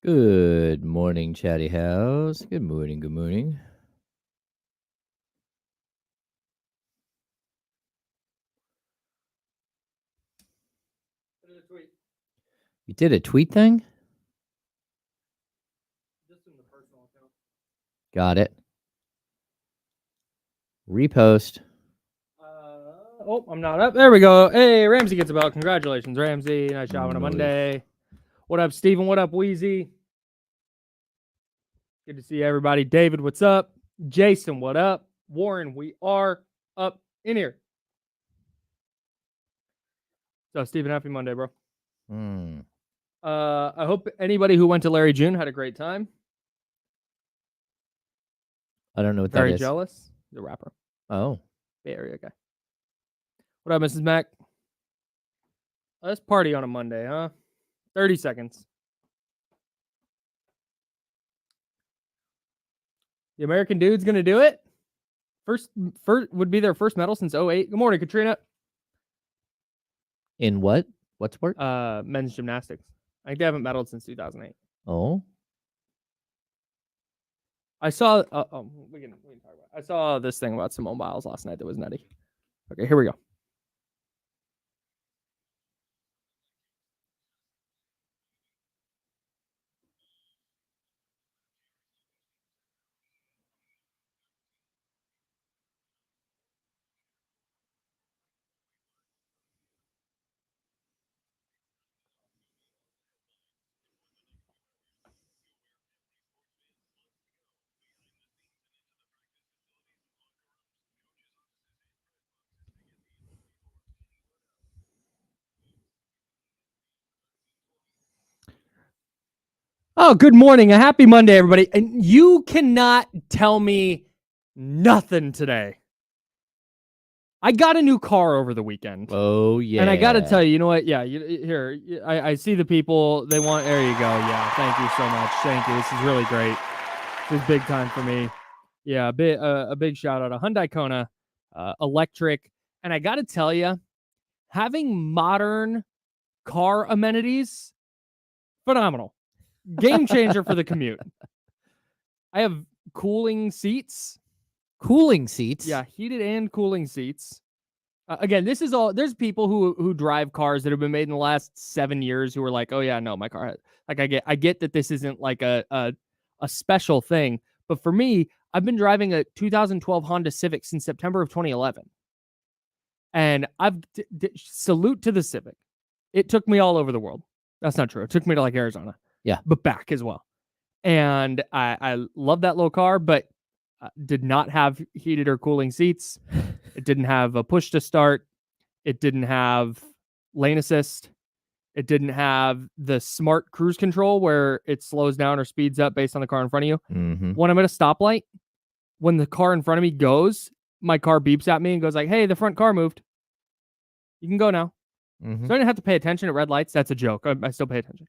Good morning, Chatty House. Good morning, good morning. You did a tweet thing? Got it. Repost. I'm not up. There we go. Hey, Ramsey gets a belt. Congratulations, Ramsey. Nice job on a Monday. What up, Steven? What up, Wheezy? Good to see everybody. David, what's up? Jason, what up? Warren, we are up in here. So, Steven, happy Monday, bro. I hope anybody who went to Larry June had a great time. I don't know what Very that is. jealous. The rapper. Oh. Bay Area guy. What up, Mrs. Mac? Let's party on a Monday, huh? 30 seconds. The American dude's going to do it? First would be their first medal since 2008. Good morning, Katrina. In what? What sport? Men's gymnastics. I think they haven't medaled since 2008. Oh. I saw. We can talk about it. I saw this thing about Simone Biles last night that was nutty. Okay, here we go. Oh, good morning. A happy Monday, everybody. And you cannot tell me nothing today. I got a new car over the weekend. Oh, yeah. And I got to tell you, you know what? Yeah, here, I see the people. They want, there you go. Yeah, thank you so much. Thank you. This is really great. This is big time for me. Yeah, a big shout out to Hyundai Kona, electric. And I got to tell you, having modern car amenities, phenomenal. Game changer for the commute. I have cooling seats. Cooling seats? Yeah, heated and cooling seats. Again, this is all. There's people who drive cars that have been made in the last 7 years who are like, oh yeah, no, my car. Like I get that this isn't like a special thing, but for me, I've been driving a 2012 Honda Civic since September of 2011, and I've salute to the Civic. It took me all over the world. That's not true. It took me to like Arizona. Yeah, but back as well. And I love that little car, but did not have heated or cooling seats. It didn't have a push to start. It didn't have lane assist. It didn't have the smart cruise control where it slows down or speeds up based on the car in front of you. Mm-hmm. When I'm at a stoplight, when the car in front of me goes, my car beeps at me and goes like, hey, the front car moved. You can go now. Mm-hmm. So I didn't have to pay attention at red lights. That's a joke. I still pay attention.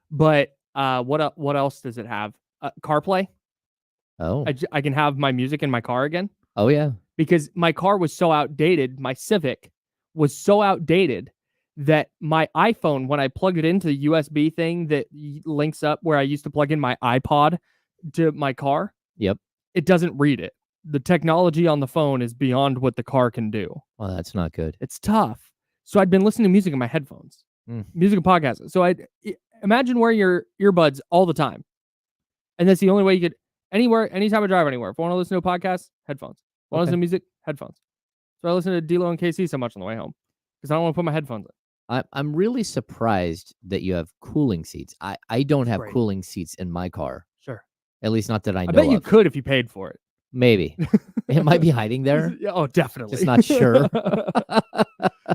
But what else does it have? CarPlay. Oh. I can have my music in my car again. Oh, yeah. Because my car was so outdated. My Civic was so outdated that my iPhone, when I plugged it into the USB thing that links up where I used to plug in my iPod to my car. Yep. It doesn't read it. The technology on the phone is beyond what the car can do. Well, that's not good. It's tough. So I'd been listening to music in my headphones. Music and podcasts. So I'd imagine wearing your earbuds all the time. And that's the only way you could, anywhere, anytime I drive anywhere. If I want to listen to a podcast, headphones. If I want to listen to music, headphones. So I listen to D-Lo and KC so much on the way home because I don't want to put my headphones in. I'm really surprised that you have cooling seats. I don't have cooling seats in my car. Sure. At least not that I know I bet you of. could if you paid for it. Maybe. It might be hiding there. Oh, definitely. Just not sure.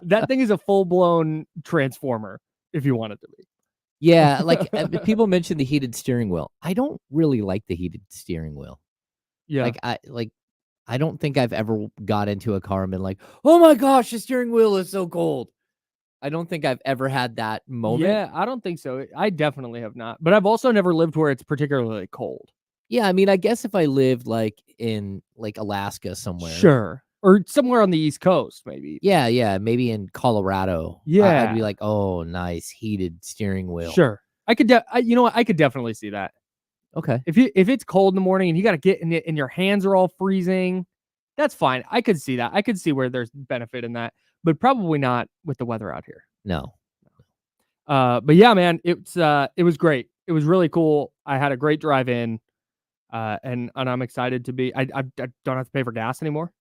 That thing is a full-blown transformer if you want it to be. Yeah, like people mention the heated steering wheel. I don't really like the heated steering wheel. Yeah. I don't think I've ever got into a car and been like, oh my gosh, the steering wheel is so cold. I don't think I've ever had that moment. Yeah, I don't think so. I definitely have not. But I've also never lived where it's particularly cold. Yeah, I mean, I guess if I lived like in like Alaska somewhere. Sure. Or somewhere on the East Coast, maybe. Yeah, maybe in Colorado. Yeah. I'd be like, oh, nice heated steering wheel. Sure. You know what? I could definitely see that. Okay. If it's cold in the morning and you got to get in it and your hands are all freezing, that's fine. I could see that. I could see where there's benefit in that, but probably not with the weather out here. No. But yeah, man, it was great. It was really cool. I had a great drive in, and I'm excited to be. I don't have to pay for gas anymore.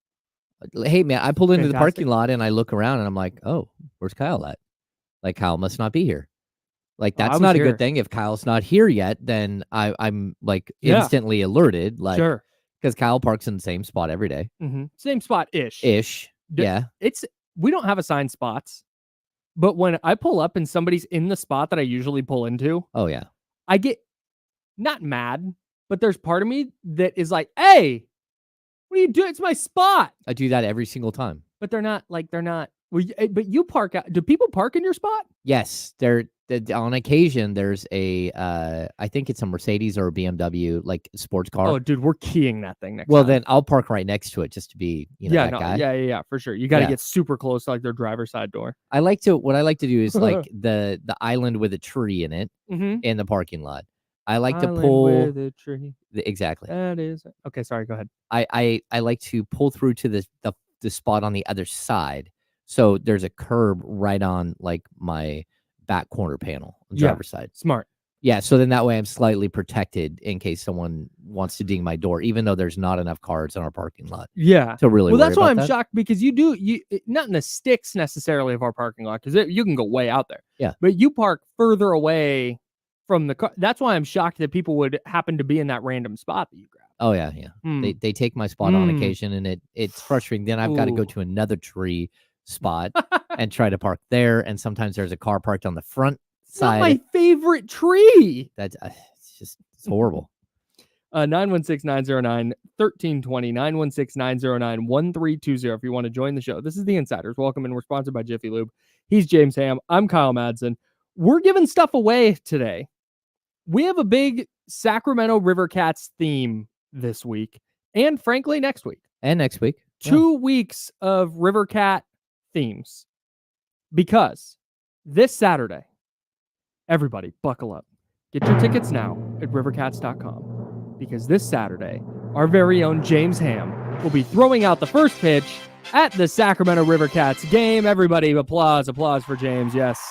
Hey, man, I pulled into the Fantastic. parking lot and I look around and I'm like, oh, where's Kyle at? Like, Kyle must not be here. Like, I that's was not a here. good thing. If Kyle's not here yet, then I'm like Yeah. instantly alerted. Like, Sure. because Kyle parks in the same spot every day. Same spot ish. Yeah. We don't have assigned spots, but when I pull up and somebody's in the spot that I usually pull into, Oh, yeah. I get not mad, but there's part of me that is like, hey, what are you doing? It's my spot. I do that every single time. But they're not. But you park out. Do people park in your spot? Yes. On occasion, there's I think it's a Mercedes or a BMW, like sports car. Oh, dude, we're keying that thing next Well, time. then I'll park right next to it just to be, that guy. Yeah, for sure. You got to get super close to like their driver's side door. What I like to do is like the island with a tree in it Mm-hmm. in the parking lot. I like to Island pull with a tree. exactly. That is okay. Sorry, go ahead. I like to pull through to the spot on the other side. So there's a curb right on like my back corner panel on the driver's side. Smart. Yeah, so then that way I'm slightly protected in case someone wants to ding my door, even though there's not enough cars in our parking lot. Yeah. So really, well, that's why I'm shocked because you not in the sticks necessarily of our parking lot because you can go way out there. Yeah. But you park further away from the car. That's why I'm shocked that people would happen to be in that random spot that you grab. Oh yeah. They take my spot on occasion, and it's frustrating. Then I've got to go to another tree spot and try to park there. And sometimes there's a car parked on the front side. Not my favorite tree. That's it's horrible. 916-909-1320, 916-909-1320 if you want to join the show. This is The Insiders. Welcome, and we're sponsored by Jiffy Lube. He's James Ham. I'm Kyle Madsen. We're giving stuff away today. We have a big Sacramento River Cats theme this week, and frankly, next week. And next week. 2 weeks of River Cat themes. Because this Saturday, everybody buckle up. Get your tickets now at rivercats.com. Because this Saturday, our very own James Ham will be throwing out the first pitch at the Sacramento River Cats game. Everybody, applause for James. Yes.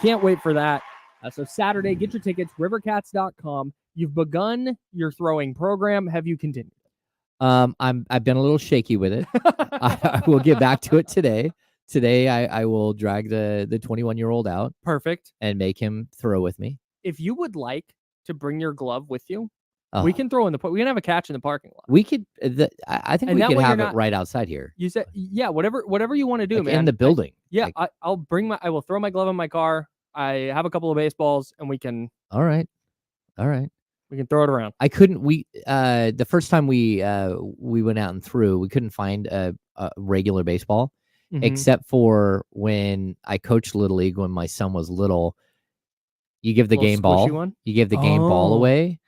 Can't wait for that. So Saturday, get your tickets, rivercats.com. You've begun your throwing program. Have you continued? I've been a little shaky with it. I will get back to it today. Today, I will drag the 21-year-old out. Perfect. And make him throw with me. If you would like to bring your glove with you, we can throw in we can have a catch in the parking lot. We could. I think we could have it right outside here. You said, yeah, whatever you want to do, like man. In the building. I will throw my glove in my car. I have a couple of baseballs, and we can. All right. We can throw it around. I couldn't. The first time we went out and threw, we couldn't find a regular baseball, except for when I coached Little League when my son was little. You give the game ball. You give the game ball away,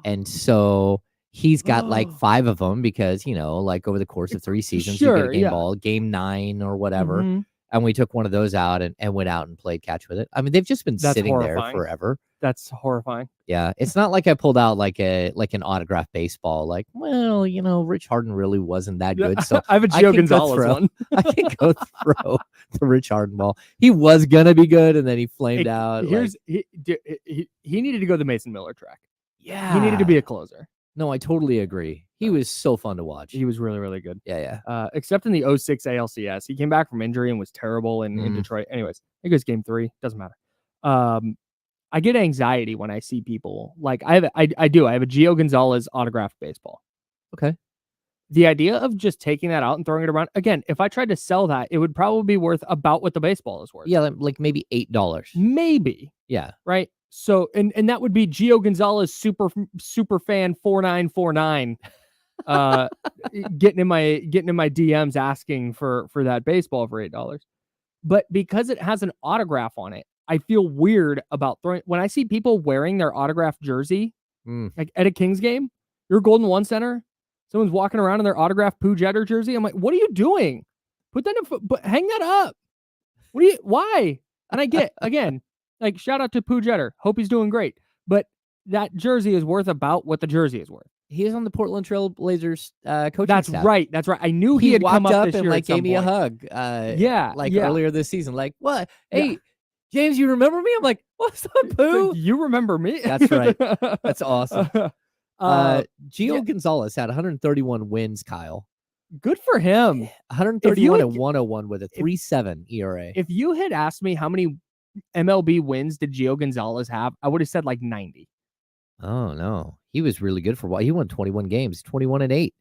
and so he's got like 5 of them because like over the course of 3 seasons, you get a game ball, game 9 or whatever. And we took one of those out and went out and played catch with it. I mean, they've just been sitting there forever. That's horrifying. Yeah, it's not like I pulled out like an autographed baseball. Like, well, Rich Harden really wasn't that good. So I have a Gio Gonzalez one. I can go throw the Rich Harden ball. He was gonna be good, and then he flamed out. He needed to go the Mason Miller track. Yeah, he needed to be a closer. No, I totally agree. He was so fun to watch. He was really, really good. Yeah. Except in the 06 ALCS. He came back from injury and was terrible in Detroit. Anyways, I think it was game 3. Doesn't matter. I get anxiety when I see people. Like, I have a Gio Gonzalez autographed baseball. Okay. The idea of just taking that out and throwing it around, again, if I tried to sell that, it would probably be worth about what the baseball is worth. Yeah, like maybe $8. Maybe. Yeah. Right? So, and that would be Gio Gonzalez super fan 4949 getting in my DMs asking for that baseball for $8. But because it has an autograph on it, I feel weird about throwing. When I see people wearing their autographed jersey, like at a Kings game, you're Golden One Center, someone's walking around in their autographed Pooh Jeter jersey. I'm like, what are you doing? Put that in, but hang that up. Why? And I get, again, Like, shout out to Pooh Jeter. Hope he's doing great. But that jersey is worth about what the jersey is worth. He was on the Portland Trail Blazers coaching That's staff. right. That's right. I knew he had walked come up up this and year like at some gave me a point. hug. Earlier this season. Like, what? Hey, James, you remember me? I'm like, what's up, Pooh? You remember me? That's right. That's awesome. Gio yeah. Gonzalez had 131 wins, Kyle. Good for him. 131 and 101 with a 3.7 ERA. If you had asked me how many MLB wins did Gio Gonzalez have, I would have said like 90. Oh, no. He was really good for a while. He won 21 games, 21-8.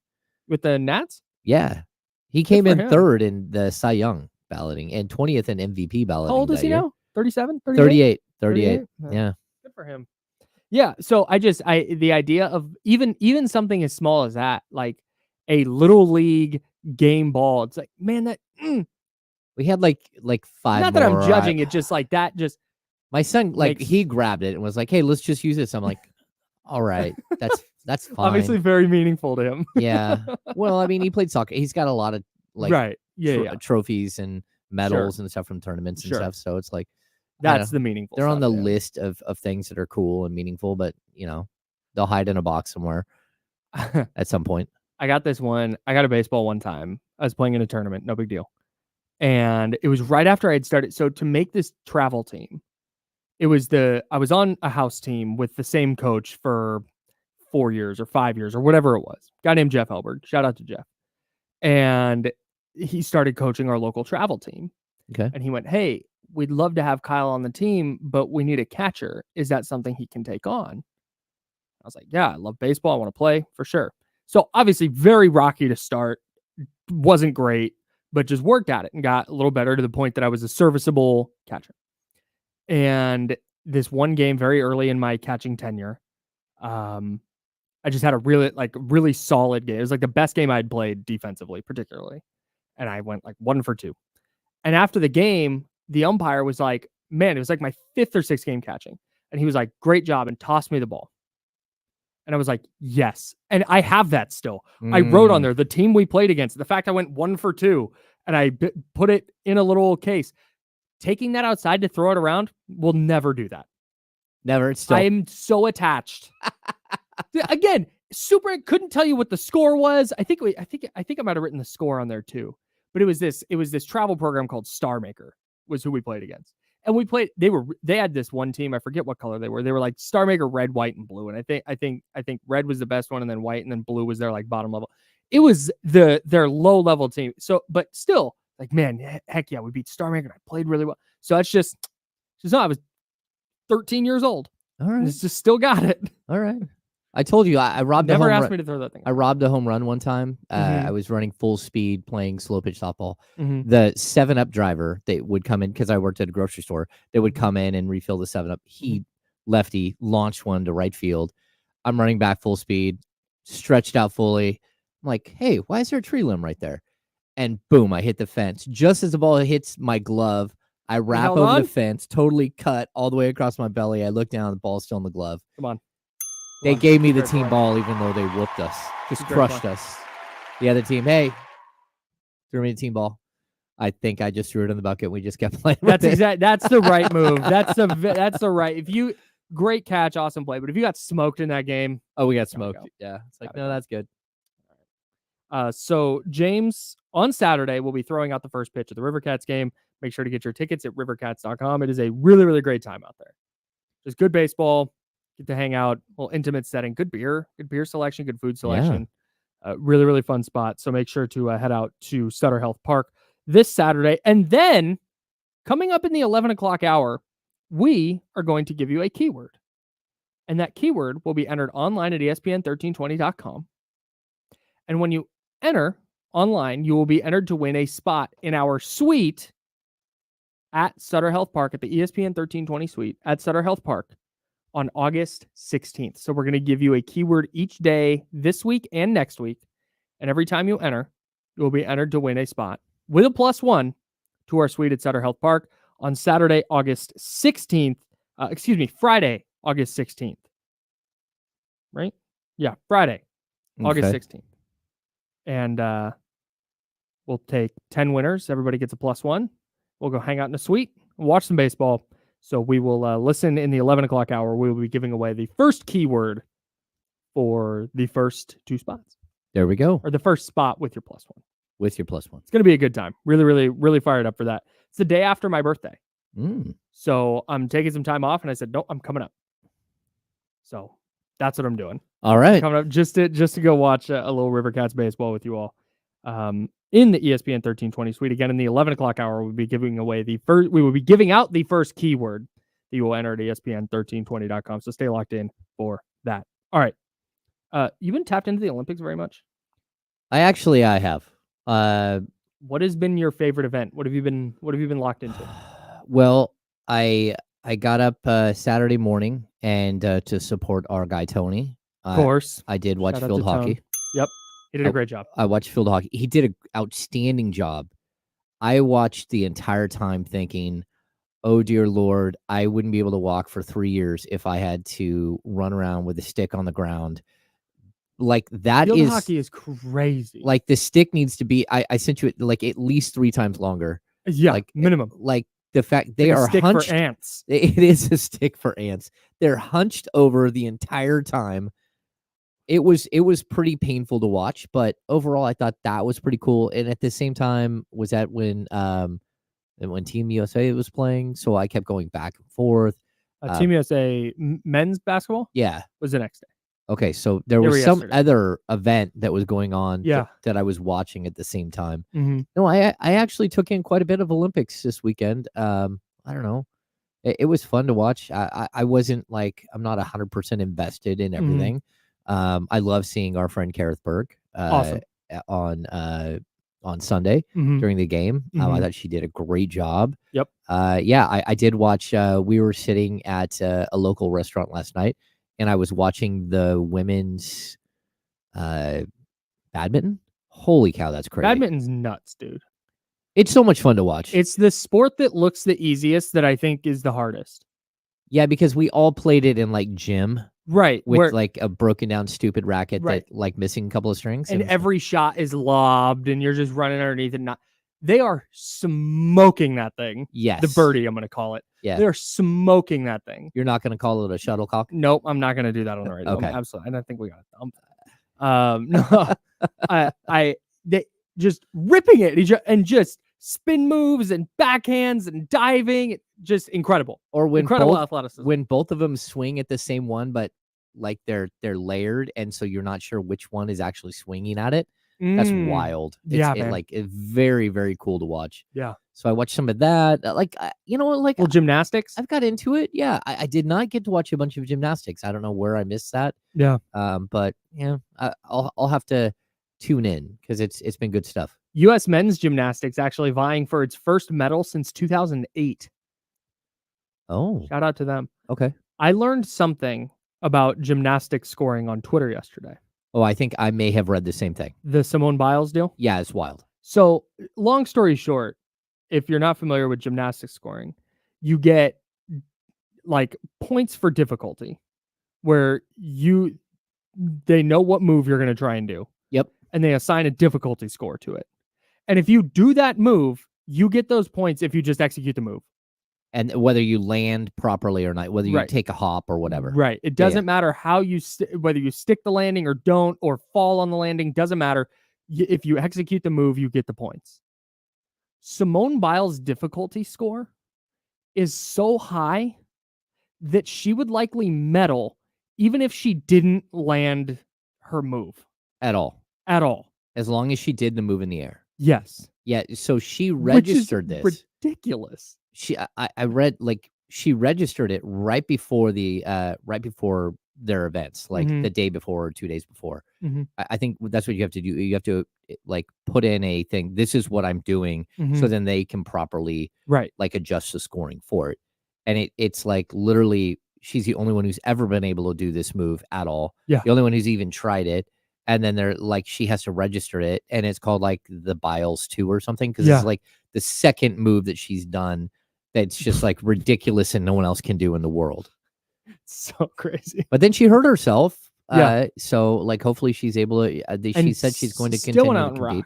With the Nats? Yeah. He came in third in the Cy Young balloting and 20th in MVP balloting. How old is he now? 37? 38. Yeah. Good for him. Yeah. So the idea of even something as small as that, like a little league game ball, it's like, man, that we had like 5 not that I'm judging it, just like that. Just my son, like he grabbed it and was like, hey, let's just use this. I'm like, all right, that's fine. Obviously very meaningful to him. Yeah. Well, I mean, he played soccer. He's got a lot of like trophies and medals and stuff from tournaments and stuff. So it's like that's the meaningful. They're stuff, on the list of things that are cool and meaningful, but they'll hide in a box somewhere at some point. I got this one. I got a baseball one time. I was playing in a tournament, no big deal. And it was right after I had started. So to make this travel team, I was on a house team with the same coach for 4 years or 5 years or whatever it was. Guy named Jeff Elberg. Shout out to Jeff. And he started coaching our local travel team. Okay. And he went, hey, we'd love to have Kyle on the team, but we need a catcher. Is that something he can take on? I was like, yeah, I love baseball. I want to play for sure. So obviously very rocky to start. Wasn't great, but just worked at it and got a little better to the point that I was a serviceable catcher. And this one game very early in my catching tenure, I just had a really solid game. It was like the best game I'd played defensively, particularly. And I went like 1 for 2. And after the game, the umpire was like, man, it was like my 5th or 6th game catching. And he was like, great job, and tossed me the ball. And I was like, yes. And I have that still. I wrote on there the team we played against, the fact I went 1 for 2, and I put it in a little case. Taking that outside to throw it around, will never do that. Never. Still. I'm so attached. Again, couldn't tell you what the score was. I think I might have written the score on there too. But it was this travel program called Star Maker was who we played against. And they had this one team, I forget what color they were. They were like Star Maker, red, white, and blue. And I think red was the best one, and then white, and then blue was their like bottom level. It was their low level team. So, but still, like, man, heck yeah, we beat Star Maker. I played really well. So it's just no, I was 13 years old. All right. It's just still got it. All right. I told you I robbed Never a home asked run. me to throw that thing. I robbed a home run one time. I was running full speed playing slow pitch softball. Mm-hmm. The 7-Up driver, they would come in because I worked at a grocery store. They would come in and refill the 7-Up. He lefty launched one to right field. I'm running back full speed, stretched out fully. I'm like, hey, why is there a tree limb right there? And boom, I hit the fence. Just as the ball hits my glove, I wrap over the fence, totally cut all the way across my belly. I look down, the ball's still in the glove. Come on. They gave me the team ball, even though they whooped us, just crushed us. The other team, hey, threw me the team ball. I think I just threw it in the bucket. We just kept playing. That's the right move. That's the right. Great catch, awesome play. But if you got smoked in that game, we got smoked. Yeah, it's like no, that's good. So James on Saturday will be throwing out the first pitch of the Rivercats game. Make sure to get your tickets at rivercats.com. It is a really, really great time out there. Just good baseball. Get to hang out, little intimate setting, good beer selection, good food selection. Really, really fun spot. So make sure to head out to Sutter Health Park this Saturday. And then coming up in the 11 o'clock hour, we are going to give you a keyword. And that keyword will be entered online at ESPN1320.com. And when you enter online, you will be entered to win a spot in our suite at Sutter Health Park, at the ESPN 1320 suite at Sutter Health Park on August 16th. So we're going to give you a keyword each day this week and next week. And every time you enter, you will be entered to win a spot with a +1 to our suite at Sutter Health Park on Saturday, August 16th. Friday, August 16th. Right? Yeah, Friday, August 16th. And we'll take 10 winners. Everybody gets a +1. We'll go hang out in a suite, watch some baseball. So we will listen in the 11 o'clock hour. We will be giving away the first keyword for the first 2 spots. There we go. Or the first spot with your +1. With your +1. It's going to be a good time. Really, really, really fired up for that. It's the day after my birthday. So I'm taking some time off, and I said, no, I'm coming up. So that's what I'm doing. All right. Coming up just to go watch a little River Cats baseball with you all. In the ESPN 1320 suite. Again, in the 11 o'clock hour, we'll be giving away we will be giving out the first keyword that you will enter at ESPN1320.com. So stay locked in for that. All right. You been tapped into the Olympics very much? I have. What has been your favorite event? What have you been locked into? Well, I got up Saturday morning and to support our guy Tony. Of course. I did watch field hockey. Yep. He did a great job. I watched field hockey. He did an outstanding job. I watched the entire time thinking, oh, dear Lord, I wouldn't be able to walk for 3 years if I had to run around with a stick on the ground. Like that field hockey is crazy. Like the stick needs to be, I sent you it like at least 3 times longer. Yeah, like minimum. Like the fact they are stick hunched. For ants. It is a stick for ants. They're hunched over the entire time. It was pretty painful to watch, but overall I thought that was pretty cool. And at the same time, was that when Team USA was playing, so I kept going back and forth. Team USA men's basketball, was the next day. Okay, so there was some other event that was going on that I was watching at the same time. No, I actually took in quite a bit of Olympics this weekend. I don't know. It was fun to watch. I wasn't like, I'm not 100% invested in everything. I love seeing our friend Kareth Berg awesome. on Sunday during the game. I thought she did a great job. Yep. I did watch. We were sitting at a local restaurant last night, and I was watching the women's badminton. Holy cow, that's crazy. Badminton's nuts, dude. It's so much fun to watch. It's the sport that looks the easiest that I think is the hardest. Yeah, because we all played it in like gym. Right. With like a broken down stupid racket that like missing a couple of strings. And every shot is lobbed and you're just running underneath it. They are smoking that thing. Yes. The birdie, I'm going to call it. Yeah. They're smoking that thing. You're not going to call it a shuttlecock? Nope. I'm not going to do that on the radio. Okay. Absolutely. And I think we got a thump. They just ripping it and just spin moves and backhands and diving. Just incredible. Or when incredible athleticism. When both of them swing at the same one, but like they're layered, and so you're not sure which one is actually swinging at it. That's wild. It's very, very cool to watch. Yeah. So I watched some of that. Well, gymnastics. I've got into it. Yeah. I did not get to watch a bunch of gymnastics. I don't know where I missed that. Yeah. But yeah, I'll have to tune in because it's been good stuff. U.S. men's gymnastics actually vying for its first medal since 2008. Oh, shout out to them. Okay. I learned something about gymnastics scoring on Twitter yesterday. Oh, I think I may have read the same thing. The Simone Biles deal? Yeah, it's wild. So, long story short, if you're not familiar with gymnastics scoring, you get like points for difficulty where they know what move you're going to try and do. Yep. And they assign a difficulty score to it. And if you do that move, you get those points if you just execute the move. And whether you land properly or not, whether you take a hop or whatever. Right. It doesn't matter how you whether you stick the landing or don't or fall on the landing. Doesn't matter. If you execute the move, you get the points. Simone Biles' difficulty score is so high that she would likely medal even if she didn't land her move. At all. At all. As long as she did the move in the air. Yes. Yeah. So she registered this. Ridiculous. I read like she registered it right before their events, like the day before or 2 days before. I think that's what you have to do. You have to like put in a thing. This is what I'm doing, so then they can properly like adjust the scoring for it. And it's like literally she's the only one who's ever been able to do this move at all. Yeah, the only one who's even tried it. And then they're like she has to register it, and it's called like the Biles 2 or something because it's like the second move that she's done. That's just like ridiculous and no one else can do in the world. So crazy. But then she hurt herself. So like hopefully she's able to. She said she's going to continue to compete.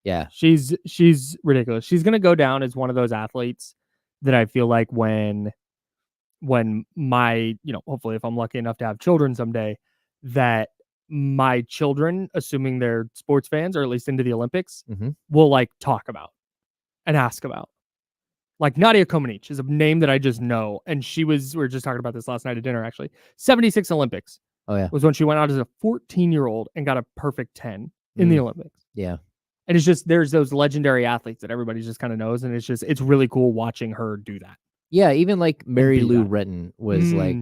Yeah, she's ridiculous. She's going to go down as one of those athletes that I feel like when when my, hopefully if I'm lucky enough to have children someday, that my children, assuming they're sports fans or at least into the Olympics, will like talk about and ask about. Like Nadia Comaneci is a name that I just know. And we were just talking about this last night at dinner, actually. 76 Olympics. Oh, yeah. Was when she went out as a 14-year-old and got a perfect 10 in the Olympics. Yeah. And it's just, there's those legendary athletes that everybody just kind of knows. And it's really cool watching her do that. Yeah. Even like Mary Lou Retton was like,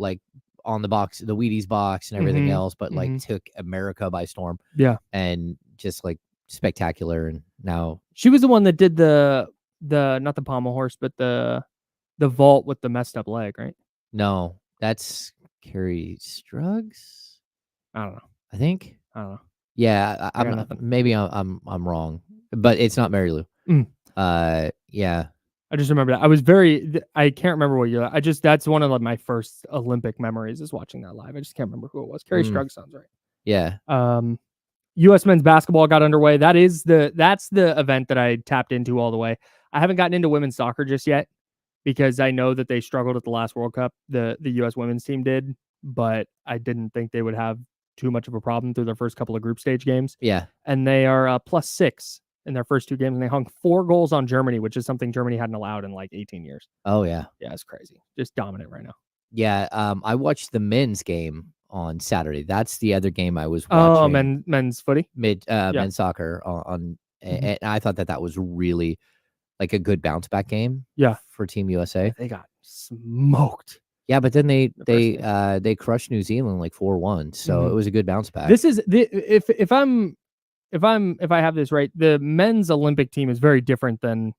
like on the Wheaties box and everything else, but like took America by storm. Yeah. And just like spectacular. And now she was the one that did the not the pommel horse, but the vault with the messed up leg, right? No, that's Carrie Struggs. I don't know. I think. I don't know. Yeah, I'm wrong, but it's not Mary Lou. Yeah. I just remember that. I can't remember what year. That's one of my first Olympic memories is watching that live. I just can't remember who it was. Carrie Struggs sounds right. Yeah. U.S. men's basketball got underway. That's the event that I tapped into all the way. I haven't gotten into women's soccer just yet because I know that they struggled at the last World Cup. The U.S. women's team did, but I didn't think they would have too much of a problem through their first couple of group stage games. Yeah. And they are +6 in their first 2 games, and they hung 4 goals on Germany, which is something Germany hadn't allowed in like 18 years. Oh, yeah. Yeah, it's crazy. Just dominant right now. Yeah. I watched the men's game on Saturday. That's the other game I was watching. Oh, men's footy? Men's soccer on and I thought that was really like a good bounce back game. Yeah. For Team USA. They got smoked. Yeah, but then they crushed New Zealand like 4-1. So it was a good bounce back. This is if I have this right, the men's Olympic team is very different than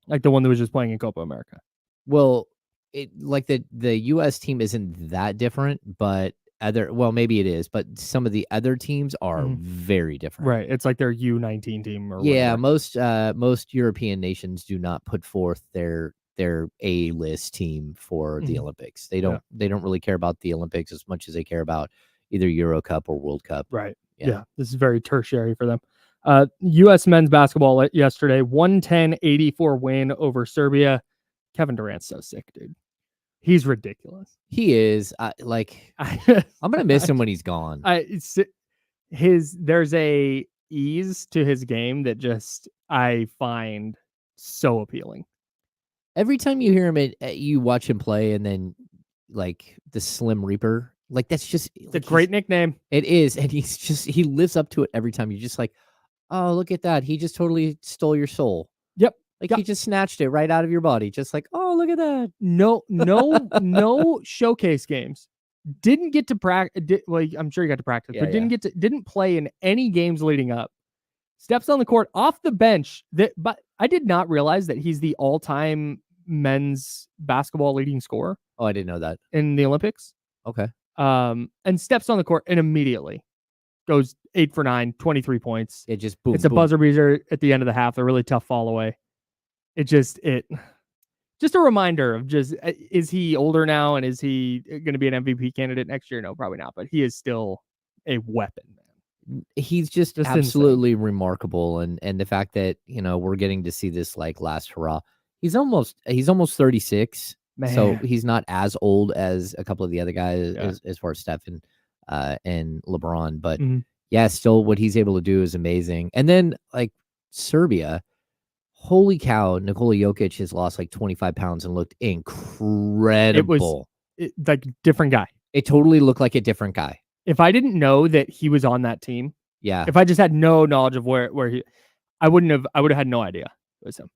like the one that was just playing in Copa America. Well, the US team isn't that different, but maybe it is, but some of the other teams are very different. Right. It's like their U19 team or yeah, whatever. most European nations do not put forth their A-list team for the Olympics. They don't really care about the Olympics as much as they care about either Euro Cup or World Cup. Right. Yeah. This is very tertiary for them. U.S. men's basketball yesterday, 110-84 win over Serbia. Kevin Durant's so sick, dude. He's ridiculous. He is. I'm gonna miss him when he's gone. There's a ease to his game that just I find so appealing. Every time you hear him, you watch him play, and then like the Slim Reaper, like that's just it's a great nickname. It is, and he lives up to it every time. You're just like, oh, look at that. He just totally stole your soul. Yep. Like he just snatched it right out of your body. Just like, oh, look at that. No showcase games. Didn't get to practice. Well, I'm sure you got to practice, but didn't play in any games leading up. Steps on the court off the bench. But I did not realize that he's the all-time men's basketball leading scorer. Oh, I didn't know that. In the Olympics. Okay. And steps on the court and immediately goes 8 for 9, 23 points. It just boom. It's a buzzer beater at the end of the half. A really tough fall away. Just a reminder of is he older now and is he going to be an MVP candidate next year? No, probably not. But he is still a weapon, man. He's just absolutely remarkable, and the fact that we're getting to see this like last hurrah. He's almost 36, man. So he's not as old as a couple of the other guys as far as Steph and LeBron, but still what he's able to do is amazing. And then like Serbia. Holy cow, Nikola Jokic has lost like 25 pounds and looked incredible. It was like different guy. It totally looked like a different guy. If I didn't know that he was on that team, if I just had no knowledge of where he, I would have had no idea it was him.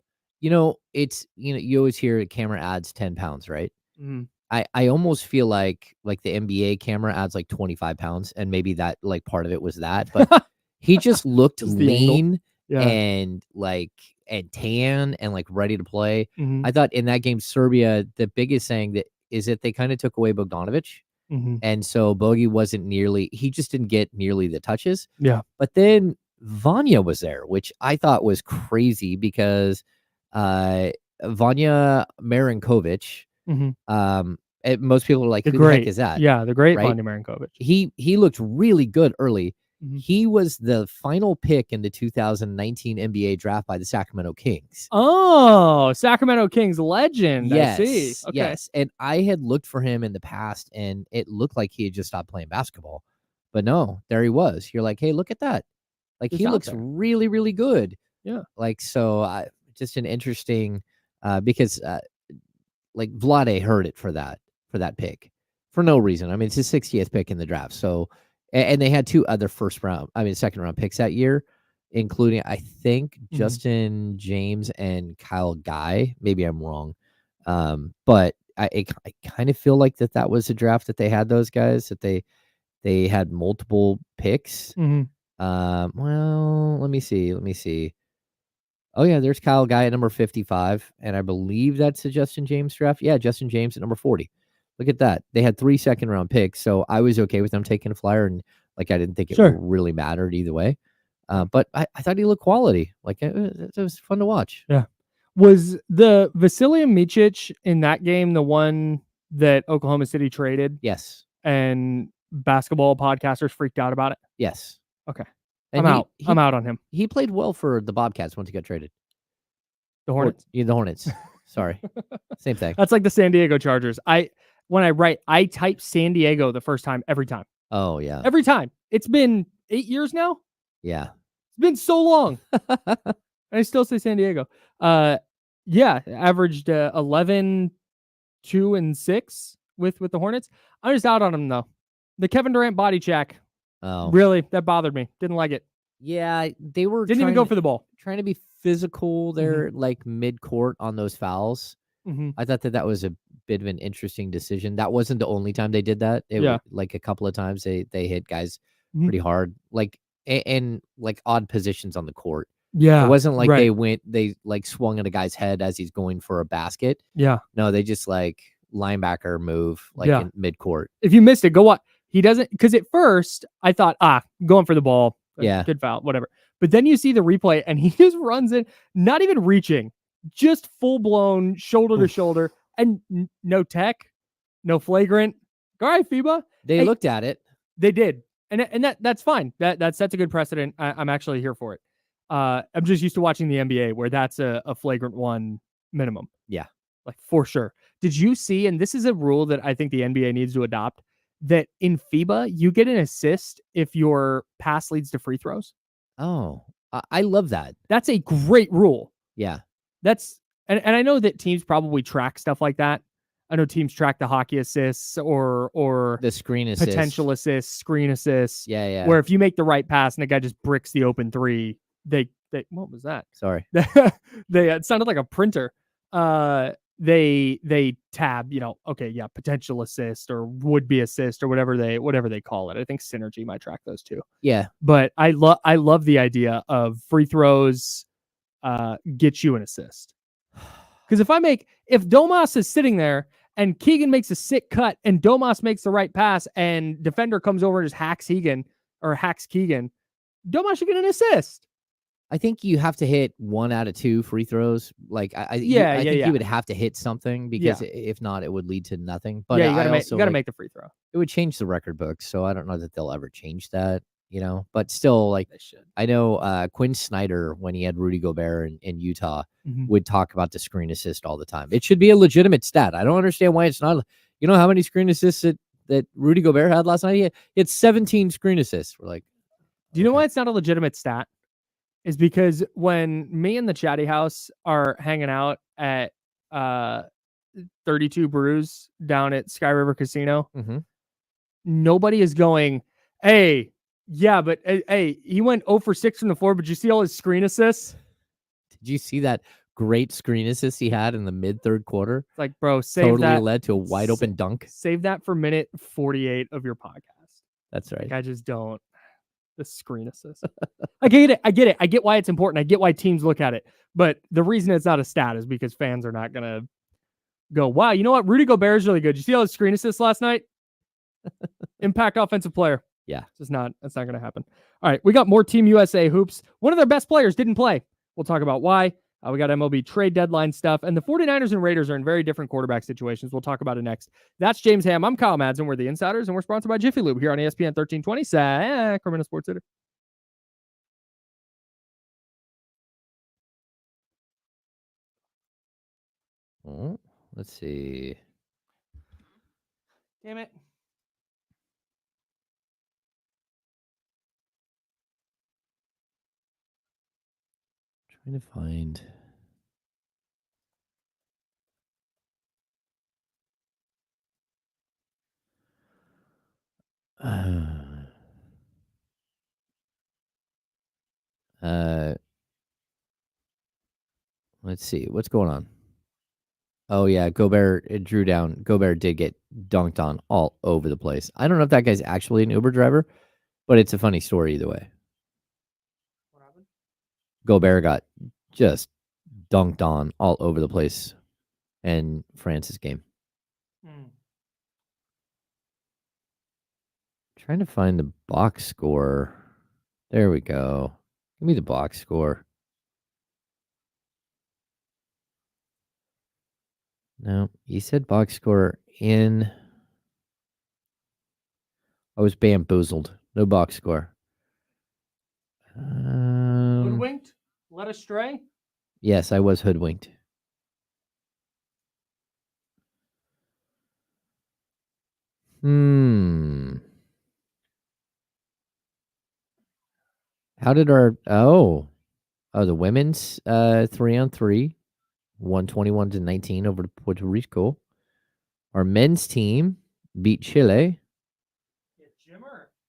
It's you always hear a camera adds 10 pounds, right? Mm-hmm. I almost feel like the NBA camera adds like 25 pounds, and maybe that like part of it was that, but he just looked lean and and tan and like ready to play. I thought in that game, Serbia, the biggest thing is that they kind of took away Bogdanovic. And so Bogey he just didn't get nearly the touches. Yeah. But then Vanya was there, which I thought was crazy because Vanya Marinkovic, most people are like, who the heck is that? Yeah, the great Vanya Marinkovic. He looked really good early. He was the final pick in the 2019 NBA draft by the Sacramento Kings. Oh, Sacramento Kings legend. Yes, I see. Okay. yes. And I had looked for him in the past, and it looked like he had just stopped playing basketball. But no, there he was. You're like, hey, look at that. Like, Just he out looks there. really, really good. Yeah. Like, so just an interesting, because like Vlade heard it for that pick for no reason. I mean, it's his 60th pick in the draft. So, and they had 2 other second round picks that year, including, I think, Justin James and Kyle Guy. Maybe I'm wrong. But I kind of feel like that was a draft that they had those guys, that they had multiple picks. Well, let me see. Oh yeah, there's Kyle Guy at number 55, and I believe that's the Justin James draft. Yeah, Justin James at number 40. Look at that. They had 3 second-round picks, so I was okay with them taking a flyer, and like I didn't think it really mattered either way. But I thought he looked quality. Like it was fun to watch. Yeah. Was the Vasilija Micic in that game the one that Oklahoma City traded? Yes. And basketball podcasters freaked out about it? Yes. Okay. And I'm out on him. He played well for the Bobcats once he got traded. The Hornets? The Hornets. Sorry. Same thing. That's like the San Diego Chargers. When I write, I type San Diego the first time every time. Oh, yeah. Every time. It's been 8 years now? Yeah. It's been so long. I still say San Diego. Yeah, averaged 11, 2, and 6 with the Hornets. I'm just out on him, though. The Kevin Durant body check. Oh. Really? That bothered me. Didn't like it. Yeah, they were Didn't even go for the ball. Trying to be physical there, like mid-court on those fouls. I thought that was a bit of an interesting decision. That wasn't the only time they did that. Like a couple of times they hit guys pretty hard, like and like odd positions on the court. Yeah, it wasn't like they like swung at a guy's head as he's going for a basket. Yeah, no, they just like linebacker move like in mid-court. If you missed it, go watch. He doesn't, because at first I thought, going for the ball. Yeah, good foul, whatever. But then you see the replay and he just runs in, not even reaching, just full blown shoulder to shoulder, and no tech, no flagrant. All right, FIBA. They looked at it. They did, and that's fine. That sets a good precedent. I'm actually here for it. I'm just used to watching the NBA where that's a flagrant one minimum. Yeah, like for sure. Did you see? And this is a rule that I think the NBA needs to adopt. That in FIBA, you get an assist if your pass leads to free throws. Oh, I love that. That's a great rule. Yeah. And I know that teams probably track stuff like that. I know teams track the hockey assists or the screen assist, potential assists, screen assists. Yeah. Where if you make the right pass and the guy just bricks the open three, they what was that? Sorry. It sounded like a printer. They tab, potential assist or would be assist or whatever they call it. I think Synergy might track those too. Yeah. But I love the idea of free throws get you an assist. Because if Domas is sitting there and Keegan makes a sick cut and Domas makes the right pass and defender comes over and just hacks Keegan, Domas should get an assist. I think you have to hit 1 out of 2 free throws. Like I think you would have to hit something because if not, it would lead to nothing. But you gotta make the free throw. It would change the record books, so I don't know that they'll ever change that. But still, like I know Quinn Snyder, when he had Rudy Gobert in Utah, would talk about the screen assist all the time. It should be a legitimate stat. I don't understand why it's not. You know how many screen assists that Rudy Gobert had last night? He had 17 screen assists. We're like, do you know why it's not a legitimate stat? Is because when me and the Chatty House are hanging out at 32 Brews down at Sky River Casino, nobody is going, hey, he went 0 for 6 from the floor, but you see all his screen assists? Did you see that great screen assist he had in the mid-third quarter? It's like, bro, save that. Totally led to a wide-open dunk. Save that for minute 48 of your podcast. That's right. Like, I just don't. The screen assist. I get it. I get why it's important. I get why teams look at it. But the reason it's not a stat is because fans are not going to go, wow, you know what? Rudy Gobert is really good. You see all his screen assists last night? Impact offensive player. Yeah. That's not going to happen. All right. We got more Team USA hoops. One of their best players didn't play. We'll talk about why. We got MLB trade deadline stuff, and the 49ers and Raiders are in very different quarterback situations. We'll talk about it next. That's James Ham. I'm Kyle Madsen. We're the Insiders, and we're sponsored by Jiffy Lube here on ESPN 1320, Sacramento Sports Center. Oh, let's see. Damn it. Trying to find. Let's see. What's going on? Oh, yeah. Gobert, it drew down. Gobert did get dunked on all over the place. I don't know if that guy's actually an Uber driver, but it's a funny story either way. What happened? Gobert got just dunked on all over the place in France's game. Trying to find the box score. There we go. Give me the box score. No, he said box score in. I was bamboozled. No box score. Hoodwinked? Led astray? Yes, I was hoodwinked. How did our the women's 3-on-3 121-19 over to Puerto Rico. Our men's team beat Chile.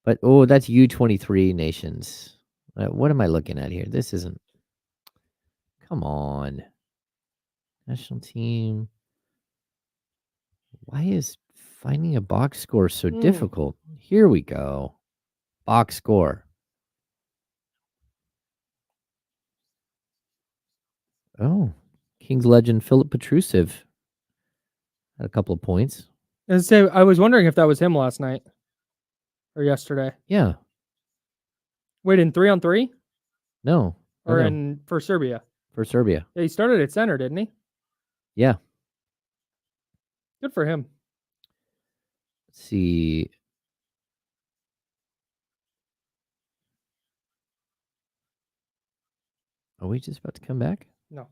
But that's U23 nations. What am I looking at here? This isn't. Come on. National team. Why is finding a box score so difficult? Here we go. Box score. Oh, Kings legend Philip Petrusev had a couple of points. I was wondering if that was him last night or yesterday. Yeah. Wait, in 3-on-3? No. Or for Serbia? For Serbia. Yeah, he started at center, didn't he? Yeah. Good for him. Let's see. Are we just about to come back? No.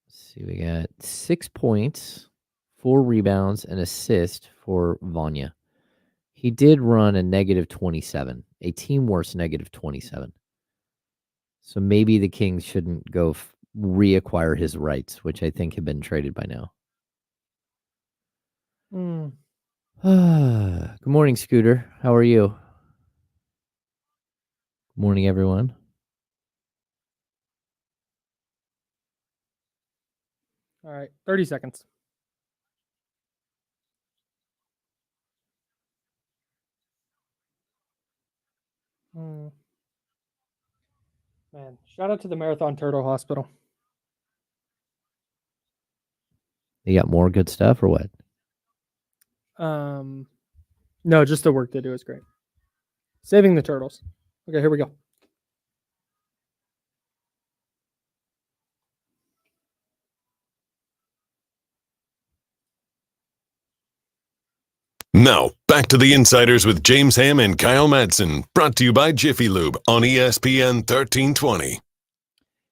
Let's see. We got 6 points, 4 rebounds, and assist for Vanya. He did run a -27, a team worst -27. So maybe the Kings shouldn't go reacquire his rights, which I think have been traded by now. Good morning, Scooter. How are you? Good morning, everyone. All right, 30 seconds. Man, shout out to the Marathon Turtle Hospital. You got more good stuff or what? No, just the work they do is great. Saving the turtles. Okay, here we go. Now, back to the Insiders with James Ham and Kyle Madsen, brought to you by Jiffy Lube on ESPN 1320.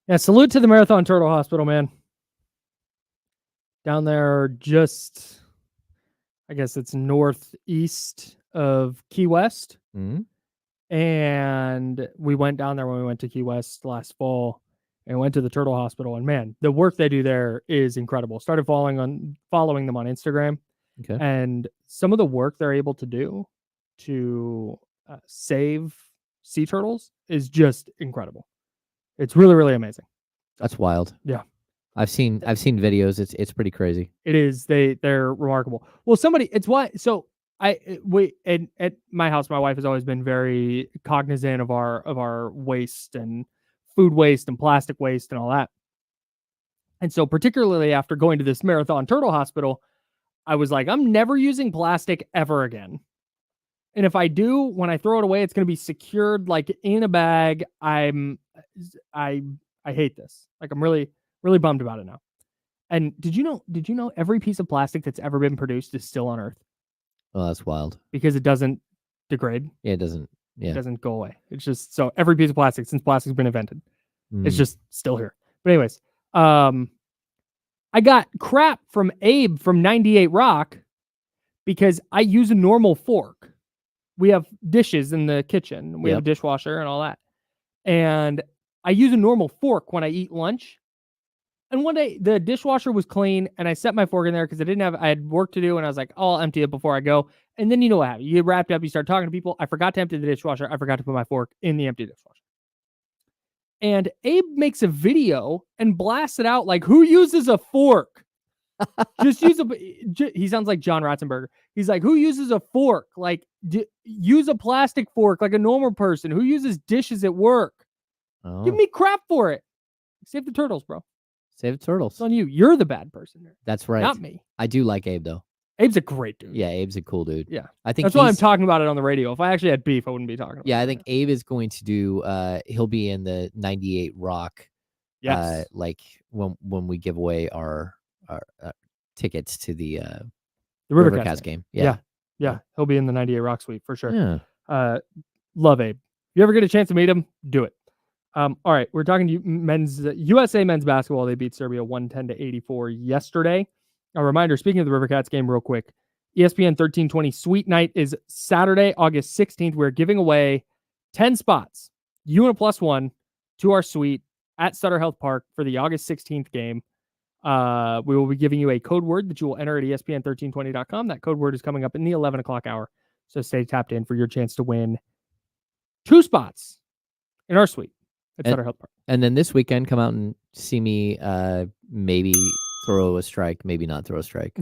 Yeah, salute to the Marathon Turtle Hospital, man. Down there, just, I guess it's northeast of Key West. Mm-hmm. And we went down there when we went to Key West last fall and went to the Turtle Hospital. And man, the work they do there is incredible. Started following them on Instagram. Okay. And some of the work they're able to do to save sea turtles is just incredible. It's really, really amazing. That's wild. Yeah. I've seen videos. It's pretty crazy. It is. They're remarkable. Well, at my house, my wife has always been very cognizant of our waste and food waste and plastic waste and all that. And so particularly after going to this Marathon Turtle Hospital, I was like, I'm never using plastic ever again. And if I do, when I throw it away, it's going to be secured like in a bag. I'm I hate this. Like, I'm really, really bummed about it now. And did you know every piece of plastic that's ever been produced is still on Earth? Oh, that's wild. Because it doesn't degrade. Yeah, it doesn't. Yeah. It doesn't go away. It's just, so every piece of plastic since plastic's been invented, it's just still here. But anyways, I got crap from Abe from 98 Rock because I use a normal fork. We have dishes in the kitchen. We have a dishwasher and all that. And I use a normal fork when I eat lunch. And one day the dishwasher was clean and I set my fork in there because I had work to do, and I was like, oh, I'll empty it before I go. And then you know what happened. You get wrapped up, you start talking to people. I forgot to empty the dishwasher. I forgot to put my fork in the empty dishwasher. And Abe makes a video and blasts it out like, who uses a fork? Just use he sounds like John Ratzenberger. He's like, who uses a fork? Like, use a plastic fork like a normal person. Who uses dishes at work? Oh. Give me crap for it. Save the turtles, bro. Save the turtles. It's on you. You're the bad person here. That's right. Not me. I do like Abe, though. Abe's a great dude. Yeah, Abe's a cool dude. Yeah. I think that's why I'm talking about it on the radio. If I actually had beef, I wouldn't be talking about it. Yeah, I think Abe is going to do, he'll be in the 98 Rock. Yes. Like when we give away our tickets to the Rivercats game. Yeah. He'll be in the 98 Rock suite for sure. Yeah. Love Abe. If you ever get a chance to meet him, do it. All right, we're talking to USA men's basketball. They beat Serbia 110-84 yesterday. A reminder, speaking of the Rivercats game real quick, ESPN 1320 Sweet Night is Saturday, August 16th. We're giving away 10 spots, you and a +1, to our suite at Sutter Health Park for the August 16th game. We will be giving you a code word that you will enter at ESPN1320.com. That code word is coming up in the 11 o'clock hour. So stay tapped in for your chance to win 2 spots in our suite at Sutter Health Park. And then this weekend, come out and see me maybe throw a strike, maybe not throw a strike.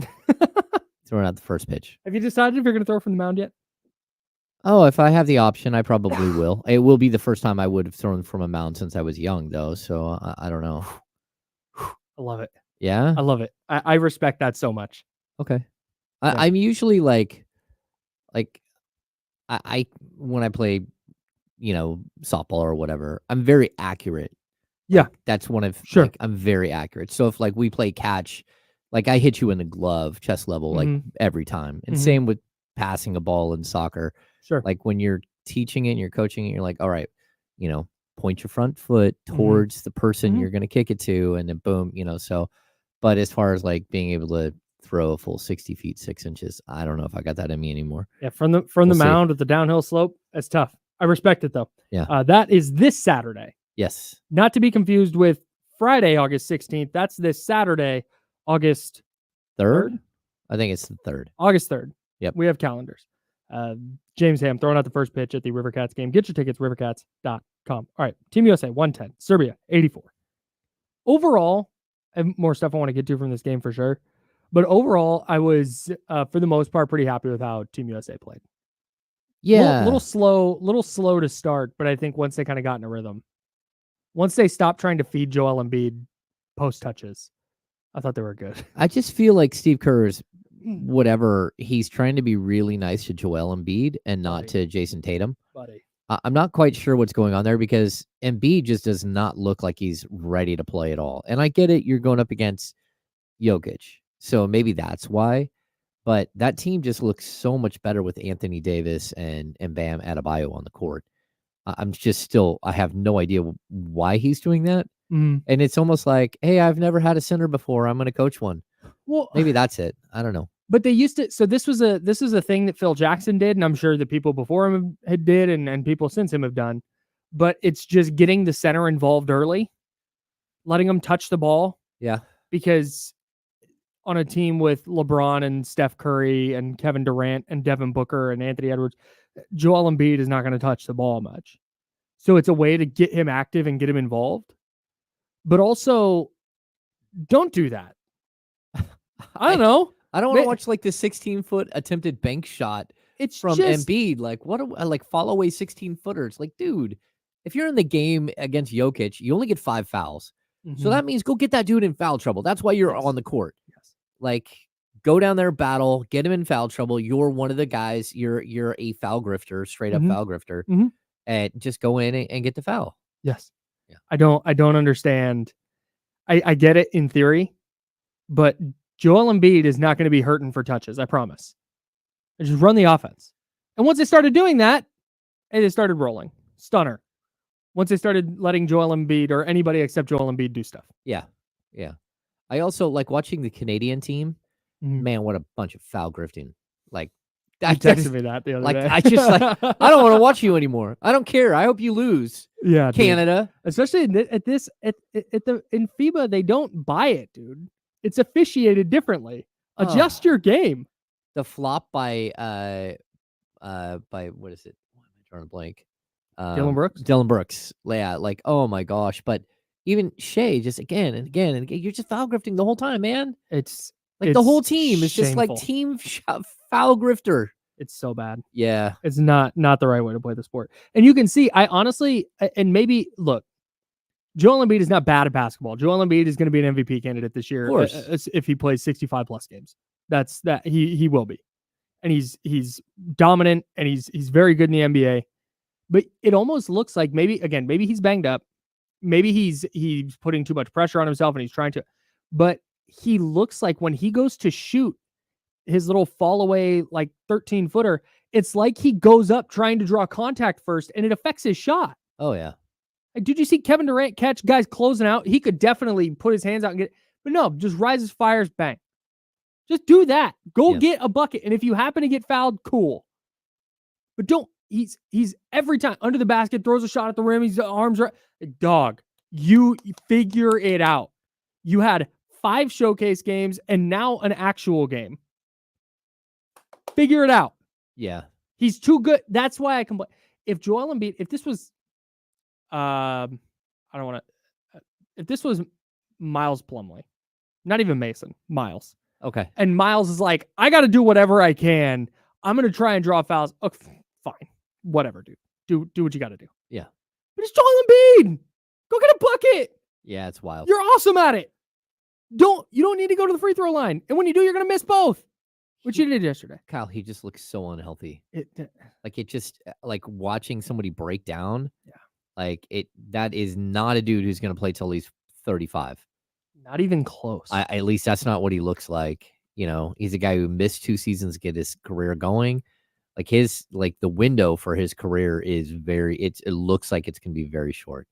Throwing out the first pitch. Have you decided if you're going to throw from the mound yet? Oh, if I have the option, I probably will. It will be the first time I would have thrown from a mound since I was young, though. So I don't know. I love it. Yeah? I love it. I respect that so much. Okay. Yeah. I'm usually like I when I play, softball or whatever, I'm very accurate. Yeah. Like, that's one of, Sure. I'm very accurate. So if we play catch, I hit you in the glove, chest level, every time. And same with passing a ball in soccer. Sure. When you're teaching it and you're coaching it, you're like, all right, point your front foot towards the person you're going to kick it to, and then boom, so. But as far as being able to throw a full 60 feet 6 inches, I don't know if I got that in me anymore. Yeah, from the mound with the downhill slope, that's tough. I respect it though. Yeah. That is this Saturday. Yes. Not to be confused with Friday, August 16th. That's this Saturday, August 3rd. I think it's the 3rd. August 3rd. Yep. We have calendars. James Ham throwing out the first pitch at the Rivercats game. Get your tickets, rivercats.com. All right. Team USA 110, Serbia 84. Overall, I have more stuff I want to get to from this game for sure. But overall, I was, for the most part, pretty happy with how Team USA played. Yeah. Little slow to start, but I think once they kind of got in a rhythm, once they stopped trying to feed Joel Embiid post touches, I thought they were good. I just feel like Steve Kerr's whatever, he's trying to be really nice to Joel Embiid and not to Jason Tatum. Buddy. I'm not quite sure what's going on there because Embiid just does not look like he's ready to play at all. And I get it. You're going up against Jokic. So maybe that's why. But that team just looks so much better with Anthony Davis and Bam Adebayo on the court. I'm just I have no idea why he's doing that. And it's almost like, hey, I've never had a center before. I'm going to coach one. Well, maybe that's it. I don't know. But they used to. So this was a thing that Phil Jackson did, and I'm sure the people before him did, and people since him have done. But it's just getting the center involved early, letting them touch the ball. Yeah. Because on a team with LeBron and Steph Curry and Kevin Durant and Devin Booker and Anthony Edwards, Joel Embiid is not going to touch the ball much. So it's a way to get him active and get him involved. But also, don't do that. I don't know. I don't want to watch the 16-foot attempted bank shot from Embiid. Fall away 16-footers. Dude, if you're in the game against Jokic, you only get 5 fouls. So that means go get that dude in foul trouble. That's why you're on the court. Yes. Go down there, battle, get him in foul trouble. You're one of the guys. You're a foul grifter, straight up foul grifter, and just go in and get the foul. Yes. Yeah. I don't understand. I get it in theory, but Joel Embiid is not going to be hurting for touches. I promise. Just run the offense. And once they started doing that, it started rolling. Stunner. Once they started letting Joel Embiid or anybody except Joel Embiid do stuff. Yeah. Yeah. I also like watching the Canadian team. Man, what a bunch of foul grifting. Like, you texted me that the other day. I just I don't want to watch you anymore. I don't care. I hope you lose. Yeah, Canada. Dude. Especially in FIBA, they don't buy it, dude. It's officiated differently. Adjust your game. The flop by what is it? Why am I drawing a blank? Dylan Brooks. Dylan Brooks. Yeah, like, oh my gosh. But even Shea, just again and again and again, you're just foul grifting the whole time, man. It's the whole team is just like shameful. team foul grifter. It's so bad. Yeah. It's not the right way to play the sport. And you can see, I honestly, and maybe, look, Joel Embiid is not bad at basketball. Joel Embiid is going to be an MVP candidate this year. Of course. If he plays 65 plus games. He will be. And he's dominant and he's very good in the NBA. But it almost looks like maybe he's banged up. Maybe he's putting too much pressure on himself and he's trying to, but he looks like when he goes to shoot his little fall away, like 13-footer, it's like he goes up trying to draw contact first and it affects his shot. Oh yeah. Like, did you see Kevin Durant catch guys closing out? He could definitely put his hands out and get, but no, just rises, fires, bang. Just do that. Go get a bucket. And if you happen to get fouled, cool. But don't, he's every time under the basket, throws a shot at the rim. He's arms right. Dog, you figure it out. You had 5 showcase games and now an actual game. Figure it out. Yeah. He's too good. That's why I complain. If Joel Embiid, if this was, if this was Miles Plumlee, not even Mason, Miles. Okay. And Miles is like, I got to do whatever I can. I'm going to try and draw fouls. Okay, fine. Whatever, dude. Do what you got to do. Yeah. But it's Joel Embiid. Go get a bucket. Yeah, it's wild. You're awesome at it. You don't need to go to the free throw line. And when you do, you're going to miss both. Which you did yesterday. Kyle, he just looks so unhealthy. Like watching somebody break down. Yeah. Like that is not a dude who's going to play till he's 35. Not even close. At least that's not what he looks like. You know, he's a guy who missed 2 seasons to get his career going. Like the window for his career is it looks like it's going to be very short.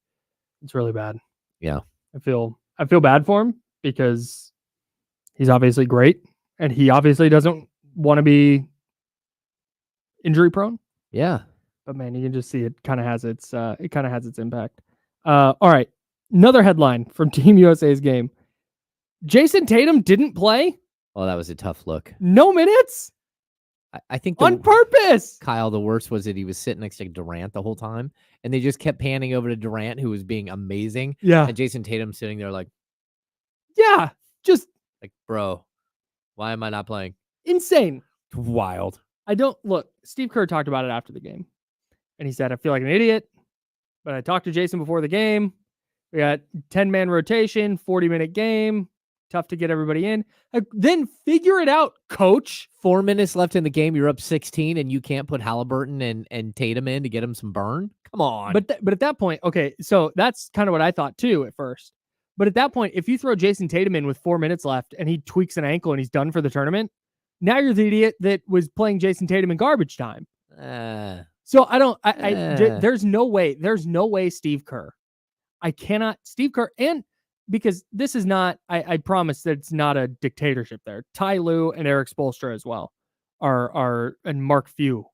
It's really bad. Yeah. I feel bad for him because he's obviously great and he obviously doesn't want to be injury prone. Yeah. But man, you can just see it kind of has its impact. All right. Another headline from Team USA's game. Jason Tatum didn't play. Oh, that was a tough look. No minutes. I think on purpose. Kyle, the worst was that he was sitting next to Durant the whole time, and they just kept panning over to Durant, who was being amazing. Yeah. And Jason Tatum sitting there like, yeah, just like, bro, why am I not playing? Insane. Wild. Steve Kerr talked about it after the game, and he said, I feel like an idiot, but I talked to Jason before the game. We got 10-man rotation, 40-minute game. Tough to get everybody in. Then figure it out, coach. 4 minutes left in the game. You're up 16, and you can't put Halliburton and Tatum in to get him some burn? Come on. But at that point, okay, so that's kind of what I thought too at first. But at that point, if you throw Jason Tatum in with 4 minutes left and he tweaks an ankle and he's done for the tournament, now you're the idiot that was playing Jason Tatum in garbage time. So there's no way Steve Kerr. Steve Kerr, and because this is not, I promise that it's not a dictatorship there. Ty Lue and Eric Spoelstra as well and Mark Few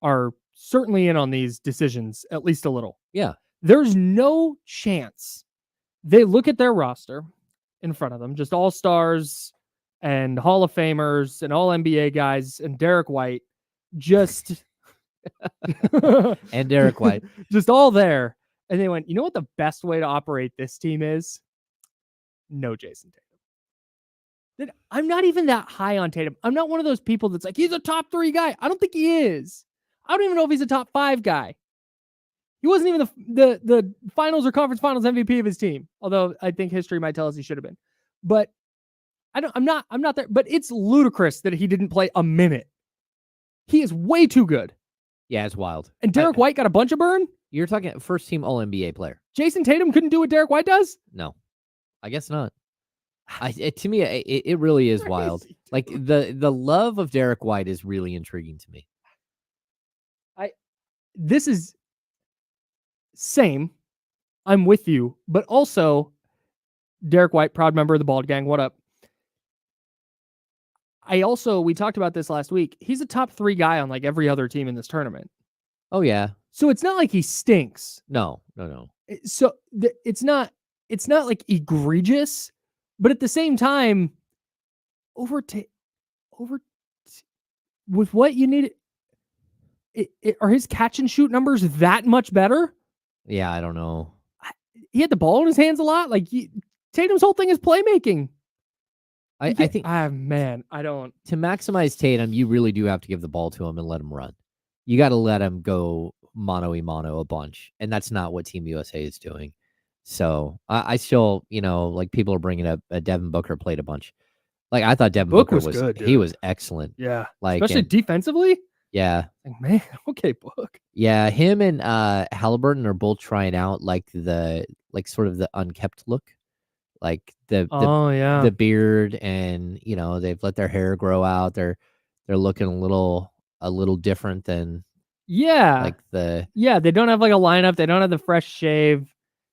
are certainly in on these decisions, at least a little. Yeah. There's no chance they look at their roster in front of them, just all-stars and Hall of Famers and all NBA guys and Derek White, just and Derek White, just all there. And they went, you know what the best way to operate this team is? No Jason Tatum. I'm not even that high on Tatum. I'm not one of those people that's like, he's a top 3 guy. I don't think he is. I don't even know if he's a top 5 guy. He wasn't even the finals or conference finals MVP of his team. Although I think history might tell us he should have been. But I'm not there. But it's ludicrous that he didn't play a minute. He is way too good. Yeah, it's wild. And Derek White got a bunch of burn. You're talking first team All NBA player. Jason Tatum couldn't do what Derek White does? No, I guess not. To me, it really is wild. Crazy, Like the love of Derek White is really intriguing to me. This is same. I'm with you, but also Derek White, proud member of the Bald Gang. What up? We talked about this last week. He's a top 3 guy on like every other team in this tournament. Oh yeah. So it's not like he stinks. No. So it's not like egregious, but at the same time, with what you need, are his catch and shoot numbers that much better? Yeah, I don't know. He had the ball in his hands a lot. Like Tatum's whole thing is playmaking. I think, man, I don't. To maximize Tatum, you really do have to give the ball to him and let him run. You got to let him go mano-a-mano a bunch, and that's not what Team USA is doing. So I still, like people are bringing up Devin Booker played a bunch. Like I thought Devin Booker was good. He was excellent. Yeah, like especially defensively. Yeah. Like, man, okay, Book. Yeah, him and Halliburton are both trying out like sort of the unkept look. Like the beard, and they've let their hair grow out. They're looking a little different than they don't have like a lineup. They don't have the fresh shave.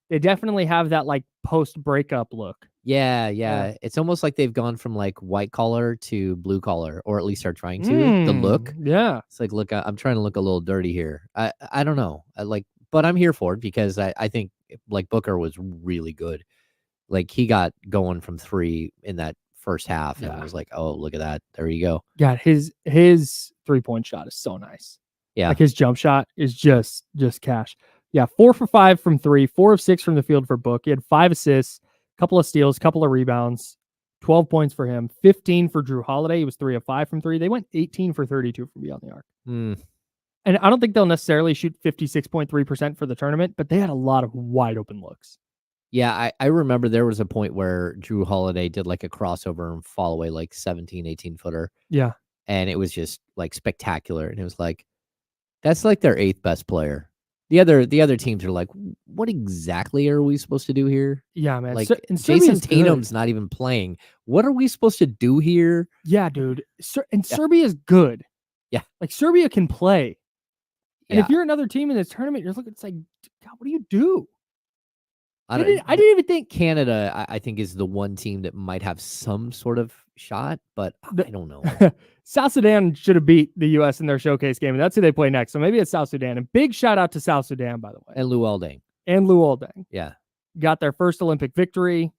They definitely have that like post breakup look. Yeah. It's almost like they've gone from like white collar to blue collar, or at least are trying to. The look. Yeah. It's like, look, I'm trying to look a little dirty here. I don't know. But I'm here for it because I think like Booker was really good. Like he got going from 3 in that first half, and I was like, oh, look at that. There you go. God, his 3-point shot is so nice. Yeah. Like his jump shot is just cash. Yeah, 4 for 5 from 3, 4 of 6 from the field for Book. He had 5 assists, couple of steals, couple of rebounds, 12 points for him, 15 for Drew Holiday. He was 3 of 5 from 3. They went 18 for 32 from beyond the arc. And I don't think they'll necessarily shoot 56.3% for the tournament, but they had a lot of wide open looks. Yeah, I remember there was a point where Drew Holiday did like a crossover and fall away like 17, 18-footer. Yeah. And it was just like spectacular. And it was like, that's like their 8th best player. The other teams are like, what exactly are we supposed to do here? Yeah, man. Like Jason Tatum's not even playing. What are we supposed to do here? Yeah, dude. Serbia's good. Yeah. Like Serbia can play. And Yeah. if you're another team in this tournament, you're looking, it's like, God, what do you do? I didn't even think Canada, I think, is the one team that might have some sort of shot, but I don't know. South Sudan should have beat the U.S. in their showcase game, and that's who they play next. So maybe it's South Sudan. And big shout out to South Sudan, by the way. And Lou Alding. Yeah. Got their first Olympic victory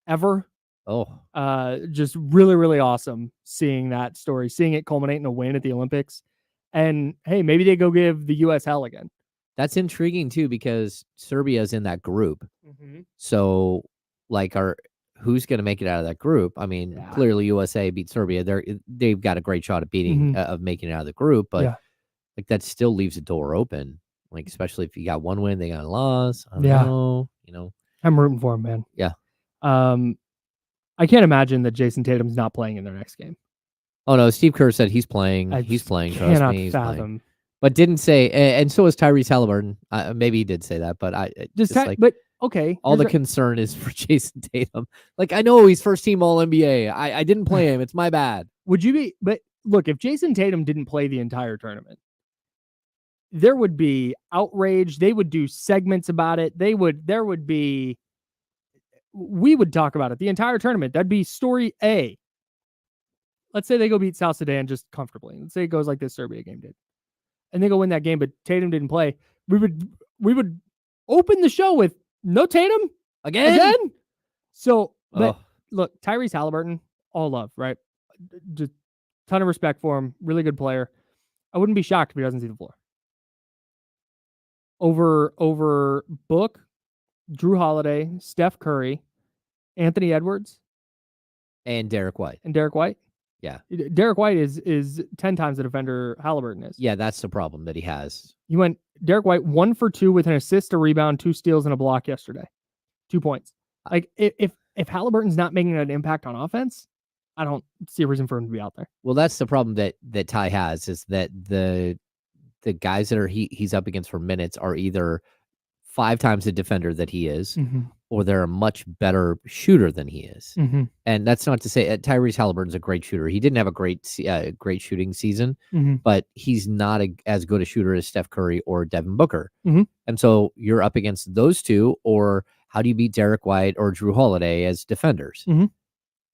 ever. Oh. Just really, really awesome seeing that story, seeing it culminate in a win at the Olympics. And hey, maybe they go give the U.S. hell again. That's intriguing too, because Serbia's in that group. Mm-hmm. So like who's going to make it out of that group? I mean, clearly USA beat Serbia. They've got a great shot of beating of making it out of the group, but like that still leaves the door open. Like especially if you got one win, they got a loss. I don't know, I'm rooting for him, man. Yeah. I can't imagine that Jason Tatum's not playing in their next game. Oh no, Steve Kerr said he's playing. He's playing. Trust me, he's playing. But didn't say, and so is Tyrese Halliburton. Maybe he did say that, but but okay. All the concern is for Jason Tatum. Like I know he's first team All NBA. I didn't play him. It's my bad. Would you be? But look, if Jason Tatum didn't play the entire tournament, there would be outrage. They would do segments about it. There would be. We would talk about it the entire tournament. That'd be story A. Let's say they go beat South Sudan just comfortably. Let's say it goes like this Serbia game did. And they go win that game, but Tatum didn't play. We would open the show with no Tatum again. So look, Tyrese Halliburton, all love, right? Just ton of respect for him. Really good player. I wouldn't be shocked if he doesn't see the floor. Over Book, Drew Holiday, Steph Curry, Anthony Edwards, and Derek White. Yeah. Derek White is 10 times the defender Halliburton is. Yeah, that's the problem that he has. Derek White 1 for 2 with an assist, a rebound, 2 steals, and a block yesterday. 2 points. Like if Halliburton's not making an impact on offense, I don't see a reason for him to be out there. Well, that's the problem that Ty has, is that the guys that he's up against for minutes are either 5 times the defender that he is, Mm-hmm. or they're a much better shooter than he is. Mm-hmm. And that's not to say Tyrese Halliburton's a great shooter. He didn't have a great shooting season, Mm-hmm. but he's not as good a shooter as Steph Curry or Devin Booker. Mm-hmm. And so you're up against those two, or how do you beat Derek White or Drew Holiday as defenders? Mm-hmm.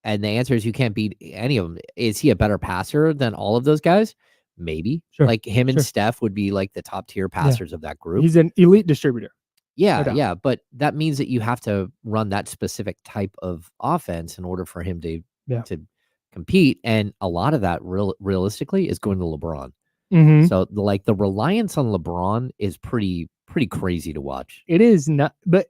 And the answer is you can't beat any of them. Is he a better passer than all of those guys? Maybe. Sure. Like him and Sure. Steph would be like the top tier passers of that group. He's an elite distributor. Yeah, No yeah. But that means that you have to run that specific type of offense in order for him to compete. And a lot of that realistically is going to LeBron. Mm-hmm. So the reliance on LeBron is pretty crazy to watch. It is not, but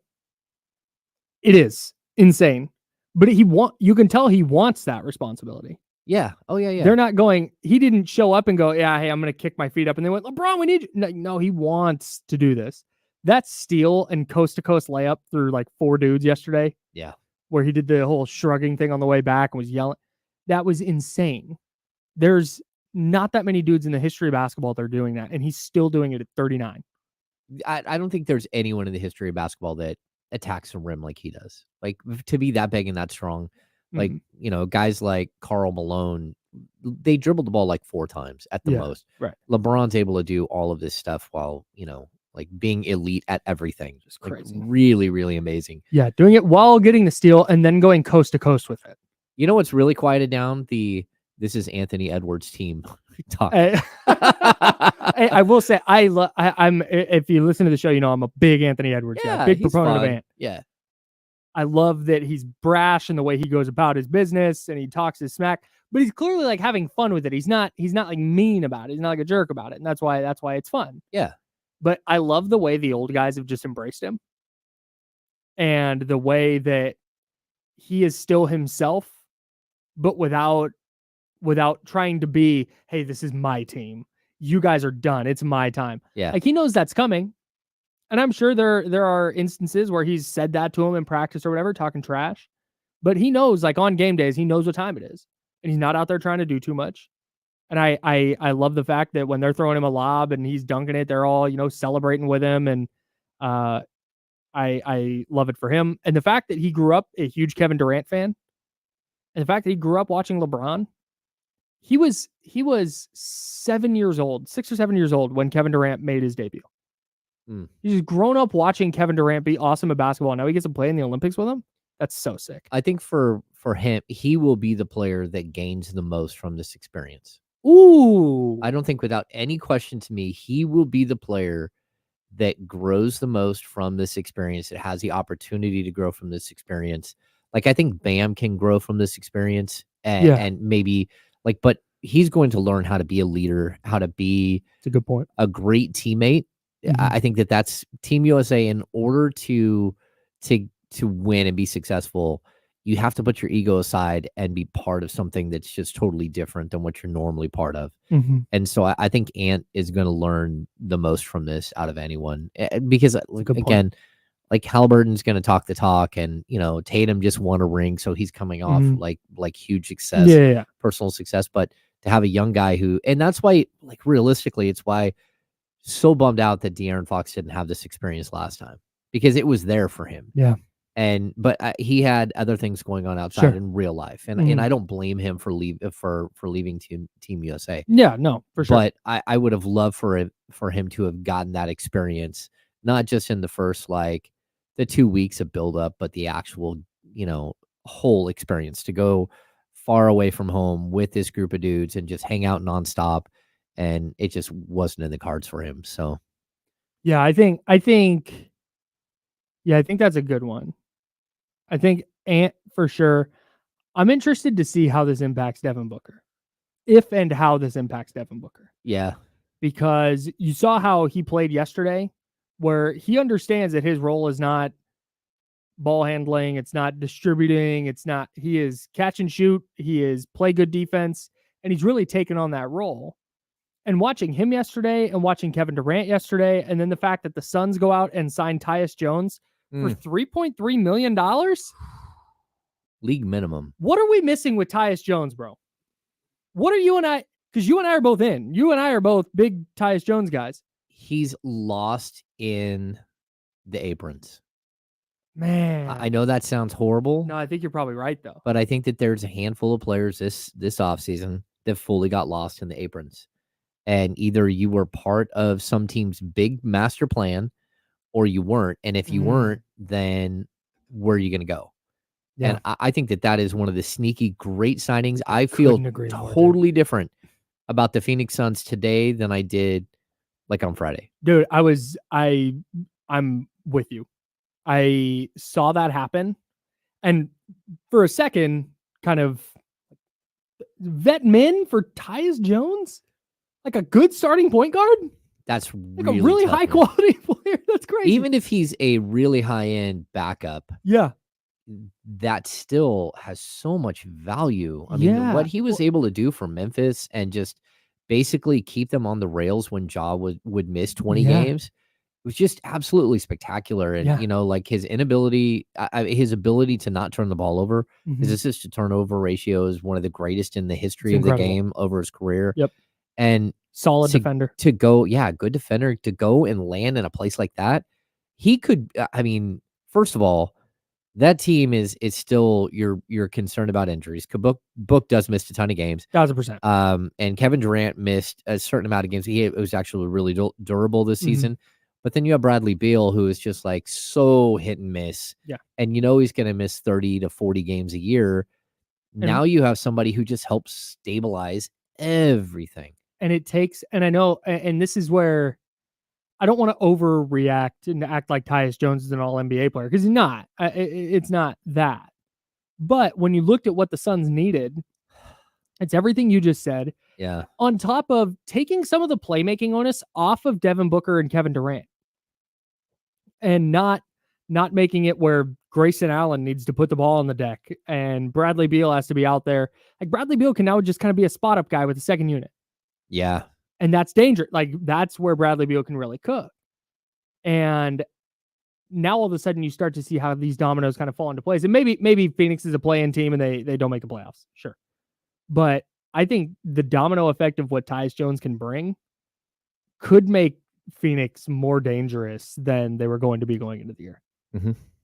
it is insane. But you can tell he wants that responsibility. Yeah. Oh, yeah. They're not going, he didn't show up and go, yeah, hey, I'm going to kick my feet up. And they went, LeBron, we need you. No, he wants to do this. That steal and coast-to-coast layup through like 4 dudes yesterday. Yeah. Where he did the whole shrugging thing on the way back and was yelling. That was insane. There's not that many dudes in the history of basketball that are doing that. And he's still doing it at 39. I don't think there's anyone in the history of basketball that attacks the rim like he does. Like, to be that big and that strong. Like, guys like Karl Malone, they dribbled the ball like 4 times at the most. Right. LeBron's able to do all of this stuff while, like being elite at everything. Just crazy. Like, really, really amazing. Yeah, doing it while getting the steal and then going coast to coast with it. You know what's really quieted down? This is Anthony Edwards' team talk. I will say I'm if you listen to the show, I'm a big Anthony Edwards guy, big proponent of Ant. Yeah. I love that he's brash in the way he goes about his business and he talks his smack, but he's clearly like having fun with it. He's not like mean about it. He's not like a jerk about it. And that's why it's fun. Yeah. But I love the way the old guys have just embraced him and the way that he is still himself, but without trying to be, hey, this is my team. You guys are done. It's my time. Yeah. Like he knows that's coming. And I'm sure there are instances where he's said that to him in practice or whatever, talking trash. But he knows, like on game days, he knows what time it is. And he's not out there trying to do too much. And I love the fact that when they're throwing him a lob and he's dunking it, they're all, celebrating with him. And I love it for him. And the fact that he grew up a huge Kevin Durant fan, and the fact that he grew up watching LeBron, he was 7 years old, 6 or 7 years old when Kevin Durant made his debut. He's grown up watching Kevin Durant be awesome at basketball. Now he gets to play in the Olympics with him. That's so sick. I think for him, he will be the player that gains the most from this experience. Ooh. I don't think without any question to me, he will be the player that grows the most from this experience. It has the opportunity to grow from this experience. Like, I think Bam can grow from this experience and maybe but he's going to learn how to be a leader, how to be It's a good point. A great teammate. I think that's Team USA. In order to win and be successful, you have to put your ego aside and be part of something that's just totally different than what you're normally part of. And so I think Ant is going to learn the most from this out of anyone, because again, like Halliburton's going to talk the talk, and Tatum just won a ring, so he's coming off like huge success, personal success. But to have a young guy and that's why, like, realistically, it's why so bummed out that De'Aaron Fox didn't have this experience last time, because it was there for him. Yeah. But he had other things going on outside in real life, and I don't blame him for leaving Team USA. Yeah, no, for sure. But I would have loved for him to have gotten that experience, not just in the first the 2 weeks of buildup, but the actual whole experience, to go far away from home with this group of dudes and just hang out nonstop. And it just wasn't in the cards for him. So, yeah, I think that's a good one. I think Ant for sure. I'm interested to see how this impacts Devin Booker, if and how this impacts Devin Booker. Yeah, because you saw how he played yesterday, where he understands that his role is not ball handling, it's not distributing, he is catch and shoot, he is play good defense, and he's really taken on that role. And watching him yesterday and watching Kevin Durant yesterday, and then the fact that the Suns go out and sign Tyus Jones for $3.3 million? League minimum. What are we missing with Tyus Jones, bro? What are you and I, because you and I are both in. You and I are both big Tyus Jones guys. He's lost in the aprons. Man. I know that sounds horrible. No, I think you're probably right, though. But I think that there's a handful of players this offseason that fully got lost in the aprons. And either you were part of some team's big master plan or you weren't. And if you weren't, then where are you going to go? Yeah. And I think that is one of the sneaky great signings. I feel totally different about the Phoenix Suns today than I did like on Friday. Dude, I'm with you. I saw that happen. And for a second, kind of vet min for Tyus Jones? Like a good starting point guard? That's like a really high quality player. That's crazy. Even if he's a really high end backup, that still has so much value. I mean, what he was able to do for Memphis and just basically keep them on the rails when Ja would miss 20 games was just absolutely spectacular. And you know, like his ability to not turn the ball over, his assist to turnover ratio is one of the greatest in the history of the game over his career. And solid defender to go, good defender to go and land in a place like that. He could, I mean, first of all, that team is still you're concerned about injuries. Book does miss a ton of games, 1,000%. And Kevin Durant missed a certain amount of games. It was actually really durable this season. But then you have Bradley Beal, who is just like so hit and miss. And you know he's going to miss 30 to 40 games a year. Now you have somebody who just helps stabilize everything. And it takes, and I know, and this is where I don't want to overreact and act like Tyus Jones is an all-NBA player, because he's not. It's not that. But when you looked at what the Suns needed, it's everything you just said. Yeah. On top of taking some of the playmaking onus off of Devin Booker and Kevin Durant. And not making it where Grayson Allen needs to put the ball on the deck and Bradley Beal has to be out there. Like Bradley Beal can now just kind of be a spot up guy with the second unit. Yeah. And that's dangerous. Like that's where Bradley Beal can really cook. And now all of a sudden you start to see how these dominoes kind of fall into place. And maybe Phoenix is a play-in team and they don't make the playoffs. Sure. But I think the domino effect of what Tyus Jones can bring could make Phoenix more dangerous than they were going to be going into the year.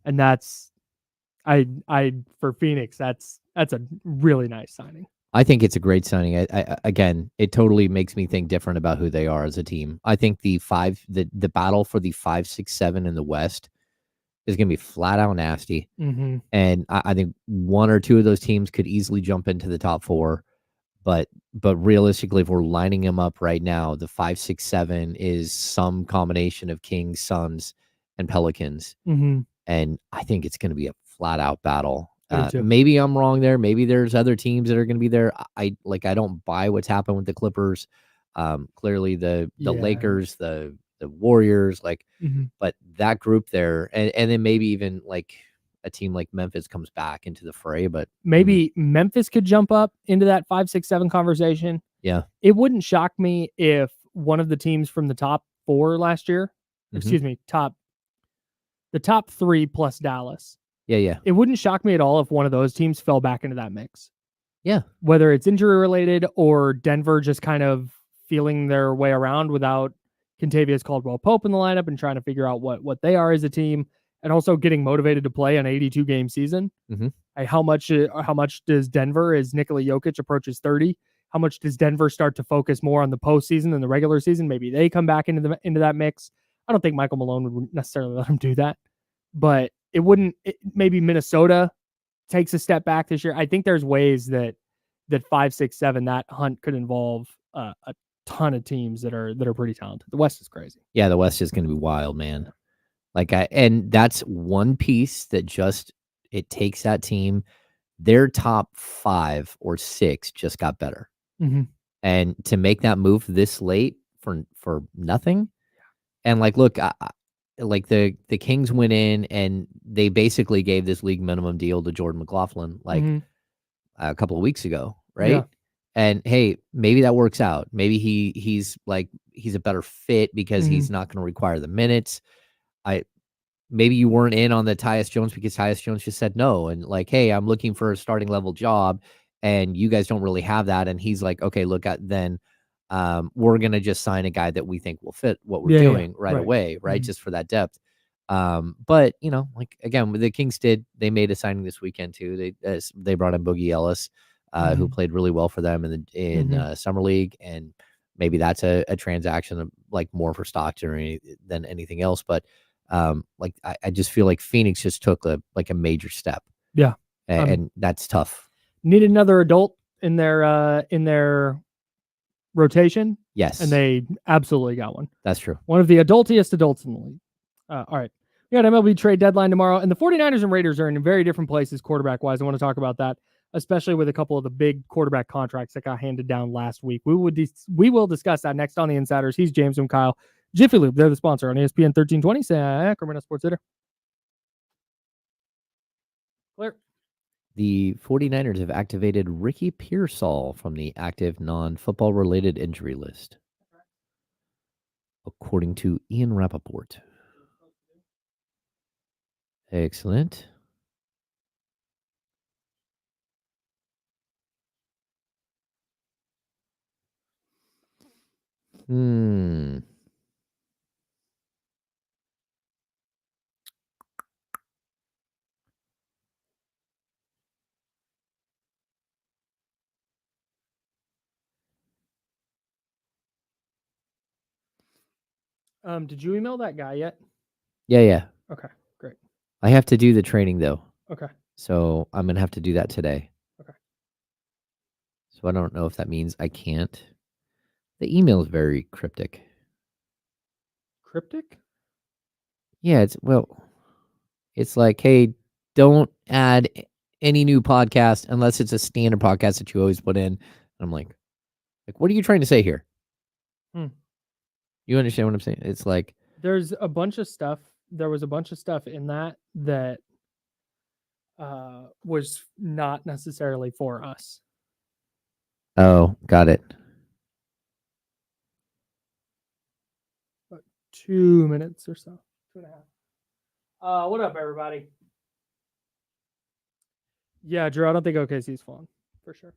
And that's for Phoenix, that's a really nice signing. I think it's a great signing. Again, it totally makes me think different about who they are as a team. I think the battle for the 5, 6, 7 in the West is going to be flat out nasty. And I think one or two of those teams could easily jump into the top 4. But realistically, if we're lining them up right now, the 5, 6, 7 is some combination of Kings, Suns, and Pelicans. And I think it's going to be a flat out battle. Maybe I'm wrong there. Maybe there's other teams that are going to be there. I don't buy what's happened with the Clippers. Clearly the Lakers, the Warriors, but that group there, and then maybe even like a team like Memphis comes back into the fray. But maybe Memphis could jump up into that 5, 6, 7 conversation. Yeah, it wouldn't shock me if one of the teams from the top 4 last year, the top 3 plus Dallas. Yeah. It wouldn't shock me at all if one of those teams fell back into that mix. Yeah. Whether it's injury related or Denver just kind of feeling their way around without Kentavious Caldwell-Pope in the lineup and trying to figure out what they are as a team, and also getting motivated to play an 82-game season. How much does Denver, as Nikola Jokic approaches 30, how much does Denver start to focus more on the postseason than the regular season? Maybe they come back into that mix. I don't think Michael Malone would necessarily let him do that, but maybe Minnesota takes a step back this year. I think there's ways that 5, 6, 7, that hunt could involve a ton of teams that are pretty talented. The West is crazy. Yeah, the West is going to be wild, man. And that's one piece that just, it takes that team, their top 5 or 6 just got better. And to make that move this late for nothing. And look, the Kings went in and they basically gave this league minimum deal to Jordan McLaughlin a couple of weeks ago, right? Yeah. And hey, maybe that works out. Maybe he's a better fit because he's not going to require the minutes. Maybe you weren't in on the Tyus Jones because Tyus Jones just said no. And hey, I'm looking for a starting level job and you guys don't really have that. And he's like, okay, look, then we're going to just sign a guy that we think will fit what we're doing right away, right? Just for that depth. But like again, the Kings they made a signing this weekend too. They brought in Boogie Ellis, who played really well for them in summer league, and maybe that's a transaction of, like, more for Stockton than anything else. But like I just feel like Phoenix just took a major step. Yeah, and that's tough. Need another adult in their rotation. Yes, and they absolutely got one. That's true. One of the adultiest adults in the league. All right. We got MLB trade deadline tomorrow, and the 49ers and Raiders are in very different places quarterback-wise. I want to talk about that, especially with a couple of the big quarterback contracts that got handed down last week. We will discuss that next on The Insiders. He's James and Kyle. Jiffy Lube, they're the sponsor on ESPN 1320, Sacramento Sports Center. Clear. The 49ers have activated Ricky Pearsall from the active non-football related injury list, according to Ian Rappaport. Excellent. Did you email that guy yet? Yeah. Okay, great. I have to do the training though. Okay. So I'm going to have to do that today. Okay. So I don't know if that means I can't. The email is very cryptic. Cryptic? Yeah, it's like, hey, don't add any new podcast unless it's a standard podcast that you always put in. And I'm like, what are you trying to say here? You understand what I'm saying? It's like there's a bunch of stuff. There was a bunch of stuff in that was not necessarily for us. Oh, got it. About 2 minutes or so. 2.5. What up, everybody? Yeah, Drew, I don't think OKC's fallen for sure.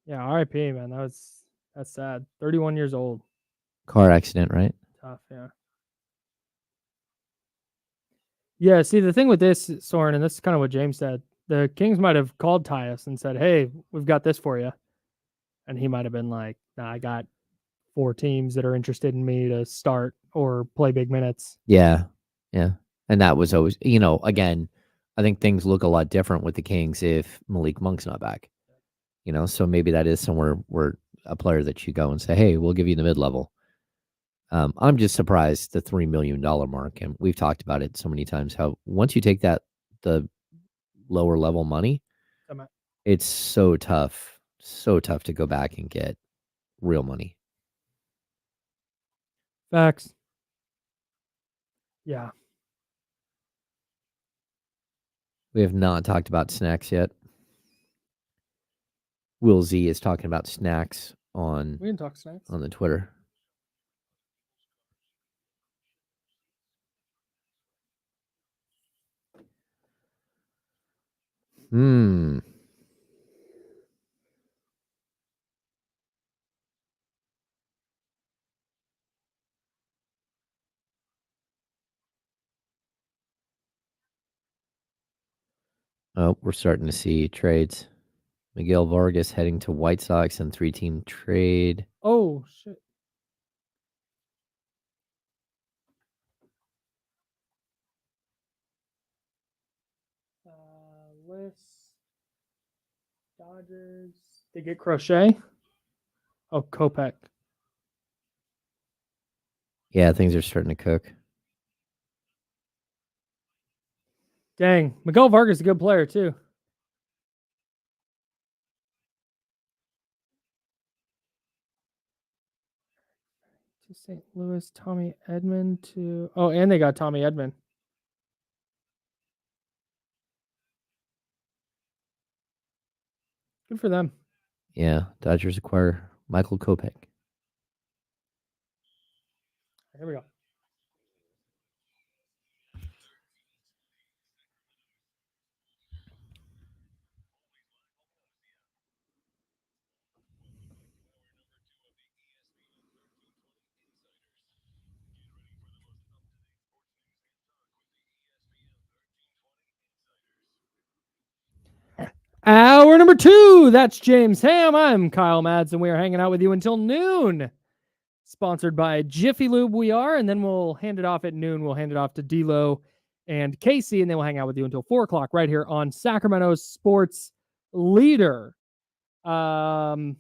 Yeah, RIP, man. That's sad. 31 years old. Car accident, right? Tough, yeah. Yeah, see, the thing with this, Soren, and this is kind of what James said, the Kings might have called Tyus and said, hey, we've got this for you. And he might have been like, nah, I got 4 teams that are interested in me to start or play big minutes. Yeah. And that was always, again, I think things look a lot different with the Kings if Malik Monk's not back. So maybe that is somewhere where a player that you go and say, hey, we'll give you the mid-level. I'm just surprised the $3 million mark, and we've talked about it so many times, how once you take the lower level money, it's so tough to go back and get real money. Facts. Yeah. We have not talked about snacks yet. Will Z is talking about snacks on we can talk snacks on the Twitter. Oh, we're starting to see trades. Miguel Vargas heading to White Sox in 3-team trade. Oh, shit. List. Dodgers. They get Crochet. Oh, Kopech. Yeah, things are starting to cook. Dang. Miguel Vargas is a good player, too. To St. Louis, Tommy Edman to... Oh, and they got Tommy Edman. Good for them. Yeah, Dodgers acquire Michael Kopech. Here we go. Hour number 2. That's James Ham. I'm Kyle Madsen. We are hanging out with you until noon. Sponsored by Jiffy Lube, we are, and then we'll hand it off at noon. We'll hand it off to D-Lo and Casey, and then we'll hang out with you until 4 o'clock right here on Sacramento's Sports Leader. We'll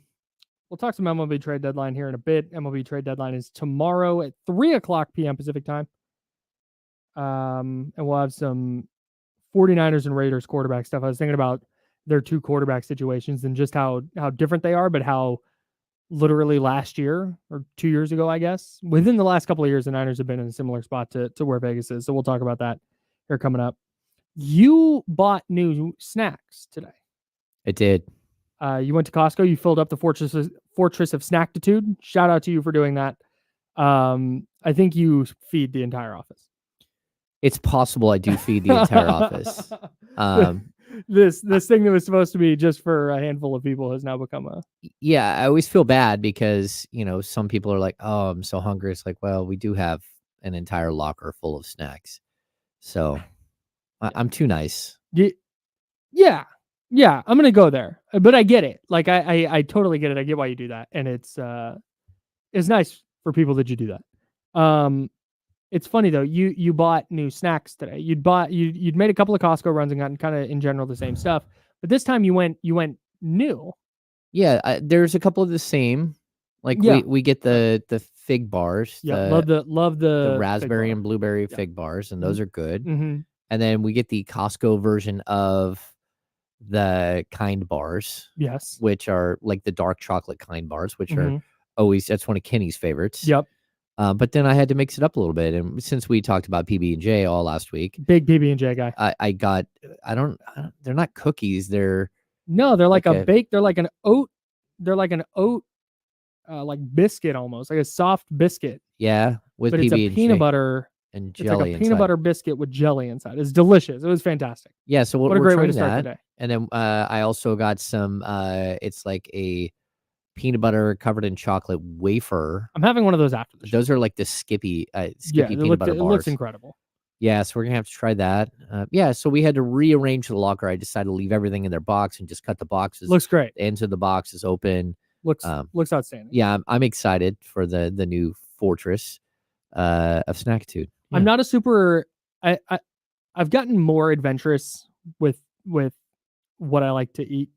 talk some MLB trade deadline here in a bit. MLB trade deadline is tomorrow at 3 o'clock p.m. Pacific time. And we'll have some 49ers and Raiders quarterback stuff. I was thinking about their 2 quarterback situations and just how different they are, but how literally last year or 2 years ago, I guess, within the last couple of years, the Niners have been in a similar spot to where Vegas is. So we'll talk about that here coming up. You bought new snacks today. I did. You went to Costco. You filled up the Fortress of Snackitude. Shout out to you for doing that. I think you feed the entire office. It's possible I do feed the entire office. This thing that was supposed to be just for a handful of people has now become a... Yeah, I always feel bad because, some people are like, oh, I'm so hungry. It's like, well, we do have an entire locker full of snacks. So I'm too nice. Yeah, I'm going to go there. But I get it. Like, I totally get it. I get why you do that. And it's nice for people that you do that. It's funny though. You bought new snacks today. You'd made a couple of Costco runs and gotten kind of in general the same stuff, but this time you went new. Yeah, there's a couple of the same. Like we get the fig bars. Yeah, love the raspberry and blueberry fig bars, and those are good. Mm-hmm. And then we get the Costco version of the Kind bars. Yes, which are like the dark chocolate Kind bars, which are always, that's one of Kenny's favorites. Yep. But then I had to mix it up a little bit, and since we talked about PB&J all last week, big PB&J guy, I got they're not cookies, they're like a bake, they're like an oat like biscuit almost, like a soft biscuit. Yeah, with but PB&J. It's a peanut butter and jelly. It's like a peanut butter biscuit with jelly inside. It's delicious. It was fantastic. Yeah, so what a great way to start the day. And then I also got some. It's like a peanut butter covered in chocolate wafer. I'm having one of those after the show. Those are like the Skippy peanut butter bars. It looks incredible. Yeah, so we're gonna have to try that. So we had to rearrange the locker. I decided to leave everything in their box and just cut the boxes. Looks great. The ends of the box is open. Looks outstanding. Yeah, I'm excited for the new Fortress of Snackitude. Yeah. I'm not a super. I've gotten more adventurous with what I like to eat.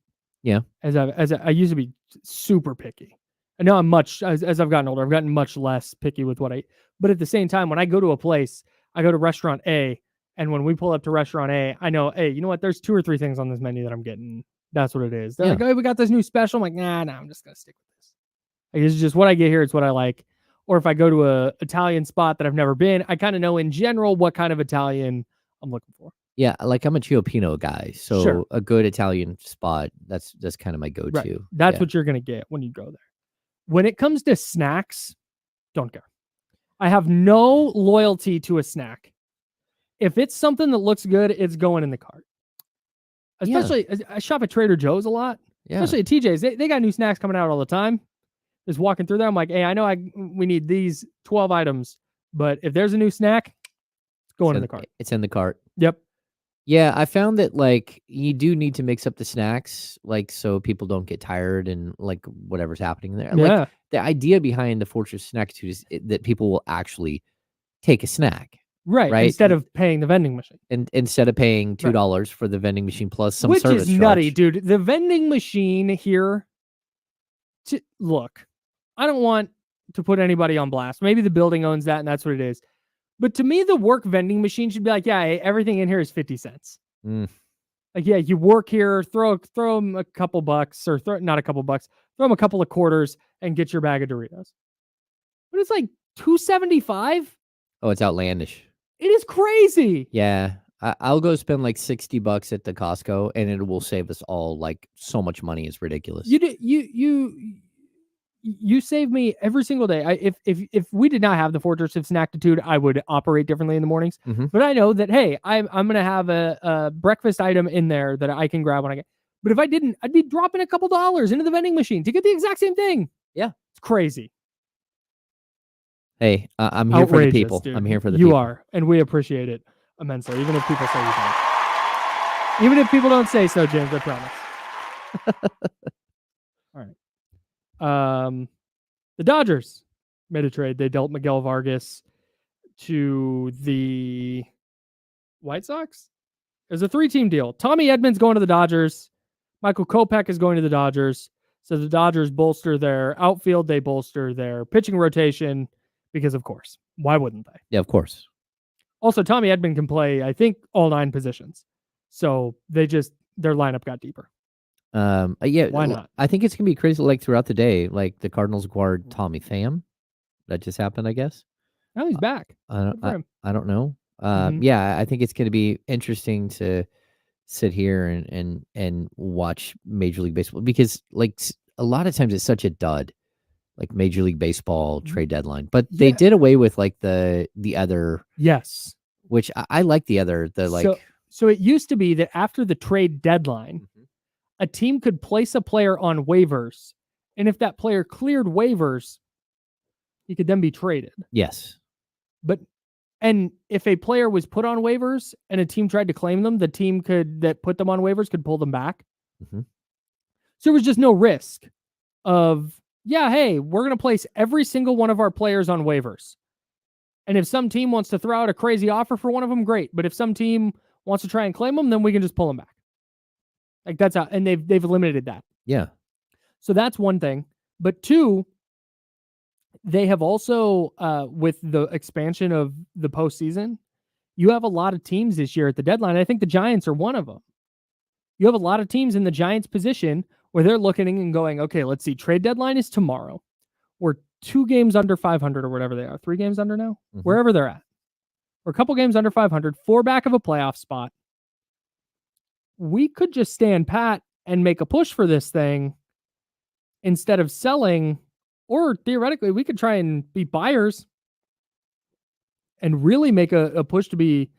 Yeah. As I used to be super picky. I know I'm much as I've gotten older, I've gotten much less picky with what I eat. But at the same time, when I go to a place, I go to restaurant A, and when we pull up to restaurant A, I know, hey, you know what? There's 2 or 3 things on this menu that I'm getting. That's what it is. They're like, oh, we got this new special. I'm like, nah, I'm just gonna stick with this. Like, it's just what I get here. It's what I like. Or if I go to a Italian spot that I've never been, I kind of know in general what kind of Italian I'm looking for. Yeah, like I'm a Ciopino guy, so sure. A good Italian spot, that's kind of my go-to. Right. That's what you're gonna get when you go there. When it comes to snacks, don't care. I have no loyalty to a snack. If it's something that looks good, it's going in the cart. Especially, I shop at Trader Joe's a lot. Yeah. Especially at TJ's. They got new snacks coming out all the time. Just walking through there, I'm like, hey, I know we need these 12 items, but if there's a new snack, it's going in the cart. It's in the cart. Yep. Yeah, I found that like you do need to mix up the snacks, like so people don't get tired and like whatever's happening there. Yeah. Like, the idea behind the Fortress Snackitude is that people will actually take a snack. Right. Instead of paying the vending machine. And instead of paying $2 for the vending machine plus some Which service is nutty, charge. dude. The vending machine here, look, I don't want to put anybody on blast. Maybe the building owns that and that's what it is. But to me, the work vending machine should be like, yeah, everything in here is 50 cents. Like, yeah, you work here, throw them a couple bucks, or not a couple bucks, throw them a couple of quarters and get your bag of Doritos. But it's like $2.75. Oh, it's outlandish. It is crazy. Yeah. I'll go spend like $60 at the Costco and it will save us all like so much money. It's ridiculous. You save me every single day. If we did not have the Fortress of Snackitude, I would operate differently in the mornings. Mm-hmm. But I know that, hey, I'm gonna have a breakfast item in there that I can grab when I get. But if I didn't, I'd be dropping a couple dollars into the vending machine to get the exact same thing. Yeah, it's crazy. Hey, I'm here for the people. Dude. I'm here for the people. You are, and we appreciate it immensely, even if people say you don't. Even if people don't say so, James, I promise. All right. The Dodgers made a trade. They dealt Miguel Vargas to the White Sox. It was a 3-team deal. Tommy Edman's going to the Dodgers. Michael Kopech is going to the Dodgers. So the Dodgers bolster their outfield. They bolster their pitching rotation because, of course, why wouldn't they? Yeah, of course. Also, Tommy Edman can play, I think, all 9 positions. So their lineup got deeper. Yeah, why not? I think it's gonna be crazy. Like throughout the day, like the Cardinals acquired Tommy Pham. That just happened, I guess. Oh, he's back. I don't know. Yeah, I think it's gonna be interesting to sit here and watch Major League Baseball because like a lot of times it's such a dud, like Major League Baseball trade deadline. But they did away with like the other. Yes. Which I like the other So it used to be that after the trade deadline, a team could place a player on waivers, and if that player cleared waivers, he could then be traded. Yes. And if a player was put on waivers and a team tried to claim them, the team that put them on waivers could pull them back. So there was just no risk of, hey, we're going to place every single one of our players on waivers. And if some team wants to throw out a crazy offer for one of them, great. But if some team wants to try and claim them, then we can just pull them back. Like that's how, and they've eliminated that. Yeah. So that's one thing. But 2, they have also, with the expansion of the postseason, you have a lot of teams this year at the deadline. I think the Giants are one of them. You have a lot of teams in the Giants position where they're looking and going, okay, let's see, trade deadline is tomorrow. We're 2 games under 500 or whatever they are. 3 games under now? Wherever they're at. We're a couple games under 500, 4 back of a playoff spot. We could just stand pat and make a push for this thing instead of selling, or theoretically, we could try and be buyers and really make a push to be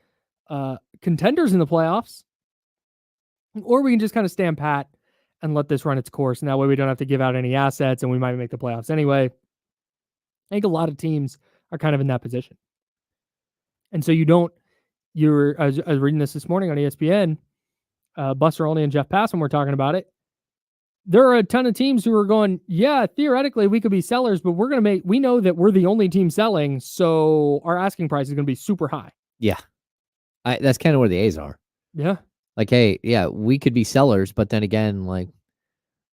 contenders in the playoffs. Or we can just kind of stand pat and let this run its course. And that way we don't have to give out any assets and we might make the playoffs anyway. I think a lot of teams are kind of in that position. And so I was reading this morning on ESPN, Buster Olney and Jeff Passan were talking about it. There are a ton of teams who are going, theoretically we could be sellers, but we know that we're the only team selling. So our asking price is going to be super high. Yeah. That's kind of where the A's are. Yeah. Like, hey, we could be sellers, but then again, like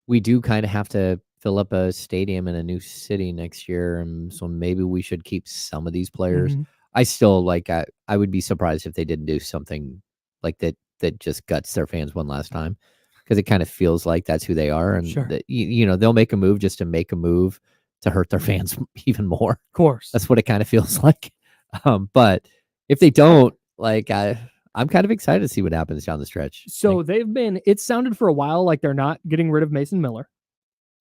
we do kind of have to fill up a stadium in a new city next year. And so maybe we should keep some of these players. I still I would be surprised if they didn't do something like that just guts their fans one last time. Because it kind of feels like that's who they are. And, they'll make a move just to make a move to hurt their fans even more. Of course. That's what it kind of feels like. But if they don't, I'm kind of excited to see what happens down the stretch. So it sounded for a while like they're not getting rid of Mason Miller.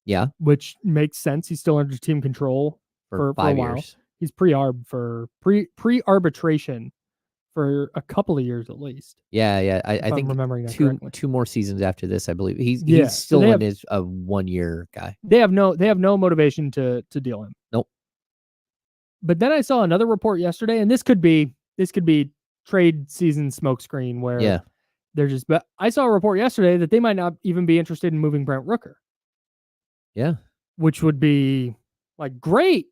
Yeah. Which makes sense. He's still under team control for 5 years. While. He's pre-arbitration for a couple of years at least. Yeah. I think remembering that correctly. 2 more seasons after this, I believe. He's still in his 1-year guy. They have no motivation to deal him. Nope. But then I saw another report yesterday, and this could be trade season smokescreen where they're just. But I saw a report yesterday that they might not even be interested in moving Brent Rooker. Yeah, which would be like great.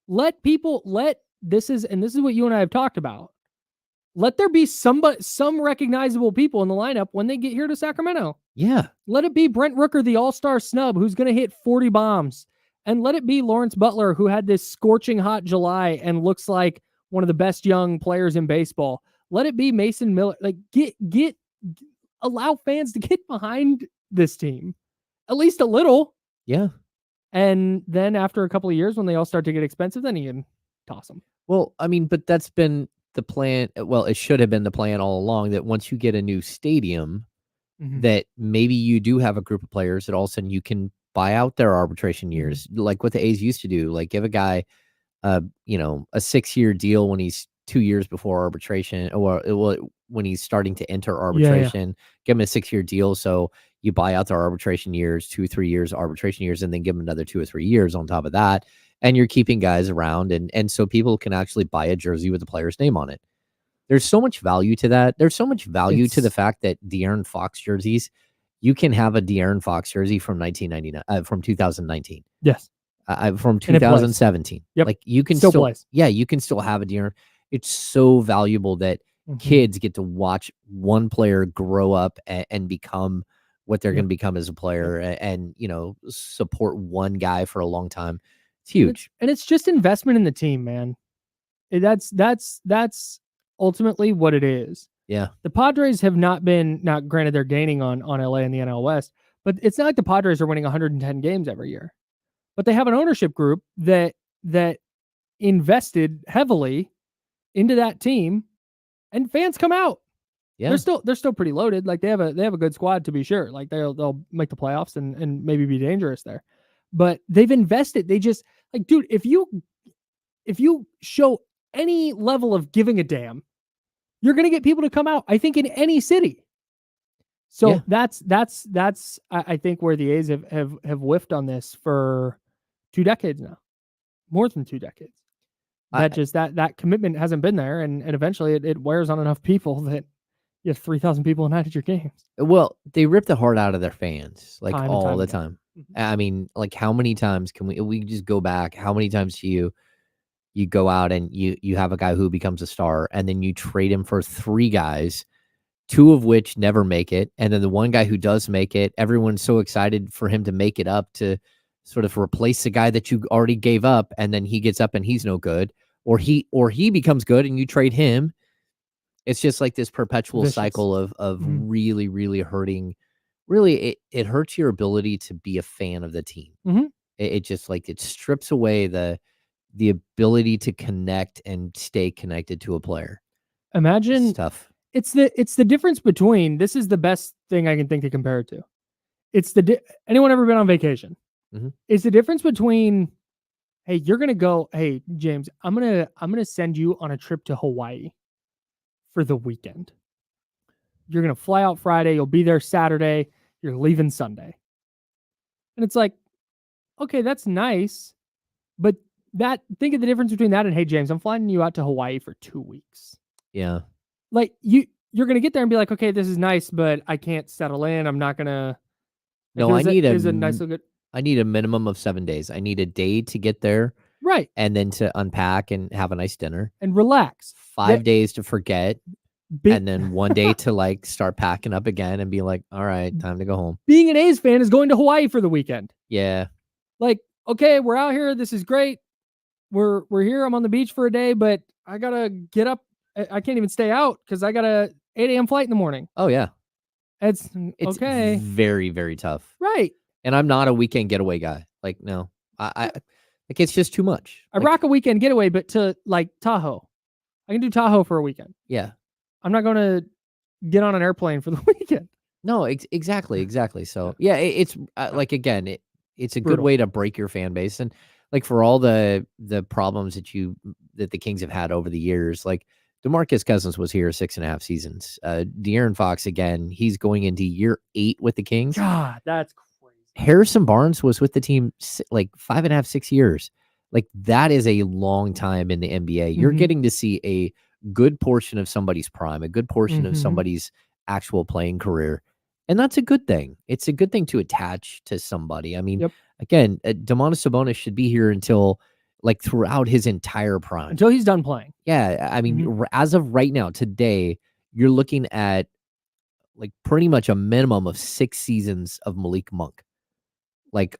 This is what you and I have talked about. Let there be some recognizable people in the lineup when they get here to Sacramento. Yeah. Let it be Brent Rooker, the all-star snub, who's going to hit 40 bombs. And let it be Lawrence Butler, who had this scorching hot July and looks like one of the best young players in baseball. Let it be Mason Miller. Like, allow fans to get behind this team. At least a little. Yeah. And then after a couple of years, when they all start to get expensive, then you can toss them. Well, I mean, but that's been the plan. Well, it should have been the plan all along that once you get a new stadium, that maybe you do have a group of players that all of a sudden you can buy out their arbitration years, like what the A's used to do. Like give a guy, a 6-year deal when he's 2 years before arbitration, or when he's starting to enter arbitration. Give him a 6-year deal, so you buy out their arbitration years, 2-3 years arbitration years, and then give them another 2 or 3 years on top of that. And you're keeping guys around, and so people can actually buy a jersey with the player's name on it. There's so much value to that. There's so much value to the fact that De'Aaron Fox jerseys, you can have a De'Aaron Fox jersey from 1999, from 2019. Yes. From 2017. Yep. Like you can Still still plays. Yeah, you can still have a De'Aaron. It's so valuable that kids get to watch one player grow up and become what they're going to become as a player, and support one guy for a long time. It's huge. And it's just investment in the team, man. That's ultimately what it is. Yeah. The Padres have not been, not granted they're gaining on LA in the NL West, but it's not like the Padres are winning 110 games every year. But they have an ownership group that invested heavily into that team, and fans come out. Yeah. They're still pretty loaded. Like they have a good squad, to be sure. Like they'll make the playoffs and maybe be dangerous there. But they've invested. They just, like, dude, if you show any level of giving a damn, you're going to get people to come out, I think, in any city. So that's I think where the A's have whiffed on this for 2 decades now, more than 2 decades. That commitment hasn't been there, and eventually it wears on enough people that you have 3,000 people a night at your games. Well, they rip the heart out of their fans, like Time and all time the again. time. I mean, like, how many times can we just go back? How many times do you go out and you have a guy who becomes a star, and then you trade him for 3 guys, 2 of which never make it, and then the one guy who does make it, everyone's so excited for him to make it up to sort of replace the guy that you already gave up, and then he gets up and he's no good, or he becomes good and you trade him. It's just like this perpetual cycle of really, really hurting. Really, it hurts your ability to be a fan of the team. It just, like, it strips away the ability to connect and stay connected to a player. Imagine, it's tough. It's the difference between, this is the best thing I can think to compare it to. It's anyone ever been on vacation? It's the difference between, hey, you're gonna go, hey James, I'm gonna send you on a trip to Hawaii for the weekend. You're gonna fly out Friday, you'll be there Saturday, you're leaving Sunday. And it's like, okay, that's nice, but think of the difference between that and, hey James, I'm flying you out to Hawaii for 2 weeks. Yeah. Like you're gonna get there and be like, okay, this is nice, but I can't settle in. I'm not gonna. No, I need a nice look. I need a minimum of 7 days. I need a day to get there, right, and then to unpack and have a nice dinner and relax. 5 days to forget, and then 1 day to, like, start packing up again and be like, all right, time to go home. Being an A's fan is going to Hawaii for the weekend. Yeah. Like, okay, we're out here. This is great. We're here. I'm on the beach for a day, but I gotta get up. I can't even stay out because I got a 8 a.m. flight in the morning. Oh yeah. It's okay. Very, very tough. Right. And I'm not a weekend getaway guy. Like, no, I like, it's just too much. I rock a weekend getaway, but to, like, Tahoe. I can do Tahoe for a weekend. Yeah. I'm not going to get on an airplane for the weekend. No, exactly. So yeah, it's like, again, it's a good way to break your fan base. And, like, for all the problems that the Kings have had over the years, like, DeMarcus Cousins was here 6.5 seasons. De'Aaron Fox, again, he's going into year 8 with the Kings. God, that's crazy. Harrison Barnes was with the team like 5.5, 6 years. Like, that is a long time in the NBA. You're getting to see a good portion of somebody's prime, a good portion of somebody's actual playing career. And that's a good thing. It's a good thing to attach to somebody. I mean, again, Domantas Sabonis should be here until, like, throughout his entire prime. Until he's done playing. Yeah. I mean, as of right now, today, you're looking at, like, pretty much a minimum of 6 seasons of Malik Monk, like,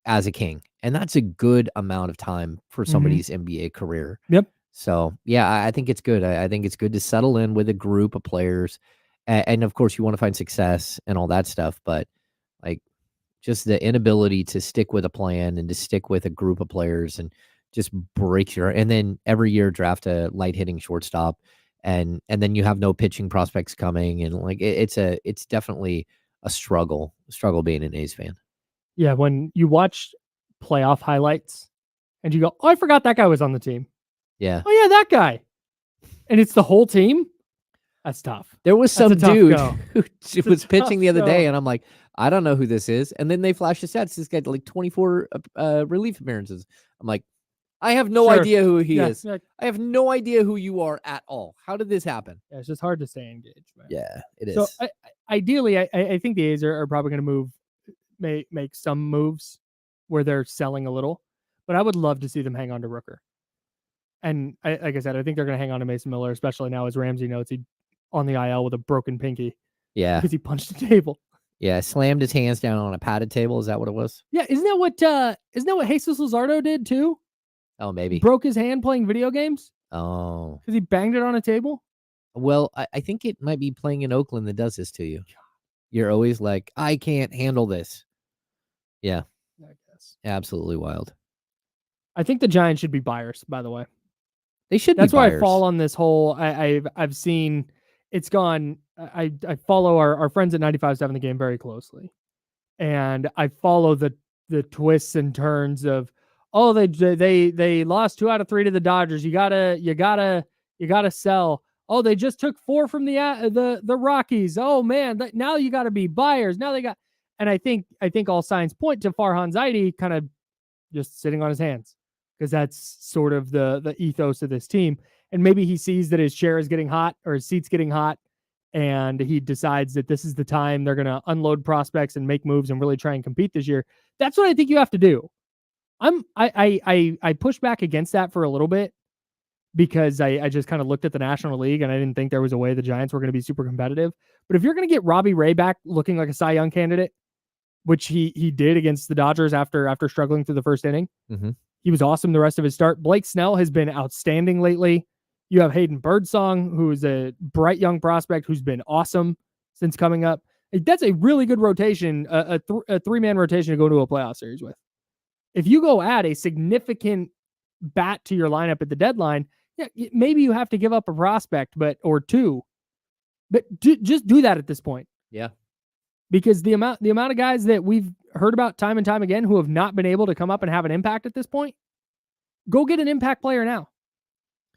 as a King. And that's a good amount of time for somebody's NBA career. Yep. So, yeah, I think it's good. I think it's good to settle in with a group of players. And of course, you want to find success and all that stuff. But, like, just the inability to stick with a plan and to stick with a group of players and just breaks and then every year draft a light hitting shortstop, and then you have no pitching prospects coming, and, like, it's definitely a struggle being an A's fan. Yeah, when you watch playoff highlights and you go, oh, I forgot that guy was on the team. Yeah. Oh yeah, that guy. And it's the whole team. That's tough. There was some dude who was pitching the other day, and I'm like, I don't know who this is. And then they flash the stats. This guy, like, 24 relief appearances. I'm like, I have no idea who he is. I have no idea who you are at all. How did this happen? Yeah, it's just hard to stay engaged, man. Yeah, it is. So ideally, I think the A's are probably going to make some moves where they're selling a little, but I would love to see them hang on to Rooker. And like I said, I think they're going to hang on to Mason Miller, especially now as Ramsey notes he's on the IL with a broken pinky. Yeah. Because he punched the table. Yeah, slammed his hands down on a padded table. Is that what it was? Yeah, isn't that what Jesus Luzardo did too? Oh, maybe. Broke his hand playing video games? Oh. Because he banged it on a table? Well, I think it might be playing in Oakland that does this to you. You're always like, I can't handle this. Yeah. I guess. Absolutely wild. I think the Giants should be buyers, by the way. They should That's be why buyers. I fall on this whole. I've seen it's gone. I follow our friends at 95.7 The Game very closely, and I follow the twists and turns of, oh, they lost 2 out of 3 to the Dodgers. You gotta sell. Oh, they just took 4 from the Rockies. Oh man, now you got to be buyers. Now they got, and I think all signs point to Farhan Zaidi kind of just sitting on his hands, because that's sort of the ethos of this team. And maybe he sees that his chair is getting hot or his seat's getting hot, and he decides that this is the time they're going to unload prospects and make moves and really try and compete this year. That's what I think you have to do. I push back against that for a little bit, because I just kind of looked at the National League and I didn't think there was a way the Giants were going to be super competitive. But if you're going to get Robbie Ray back looking like a Cy Young candidate, which he did against the Dodgers after struggling through the first inning, he was awesome the rest of his start. Blake Snell has been outstanding lately. You have Hayden Birdsong, who is a bright young prospect who's been awesome since coming up. That's a really good rotation, a 3-man rotation to go to a playoff series with. If you go add a significant bat to your lineup at the deadline, yeah, maybe you have to give up a prospect, or 2, but just do that at this point. Yeah, because the amount of guys that we've heard about time and time again who have not been able to come up and have an impact at this point, go get an impact player now.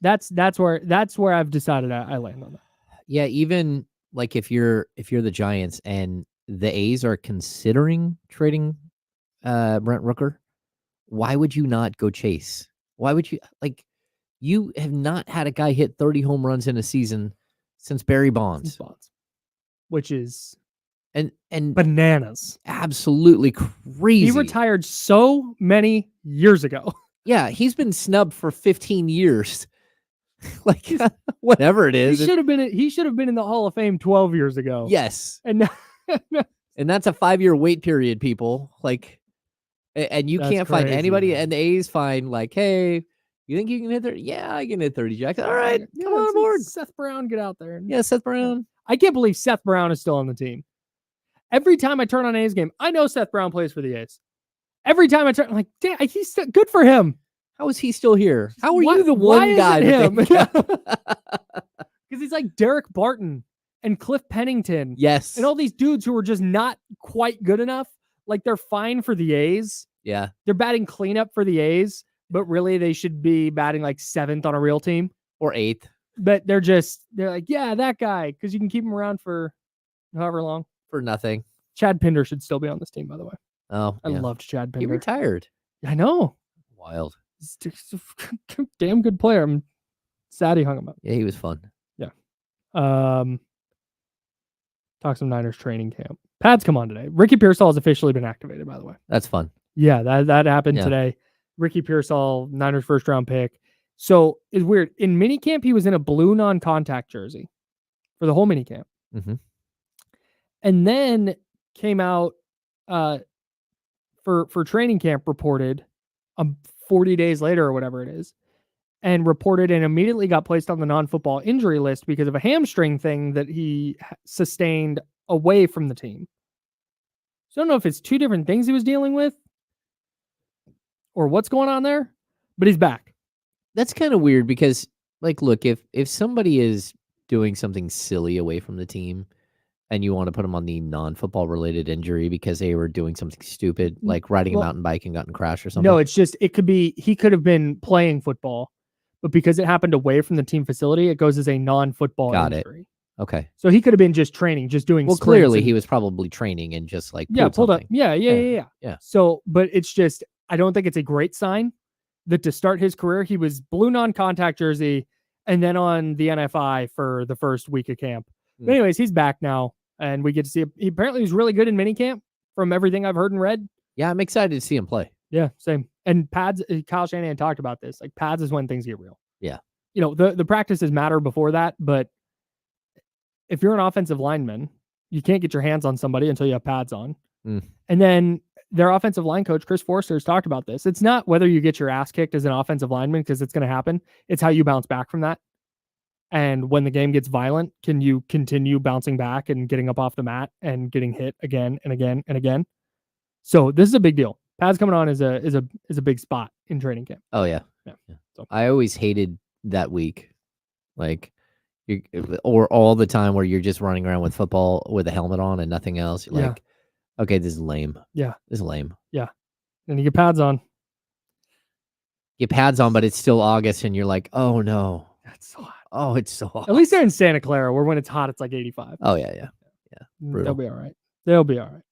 That's where I've decided I land on that. Yeah, even like if you're the Giants and the A's are considering trading Brent Rooker, why would you not go chase? Why would you, like, you have not had a guy hit 30 home runs in a season since Barry Bonds, which is and bananas. Absolutely crazy. He retired so many years ago. Yeah, he's been snubbed for 15 years. Like, whatever it is. He should have been in the Hall of Fame 12 years ago. Yes. And that's a 5-year wait period, people. Like, and you can't find anybody, man. And the A's find, like, hey, you think you can hit 30? Yeah, I can hit 30 jacks. All right, come on board. Seth Brown, get out there. Yeah, Seth Brown. I can't believe Seth Brown is still on the team. Every time I turn on A's game, I know Seth Brown plays for the A's. Every time I turn, I'm like, damn, he's still, good for him. How is he still here? How are you the one guy? Because he's like Derek Barton and Cliff Pennington. Yes. And all these dudes who are just not quite good enough. Like, they're fine for the A's. Yeah. They're batting cleanup for the A's, but really they should be batting like 7th on a real team. Or 8th. But they're like, yeah, that guy, because you can keep him around for however long. For nothing. Chad Pinder should still be on this team, by the way. Oh, I loved Chad Pinder. He retired. I know. Wild. He's a damn good player. I'm sad he hung him up. Yeah, he was fun. Yeah. Talk some Niners training camp. Pads come on today. Ricky Pearsall has officially been activated, by the way. That's fun. Yeah, that happened today. Ricky Pearsall, Niners first round pick. So it's weird. In minicamp, he was in a blue non-contact jersey for the whole minicamp. Mm-hmm. And then came out for training camp, reported 40 days later or whatever it is, and reported and immediately got placed on the non-football injury list because of a hamstring thing that he sustained away from the team. So I don't know if it's 2 different things he was dealing with or what's going on there, but he's back. That's kind of weird because, like, look, if somebody is doing something silly away from the team and you want to put them on the non-football related injury because they were doing something stupid, like riding a mountain bike and got in a crash or something. No, it's just, he could have been playing football, but because it happened away from the team facility, it goes as a non-football injury. Okay. So he could have been just training, just doing. Well, clearly he was probably training and just like pulled up. Yeah. So, but it's just, I don't think it's a great sign that to start his career, he was blue non-contact jersey and then on the NFI for the first week of camp. But anyways, he's back now. and we get to see. He apparently was really good in minicamp from everything I've heard and read. Yeah, I'm excited to see him play. Yeah, same. And pads. Kyle Shanahan talked about this. Like pads is when things get real. Yeah. The practices matter before that, but if you're an offensive lineman, you can't get your hands on somebody until you have pads on. And then their offensive line coach, Chris Forster, has talked about this. It's not whether you get your ass kicked as an offensive lineman, because it's going to happen. It's how you bounce back from that. And when the game gets violent, can you continue bouncing back and getting up off the mat and getting hit again and again and again? So this is a big deal. Pads coming on is a big spot in training camp. Oh yeah. So I always hated that week, like or all the time where you're just running around with football with a helmet on and nothing else. You're like, okay, this is lame. Yeah, this is lame. Yeah, and you get pads on. Get pads on, but it's still August, and you're like, oh no, that's so hot. Oh, it's so hot. At least they're in Santa Clara, where when it's hot, it's like 85. Oh yeah. Brutal. They'll be all right. They'll be all right.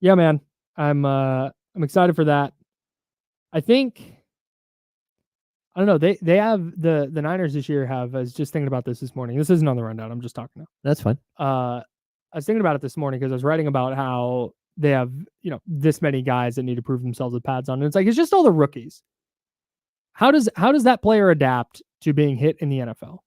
Yeah, man. I'm excited for that. I think, I don't know. They have the Niners this year have. I was just thinking about this morning. This isn't on the rundown. I'm just talking now. That's fine. I was thinking about it this morning because I was writing about how they have this many guys that need to prove themselves with pads on. And it's like it's just all the rookies. How does that player adapt to being hit in the NFL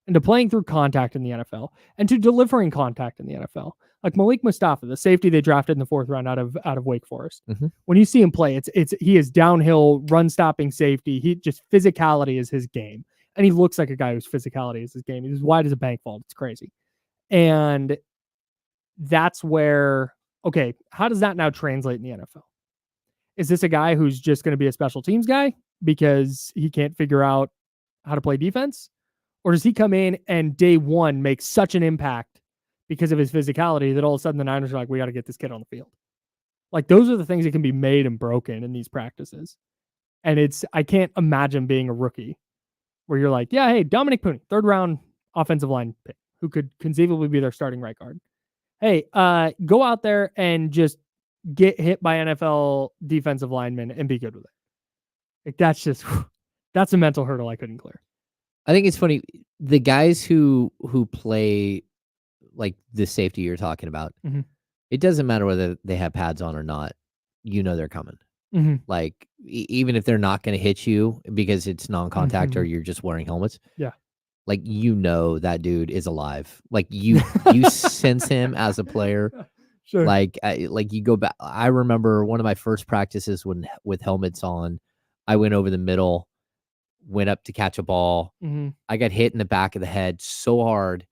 and to playing through contact in the NFL and to delivering contact in the NFL? Like Malik Mustafa, the safety they drafted in the 4th round out of Wake Forest. Mm-hmm. When you see him play, he is downhill run stopping safety. He just physicality is his game, and he looks like a guy whose physicality is his game. He's as wide as a bank vault. It's crazy, and that's where how does that now translate in the NFL? Is this a guy who's just going to be a special teams guy because he can't figure out how to play defense, or does he come in and day one make such an impact because of his physicality that all of a sudden the Niners are like, we got to get this kid on the field? Like, those are the things that can be made and broken in these practices. And I can't imagine being a rookie where you're like, yeah, hey, Dominic Pooney, 3rd round offensive line pick, who could conceivably be their starting right guard. Hey, go out there and just get hit by NFL defensive linemen and be good with it. Like, that's a mental hurdle I couldn't clear. I think it's funny. The guys who play like the safety you're talking about, mm-hmm. It doesn't matter whether they have pads on or not. They're coming. Mm-hmm. Like, even if they're not going to hit you because it's non-contact mm-hmm. or you're just wearing helmets. Yeah. Like, that dude is alive. Like, you sense him as a player. Sure. Like you go back. I remember one of my first practices with helmets on, I went over the middle, went up to catch a ball. Mm-hmm. I got hit in the back of the head so hard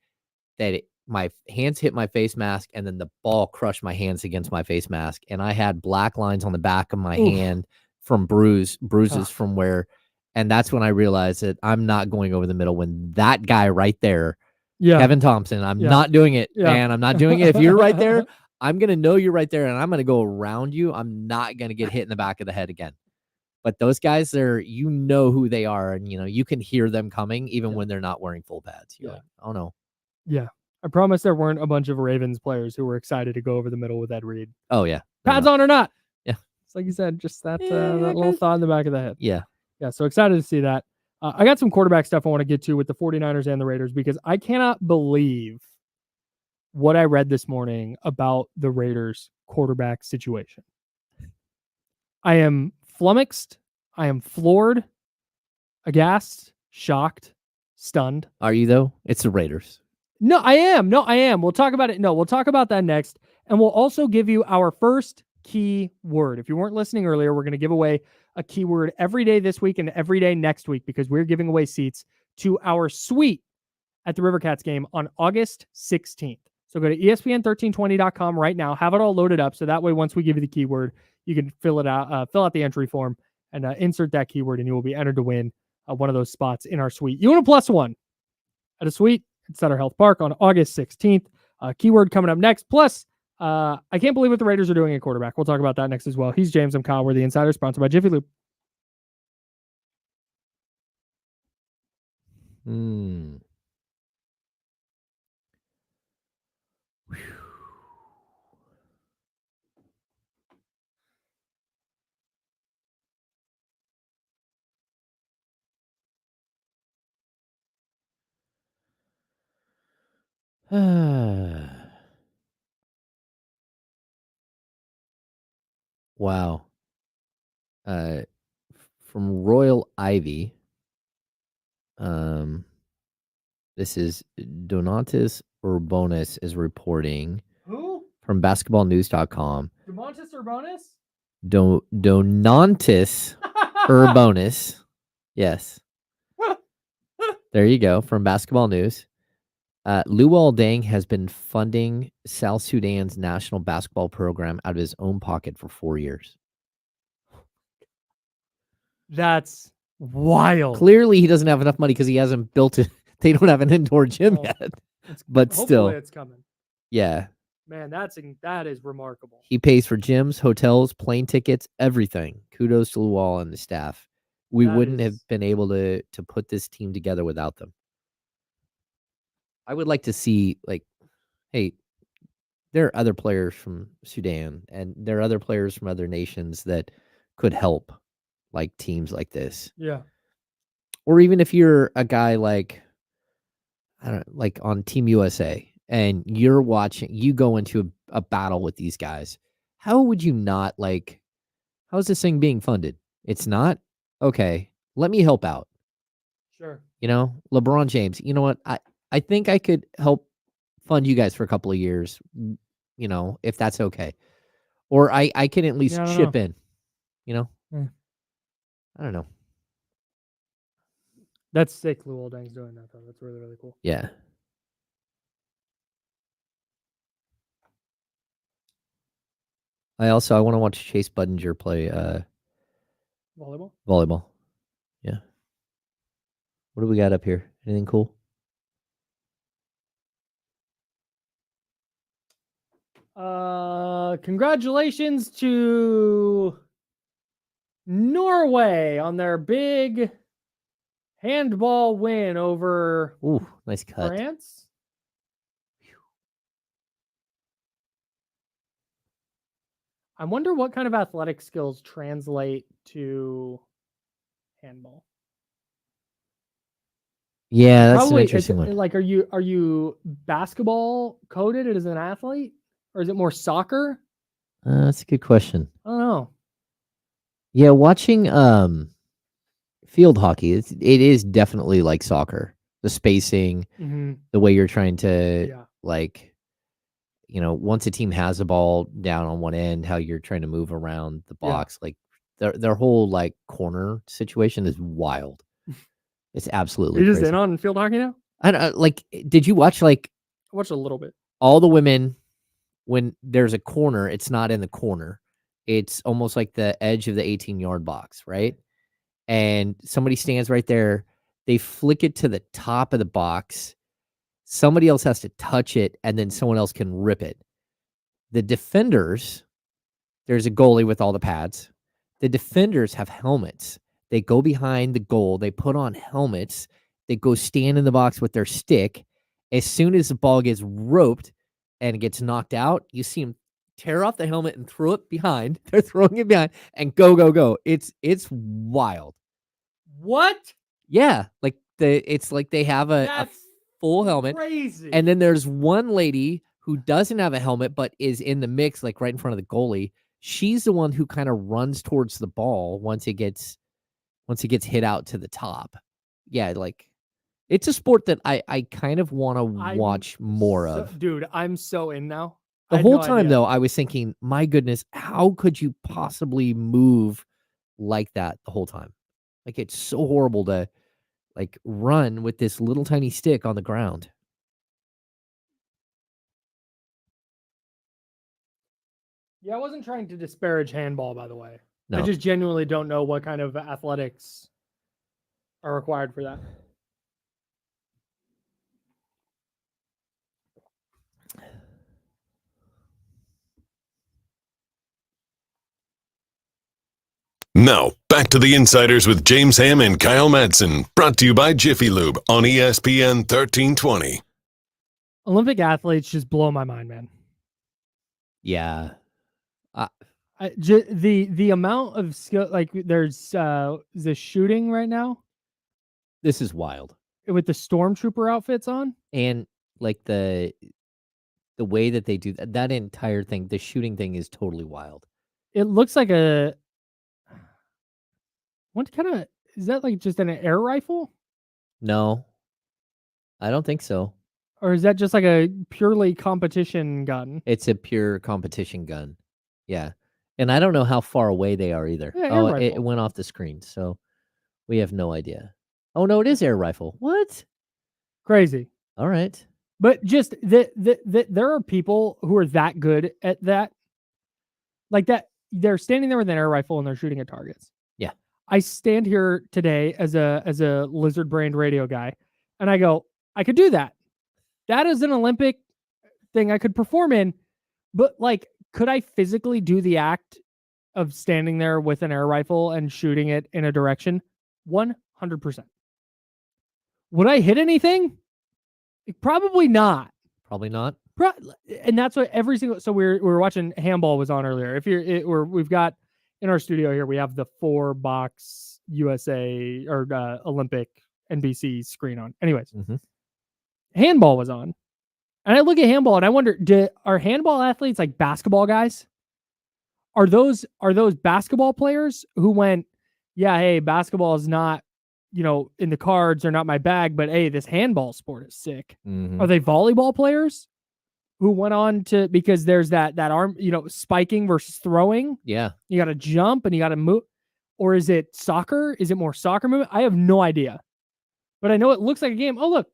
that my hands hit my face mask, and then the ball crushed my hands against my face mask. And I had black lines on the back of my hand from bruises from where, and that's when I realized that I'm not going over the middle when that guy right there, Kevin Thompson, I'm not doing it, man. I'm not doing it. If you're right there, I'm going to know you're right there, and I'm going to go around you. I'm not going to get hit in the back of the head again. But those guys, who they are, and you can hear them coming even when they're not wearing full pads. You're like, oh no. Yeah. I promise there weren't a bunch of Ravens players who were excited to go over the middle with Ed Reed. Oh yeah. Pads on or not. Yeah. It's like you said, just that little thought in the back of the head. Yeah. Yeah. So excited to see that. I got some quarterback stuff I want to get to with the 49ers and the Raiders, because I cannot believe what I read this morning about the Raiders quarterback situation. I am flummoxed. I am floored, aghast, shocked, stunned. Are you though? It's the Raiders. No, I am. We'll talk about it. No, we'll talk about that next. And we'll also give you our first key word. If you weren't listening earlier, we're going to give away a keyword every day this week and every day next week, because we're giving away seats to our suite at the Rivercats game on August 16th. So go to ESPN1320.com right now. Have it all loaded up. So that way, once we give you the keyword, you can fill out the entry form and insert that keyword, and you will be entered to win one of those spots in our suite. You want a +1 at a suite at Sutter Health Park on August 16th. Keyword coming up next. Plus, I can't believe what the Raiders are doing at quarterback. We'll talk about that next as well. He's James. I'm Kyle. We're the Insiders, sponsored by Jiffy Lube. Wow. From Royal Ivy. This is Donatis Urbonis is reporting Who? from basketballnews.com. Demontis Urbonis? Donantis Urbonis. Yes. There you go. From Basketball News. Luol Deng has been funding South Sudan's national basketball program out of his own pocket for 4 years. That's wild. Clearly, he doesn't have enough money because he hasn't built it. They don't have an indoor gym yet. But still, hopefully it's coming. Yeah. Man, that is remarkable. He pays for gyms, hotels, plane tickets, everything. Kudos to Luol and the staff. We wouldn't have been able to put this team together without them. I would like to see, like, hey, there are other players from Sudan and there are other players from other nations that could help, like teams like this. Yeah. Or even if you're a guy like, I don't know, like on Team USA and you're watching, you go into a battle with these guys. How would you not like, how's this thing being funded? It's not? Okay, let me help out. Sure. You know, LeBron James, you know what? I think I could help fund you guys for a couple of years, you know, if that's okay. Or I can at least chip in, you know? I don't know. That's sick. Luol Deng's doing that, though. That's really, really cool. Yeah. I want to watch Chase Budinger play volleyball. Yeah. What do we got up here? Anything cool? Congratulations to Norway on their big handball win over nice cut. France. I wonder what kind of athletic skills translate to handball. Yeah, that's an interesting one. Like, are you basketball coded as an athlete, or is it more soccer? That's a good question. I don't know. Yeah, watching field hockey, it is definitely like soccer. The spacing, the way you're trying to like, you know, once a team has the ball down on one end, how you're trying to move around the box, like their whole like corner situation is wild. It's absolutely You're just crazy. in on field hockey now? I don't like. Did you watch like? I watched a little bit. All the women, when there's a corner, it's not in the corner. It's almost like the edge of the 18-yard box, right? And somebody stands right there. They flick it to the top of the box. Somebody else has to touch it, and then someone else can rip it. The defenders, there's a goalie with all the pads. The defenders have helmets. They go behind the goal. They put on helmets. They go stand in the box with their stick. As soon as the ball gets roped and it gets knocked out, you see them tear off the helmet and throw it behind. They're throwing it behind and go. It's wild. What? Yeah, like it's like they have a full helmet. Crazy. And then there's one lady who doesn't have a helmet but is in the mix, like right in front of the goalie. She's the one who kind of runs towards the ball once it gets hit out to the top. Yeah, like it's a sport that I kind of want to watch more of. Dude, I'm so in now. The whole time, though, I was thinking, my goodness, how could you possibly move like that the whole time? Like, it's so horrible to, like, run with this little tiny stick on the ground. Yeah, I wasn't trying to disparage handball, by the way. No. I just genuinely don't know what kind of athletics are required for that. Now, back to the Insiders with James Ham and Kyle Madsen, brought to you by Jiffy Lube on ESPN 1320. Olympic athletes just blow my mind, man. Yeah. The amount of skill, like there's the shooting right now. This is wild. With the stormtrooper outfits on. And like the way that they do that entire thing, the shooting thing is totally wild. It looks like a. What kind of is that? Like just an air rifle, No, I don't think so. or is that just like a purely competition gun? It's a pure competition gun. Yeah. And I don't know how far away they are either. Yeah, air Oh, it rifle. went off the screen, so we have no idea. Oh no, it is air rifle. What? Crazy. All right. But just there are people who are that good at that, like that. They're standing there with an air rifle and they're shooting at targets. Yeah. I stand here today as a lizard brained radio guy, and I go, I could do that. That is an Olympic thing I could perform in, but like, could I physically do the act of standing there with an air rifle and shooting it in a direction? 100%. Would I hit anything? Probably not. Probably not. And that's what every single. So we were watching handball was on earlier. If we've got in our studio here, we have the 4-box USA or Olympic NBC screen on. Anyways, handball was on, and I look at handball and I wonder, are handball athletes like basketball guys? Are those basketball players who went, yeah, hey, basketball is not, in the cards or not my bag, but hey, this handball sport is sick. Are they volleyball players who went on to, because there's that arm, spiking versus throwing. Yeah. You got to jump and you got to move. Or is it soccer? Is it more soccer movement? I have no idea. But I know it looks like a game. Oh, look,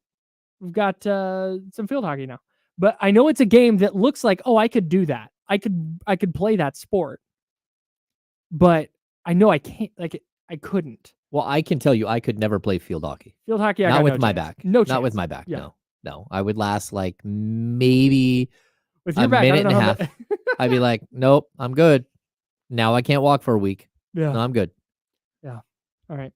we've got some field hockey now. But I know it's a game that looks like, oh, I could do that. I could play that sport. But I know I can't, I couldn't. Well, I can tell you, I could never play field hockey. Field hockey, not with my back. No chance. Not with my back. Yeah. No. I would last like maybe with your a back, minute and a half. I'd be like, nope, I'm good. Now I can't walk for a week. Yeah. No, I'm good. Yeah. All right.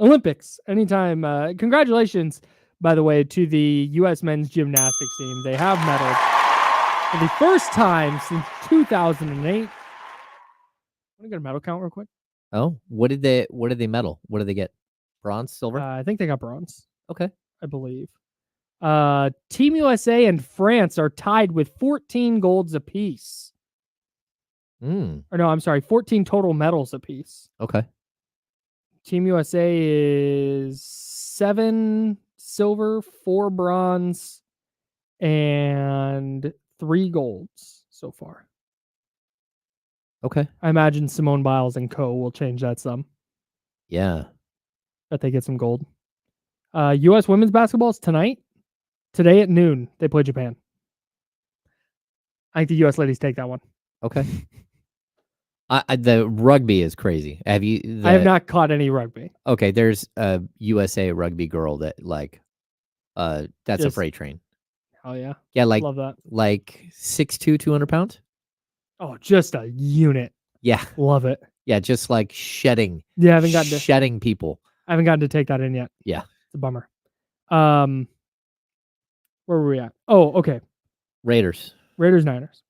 Olympics, anytime. Congratulations, by the way, to the U.S. men's gymnastics team. They have medaled for the first time since 2008. Want to get a medal count real quick? Oh, what did they medal? What did they get? Bronze, silver? I think they got bronze. Okay. I believe. Team USA and France are tied with 14 golds apiece. Or no, I'm sorry, 14 total medals apiece. Okay. Team USA is 7 silver, 4 bronze, and 3 golds so far. Okay. I imagine Simone Biles and co will change that some. Yeah. Bet they get some gold. U.S. women's basketball is tonight. Today at noon, they play Japan. I think the U.S. ladies take that one. Okay. The rugby is crazy. Have you? I have not caught any rugby. Okay, there's a USA rugby girl that that's a freight train. Oh yeah. Yeah, love that. Like 6'2", 200 pounds. Oh, just a unit. Yeah. Love it. Yeah, just like shedding. Yeah, I haven't gotten to shedding people. I haven't gotten to take that in yet. Yeah. It's a bummer. Where were we at? Oh, okay. Raiders, Niners.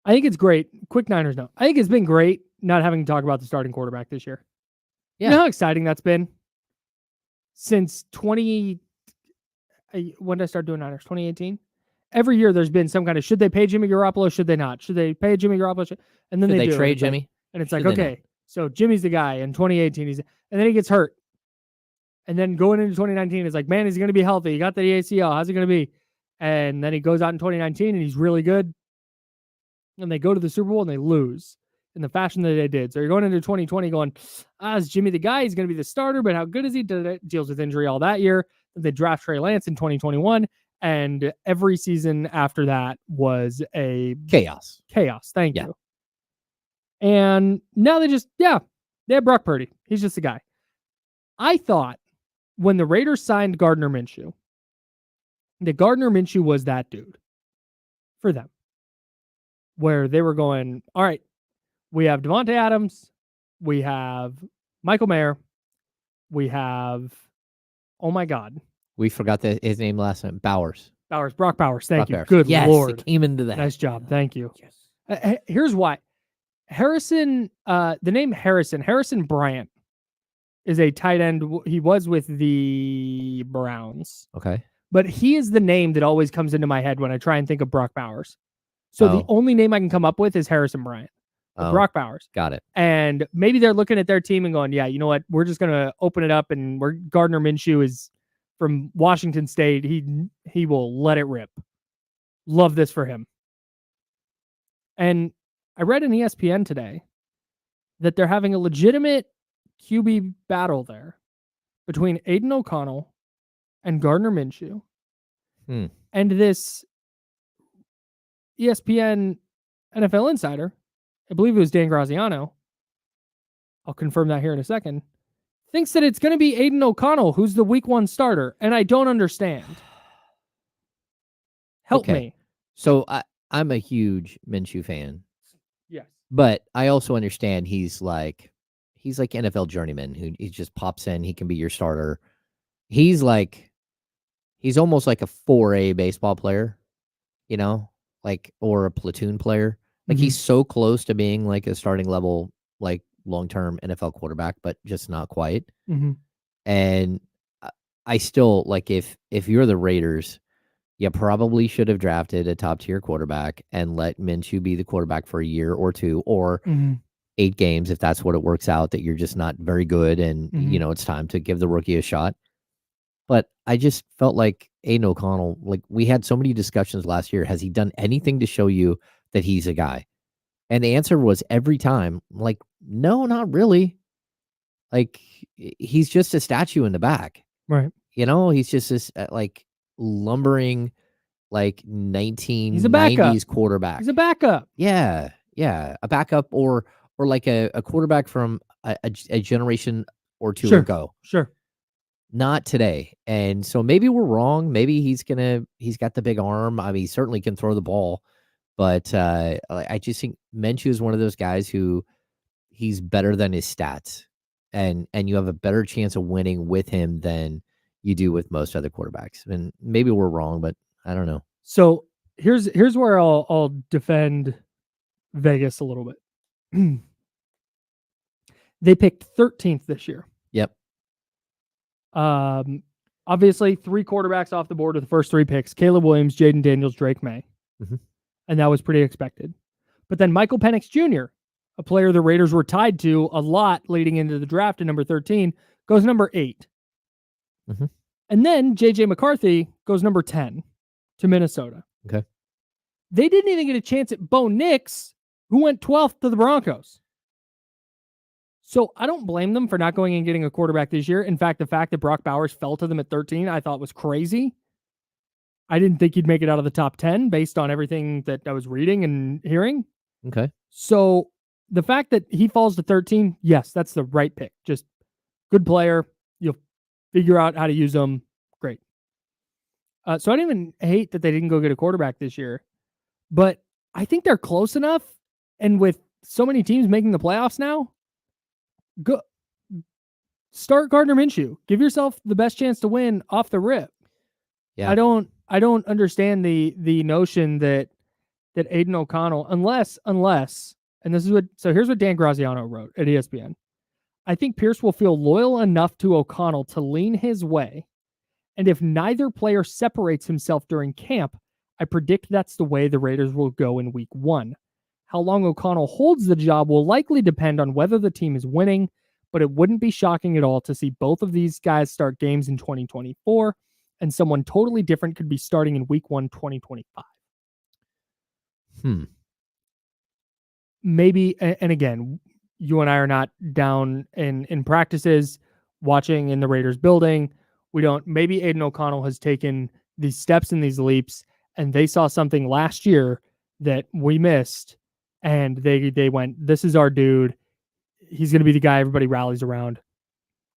I think it's great. Quick Niners note. I think it's been great not having to talk about the starting quarterback this year. Yeah. You know how exciting that's been? Since when did I start doing Niners? 2018? Every year there's been some kind of, should they pay Jimmy Garoppolo? Should they not? Should they pay Jimmy Garoppolo? And then should they they do. trade Jimmy? And it's like, okay, so Jimmy's the guy in 2018. And then he gets hurt. And then going into 2019, it's like, man, he's going to be healthy. He got the ACL. How's it going to be? And then he goes out in 2019 and he's really good. And they go to the Super Bowl and they lose in the fashion that they did. So you're going into 2020 going, is Jimmy the guy? He's going to be the starter, but how good is he? Deals with injury all that year. They draft Trey Lance in 2021. And every season after that was a chaos. Thank you. And now they have Brock Purdy. He's just a guy. I thought when the Raiders signed Gardner Minshew, that Gardner Minshew was that dude for them. Where they were going, all right, we have Devontae Adams, we have Michael Mayer, we have, oh my God. We forgot his name last time. Brock Bowers. Thank you. Bowers. Good Lord. It came into that. Nice job. Thank you. Yes. Here's why. Harrison, the name Harrison Bryant is a tight end. He was with the Browns. Okay. But he is the name that always comes into my head when I try and think of Brock Bowers. So the only name I can come up with is Harrison Bryant. Brock Bowers. Got it. And maybe they're looking at their team and going, yeah, you know what? We're just going to open it up, and Gardner Minshew is from Washington State. He will let it rip. Love this for him. And I read in ESPN today that they're having a legitimate QB battle there between Aiden O'Connell and Gardner Minshew. And this ESPN NFL insider, I believe it was Dan Graziano, I'll confirm that here in a second, thinks that it's going to be Aiden O'Connell who's the week 1 starter, and I don't understand. Help me. So I'm a huge Minshew fan. Yes. But I also understand he's like NFL journeyman who he just pops in, he can be your starter. He's almost like a 4A baseball player, or a platoon player. He's so close to being like a starting level, like long-term NFL quarterback, but just not quite. And I still if you're the Raiders, you probably should have drafted a top-tier quarterback and let Minshew be the quarterback for a year or 2 or 8 games if that's what it works out, that you're just not very good and, it's time to give the rookie a shot. But I just felt like Aiden O'Connell, we had so many discussions last year. Has he done anything to show you that he's a guy? And the answer was every time, no, not really. He's just a statue in the back. Right. He's just this lumbering 1990s quarterback. He's a backup. Yeah. A backup or like a quarterback from a generation or 2 ago. Sure. Not today. And so maybe we're wrong. Maybe he's got the big arm. I mean, he certainly can throw the ball. But I just think Minshew is one of those guys who he's better than his stats. And you have a better chance of winning with him than you do with most other quarterbacks. And maybe we're wrong, but I don't know. So here's where I'll defend Vegas a little bit. They picked 13th this year. Yep. Obviously 3 quarterbacks off the board with the first 3 picks: Caleb Williams, Jaden Daniels, Drake May. And that was pretty expected. But then Michael Penix Jr., a player the Raiders were tied to a lot leading into the draft at number 13, goes number 8. And then J.J. McCarthy goes number 10 to Minnesota. Okay. They didn't even get a chance at Bo Nix, who went 12th to the Broncos. So I don't blame them for not going and getting a quarterback this year. In fact, the fact that Brock Bowers fell to them at 13, I thought was crazy. I didn't think he'd make it out of the top 10 based on everything that I was reading and hearing. Okay. So the fact that he falls to 13, yes, that's the right pick. Just good player. You'll figure out how to use them. Great. So I didn't even hate that they didn't go get a quarterback this year, but I think they're close enough. And with so many teams making the playoffs now, go start Gardner Minshew. Give yourself the best chance to win off the rip. Yeah. I don't understand the notion that Aiden O'Connell, unless, and this is here's what Dan Graziano wrote at ESPN. I think Pierce will feel loyal enough to O'Connell to lean his way. And if neither player separates himself during camp, I predict that's the way the Raiders will go in week 1. How long O'Connell holds the job will likely depend on whether the team is winning, but it wouldn't be shocking at all to see both of these guys start games in 2024, and someone totally different could be starting in week 1, 2025. Maybe, and again, you and I are not down in practices, watching in the Raiders building. Maybe Aiden O'Connell has taken these steps and these leaps, and they saw something last year that we missed, and they went, this is our dude. He's going to be the guy everybody rallies around.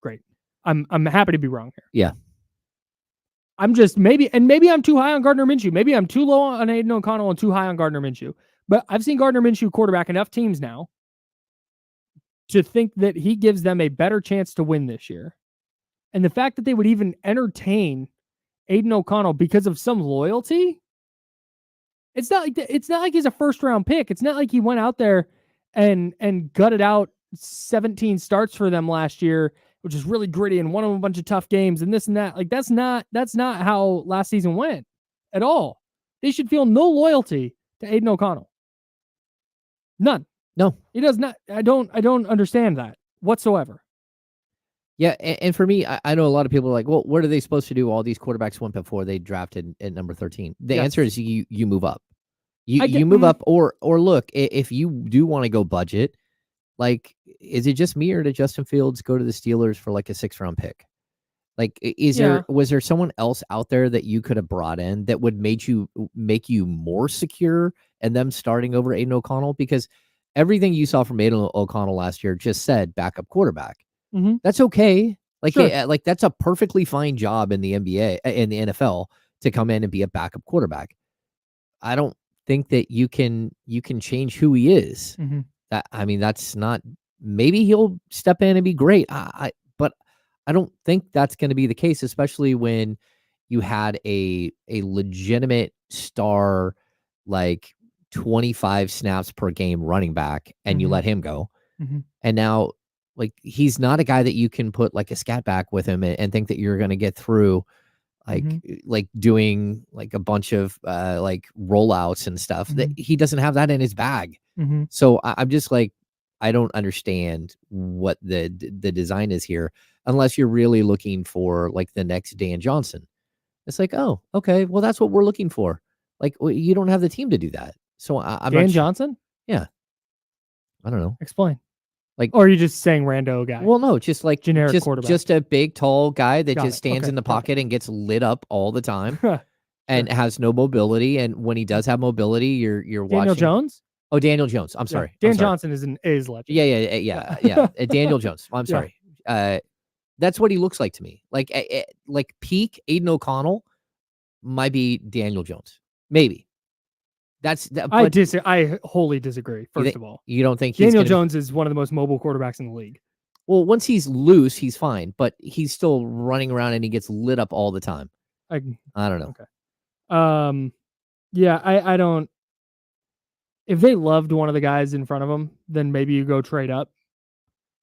Great. I'm happy to be wrong here. Yeah. I'm just maybe I'm too high on Gardner Minshew. Maybe I'm too low on Aiden O'Connell and too high on Gardner Minshew. But I've seen Gardner Minshew quarterback enough teams now to think that he gives them a better chance to win this year. And the fact that they would even entertain Aiden O'Connell because of some loyalty, it's not like he's a first round pick. It's not like he went out there and gutted out 17 starts for them last year, which is really gritty and won them a bunch of tough games and this and that. Like that's not how last season went at all. They should feel no loyalty to Aiden O'Connell. None. No. He does not. I don't understand that whatsoever. Yeah, and for me, I know a lot of people are like, well, what are they supposed to do? All these quarterbacks went before they drafted at number 13. The answer is you move up. You move up, or look, if you do want to go budget, like, is it just me or did Justin Fields go to the Steelers for like a 6th-round pick? Like, was there someone else out there that you could have brought in that would make you more secure and them starting over Aiden O'Connell? Because everything you saw from Aiden O'Connell last year just said backup quarterback. Mm-hmm. That's okay. Like, sure. like that's a perfectly fine job in the NBA, in the NFL, to come in and be a backup quarterback. I don't think that you can change who he is. Mm-hmm. I mean, that's not. Maybe he'll step in and be great. But I don't think that's going to be the case, especially when you had a legitimate star, like 25 snaps per game running back, and you let him go. Mm-hmm. And now, like, he's not a guy that you can put like a scat back with him and think that you're going to get through, like doing like a bunch of like rollouts and stuff. That he doesn't have that in his bag. So I'm just like, I don't understand what the design is here, unless you're really looking for like the next Dan Johnson. It's like, oh, okay, well, that's what we're looking for. Like, you don't have the team to do that. So I'm Dan not Johnson? Yeah. I don't know. Explain. Like, or are you just saying rando guy? Well, no, just like generic quarterback. Just a big, tall guy that just stands Okay. in the pocket and gets lit up all the time and has no mobility. And when he does have mobility, you're watching. Daniel Jones? Oh, Daniel Jones. I'm sorry. Dan Johnson is an A's legend. Yeah. Daniel Jones. I'm sorry. That's what he looks like to me. Like peak Aiden O'Connell might be Daniel Jones. Maybe. I wholly disagree. First of all, you don't think Daniel Jones is one of the most mobile quarterbacks in the league? Well, once he's loose, he's fine, but he's still running around and he gets lit up all the time. I don't know. Okay. Yeah, I don't. If they loved one of the guys in front of them, then maybe you go trade up.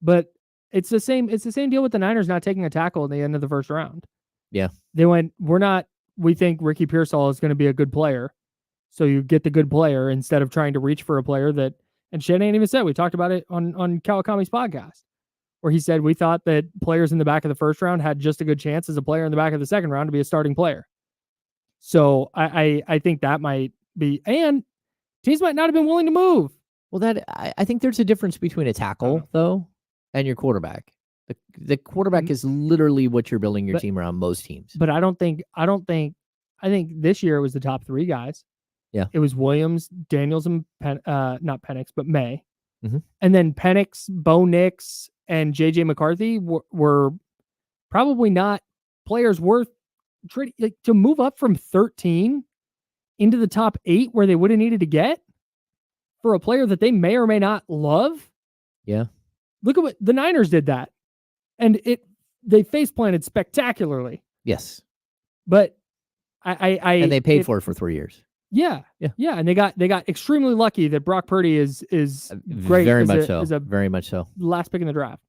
But it's the same deal with the Niners not taking a tackle at the end of the first round. Yeah. They went, we think Ricky Pearsall is going to be a good player. So you get the good player instead of trying to reach for a player that, and Shanahan even said, we talked about it on Kawakami's podcast, where he said, we thought that players in the back of the first round had just a good chance as a player in the back of the second round to be a starting player. So I think that might be, and teams might not have been willing to move. Well, I think there's a difference between a tackle though and your quarterback. The quarterback is literally what you're building your team around, most teams. But I think this year it was the top 3 guys. Yeah. It was Williams, Daniels, and not Penix, but May. Mm-hmm. And then Penix, Bo Nix, and JJ McCarthy were probably not players worth trading, like, to move up from 13 into the top 8 where they would have needed to get for a player that they may or may not love. Yeah. Look at what the Niners did that. And they face planted spectacularly. Yes. But and they paid for it for 3 years. Yeah. And they got extremely lucky that Brock Purdy is great. Very much so. Last pick in the draft.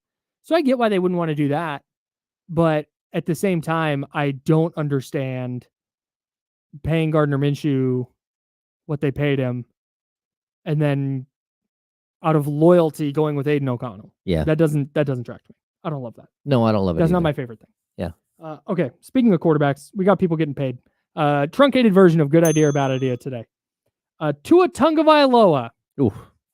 So I get why they wouldn't want to do that. But at the same time, I don't understand paying Gardner Minshew what they paid him and then out of loyalty going with Aiden O'Connell. Yeah. That doesn't track to me. I don't love that. No, I don't love it. That's either. not my favorite thing. Yeah. Okay. Speaking of quarterbacks, we got people getting paid. Truncated version of good idea or bad idea today. Tua Tagovailoa,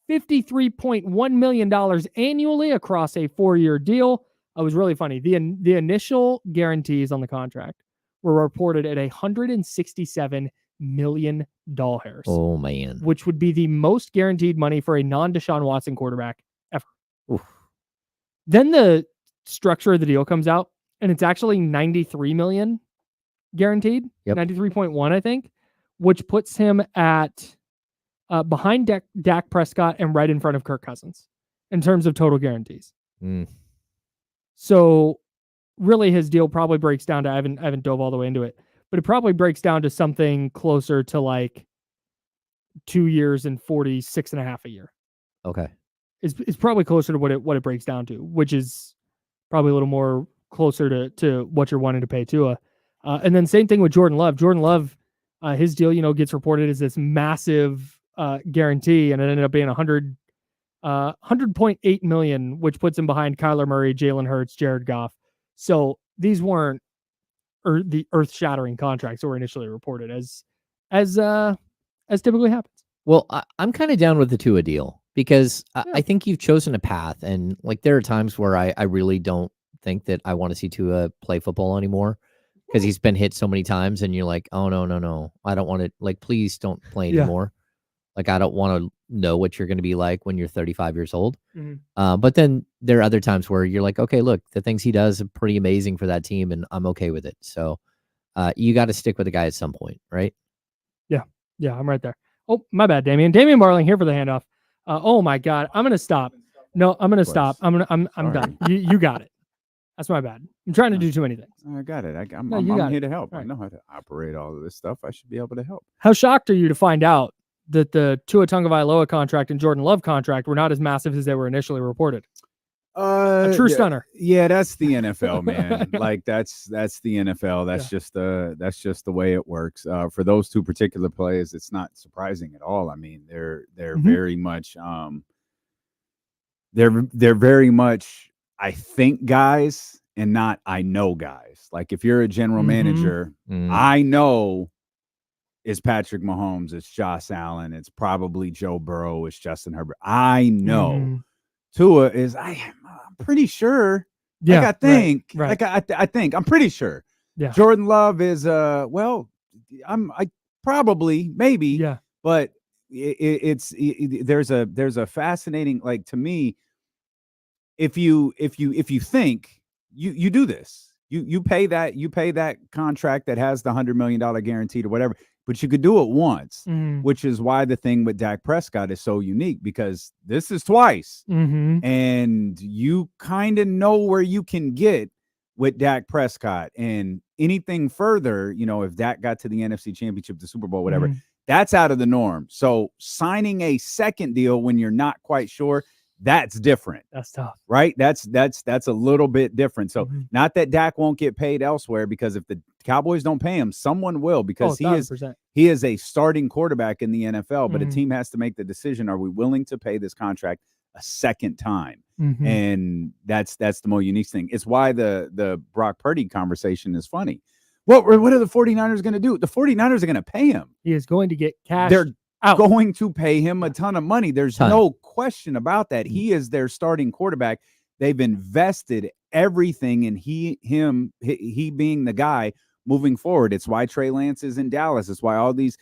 $53.1 million annually across a 4-year deal. It was really funny. The initial guarantees on the contract were reported at $167 million. Oh man, which would be the most guaranteed money for a non-Deshaun Watson quarterback ever. Oof. Then the structure of the deal comes out, and it's actually $93 million. Guaranteed, 93.1, I think, which puts him at behind Dak Prescott and right in front of Kirk Cousins in terms of total guarantees. So really his deal probably breaks down to, I haven't dove all the way into it, but it probably breaks down to something closer to like 2 years and 46.5 a year. Okay. It's probably closer to what it breaks down to, which is probably a little more closer to what you're wanting to pay Tua. And then same thing with Jordan Love. Jordan Love, his deal, gets reported as this massive guarantee, and it ended up being $100.8 million, which puts him behind Kyler Murray, Jalen Hurts, Jared Goff. So these weren't the earth-shattering contracts that were initially reported, as typically happens. Well, I'm kind of down with the Tua deal because I think you've chosen a path, and like there are times where I really don't think that I want to see Tua play football anymore because he's been hit so many times, and you're like, oh no, I don't want to. Like, please don't play anymore. Like, I don't want to know what you're going to be like when you're 35 years old. But then there are other times where you're like, okay, look, the things he does are pretty amazing for that team, and I'm okay with it. So you got to stick with the guy at some point, right? Yeah, I'm right there. Oh, my bad, Damian. Damian Barling here for the handoff. Oh my God, I'm gonna stop. No, I'm gonna stop. I'm done. You got it. That's my bad. I'm trying to do too many things. I got it. I'm here to help. Right. I know how to operate all of this stuff. I should be able to help. How shocked are you to find out that the Tua Tagovailoa contract and Jordan Love contract were not as massive as they were initially reported? A true stunner. Yeah, that's the NFL, man. Like that's the NFL. That's just the way it works. For those two particular players, it's not surprising at all. I mean, they're very much they're very much I think guys and not I know guys. Like if you're a general manager, I know it's Patrick Mahomes, it's Josh Allen, it's probably Joe Burrow, it's Justin Herbert. I know. Tua is I'm pretty sure. Yeah, like I think. Right. Like I think. I'm pretty sure. Yeah. Jordan Love is well, I probably maybe. Yeah. But there's a fascinating, like, to me, if you think you do this, you pay that contract that has the $100 million guaranteed or whatever. But you could do it once, which is why the thing with Dak Prescott is so unique, because this is twice. And you kind of know where you can get with Dak Prescott. And anything further, if Dak got to the NFC Championship, the Super Bowl, whatever, that's out of the norm. So signing a second deal when you're not quite sure, that's different. That's tough. Right? That's a little bit different. So not that Dak won't get paid elsewhere, because if the Cowboys don't pay him, someone will, because he is a starting quarterback in the NFL, but a team has to make the decision, are we willing to pay this contract a second time? And that's the more unique thing. It's why the Brock Purdy conversation is funny. What are the 49ers going to do? The 49ers are going to pay him. He is going to get cash. They're going to pay him a ton of money. There's no question about that. He is their starting quarterback. They've invested everything in he being the guy moving forward. It's why Trey Lance is in Dallas. It's why all these,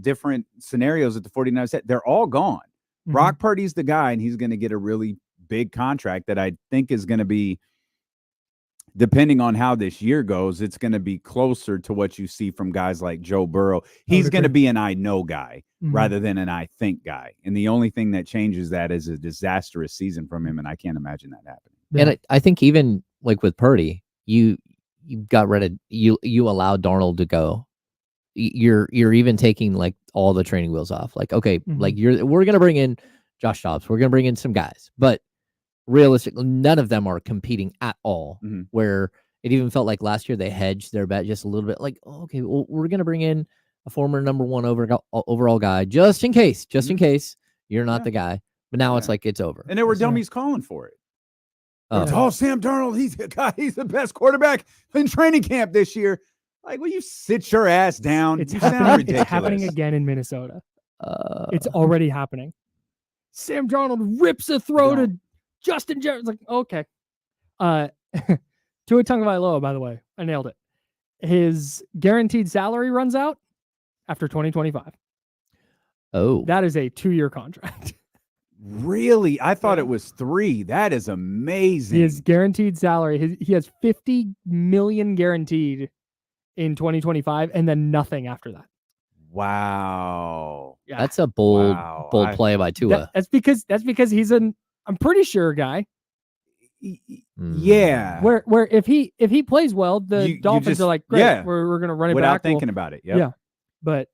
different scenarios that the 49ers had, they're all gone. Brock Purdy's the guy, and he's going to get a really big contract that I think is going to be, depending on how this year goes, it's going to be closer to what you see from guys like Joe Burrow. He's going to be an I know guy rather than an I think guy. And the only thing that changes that is a disastrous season from him, and I can't imagine that happening. And I think even like with Purdy, you got rid of you allowed Darnold to go. You're even taking like all the training wheels off. Like, okay, like we're gonna bring in Josh Dobbs, we're gonna bring in some guys, but realistically, none of them are competing at all. Where it even felt like last year they hedged their bet just a little bit. Like, oh, okay, well, we're gonna bring in a former number one overall guy just in case you're not the guy. But now it's like it's over. And there were dummies calling for it. Sam Darnold, he's the guy. He's the best quarterback in training camp this year. Like, will you sit your ass down? It's you happening. sound ridiculous. It's happening again in Minnesota. It's already happening. Sam Darnold rips a throw to Justin Jefferson. Like, okay. Tua Tagovailoa, by the way, I nailed it. His guaranteed salary runs out after 2025. Oh, that is a 2-year contract. Really? I thought it was 3. That is amazing. His guaranteed salary, he has $50 million guaranteed in 2025, and then nothing after that. Wow. Yeah. That's a bold play by Tua. That's because he's I'm pretty sure guy. Yeah. Where if he plays well, the Dolphins are like, great, we're gonna run it without back thinking about it. Yep. Yeah. But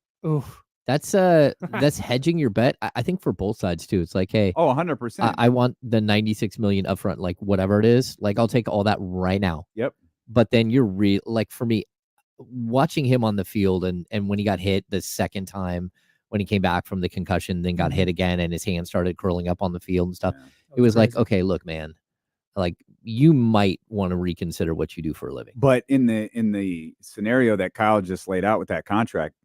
that's hedging your bet. I think for both sides too. It's like, hey, 100%. I want the $96 million upfront, like whatever it is. Like, I'll take all that right now. Yep. But then like, for me, watching him on the field and when he got hit the second time when he came back from the concussion, then got hit again, and his hand started curling up on the field and stuff. Yeah. It was like, crazy. okay, look, man, like you might want to reconsider what you do for a living. But in the scenario that Kyle just laid out with that contract,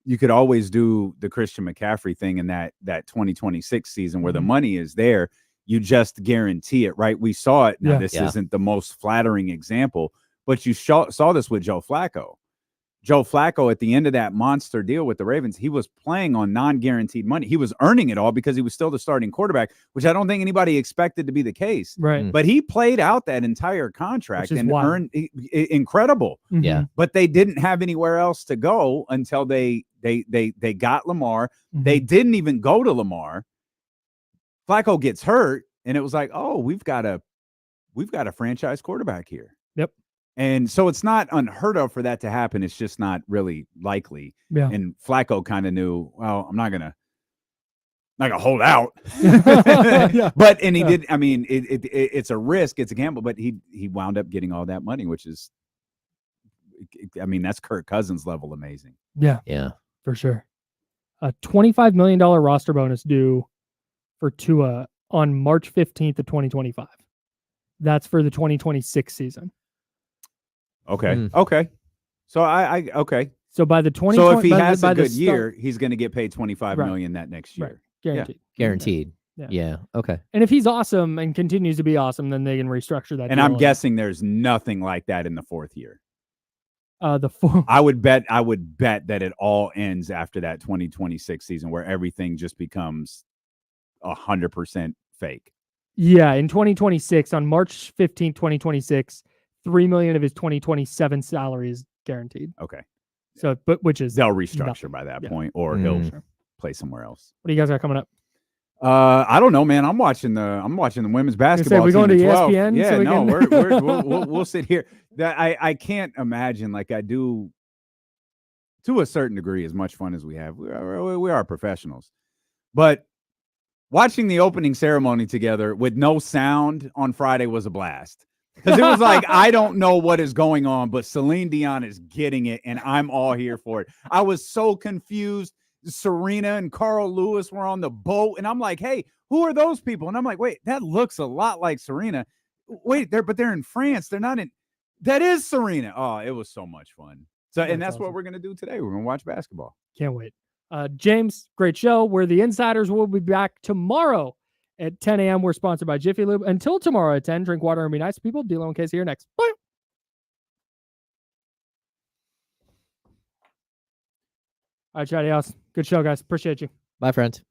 you could always do the Christian McCaffrey thing in that 2026 season where the money is there. You just guarantee it, right? We saw it. Now, this isn't the most flattering example, but you saw this with Joe Flacco. Joe Flacco, at the end of that monster deal with the Ravens, he was playing on non-guaranteed money. He was earning it all because he was still the starting quarterback, which I don't think anybody expected to be the case. Right. But he played out that entire contract and earned incredible. Yeah. But they didn't have anywhere else to go until they got Lamar. They didn't even go to Lamar. Flacco gets hurt, and it was like, oh, we've got a franchise quarterback here. Yep. And so it's not unheard of for that to happen. It's just not really likely. Yeah. And Flacco kind of knew, well, I'm not gonna hold out. But he did. I mean, it's a risk, it's a gamble. But he wound up getting all that money, which is, I mean, that's Kirk Cousins level amazing. Yeah. Yeah. For sure. A $25 million roster bonus due for Tua on March 15th of 2025. That's for the 2026 season. Okay. Okay. So I okay. So by the 20, so if he has by a the good year, he's going to get paid $25 million that next year. Right. Guaranteed. Guaranteed. Yeah. Yeah. Okay. And if he's awesome and continues to be awesome, then they can restructure that. And I'm guessing there's nothing like that in the fourth year. I would bet that it all ends after that 2026 season where everything just becomes 100% fake. Yeah, in 2026, on March 15th, 2026, $3 million of his 2027 salary is guaranteed. Okay. So, but which is they'll restructure by that point, or he'll play somewhere else. What do you guys got coming up? I don't know, man. I'm watching the women's basketball. We're going to team at 12. ESPN. Yeah, so no, we'll sit here. That I can't imagine, like I do, to a certain degree, as much fun as we have. We are professionals, but watching the opening ceremony together with no sound on Friday was a blast. Because it was like, I don't know what is going on, but Celine Dion is getting it, and I'm all here for it. I was so confused. Serena and Carl Lewis were on the boat, and I'm like, hey, who are those people? And I'm like, wait, that looks a lot like Serena. Wait, they're in France. They're not in. That is Serena. Oh, it was so much fun. So, and that's awesome. What we're going to do today. We're going to watch basketball. Can't wait. James, great show. We're the Insiders. We'll be back tomorrow at 10 a.m. We're sponsored by Jiffy Lube. Until tomorrow at 10, drink water and be nice to people. D-Lo and Casey here next. Bye. All right, chatty house. Good show, guys. Appreciate you. Bye, friends.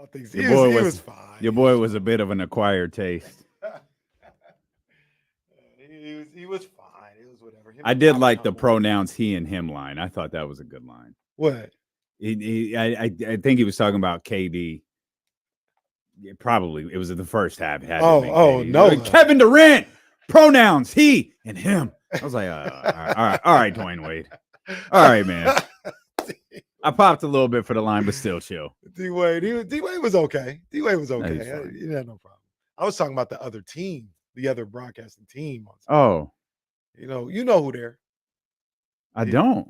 I think Your boy he was was fine. Your boy was a bit of an acquired taste. He was fine. It was whatever. I did like the pronouns he and him line. I thought that was a good line. What? I think he was talking about KD. Probably it was in the first half. No, Kevin Durant. Pronouns he and him. I was like, all right, Dwayne Wade. All right, man. I popped a little bit for the line, but still chill. D-Wade was okay. D-Wade was okay. He's He had no problem. I was talking about the other team, the other broadcasting team. Oh, you know who they're. I don't.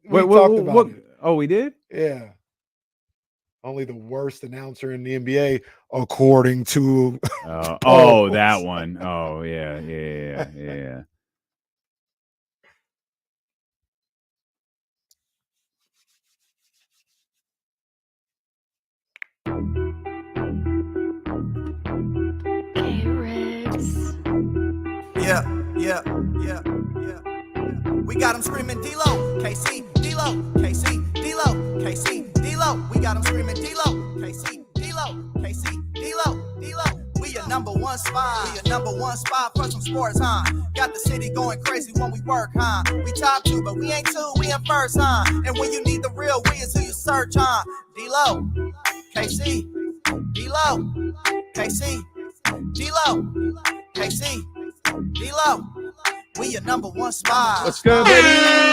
We talked about it. Oh, we did? Yeah. Only the worst announcer in the NBA, according to. That one. Oh, yeah. Yeah. We got them screaming D-Lo, KC, D-Lo, KC, D-Lo, KC, D-Lo. We got them screaming D-Lo, KC, D-Lo, KC, D-Lo, D-Lo. We your number one spot. We your number one spot for some sports, huh? Got the city going crazy when we work, huh? We top 2, but we ain't 2, we in first, huh? And when you need the real, we is who you search, huh? D-Lo, KC, D-Lo, KC, D-Lo, KC, D-Lo. We your number one spot. What's good, baby?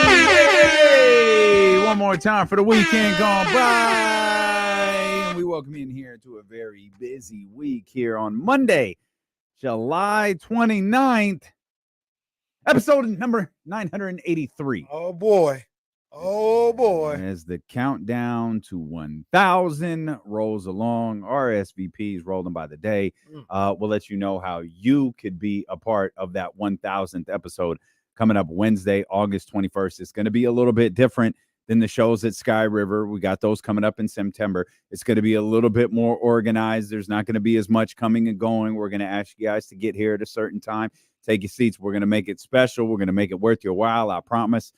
Hey, one more time for the weekend gone by. And we welcome you in here to a very busy week here on Monday, July 29th. Episode number 983. Oh, boy. As the countdown to 1,000 rolls along, RSVPs rolling by the day. We'll let you know how you could be a part of that 1,000th episode coming up Wednesday, August 21st. It's going to be a little bit different than the shows at Sky River. We got those coming up in September. It's going to be a little bit more organized. There's not going to be as much coming and going. We're going to ask you guys to get here at a certain time. Take your seats. We're going to make it special. We're going to make it worth your while, I promise.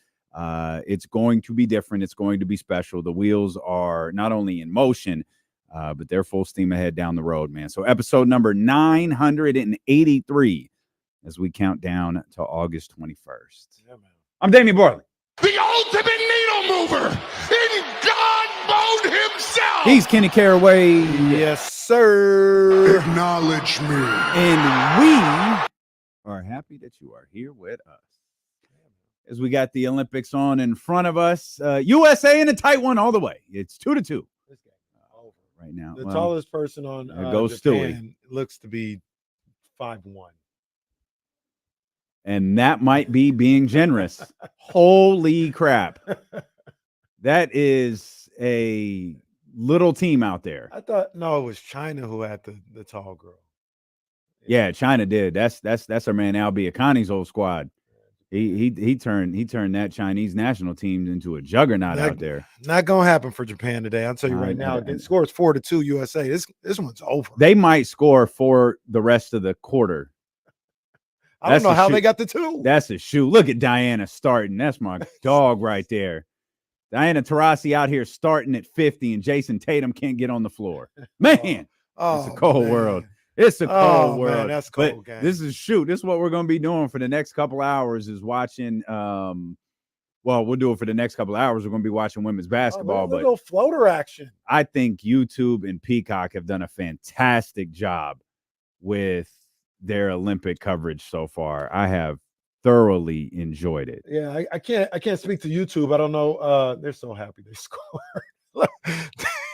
It's going to be different. It's going to be special. The wheels are not only in motion, but they're full steam ahead down the road, man. So episode number 983 as we count down to August 21st. Yeah, man. I'm Damian Barley. The ultimate needle mover in God mode himself. He's Kenny Caraway. Yes, sir. Acknowledge me. And we are happy that you are here with us. As we got the Olympics on in front of us. USA in a tight one all the way. It's 2-2. This game over right now. The tallest person on Japan looks to be 5'1". And that might be being generous. Holy crap. That is a little team out there. I thought, no, it was China who had the tall girl. Yeah, China did. That's our man Albie Akani's old squad. He turned that Chinese national team into a juggernaut out there. Not gonna happen for Japan today. I'll tell you right now. The score is 4-2 USA. This one's over. They might score for the rest of the quarter. I don't know how they got the 2. That's a shoot. Look at Diana starting. That's my dog right there. Diana Taurasi out here starting at 50, and Jason Tatum can't get on the floor. Man, it's a cold world. It's a cold world. Man, that's cold, gang. This is what we're going to be doing for the next couple hours is watching. We'll do it for the next couple hours. We're going to be watching women's basketball. But little floater action. I think YouTube and Peacock have done a fantastic job with their Olympic coverage so far. I have thoroughly enjoyed it. Yeah, I can't speak to YouTube. I don't know. They're so happy they scored.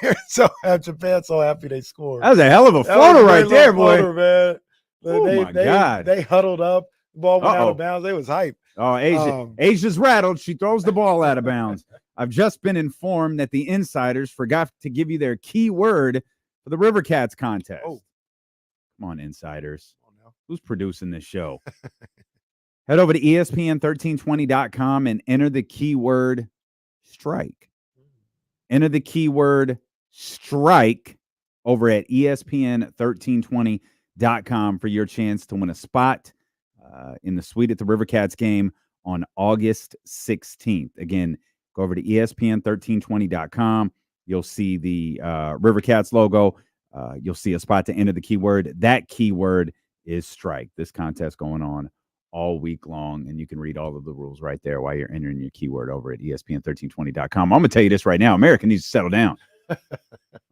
They're so happy. Japan's so happy they scored. That was a hell of a floater right there, boy. Man. Oh, my God. They huddled up. The ball went out of bounds. They was hype. Oh, Asia's rattled. She throws the ball out of bounds. I've just been informed that the insiders forgot to give you their key word for the River Cats contest. Oh. Come on, insiders. Who's producing this show? Head over to ESPN1320.com and enter the keyword strike. Enter the keyword strike over at ESPN1320.com for your chance to win a spot in the suite at the River Cats game on August 16th. Again, go over to ESPN1320.com, You'll see the River Cats logo. You'll see a spot to enter the keyword. That keyword is strike. This contest going on all week long, and you can read all of the rules right there while you're entering your keyword over at ESPN1320.com. I'm going to tell you this right now. America needs to settle down.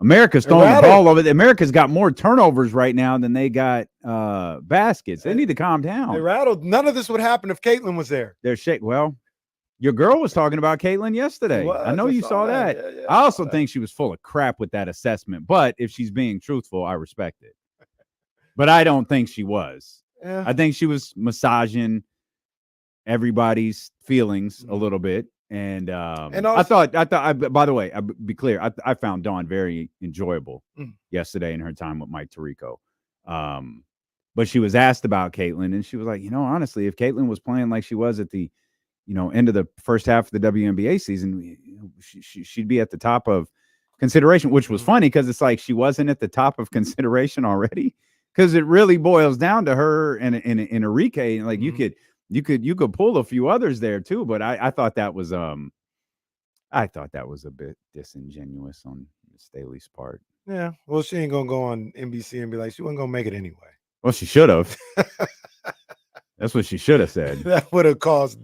America's throwing the ball over. America's got more turnovers right now than they got baskets. They need to calm down. They rattled. None of this would happen if Caitlin was there. They're well, your girl was talking about Caitlin yesterday. I know you saw that. Yeah, I also think she was full of crap with that assessment, but if she's being truthful, I respect it. But I don't think she was. Yeah. I think she was massaging everybody's feelings a little bit. And also, I thought, by the way, I'll be clear, I found Dawn very enjoyable yesterday in her time with Mike Tirico. But she was asked about Caitlin, and she was like, honestly, if Caitlin was playing like she was at the, end of the first half of the WNBA season, she'd be at the top of consideration, which was funny because it's like she wasn't at the top of consideration already, because it really boils down to her and Enrique. And like you could pull a few others there too, but I thought that was a bit disingenuous on Staley's part. Yeah, well, she ain't gonna go on NBC and be like, she wasn't gonna make it anyway. Well, she should have. That's what she should have said. That would have caused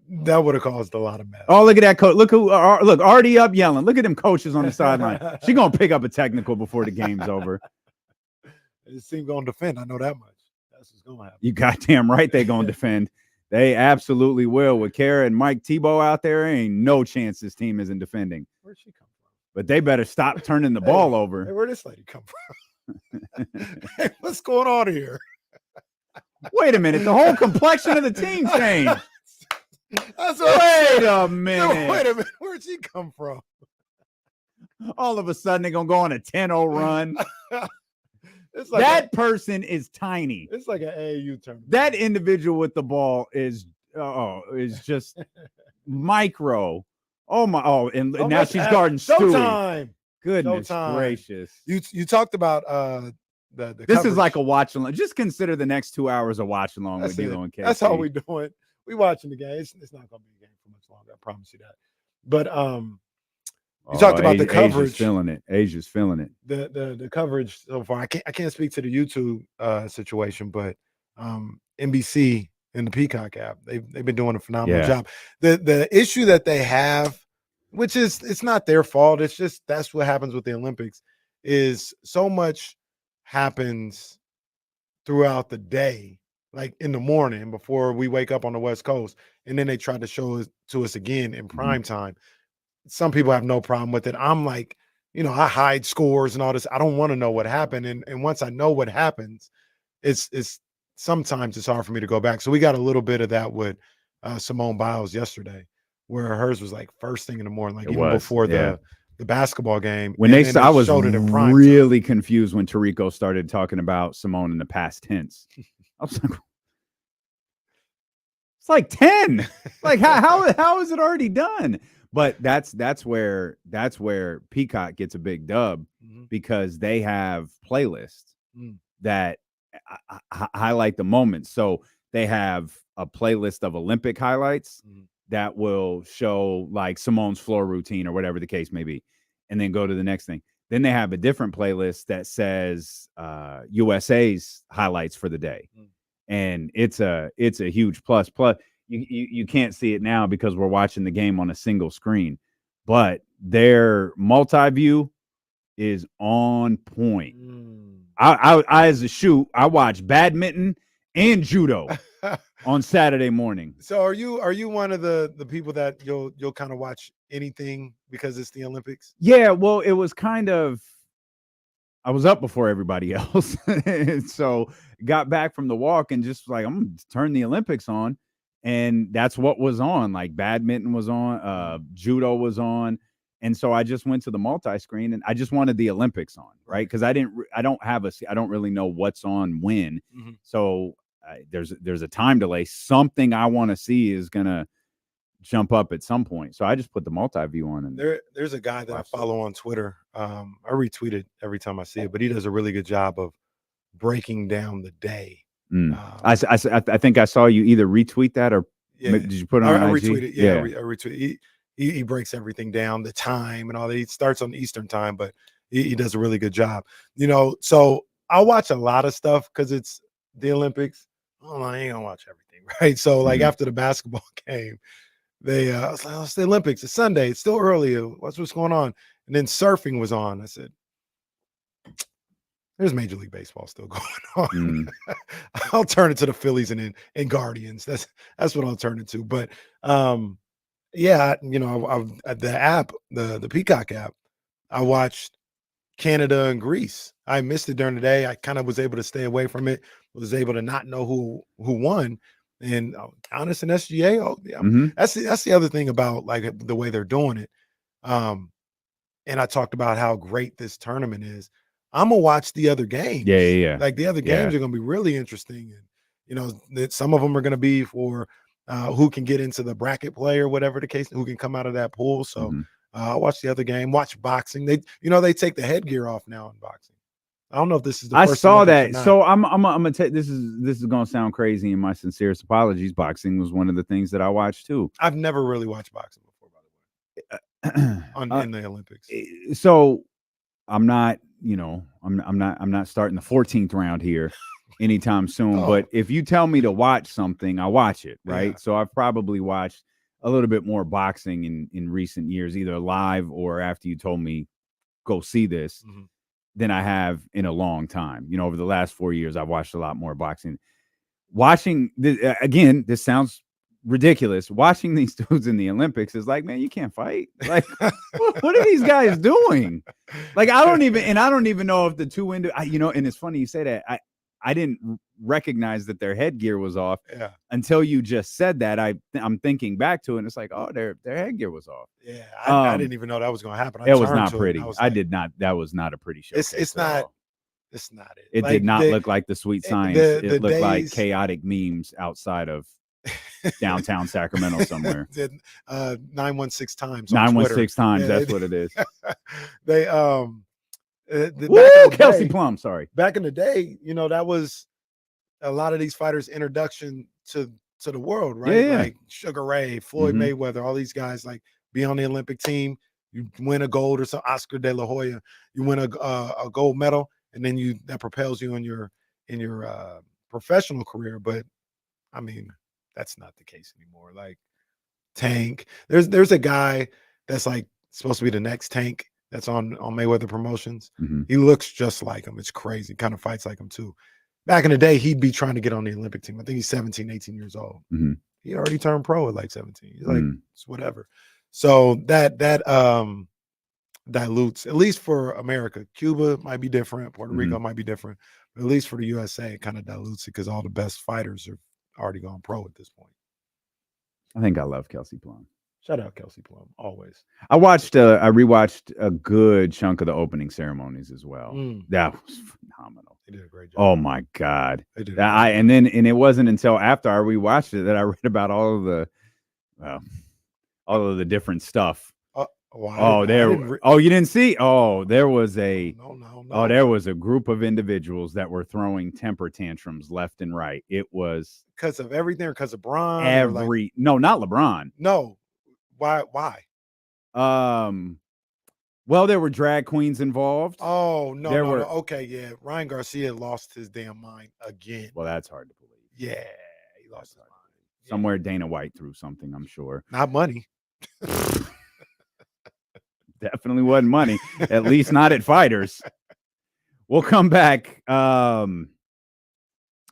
a lot of mess. Oh, look at that coach! Look already up yelling. Look at them coaches on the sideline. She gonna pick up a technical before the game's over. This team gonna defend. I know that much. That's what's gonna happen. You goddamn right they gonna defend. They absolutely will. With Kara and Mike Tebow out there, ain't no chance this team isn't defending. Where'd she come from? But they better stop turning the ball over. Hey, where'd this lady come from? Hey, what's going on here? Wait a minute. The whole complexion of the team changed. Wait a minute. Where'd she come from? All of a sudden, they're going to go on a 10-0 run. It's like that person is tiny. It's like an AAU term. That individual with the ball is just micro. And now she's guarding Stewie. Goodness gracious. You talked about the this coverage. Is like a watch along. Just consider the next 2 hours a watch along with D'Lo and KC. That's how we do it. We watching the game. It's not going to be a game for much longer. I promise you that. But you talked about the coverage. Asia's feeling it. The coverage so far. I can't speak to the YouTube situation, but NBC and the Peacock app, they've been doing a phenomenal job. The issue that they have, which is it's not their fault. It's just that's what happens with the Olympics. Is so much happens throughout the day, like in the morning before we wake up on the West Coast, and then they try to show it to us again in prime time. Some people have no problem with it. I'm like, I hide scores and all this. I don't want to know what happened. And once I know what happens, it's sometimes it's hard for me to go back. So we got a little bit of that with Simone Biles yesterday, where hers was like first thing in the morning, like even before the basketball game. When I was really confused when Tirico started talking about Simone in the past tense. I was like, it's like 10. Like how is it already done? But that's where Peacock gets a big dub because they have playlists that highlight the moments. So they have a playlist of Olympic highlights that will show like Simone's floor routine or whatever the case may be, and then go to the next thing. Then they have a different playlist that says USA's highlights for the day, and it's a huge plus. Plus, you can't see it now because we're watching the game on a single screen, but their multi-view is on point. I as a shoot, I watch badminton and judo on Saturday morning. So are you one of the people that you'll kind of watch anything because it's the Olympics? Yeah, well, it was kind of I was up before everybody else. And so got back from the walk and just like, I'm going to turn the Olympics on. And that's what was on. Like badminton was on, judo was on. And so I just went to the multi-screen and I just wanted the Olympics on, right? Because I don't really know what's on when. So there's a time delay. Something I want to see is going to jump up at some point. So I just put the multi-view on. And there's a guy that I follow on Twitter. I retweet it every time I see it, but he does a really good job of breaking down the day. I think I saw you either retweet that or did you put it on IG? I retweet it. Yeah, I retweet it. he breaks everything down, the time and all that. He starts on Eastern time, but he does a really good job. So I watch a lot of stuff because it's the Olympics. Oh, I ain't gonna watch everything, right? So like after the basketball game, I was like, oh, it's the Olympics. It's Sunday. It's still early. What's going on? And then surfing was on. I said, there's Major League Baseball still going on. I'll turn it to the Phillies and Guardians. That's what I'll turn it to. But yeah, the app, the Peacock app, I watched Canada and Greece. I missed it during the day. I kind of was able to stay away from it. Was able to not know who won. And Giannis and SGA. That's the other thing about like the way they're doing it. And I talked about how great this tournament is. I'm gonna watch the other games. Yeah. Like the other games are gonna be really interesting, and some of them are gonna be for who can get into the bracket play or whatever the case, who can come out of that pool. So I'll watch the other game. Watch boxing. They take the headgear off now in boxing. I don't know if this is the I first saw that. So I'm gonna take this is gonna sound crazy, and my sincerest apologies. Boxing was one of the things that I watched too. I've never really watched boxing before, by the way, in the Olympics. So I'm not, I'm not starting the 14th round here anytime soon. But if you tell me to watch something, I watch it, right? Yeah. So I've probably watched a little bit more boxing in recent years, either live or after you told me go see this. Than I have in a long time. Over the last 4 years, I've watched a lot more boxing. Watching this, again, this sounds ridiculous. Watching these dudes in the Olympics is like, man, you can't fight. Like, what are these guys doing? Like, I don't even know if the two and it's funny you say that. I didn't recognize that their headgear was off until you just said that. I'm thinking back to it, and it's like, oh, their headgear was off. Yeah, I didn't even know that was going to happen. It was not pretty. I did not. That was not a pretty show. It's not. It's not it. It did not look like the Sweet Science. It looked like chaotic memes outside of downtown Sacramento somewhere. 916 times. 916 times. That's what it is. They Kelsey Plum. Sorry. Back in the day, that was a lot of these fighters' introduction to the world, right? Yeah. Like Sugar Ray, Floyd Mayweather, all these guys like be on the Olympic team. You win a gold or some Oscar De La Hoya. You win a gold medal, and then that propels you in your professional career. But I mean, that's not the case anymore. Like Tank, there's a guy that's like supposed to be the next Tank. That's on Mayweather Promotions. He looks just like him. It's crazy. Kind of fights like him too. Back in the day, he'd be trying to get on the Olympic team. I think he's 17, 18 years old. He already turned pro at like 17. He's like, it's whatever. So that dilutes, at least for America. Cuba might be different. Puerto Rico might be different. But at least for the USA, it kind of dilutes it because all the best fighters are already gone pro at this point. I think I love Kelsey Plum. Shout out Kelsey Plum, always. I rewatched a good chunk of the opening ceremonies as well. That was phenomenal. They did a great job. Oh my God. They did. And it wasn't until after I rewatched it that I read about all of the different stuff. You didn't see? Oh, there was No. Oh, there was a group of individuals that were throwing temper tantrums left and right. It was because of everything, or because of Bron? No, not LeBron. No. Why? Well, there were drag queens involved. Oh, no. Okay, yeah. Ryan Garcia lost his damn mind again. Well, that's hard to believe. Yeah, he lost his mind. Somewhere Dana White threw something, I'm sure. Not money. Definitely wasn't money. At least not at fighters. We'll come back.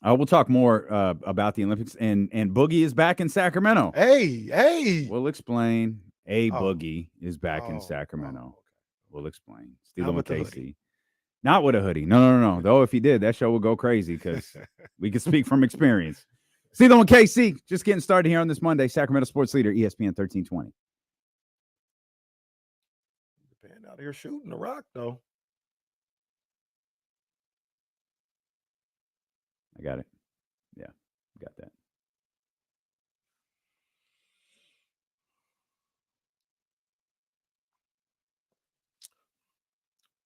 We'll talk more about the Olympics, and Boogie is back in Sacramento. Hey. We'll explain. Boogie is back in Sacramento. Okay. We'll explain. Steele and Casey. Not with a hoodie. No. Though if he did, that show would go crazy because we can speak from experience. Steele and Casey, just getting started here on this Monday. Sacramento Sports Leader, ESPN 1320. Japan out here shooting the rock, though. I got it. Yeah, got that.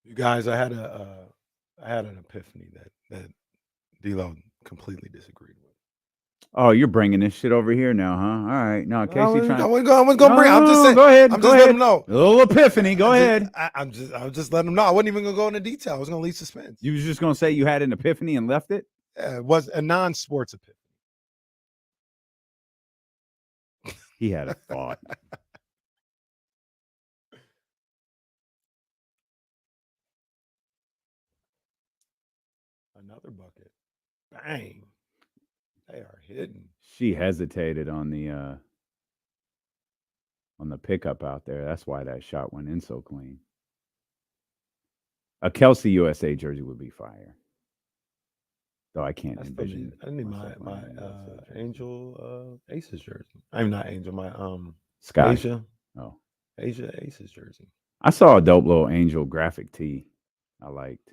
You guys, I had an epiphany that D-Lo completely disagreed with. Oh, you're bringing this shit over here now, huh? All right. No, Casey trying. I wasn't gonna bring. I'm just saying. Go ahead. I'm go just ahead. letting them know. A little epiphany. Go ahead. I'm just letting them know. I wasn't even gonna go into detail. I was gonna leave suspense. You was just gonna say you had an epiphany and left it? Yeah, it was a non-sports epiphany. He had a thought. Another bucket. Bang. They are hidden. She hesitated on the pickup out there. That's why that shot went in so clean. A Kelsey USA jersey would be fire. Though I can't envision. I need my Angel Aces jersey. I'm not Angel, my Scott. Asia. Oh. Asia Aces jersey. I saw a dope little Angel graphic tee I liked.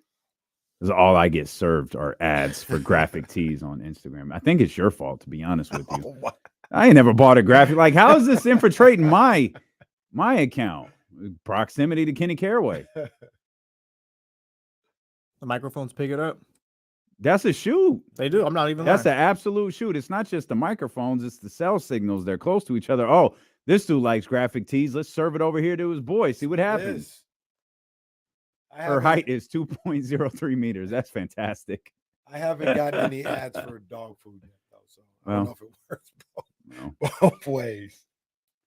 This is all I get served are ads for graphic tees on Instagram. I think it's your fault, to be honest with you. Oh, I ain't never bought a graphic. Like, how is this infiltrating my account? Proximity to Kenny Caraway. The microphones pick it up. That's a shoot. They do. I'm not even That's lying. an absolute shoot. It's not just the microphones, it's the cell signals. They're close to each other. Oh, this dude likes graphic tees. Let's serve it over here to his boy. See what happens. Her height is 2.03 meters. That's fantastic. I haven't gotten any ads for dog food yet, though, so I don't know if it works both ways.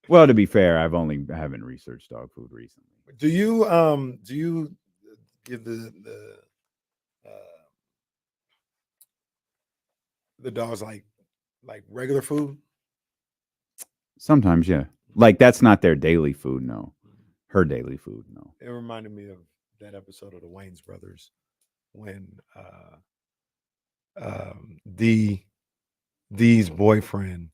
Well, to be fair, I haven't researched dog food recently. Do you give the dogs like regular food? Sometimes, yeah. Like, that's not their daily food, no. Her daily food, no. It reminded me of that episode of the Wayans Brothers when Dee's boyfriend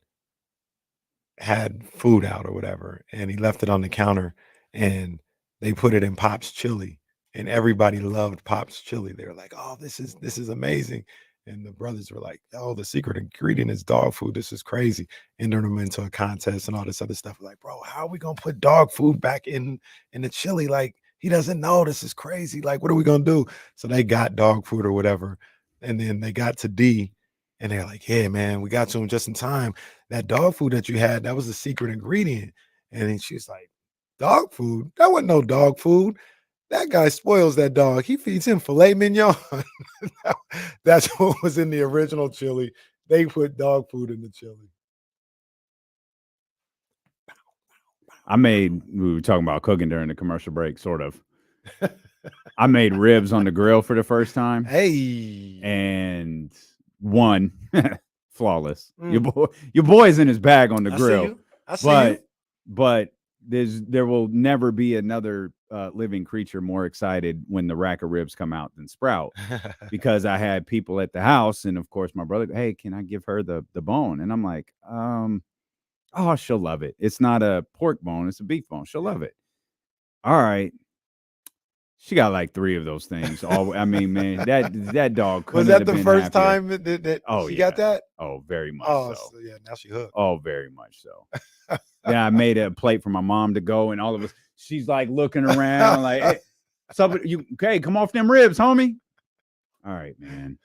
had food out or whatever, and he left it on the counter, and they put it in Pop's chili, and everybody loved Pop's chili. They were like, "Oh, this is amazing." And the brothers were like, "Oh, the secret ingredient is dog food. This is crazy." Entered them into a contest and all this other stuff. Like, bro, how are we gonna put dog food back in the chili? Like, he doesn't know. This is crazy. Like, what are we gonna do? So they got dog food or whatever, and then they got to D, and they're like, "Yeah, man, we got to him just in time. That dog food that you had, that was the secret ingredient." And then she's like, "Dog food? That wasn't no dog food. That guy spoils that dog. He feeds him filet mignon." That's what was in the original chili. They put dog food in the chili. We were talking about cooking during the commercial break, sort of. I made ribs on the grill for the first time. Hey. And one, flawless. Your boy's in his bag on the grill. I see you. But there will never be another living creature more excited when the rack of ribs come out than Sprout, because I had people at the house, and of course my brother, "Hey, can I give her the bone?" And I'm like, "Oh, she'll love it. It's not a pork bone, it's a beef bone. She'll love it." All right. She got like 3 of those things. I mean, man, that dog was that the first time that she got that? Oh, very much so. Yeah, now she hooked. Oh, very much so. Then I made a plate for my mom to go, and all of us, she's like looking around, like, "Hey, okay? Come off them ribs, homie." All right, man.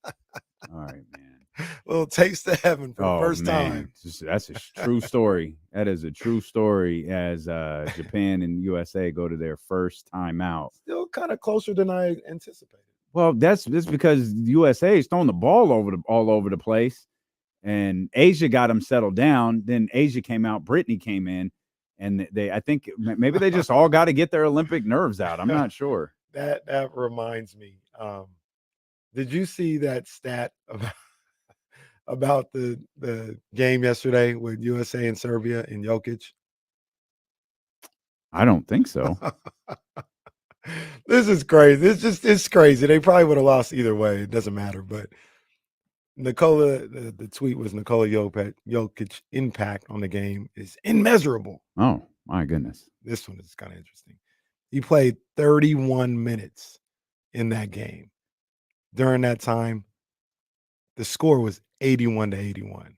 All right, man. Little taste of heaven for the first time. That's a true story. That is a true story. As Japan and USA go to their first time out, still kind of closer than I anticipated. Well, that's because USA is throwing the ball all over the place, and Asia got them settled down. Then Asia came out, Brittany came in, and I think maybe they just all got to get their Olympic nerves out. I'm not sure. That reminds me. Did you see that stat about the game yesterday with USA and Serbia and Jokic? I don't think so. This is crazy. It's crazy. They probably would have lost either way. It doesn't matter. But Nikola, the tweet was Nikola Jokic impact on the game is immeasurable. Oh, my goodness. This one is kind of interesting. He played 31 minutes in that game. During that time, the score was 81-81.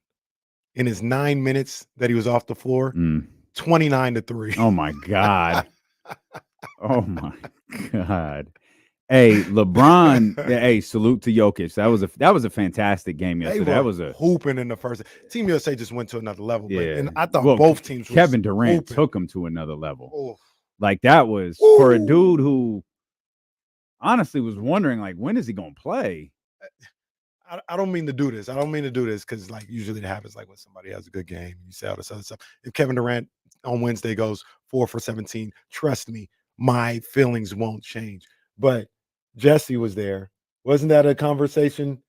In his 9 minutes that he was off the floor, 29-3. Oh my God. Oh my God. Hey, LeBron. Hey, salute to Jokic. That was a fantastic game yesterday. They That were was a hooping in the first. Team USA just went to another level. yeah. And I thought both teams. Kevin Durant hooping. took him to another level. Oh. Like that was for a dude who honestly was wondering like when is he gonna play? I don't mean to do this. I don't mean to do this because like usually it happens like when somebody has a good game, you say all this other stuff. If Kevin Durant on Wednesday goes 4 for 17, trust me, my feelings won't change. But Jesse was there. Wasn't that a conversation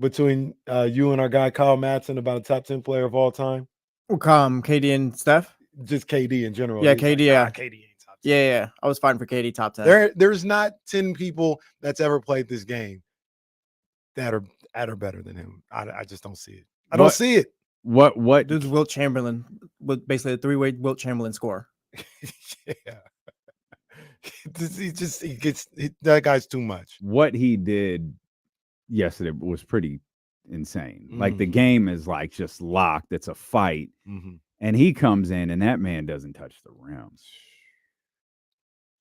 between you and our guy Kyle Madsen about a top 10 player of all time? KD and Steph? Just KD in general. Yeah, He's KD, like, yeah. KD ain't top 10. Yeah. I was fighting for KD top 10. There's not 10 people that's ever played this game that are better than him. I just don't see it. I don't see it. What Dude's Wilt Chamberlain with basically a 3-way Wilt Chamberlain score. Yeah. That guy's too much. What he did yesterday was pretty insane. Like the game is like just locked. It's a fight. And he comes in and that man doesn't touch the rim.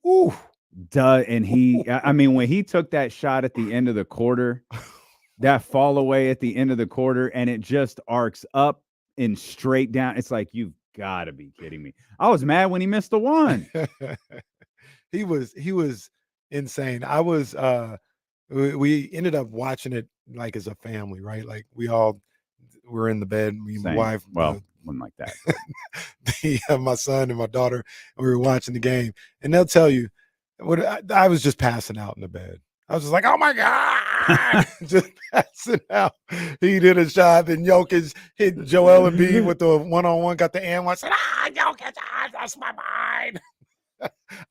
Ooh. And I mean, when he took that shot at the end of the quarter, that fall away at the end of the quarter, and it just arcs up and straight down. It's like, you've got to be kidding me. I was mad when he missed the one. He was insane. I was we ended up watching it like as a family, right? Like we all were in the bed, me and my wife. Well, wasn't like that. My son and my daughter, and we were watching the game, and they'll tell you what I was just passing out in the bed. I was just like, oh my God, just passing out. He did a shot, then Jokic hit Joel Embiid with the one-on-one, got the and one, said, Jokic, that's my mind.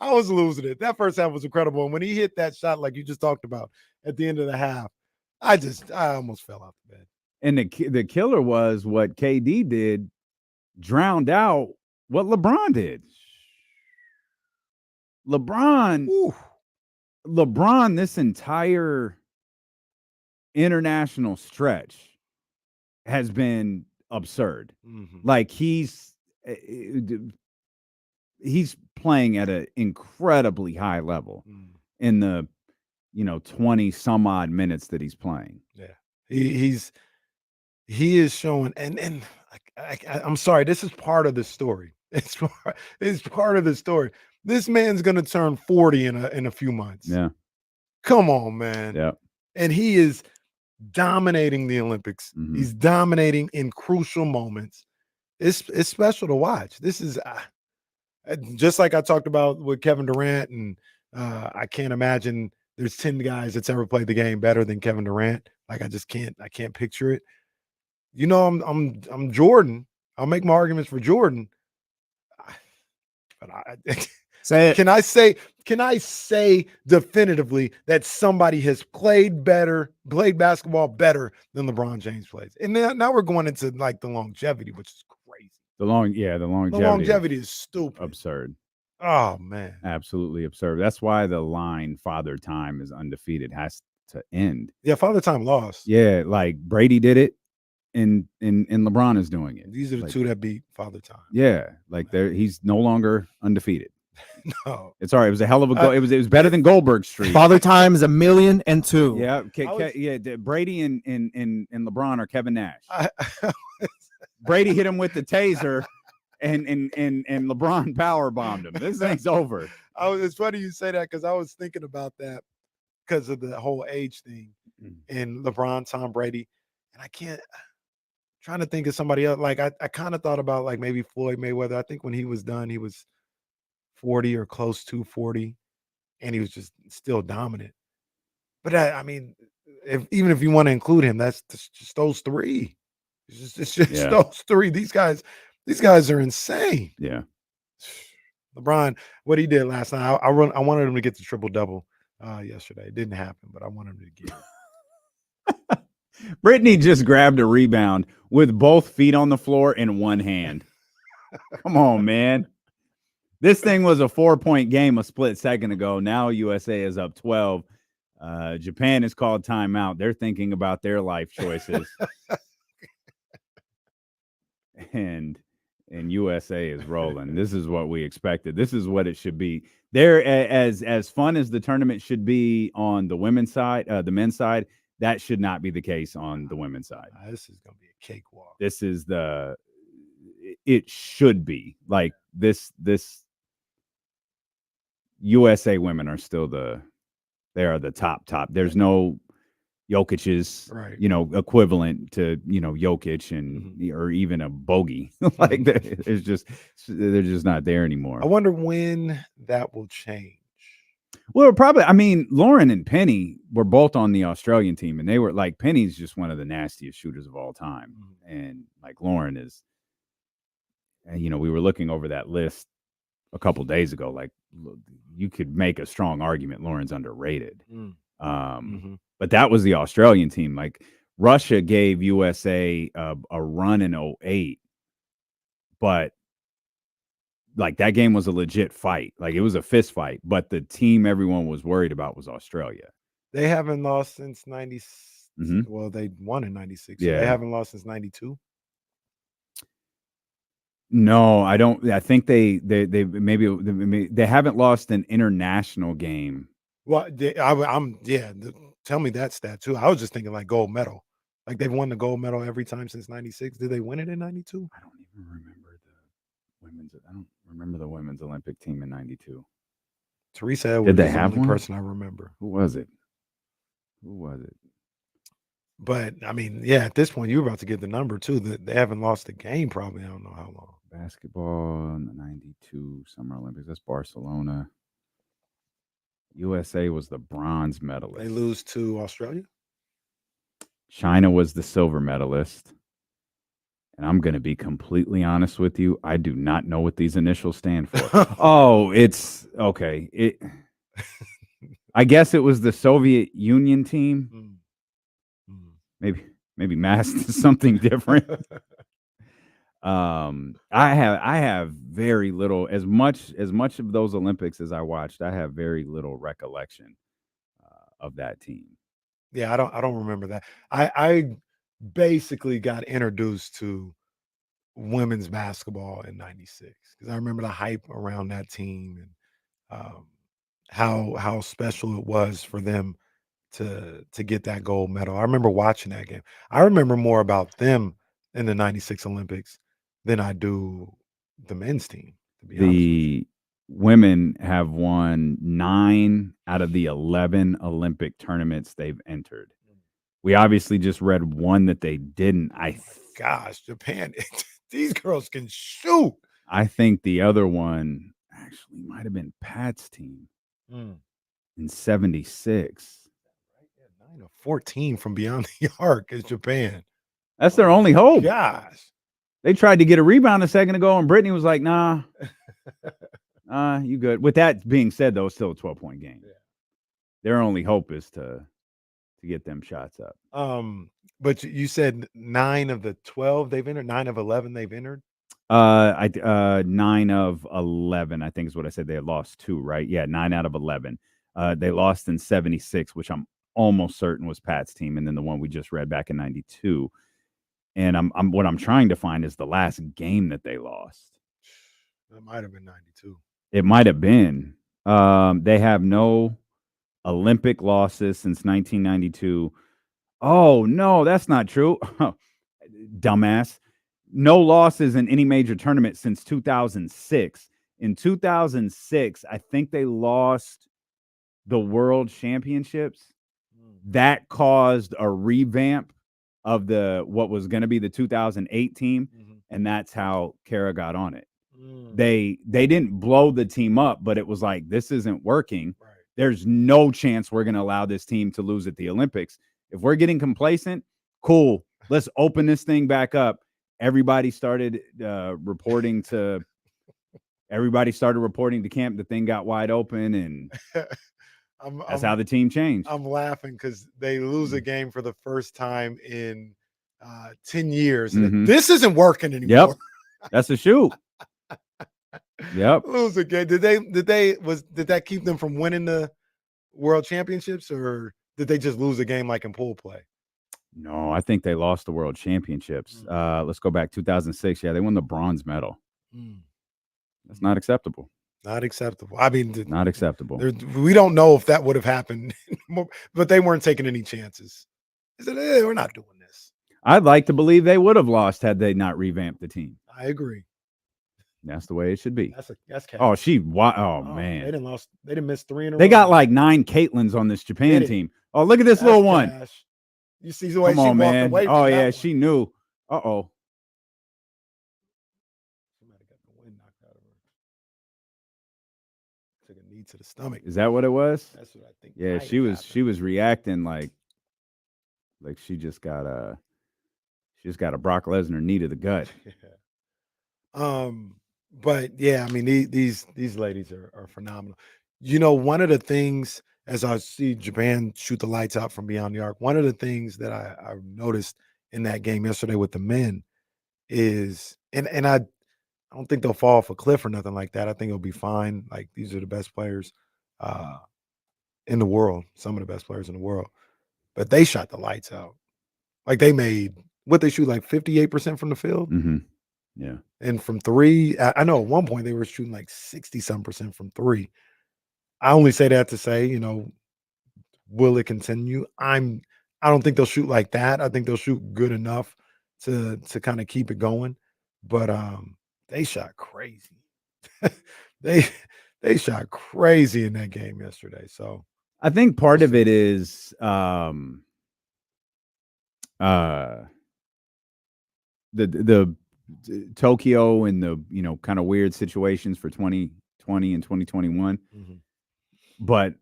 I was losing it. That first half was incredible. And when he hit that shot, like you just talked about at the end of the half, I almost fell off the bed. And the killer was what KD did, drowned out what LeBron did. LeBron, this entire international stretch has been absurd. Like he's playing at an incredibly high level in the 20 some odd minutes that he's playing. Yeah, he is showing, and I'm sorry, this is part of the story. It's part of the story. This man's gonna turn 40 in a few months. Yeah, come on, man. Yeah, and he is dominating the Olympics. He's dominating in crucial moments. It's special to watch. This is just like I talked about with Kevin Durant, and I can't imagine there's 10 guys that's ever played the game better than Kevin Durant. Like I can't picture it. I'm Jordan. I'll make my arguments for Jordan. But say it. Can I say definitively that somebody has played basketball better than LeBron James plays? And now we're going into like the longevity, which is crazy. The longevity. The longevity is stupid. Absurd. Oh man. Absolutely absurd. That's why the line Father Time is undefeated has to end. Yeah, Father Time lost. Yeah, like Brady did it and LeBron is doing it. These are the two that beat Father Time. Yeah, like he's no longer undefeated. No, it's all right. It was a hell of a goal. It was better than Goldberg Street. Father Time is 1,000,002. Yeah, Brady and LeBron are Kevin Nash. Brady hit him with the taser, and LeBron power bombed him. This thing's over. It's funny you say that because I was thinking about that because of the whole age thing and LeBron, Tom Brady, and trying to think of somebody else. Like I kind of thought about like maybe Floyd Mayweather. I think when he was done, he was 40 or close to 40, and he was just still dominant. But I mean, even if you want to include him, that's just those three. It's just those three. These guys are insane. Yeah. LeBron, what he did last night, I wanted him to get the triple-double yesterday. It didn't happen, but I wanted him to get it. Brittany just grabbed a rebound with both feet on the floor in one hand. Come on, man. This thing was a 4-point game a split second ago. Now USA is up 12. Japan has called timeout. They're thinking about their life choices. And and USA is rolling. This is what we expected. This is what it should be. There, as fun as the tournament should be on the women's side, the men's side, that should not be the case on the women's side. This is gonna be a cakewalk. This is it should be like this. USA women are still they are the top. There's no Jokic's, right, equivalent to, Jokic and or even a bogey. Like they're just not there anymore. I wonder when that will change. Well, probably, I mean, Lauren and Penny were both on the Australian team, and they were like, Penny's just one of the nastiest shooters of all time. And like Lauren is, we were looking over that list a couple days ago. Like, you could make a strong argument Lauren's underrated. But that was the Australian team. Like, Russia gave USA a run in 2008, but like that game was a legit fight. Like, it was a fist fight, but the team everyone was worried about was Australia. They haven't lost since 90. Well, they won in 96. So Yeah. They haven't lost since 92. No, I don't. I think they maybe they haven't lost an international game. Well, tell me that stat too. I was just thinking like gold medal. Like they've won the gold medal every time since 96. Did they win it in 92? I don't even remember I don't remember the women's Olympic team in 92. Teresa Edwards Did they is the have only one? person I remember. Who was it? But I mean, yeah, at this point, you're about to get the number too. They haven't lost a game probably. I don't know how long. Basketball in the 92 Summer Olympics. That's Barcelona. USA was the bronze medalist. They lose to Australia. China was the silver medalist. And I'm going to be completely honest with you. I do not know what these initials stand for. Oh, it's okay. I guess it was the Soviet Union team. Maybe masked as something different. I have very little, as much of those Olympics as I watched, I have very little recollection of that team. Yeah, I don't remember that. I basically got introduced to women's basketball in 96 because I remember the hype around that team and how special it was for them to get that gold medal. I remember watching that game. I remember more about them in the 96 Olympics than I do the men's team, to be honest. The women have won 9 out of the 11 Olympic tournaments they've entered. We obviously just read one that they didn't. Gosh, Japan, these girls can shoot. I think the other one actually might have been Pat's team in 76. 9 of 14 from beyond the arc is Japan. That's their only hope. Gosh. They tried to get a rebound a second ago, and Brittany was like, nah, you good. With that being said, though, it's still a 12-point game. Yeah. Their only hope is to get them shots up. But you said 9 of the 12 they've entered, 9 of 11 they've entered? 9 of 11, I think is what I said. They had lost 2, right? Yeah, 9 out of 11. They lost in 76, which I'm almost certain was Pat's team, and then the one we just read back in 92. And what I'm trying to find is the last game that they lost. That might have been 92. It might have been. They have no Olympic losses since 1992. Oh, no, that's not true. Dumbass. No losses in any major tournament since 2006. In 2006, I think they lost the World Championships. That caused a revamp of what was going to be the 2008 team, and that's how Kara got on it. They didn't blow the team up, but it was like, this isn't working. Right. There's no chance we're going to allow this team to lose at the Olympics. If we're getting complacent, cool. Let's open this thing back up. Everybody started reporting to camp. The thing got wide open, and that's how the team changed. I'm laughing because they lose a game for the first time in 10 years. This isn't working anymore. Yep. That's a shoot. Yep. Lose a game. Did that keep them from winning the World Championships, or did they just lose a game like in pool play? No, I think they lost the world championships. Let's go back 2006. Yeah, they won the bronze medal. That's not acceptable. Not acceptable. I mean, Not acceptable. We don't know if that would have happened, but they weren't taking any chances. They said, hey, we're not doing this. I'd like to believe they would have lost had they not revamped the team. I agree. That's the way it should be. That's oh, man. They didn't miss 3 in a row. They got like 9 Caitlins on this Japan team. Oh, look at this little one. Cash. You see the way Come she on, walked man. away from Oh, that yeah, one. she knew. Uh-oh. Somebody got the wind knocked out of her. Took a knee to the stomach. Is that what it was? That's what I think. Yeah, she was reacting like she just got a Brock Lesnar knee to the gut. But yeah, I mean these ladies are phenomenal. You know, one of the things as I see Japan shoot the lights out from beyond the arc, one of the things that I noticed in that game yesterday with the men is, and I don't think they'll fall off a cliff or nothing like that. I think it'll be fine. Like these are the best players in the world, some of the best players in the world. But they shot the lights out. Like they made what they shoot like 58% from the field. Mm-hmm. Yeah. And from 3, I know at one point they were shooting like 60-some% from 3. I only say that to say, you know, will it continue? I don't think they'll shoot like that. I think they'll shoot good enough to kind of keep it going. But they shot crazy. they shot crazy in that game yesterday. So I think part of it is the Tokyo and the, you know, kind of weird situations for 2020 and 2021. Mm-hmm. But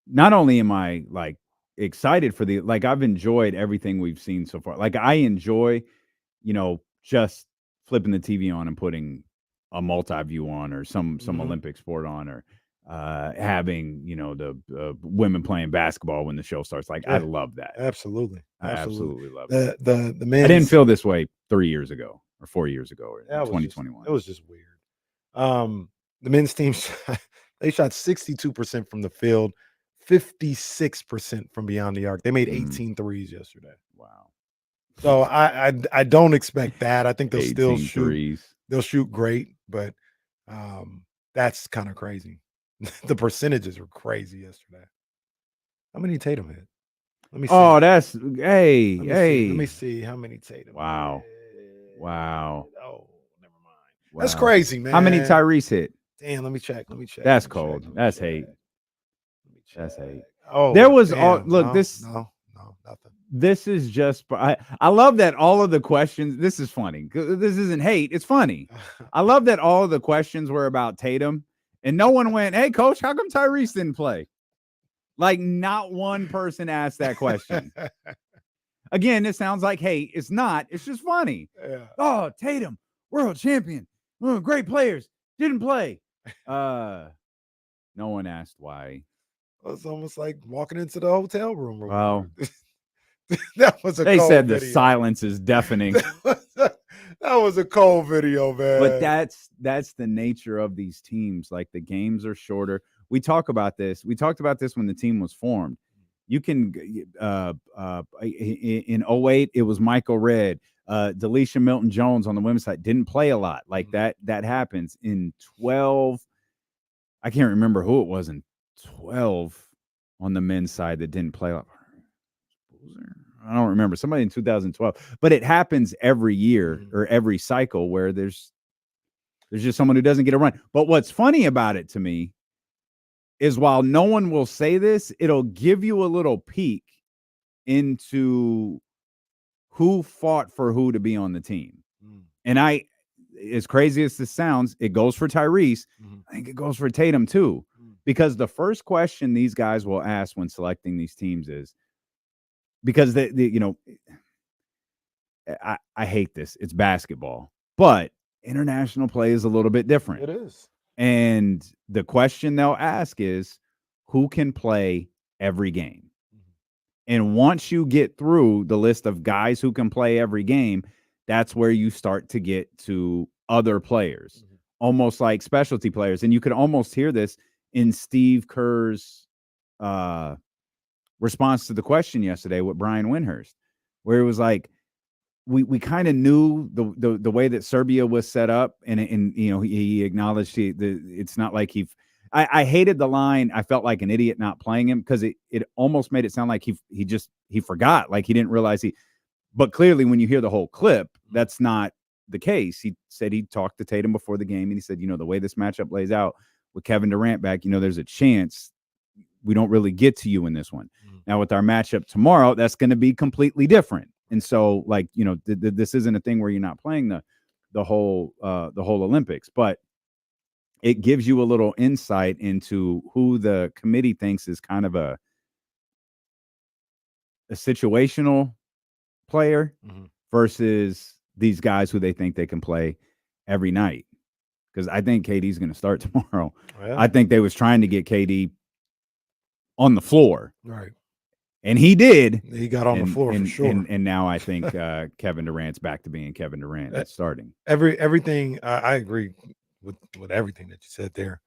not only am I like excited for I've enjoyed everything we've seen so far. Like I enjoy, you know, just flipping the TV on and putting a multi-view on or some Olympic sport on, or having, you know, the women playing basketball when the show starts. Like I love that. Absolutely. I absolutely love it. The I didn't feel this way 3 years ago or 4 years ago or 2021. It was just weird. The men's team they shot 62% from the field, 56% from beyond the arc. They made 18 threes yesterday. Wow. So I don't expect that. I think they'll still shoot threes. They'll shoot great, but that's kind of crazy. The percentages were crazy yesterday. How many Tatum hit? Let me see. Oh, that's Let me see how many Tatum. Wow. Hit. Wow. Oh, never mind. Wow. That's crazy, man. How many Tyrese hit? Damn, let me check. That's cold. That's hate. That's hate. Oh, there was damn. look, no, this no, nothing. This is just I love that all of the questions. This is funny. This isn't hate. It's funny. I love that all of the questions were about Tatum, and no one went, "Hey, coach, how come Tyrese didn't play?" Like not one person asked that question. Again, it sounds like hate. It's not. It's just funny. Yeah. Oh, Tatum, world champion. Oh, great players. Didn't play. No one asked why. It's almost like walking into the hotel room. Wow. That was They cold said video. the silence is deafening. That was a cold video, man. But that's the nature of these teams. Like the games are shorter. We talk about this. We talked about this when the team was formed. You can in 08, it was Michael Redd. Delisha Milton-Jones on the women's side didn't play a lot. Like that happens. In 12, I can't remember who it was in 12 on the men's side that didn't play a lot. I don't remember. Somebody in 2012. But it happens every year or every cycle where there's just someone who doesn't get a run. But what's funny about it to me is while no one will say this, it'll give you a little peek into who fought for who to be on the team. And as crazy as this sounds, it goes for Tyrese. I think it goes for Tatum too. Because the first question these guys will ask when selecting these teams is, because they you know, I hate this. It's basketball, but international play is a little bit different. It is. And the question they'll ask is, who can play every game? And once you get through the list of guys who can play every game, that's where you start to get to other players, almost like specialty players. And you could almost hear this in Steve Kerr's response to the question yesterday with Brian Windhurst, where it was like we kind of knew the way that Serbia was set up, and he acknowledged it's not like I hated the line. I felt like an idiot not playing him because it almost made it sound like he forgot, like he didn't realize but clearly when you hear the whole clip, that's not the case. He said he talked to Tatum before the game, and he said, the way this matchup lays out with Kevin Durant back, there's a chance we don't really get to you in this one. Now with our matchup tomorrow, that's going to be completely different. And so this isn't a thing where you're not playing the whole Olympics, but it gives you a little insight into who the committee thinks is kind of a situational player versus these guys who they think they can play every night. Because I think KD's going to start tomorrow. Oh, yeah. I think they was trying to get KD on the floor. Right. And he did. He got on the floor for sure. And now I think Kevin Durant's back to being Kevin Durant. That's starting. Everything. I agree with everything that you said there.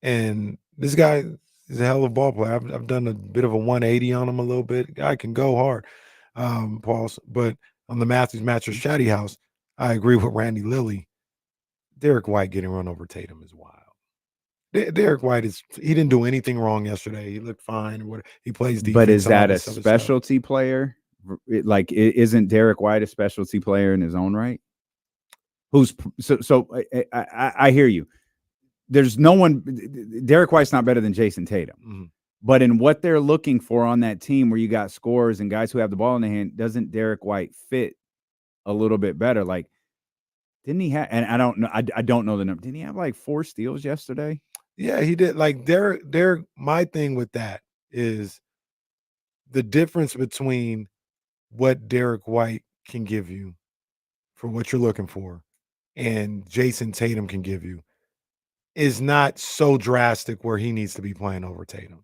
And this guy is a hell of a ball player. I've done a bit of a 180 on him a little bit. Guy can go hard, Pauls. But on the Matthews Mattress Chatty House, I agree with Randy Lilly. Derek White getting run over Tatum is wild. Derek White he didn't do anything wrong yesterday. He looked fine. He plays defense. But is that a specialty player? Like, isn't Derek White a specialty player in his own right? I hear you. There's no one. Derek White's not better than Jason Tatum. Mm-hmm. But in what they're looking for on that team, where you got scorers and guys who have the ball in their hand, doesn't Derek White fit a little bit better? Like, didn't he have? And I don't know. I don't know the number. Didn't he have like 4 steals yesterday? Yeah, he did. Like Derek. My thing with that is the difference between what Derek White can give you for what you're looking for and Jason Tatum can give you is not so drastic where he needs to be playing over Tatum.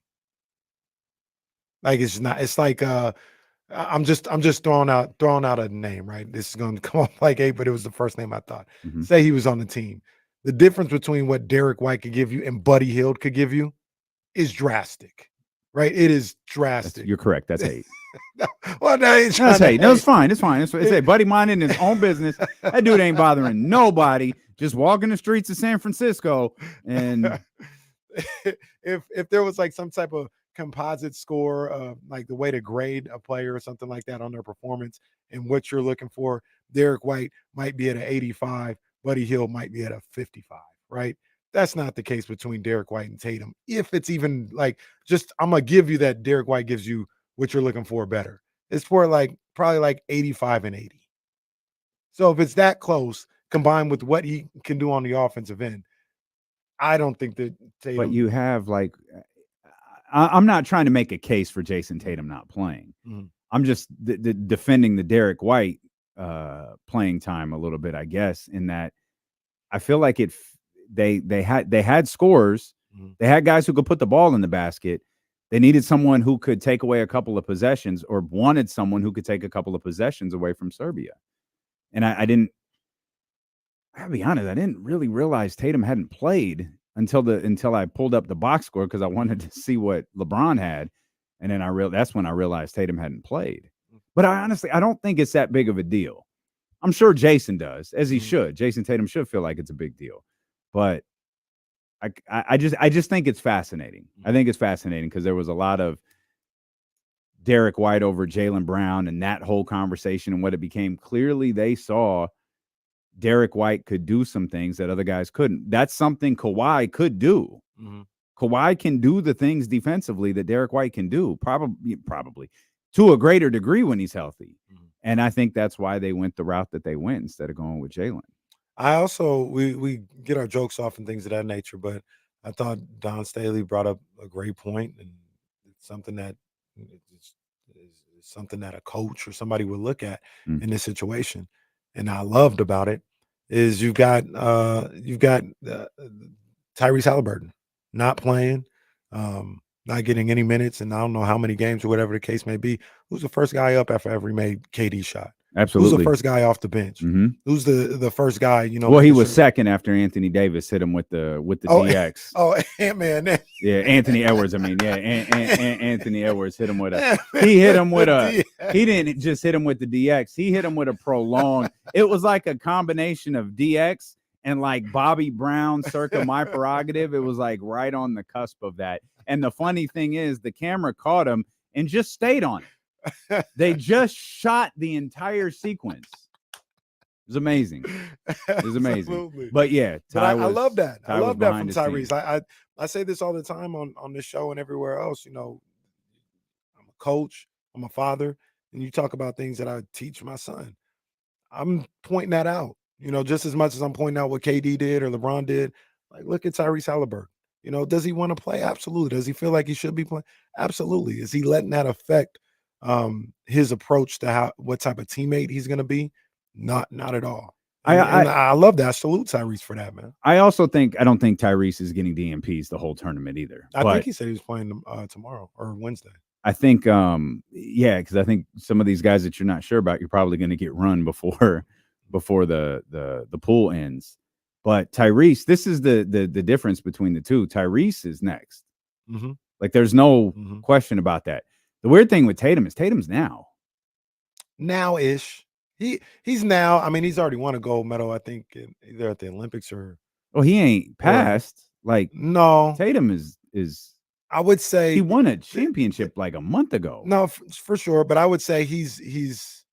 Like, it's not. It's like I'm just throwing out a name, right? This is going to come off like but it was the first name I thought. Mm-hmm. Say he was on the team. The difference between what Derek White could give you and Buddy Hield could give you is drastic, right? It is drastic. You're correct. That's 8. Well, no, that's 8. No, it's fine. It's fine. It's 8. Buddy minding his own business. That dude ain't bothering nobody. Just walking the streets of San Francisco. And if there was like some type of composite score, like the way to grade a player or something like that on their performance and what you're looking for, Derek White might be at an 85. Buddy Hield might be at a 55, right? That's not the case between Derek White and Tatum. If it's even like, I'm going to give you that Derek White gives you what you're looking for better. It's for probably like 85 and 80. So if it's that close, combined with what he can do on the offensive end, I don't think that Tatum. But you have I'm not trying to make a case for Jason Tatum not playing. Mm-hmm. I'm just defending the Derek White playing time a little bit, I guess, in that I feel like they had scorers. Mm-hmm. They had guys who could put the ball in the basket. They needed someone who could take away a couple of possessions, or wanted someone who could take a couple of possessions away from Serbia. And I gotta be honest, I didn't really realize Tatum hadn't played until I pulled up the box score, because I wanted to see what LeBron had. And then that's when I realized Tatum hadn't played. But I don't think it's that big of a deal. I'm sure Jason does, as he should. Jason Tatum should feel like it's a big deal. But I just think it's fascinating. I think it's fascinating because there was a lot of Derek White over Jalen Brown and that whole conversation, and what it became. Clearly, they saw Derek White could do some things that other guys couldn't. That's something Kawhi could do. Mm-hmm. Kawhi can do the things defensively that Derek White can do, probably to a greater degree when he's healthy. Mm-hmm. And I think that's why they went the route that they went instead of going with Jalen. I also, we get our jokes off and things of that nature, but I thought Don Staley brought up a great point, and it's something that a coach or somebody would look at in this situation. And I loved about it is you've got Tyrese Halliburton not playing, not getting any minutes, and I don't know how many games or whatever the case may be. Who's the first guy up after every made KD shot? Absolutely. Who's the first guy off the bench? Mhm. Who's the first guy? You know. Well, he was sure. second after Anthony Davis hit him with the DX. Oh, Ant-Man. Yeah, Anthony Edwards. I mean, yeah, Anthony Edwards hit him with a. He hit him with a. He didn't just hit him with the DX. He hit him with a prolonged. It was like a combination of DX and like Bobby Brown, circa My Prerogative. It was like right on the cusp of that. And the funny thing is, the camera caught him and just stayed on it. They just shot the entire sequence. It was amazing. It was amazing. Absolutely. But yeah, I love that. I love that from behind the Tyrese. I say this all the time on this show and everywhere else. You know, I'm a coach, I'm a father, and you talk about things that I teach my son. I'm pointing that out. You know, just as much as I'm pointing out what KD did or LeBron did. Like, look at Tyrese Halliburton. You know, does he want to play? Absolutely. Does he feel like he should be playing? Absolutely. Is he letting that affect his approach to what type of teammate he's going to be? Not at all. I love that. I salute Tyrese for that, man. I don't think Tyrese is getting DMPs the whole tournament either. I think he said he was playing tomorrow or Wednesday. I think, because I think some of these guys that you're not sure about, you're probably going to get run before the pool ends. But Tyrese, this is the difference between the two. Tyrese is next. Mm-hmm. Like, there's no question about that. The weird thing with Tatum is Tatum's now-ish. He's now. I mean, he's already won a gold medal. I think either at the Olympics or. Well, he ain't passed. Like, no, Tatum is. I would say he won a championship like a month ago. No, for sure. But I would say he's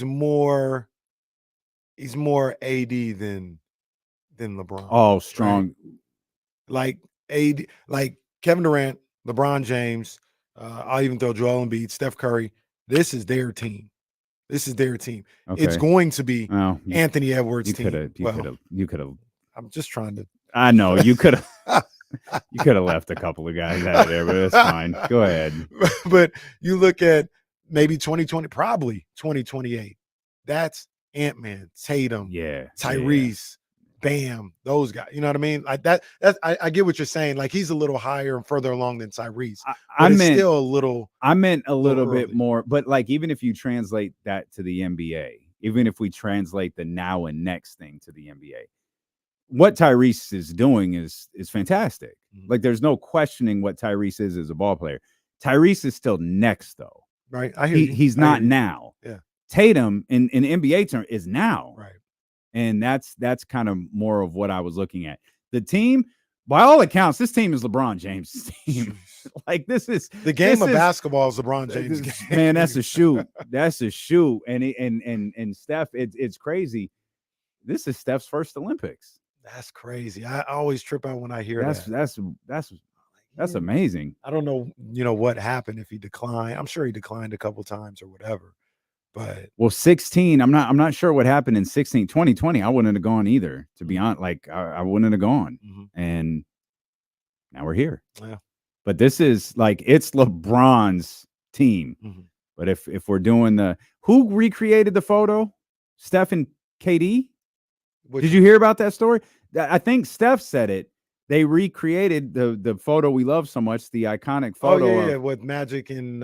more AD than LeBron. Oh, strong. Right? Like AD, like Kevin Durant, LeBron James. I'll even throw Joel Embiid, Steph Curry. This is their team. Okay. It's going to be Anthony Edwards' team. You could have. I'm just trying to. I know you could have. You could have left a couple of guys out of there, but it's fine. Go ahead. But you look at maybe 2020, probably 2028. That's Ant-Man, Tatum, Tyrese, Bam, those guys. You know what I mean? Like that. I get what you're saying. Like, he's a little higher and further along than Tyrese. I meant a little bit more. But like, even if you translate that to the NBA, even if we translate the now and next thing to the NBA, what Tyrese is doing is fantastic. Mm-hmm. Like, there's no questioning what Tyrese is as a ball player. Tyrese is still next, though. Right. I hear you. He's not now. Yeah. Tatum in NBA term is now. Right. And that's kind of more of what I was looking at. The team, by all accounts, this team is LeBron James' team. Like, this is the game of basketball is LeBron James' game. Man, that's a shoot. That's a shoot. And Steph, it's crazy. This is Steph's first Olympics. That's crazy. I always trip out when I hear that's amazing. I don't know, what happened if he declined. I'm sure he declined a couple times or whatever. But 16, I'm not sure what happened in 2020. I wouldn't have gone either, to be honest. Like, I wouldn't have gone. Mm-hmm. And now we're here. Yeah. But this is like, it's LeBron's team. Mm-hmm. But if we're doing who recreated the photo? Steph and KD? Did you hear about that story? I think Steph said it. They recreated the photo we love so much, the iconic photo. With Magic and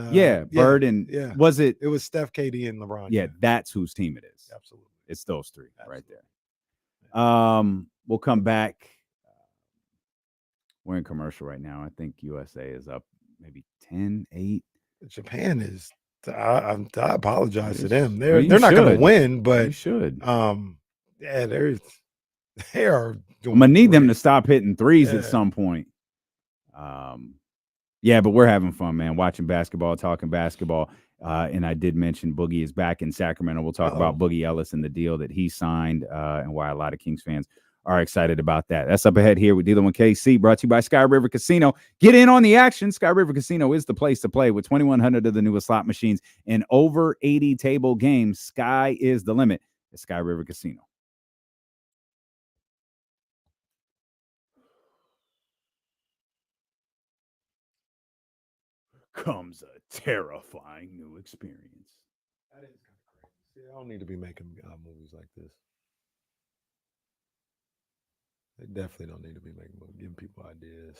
Bird and was it? It was Steph, KD, and LeBron. Yeah, that's whose team it is. Absolutely, it's those three right there. We'll come back. We're in commercial right now. I think USA is up maybe 10-8. Japan is. I apologize to them. They're not going to win, but you should. They are. I'm gonna need them to stop hitting threes at some point. But we're having fun, man. Watching basketball, talking basketball. And I did mention Boogie is back in Sacramento. We'll talk about Boogie Ellis and the deal that he signed, and why a lot of Kings fans are excited about that. That's up ahead here with Dealing with KC, brought to you by Sky River Casino. Get in on the action. Sky River Casino is the place to play with 2,100 of the newest slot machines and over 80 table games. Sky is the limit at Sky River Casino. Comes a terrifying new experience. That is kind of crazy. See, I don't need to be making movies like this. They definitely don't need to be giving people ideas.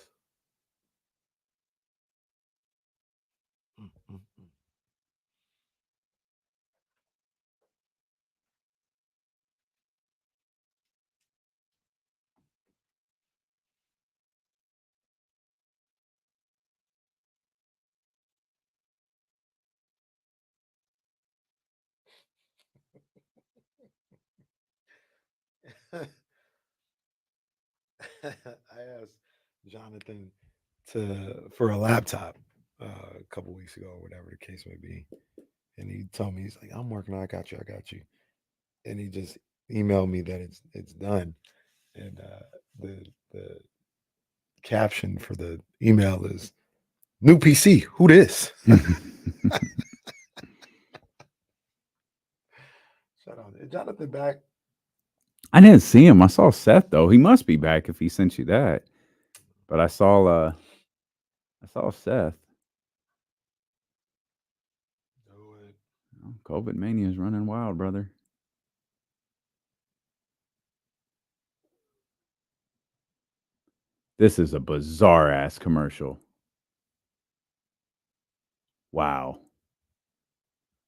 I asked Jonathan for a laptop a couple weeks ago, or whatever the case may be, and he told me, he's like, "I'm working on. I got you. And he just emailed me that it's done, and the caption for the email is "New PC. Who this?" Shout out, is Jonathan back? I didn't see him. I saw Seth though. He must be back if he sent you that. But I saw Seth. COVID mania is running wild, brother. This is a bizarre ass commercial. Wow.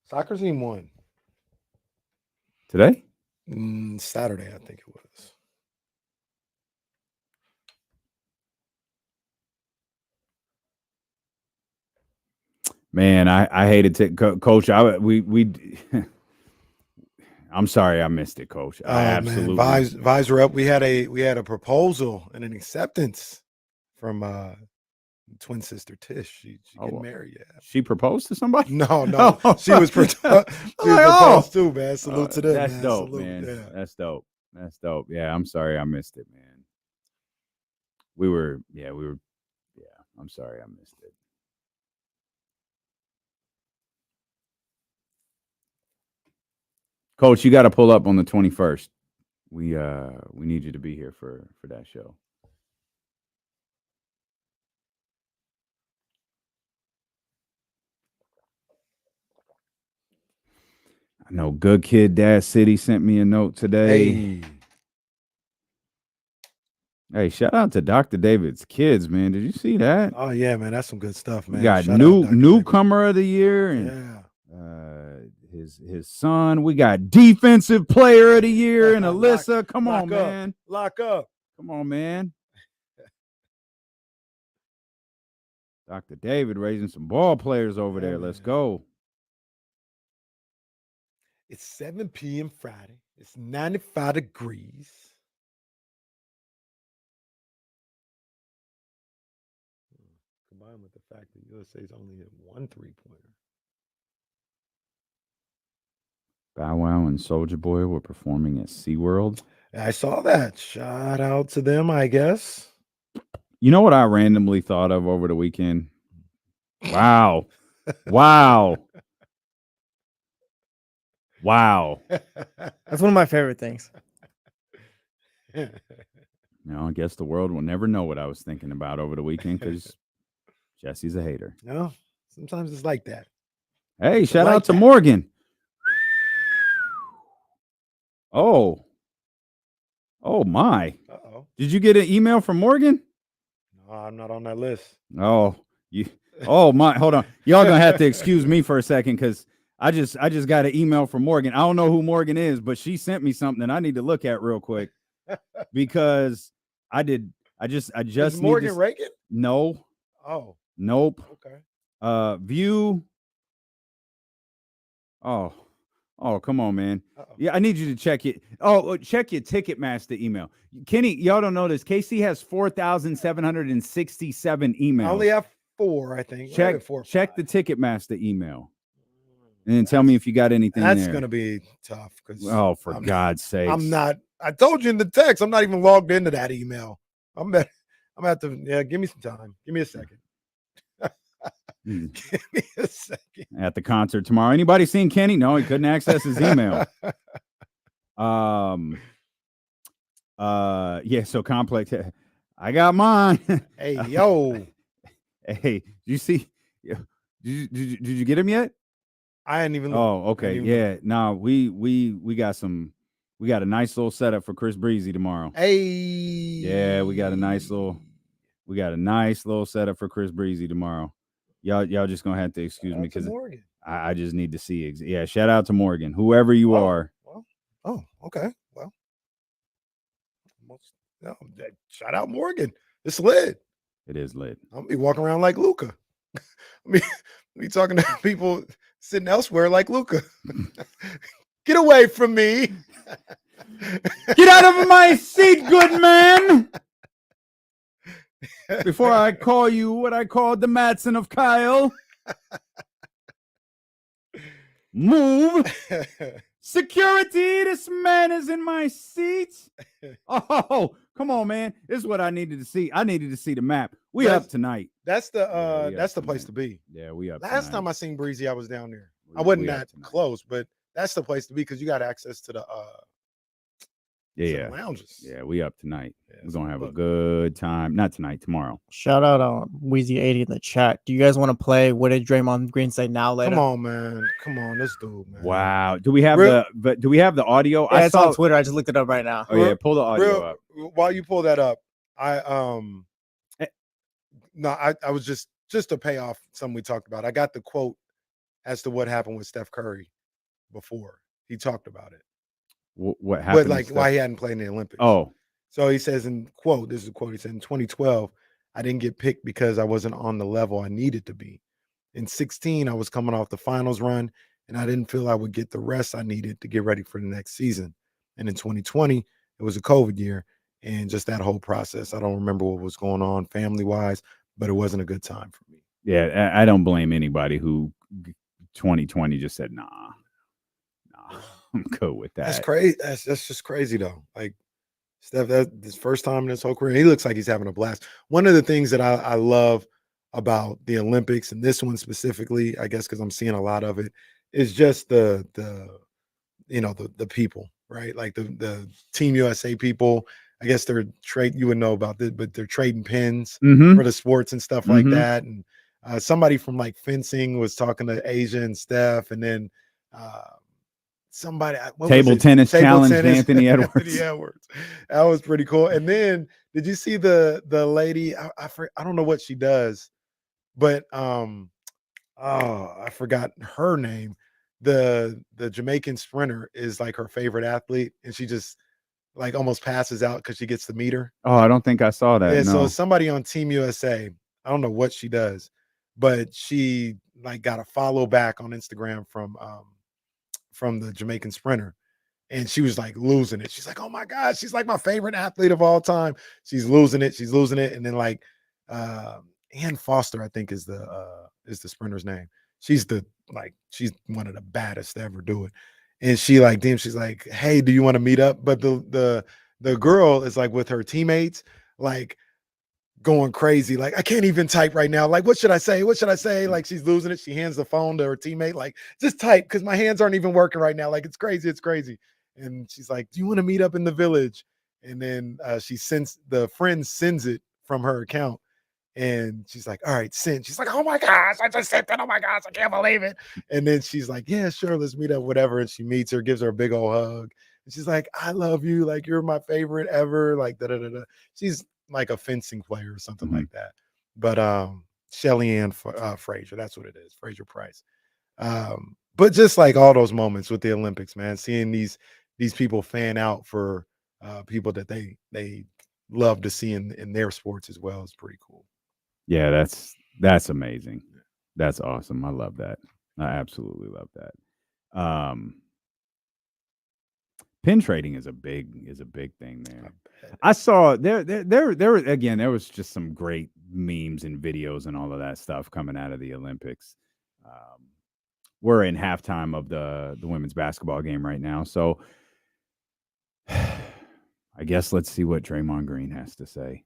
Soccer team won Today? Saturday, I think it was. Man, I hated to Coach. I'm sorry I missed it, Coach. I absolutely. Man. Vibes were up. We had a proposal and an acceptance from twin sister Tish. She getting married. Yeah. She proposed to somebody? No. She was proposed too, man. Salute to them. That's man. dope, Salute. man. Yeah. That's dope. Yeah, I'm sorry I missed it, man. I'm sorry I missed it. Coach, you got to pull up on the 21st. We need you to be here for that show. I know Good Kid Dad City sent me a note today. Hey, shout out to Dr. David's kids, man. Did you see that? Oh yeah, man, that's some good stuff, man. We got Shout out newcomer of the year, and his son. We got defensive player of the year, and Alyssa. Come on, man. Lock up. Come on, man. Dr. David raising some ball players over there. Let's go. It's 7 p.m. Friday. It's 95 degrees. Combined with the fact that USA's only hit 1 3-pointer. Bow Wow and Soulja Boy were performing at SeaWorld. I saw that. Shout out to them, I guess. You know what I randomly thought of over the weekend? Wow. Wow. That's one of my favorite things. I guess the world will never know what I was thinking about over the weekend because Jesse's a hater. No, sometimes it's like that. Hey, shout out to Morgan. Oh my. Uh-oh. Did you get an email from Morgan? No, I'm not on that list. Oh my. Hold on. Y'all gonna have to excuse me for a second because I just got an email from Morgan. I don't know who Morgan is, but she sent me something I need to look at real quick because I just Is Morgan Reagan? No. Oh. Nope. Okay. View. Oh, come on, man. Uh-oh. Yeah, I need you to check it. Oh, check your Ticketmaster email. Kenny, y'all don't know this. KC has 4,767 emails. I only have 4, I think. Check the Ticketmaster email. And then tell me if you got anything That's there. going to be tough. For God's sake. I'm not. I told you in the text, I'm not even logged into that email. I'm going to have to, give me some time. Give me a second. Give me a second. At the concert tomorrow. Anybody seen Kenny? No, he couldn't access his email. So Complex. I got mine. Hey, yo. Hey, did you see? Did you get him yet? I hadn't even. Oh, okay. Yeah. No, we got a nice little setup for Chris Breezy tomorrow. Hey. Yeah, we got a nice little setup for Chris Breezy tomorrow. Y'all just gonna have to excuse me because I just need to see. Shout out to Morgan, whoever you are. Well, okay. Well, shout out Morgan. It's lit. It is lit. I'll be walking around like Luka. Be talking to people sitting elsewhere like Luka. Get away from me. Get out of my seat, good man. Before I call you what I called the Madsen of Kyle. Move. Security, this man is in my seat. Oh, come on, man. This is what I needed to see. I needed to see the map. We up tonight. That's the place to be. Yeah, we up Last tonight. time I seen Breezy, I was down there. I wasn't that close, but that's the place to be because you got access to the lounges. Yeah, we up tonight. We're gonna have a good time. Not tonight, tomorrow. Shout out Weezy80 in the chat. Do you guys want to play What Did Draymond Green Say Now later? Come on, man. Come on, let's do it, man. Wow. Do we have the audio? Yeah, it's on Twitter. I just looked it up right now. Oh yeah, pull the audio up. While you pull that up, I was just to pay off something we talked about. I got the quote as to what happened with Steph Curry before. He talked about it. What happened? But like why he hadn't played in the Olympics. Oh. So he says in quote, this is a quote, he said, in 2012, I didn't get picked because I wasn't on the level I needed to be. In 16, I was coming off the finals run, and I didn't feel I would get the rest I needed to get ready for the next season. And in 2020, it was a COVID year, and just that whole process. I don't remember what was going on family-wise, but it wasn't a good time for me. Yeah, I don't blame anybody who 2020 just said, nah, I'm good with that. That's crazy. That's just crazy, though. Like, Steph, that's his first time in his whole career. He looks like he's having a blast. One of the things that I love about the Olympics, and this one specifically, I guess because I'm seeing a lot of it, is just the people, right? Like the Team USA people. I guess they're you would know about this, but they're trading pins for the sports and stuff like that. And somebody from like fencing was talking to Asia and Steph, and then somebody table tennis challenge Anthony Edwards. Anthony Edwards. That was pretty cool. And then did you see the lady? I don't know what she does, but I forgot her name. The Jamaican sprinter is like her favorite athlete, and she just like almost passes out because she gets to meet her. Oh, I don't think I saw that. Yeah, no. So somebody on Team USA, I don't know what she does, but she like got a follow back on Instagram from the Jamaican sprinter, and she was like losing it. She's like, oh my God, she's like my favorite athlete of all time. She's losing it. And then like Ann Foster, I think is the sprinter's name. She's one of the baddest to ever do it. And she's like, hey, do you want to meet up? But the girl is like with her teammates, like going crazy. Like, I can't even type right now. Like, what should I say? Like, she's losing it. She hands the phone to her teammate, like, just type because my hands aren't even working right now. Like, it's crazy. And she's like, do you want to meet up in the village? And then the friend sends it from her account. And she's like, all right, send. She's like, oh my gosh, I just sent it. Oh my gosh, I can't believe it. And then she's like, yeah, sure, let's meet up, whatever. And she meets her, gives her a big old hug. And she's like, I love you. Like, you're my favorite ever. Like, da-da-da-da. She's like a fencing player or something like that. But Shelly Ann Frazier, that's what it is, Frazier Price. But just like all those moments with the Olympics, man, seeing these people fan out for people that they love to see in their sports as well is pretty cool. Yeah, that's amazing. That's awesome. I love that. I absolutely love that. Pin trading is a big thing there. I saw there again, there was just some great memes and videos and all of that stuff coming out of the Olympics. We're in halftime of the women's basketball game right now. So I guess let's see what Draymond Green has to say.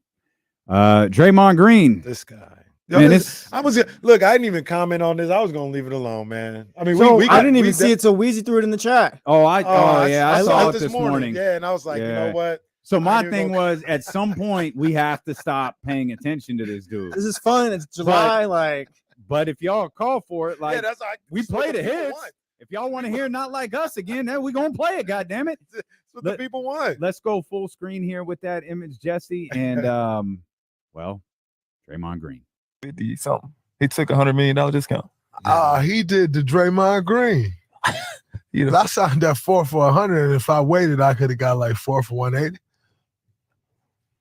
Draymond Green, this guy. Man, I didn't even comment on this. I was gonna leave it alone, man. I mean, I didn't even see it till Weezy threw it in the chat. I saw it this morning. Yeah, and I was like, you know what? So my thing was, at some point, we have to stop paying attention to this dude. This is fun. It's July, But if y'all call for it, like, we play the hits. If y'all want to hear "Not Like Us" again, then we're gonna play it. God damn it! That's what the people want. Let's go full screen here with that image, Jesse, and Draymond Green. 50 something. He took $100 million discount. He did the Draymond Green. I signed that 4 for 100, and if I waited, I could have got like 4 for 180.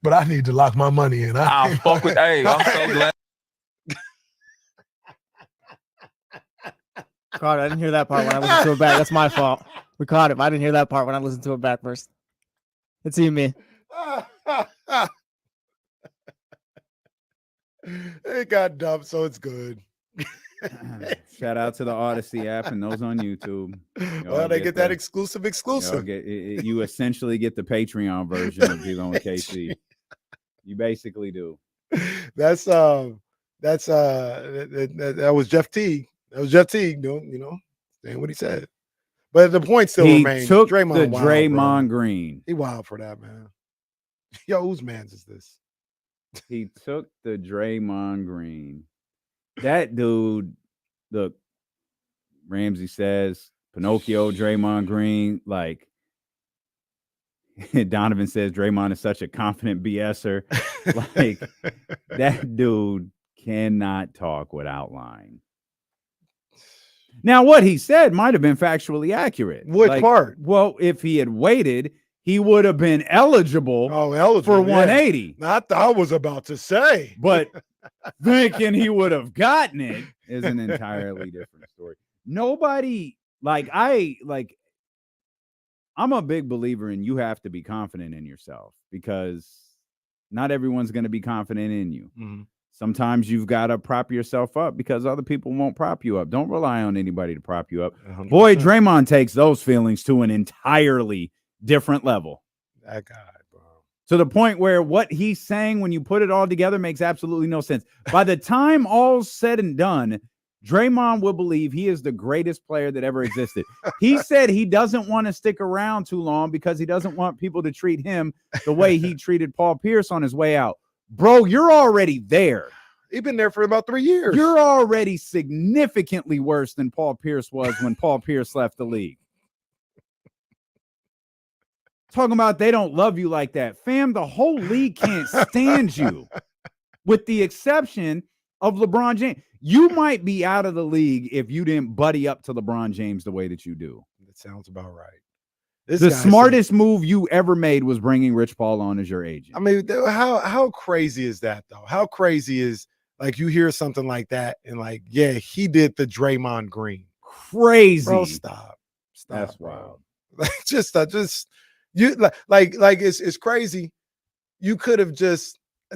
But I need to lock my money in. I'm so glad. God, I didn't hear that part when I listened to it back. That's my fault. We caught him. I didn't hear that part when I listened to it back first. It's you, me. It got dumped, so it's good. Shout out to the Odyssey app and those on YouTube. Well, they get that exclusive. You essentially get the Patreon version of Dealing with KC. You basically do. That was Jeff Teague. That was Jeff Teague doing, saying what he said. But the point still remains. He took Draymond the wild, Draymond Green. He wild for that, man. Yo, whose man's is this? He took the Draymond Green. That dude, look, Ramsey says, Pinocchio, Draymond Green, like Donovan says, Draymond is such a confident BSer. Like, that dude cannot talk without lying. Now, what he said might have been factually accurate. Which part? Well, if he had waited, he would have been eligible for 180. Not I was about to say. But thinking he would have gotten it is an entirely different story. Nobody, I'm a big believer in you have to be confident in yourself because not everyone's going to be confident in you. Mm-hmm. Sometimes you've got to prop yourself up because other people won't prop you up. Don't rely on anybody to prop you up. 100%. Boy, Draymond takes those feelings to an entirely different level. That guy, bro. To the point where what he's saying when you put it all together makes absolutely no sense. By the time all's said and done, Draymond will believe he is the greatest player that ever existed. He said he doesn't want to stick around too long because he doesn't want people to treat him the way he treated Paul Pierce on his way out. Bro, you're already there. He's been there for about 3 years. You're already significantly worse than Paul Pierce was when Paul Pierce left the league. Talking about they don't love you like that. Fam, the whole league can't stand you. With the exception of LeBron James. You might be out of the league if you didn't buddy up to LeBron James the way that you do. That sounds about right. The smartest move you ever made was bringing Rich Paul on as your agent. I mean, how crazy is that, though? How crazy is, like, you hear something like that and, like, yeah, he did the Draymond Green. Crazy. Bro, stop. That's bro. wild. It's crazy. You could have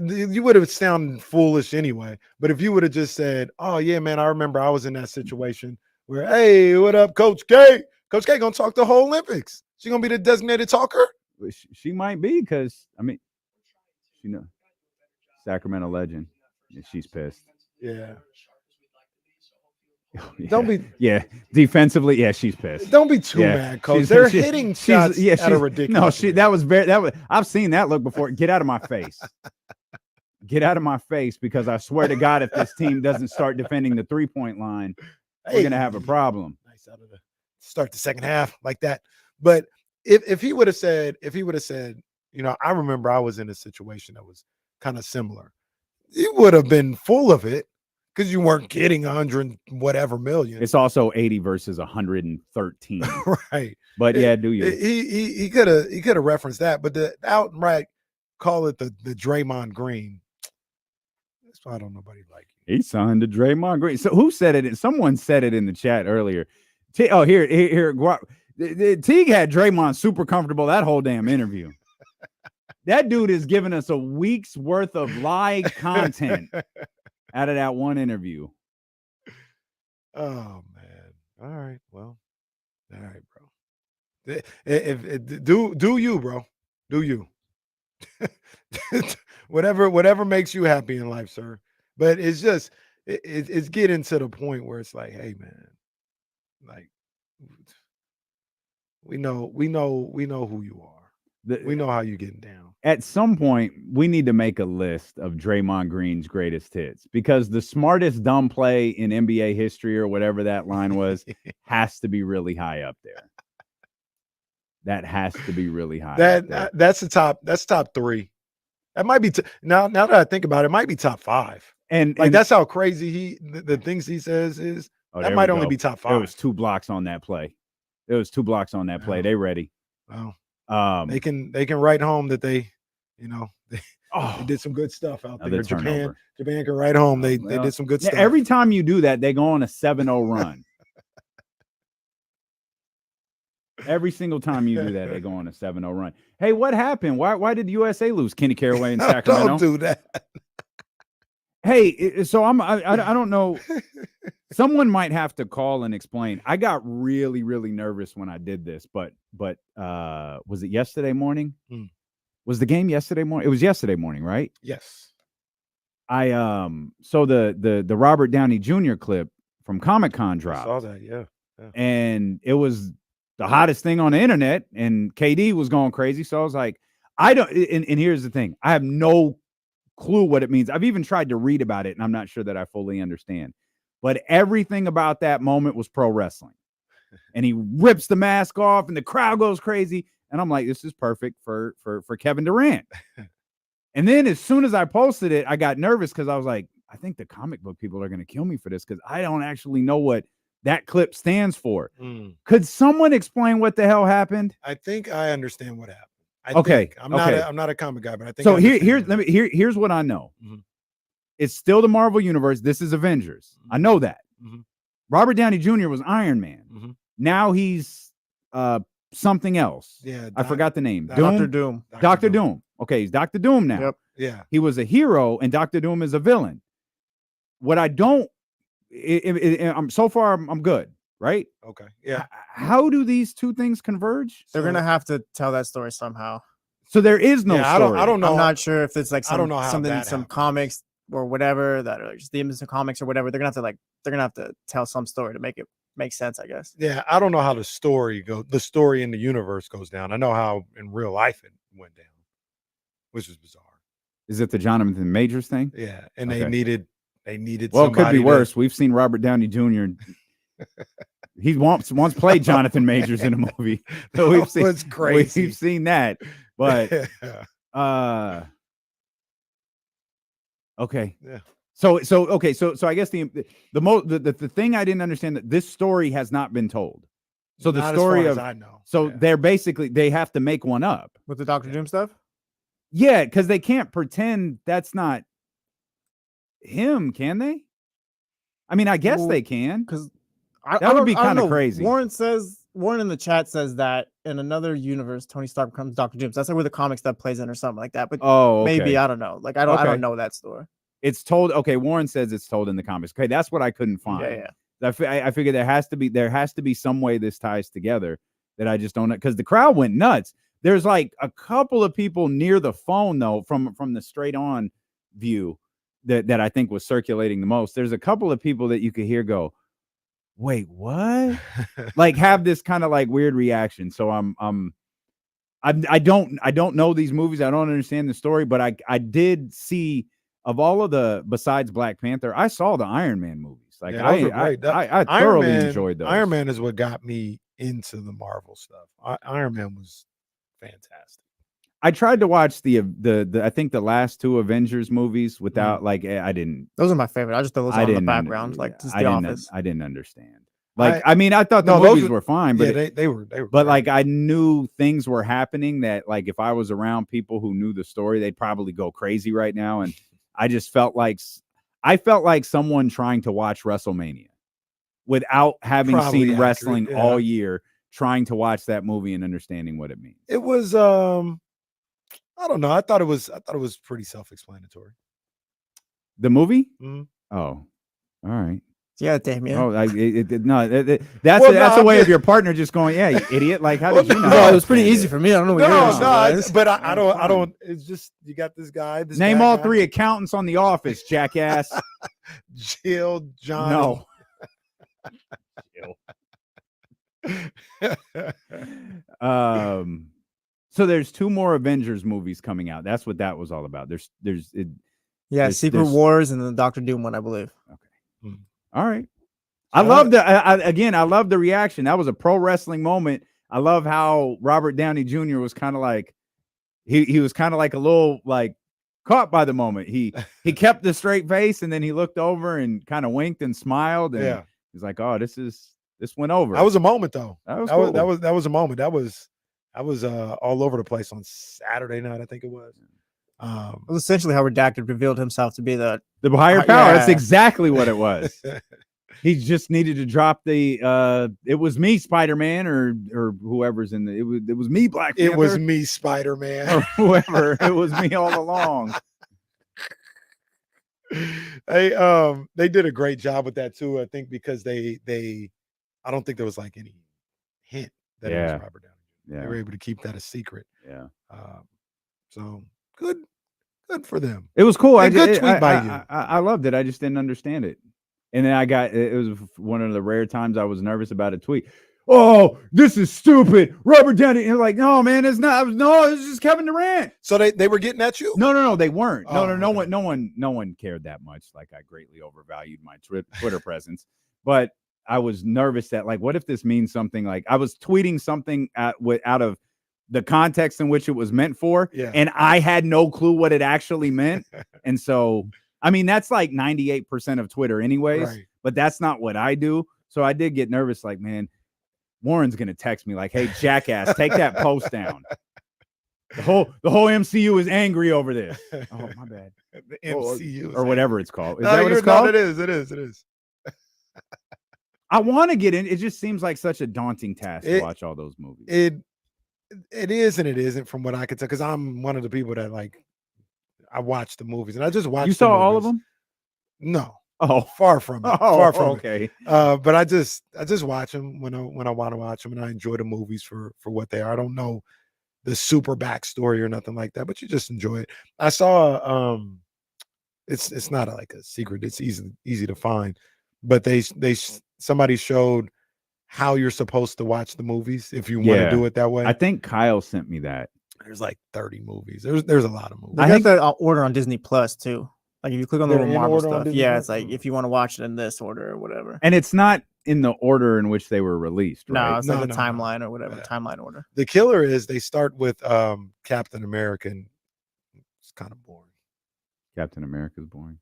you would have sounded foolish anyway. But if you would have just said, oh, yeah, man, I remember I was in that situation where, hey, what up, Coach K? Coach K going to talk the whole Olympics. She going to be the designated talker? She might be because, Sacramento legend. Yeah, she's pissed. Yeah. Oh, yeah. Don't be. Yeah. Defensively, yeah, she's pissed. Don't be too mad, Coach. They're hitting shots at a ridiculous. No, I've seen that look before. Get out of my face. Get out of my face because I swear to God, if this team doesn't start defending the 3-point line, we're going to have a problem. Nice out of the start the second half like that. But if he would have said, I remember I was in a situation that was kind of similar, you would have been full of it because you weren't getting 100 whatever million. It's also 80 versus 113. Right. But yeah, do you? He could have referenced that, but the outright call it the Draymond Green. That's why I don't nobody like you. He signed the Draymond Green. So who said it? Someone said it in the chat earlier. Here. Teague had Draymond super comfortable that whole damn interview. That dude is giving us a week's worth of live content out of that one interview. Oh man! All right, well, all right, bro. Do you, bro? Do you? whatever makes you happy in life, sir. But it's just it's getting to the point where it's like, hey, man, like we know who you are. We know how you getting down. At some point, we need to make a list of Draymond Green's greatest hits because the smartest dumb play in NBA history or whatever that line was has to be really high up there. That has to be really high. That's top 3. That might be now that I think about it, might be top 5. And that's how crazy the things he says is. That might only be top 5. It was 2 blocks on that play. They ready. Wow. They can write home that they did some good stuff out there. Japan can write home. They did some good stuff. Every time you do that, they go on a 7-0 run. Every single time you do that, they go on a 7-0 run. Hey, what happened? Why did USA lose? Kenny Caraway in Sacramento. Don't do that. Hey, so I don't know. Someone might have to call and explain. I got really, really nervous when I did this, but was it yesterday morning? Was the game yesterday morning? It was yesterday morning, right? Yes. So the Robert Downey Jr. clip from Comic-Con dropped. I saw that, yeah. And it was the hottest thing on the internet, and KD was going crazy. So I was like, and here's the thing. I have no clue what it means. I've even tried to read about it, and I'm not sure that I fully understand. But everything about that moment was pro wrestling. And he rips the mask off, and the crowd goes crazy. And I'm like, this is perfect for Kevin Durant. And then as soon as I posted it, I got nervous because I was like, I think the comic book people are going to kill me for this because I don't actually know what that clip stands for. Could someone explain what the hell happened? I think I understand what happened. I'm not a comic guy, but I think so. Here's what I know. It's still the Marvel universe. This is Avengers. I know that. Robert Downey Jr. was Iron Man. Now he's something else. Yeah, I forgot the name. Dr. Doom. Dr. Doom. Okay, he's Dr. Doom now. Yep. Yeah. He was a hero, and Dr. Doom is a villain. What I don't, I'm so far I'm good, right? Okay. Yeah. How do these two things converge? They're gonna have to tell that story somehow. So there is no story. I don't know. I'm not sure if it's like I don't know how something, that some happened. comics or whatever that are just the images of comics or whatever. They're gonna have to tell some story to make it make sense, I guess. Yeah, I don't know how the story in the universe goes down. I know how in real life it went down, which is bizarre. Is it the Jonathan Majors thing? Yeah, and Okay. they needed. Well, it could be worse. We've seen Robert Downey Jr. He once played Jonathan Majors in a movie. So It's crazy. We've seen that, but okay. Yeah. So I guess the thing I didn't understand that this story has not been told. So the Not story as of far as I know. so Yeah. they have to make one up. With the Dr. Doom stuff? Yeah, because they can't pretend that's not him, can they? I mean, I guess Well, they can. Because That would be kind of crazy. Warren in the chat says that in another universe, Tony Stark becomes Dr. Doom. So that's like where the comic stuff plays in or something like that. But Okay. maybe I don't know. Like I don't know that story. It's told. Okay, Warren says it's told in the comics. Okay, that's what I couldn't find. Yeah. I figured there has to be some way this ties together that I just don't know, because the crowd went nuts. There's like a couple of people near the phone though from the straight on view that I think was circulating the most. There's a couple of people that you could hear go, wait, what? Like have this kind of like weird reaction. So I don't know these movies. I don't understand the story, but I did see, of all of the, besides Black Panther, I saw the Iron Man movies. Like Yeah, those were great. I thoroughly enjoyed those. Iron Man is what got me into the Marvel stuff. Iron Man was fantastic. I tried to watch the I think the last two Avengers movies without I didn't. Those are my favorite. I just throw those on in the background, like just The Office. I didn't understand. Like I mean, I thought the movies were fine, but yeah, they were. But great. like I knew things were happening that like if I was around people who knew the story, they'd probably go crazy right now. And I just felt like someone trying to watch WrestleMania without having Probably seen accurate, wrestling yeah. all year, trying to watch that movie and understanding what it means. It was I don't know. I thought it was pretty self-explanatory. The movie? Mhm. Oh, all right. Yeah, Damien. Oh, that's Well, that's no, a way I'm of your partner just going, yeah, you idiot. Like, how did you know? No, it was pretty easy for me. I don't know what yours was. But I don't. It's just you got this guy. Name all three accountants on The Office, jackass. Jill, John. No. So there's two more Avengers movies coming out. That's what that was all about. Secret Wars and the Dr. Doom one, I believe. Okay. All right. I love the reaction. That was a pro wrestling moment. I love how Robert Downey Jr. was kind of like he was kind of like a little like caught by the moment. He kept the straight face and then he looked over and kind of winked and smiled and he's like, "Oh, this went over." That was a moment though. That was cool. that was a moment. That was all over the place on Saturday night, I think it was. It was essentially how Redacted revealed himself to be the higher power. Yeah. That's exactly what it was. He just needed to drop the it was me, Spider-Man, or whoever's in the it was me, Black Panther. It was me, Spider-Man. Or whoever. It was me all along. They did a great job with that too. I think because I don't think there was like any hint that it was Robert Downey. Yeah. They were able to keep that a secret. Yeah. So good for them. It was cool. Good tweet by you. I loved it. I just didn't understand it. And then it was one of the rare times I was nervous about a tweet. Oh, this is stupid. Robert Downey. And like, no, man, it's not. No, it's just Kevin Durant. So they were getting at you? No, they weren't. Oh, no one cared that much. Like, I greatly overvalued my Twitter presence. But I was nervous that, like, what if this means something? Like, I was tweeting something out of the context in which it was meant for, and I had no clue what it actually meant. And so, I mean, that's like 98% of Twitter anyways, but that's not what I do. So I did get nervous, like, man, Warren's going to text me like, hey, jackass, take that post down. The whole MCU is angry over this. Oh, my bad. The MCU or whatever it's called. Is that what it's called? It is. I want to get in. It just seems like such a daunting task to watch all those movies. It is and it isn't, from what I can tell, because I'm one of the people that, like, I watch the movies and I just watch. You saw all of them? No. Oh, far from it. Oh, far from okay. It. But I just watch them when I want to watch them, and I enjoy the movies for what they are. I don't know the super backstory or nothing like that, but you just enjoy it. I saw it's not like a secret. It's easy to find, but somebody showed how you're supposed to watch the movies if you want to do it that way. I think Kyle sent me that. There's like 30 movies. There's a lot of movies. I think the order on Disney Plus too. Like if you click on the little Marvel stuff, it's like if you want to watch it in this order or whatever. And it's not in the order in which they were released, right? No, it's like the timeline or whatever, timeline order. The killer is they start with Captain America, and it's kind of boring. Captain America's boring.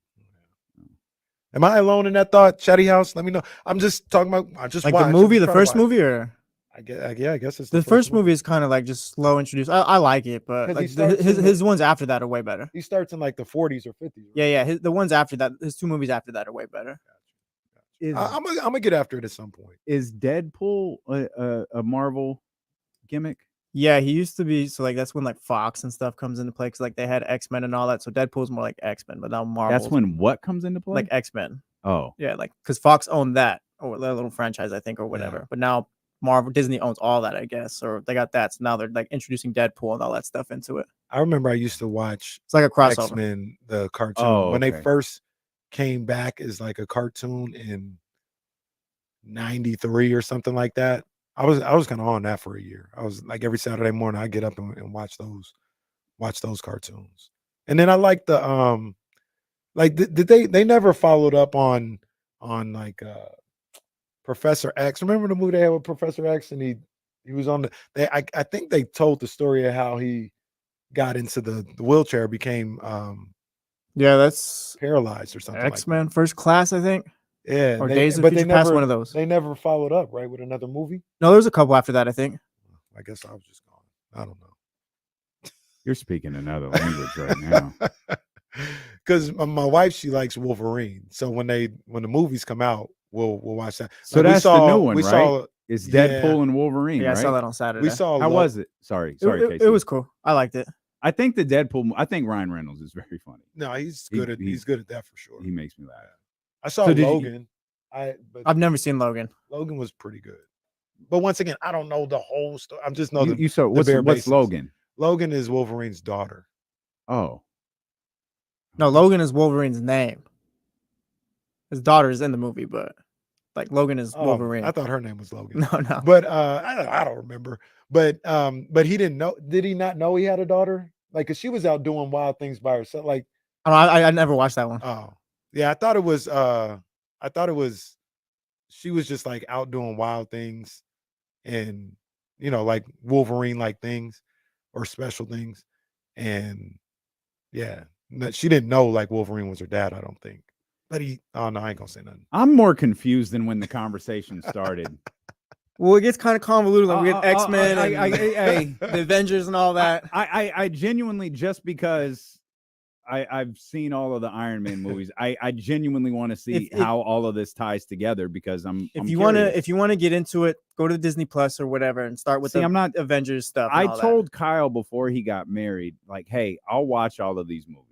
Am I alone in that thought, Chatty House? Let me know. I'm just talking about. I just like watched, the movie, the first movie, or I guess it's the first movie is kind of like just slow introduced. I like it, but like his ones after that are way better. He starts in like the 40s or 50s. Right? Yeah. The ones after that, his two movies after that are way better. I'm gonna get after it at some point. Is Deadpool a Marvel gimmick? Yeah, he used to be. So like that's when like Fox and stuff comes into play, because like they had X-Men and all that. So Deadpool's more like X-Men, but now Marvel. That's when what comes into play? Like X-Men. Oh, yeah, like because Fox owned that or their little franchise, I think, or whatever. Yeah. But now Disney owns all that, I guess, or they got that. So now they're like introducing Deadpool and all that stuff into it. I remember I used to watch. It's like a crossover. X-Men, the cartoon, when they first came back as like a cartoon in '93 or something like that. I was kind of on that for a year. I was like every Saturday morning I get up and watch those cartoons. And then I like the like did they never followed up on like Professor X. Remember the movie they had with Professor X, and he was on I think they told the story of how he got into the wheelchair, became that's paralyzed or something. X-Men like First Class, I think. Yeah, or Days of Future Past, one of those. They never followed up, right, with another movie? No, there was a couple after that, I think. I guess I was just gone. I don't know. You're speaking another language right now. Because my wife, she likes Wolverine. So when the movies come out, we'll watch that. So like that's the new one, right? It's Deadpool and Wolverine, right? I saw that on Saturday. We saw. How was it? Sorry, Casey. It was cool. I liked it. I think the Deadpool. I think Ryan Reynolds is very funny. No, he's good at that for sure. He makes me laugh. I saw Logan. I've never seen Logan. Logan was pretty good, but once again, I don't know the whole story. I'm just know you saw what's Logan? Logan is Wolverine's daughter. Oh, no, Logan is Wolverine's name. His daughter is in the movie, but like Logan is Wolverine. I thought her name was Logan. No, but I don't remember. But he didn't know. Did he not know he had a daughter? Like, cause she was out doing wild things by herself. Like, I never watched that one. Oh, yeah, I thought it was she was just like out doing wild things, and like Wolverine like things or special things, and yeah, she didn't know like Wolverine was her dad. I don't think, but I ain't gonna say nothing. I'm more confused than when the conversation started. Well, it gets kind of convoluted. Like we have X-Men and the Avengers and all that. I genuinely, just because I've seen all of the Iron Man movies. I genuinely want to see how all of this ties together because if you want to get into it, go to Disney Plus or whatever and start with I'm not Avengers stuff. I told Kyle before he got married, like, hey, I'll watch all of these movies,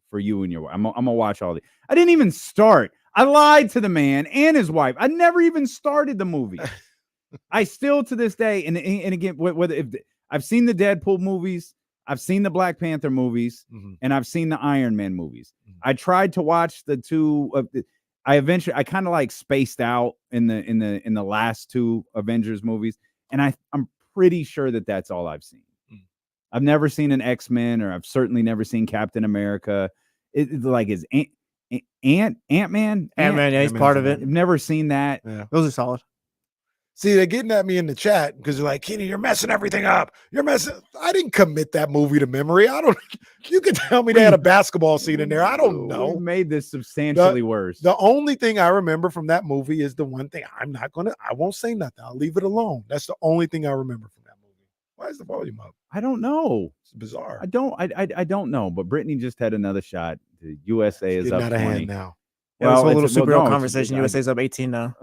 for you and your wife. I'm gonna watch all these. I didn't even start. I lied to the man and his wife. I never even started the movie. I still to this day, and again, I've seen the Deadpool movies. I've seen the Black Panther movies, and I've seen the Iron Man movies. I tried to watch the two. I kind of like spaced out in the last two Avengers movies, and I'm pretty sure that's all I've seen. I've never seen an X-Men, or I've certainly never seen Captain America. It's like is Ant-Man. Ant-Man, yeah, he's part of it. I've never seen that. Yeah. Those are solid. See, they're getting at me in the chat because they're like, Kenny, you're messing everything up. I didn't commit that movie to memory. You can tell me they had a basketball scene in there. I don't know. We made this substantially worse. The only thing I remember from that movie is the one thing I won't say nothing. I'll leave it alone. That's the only thing I remember from that movie. Why is the volume up? I don't know. It's bizarre. I don't know, but Brittany just had another shot. The USA is up 20 now. Yeah, well, a little superhero conversation. USA's up 18 now.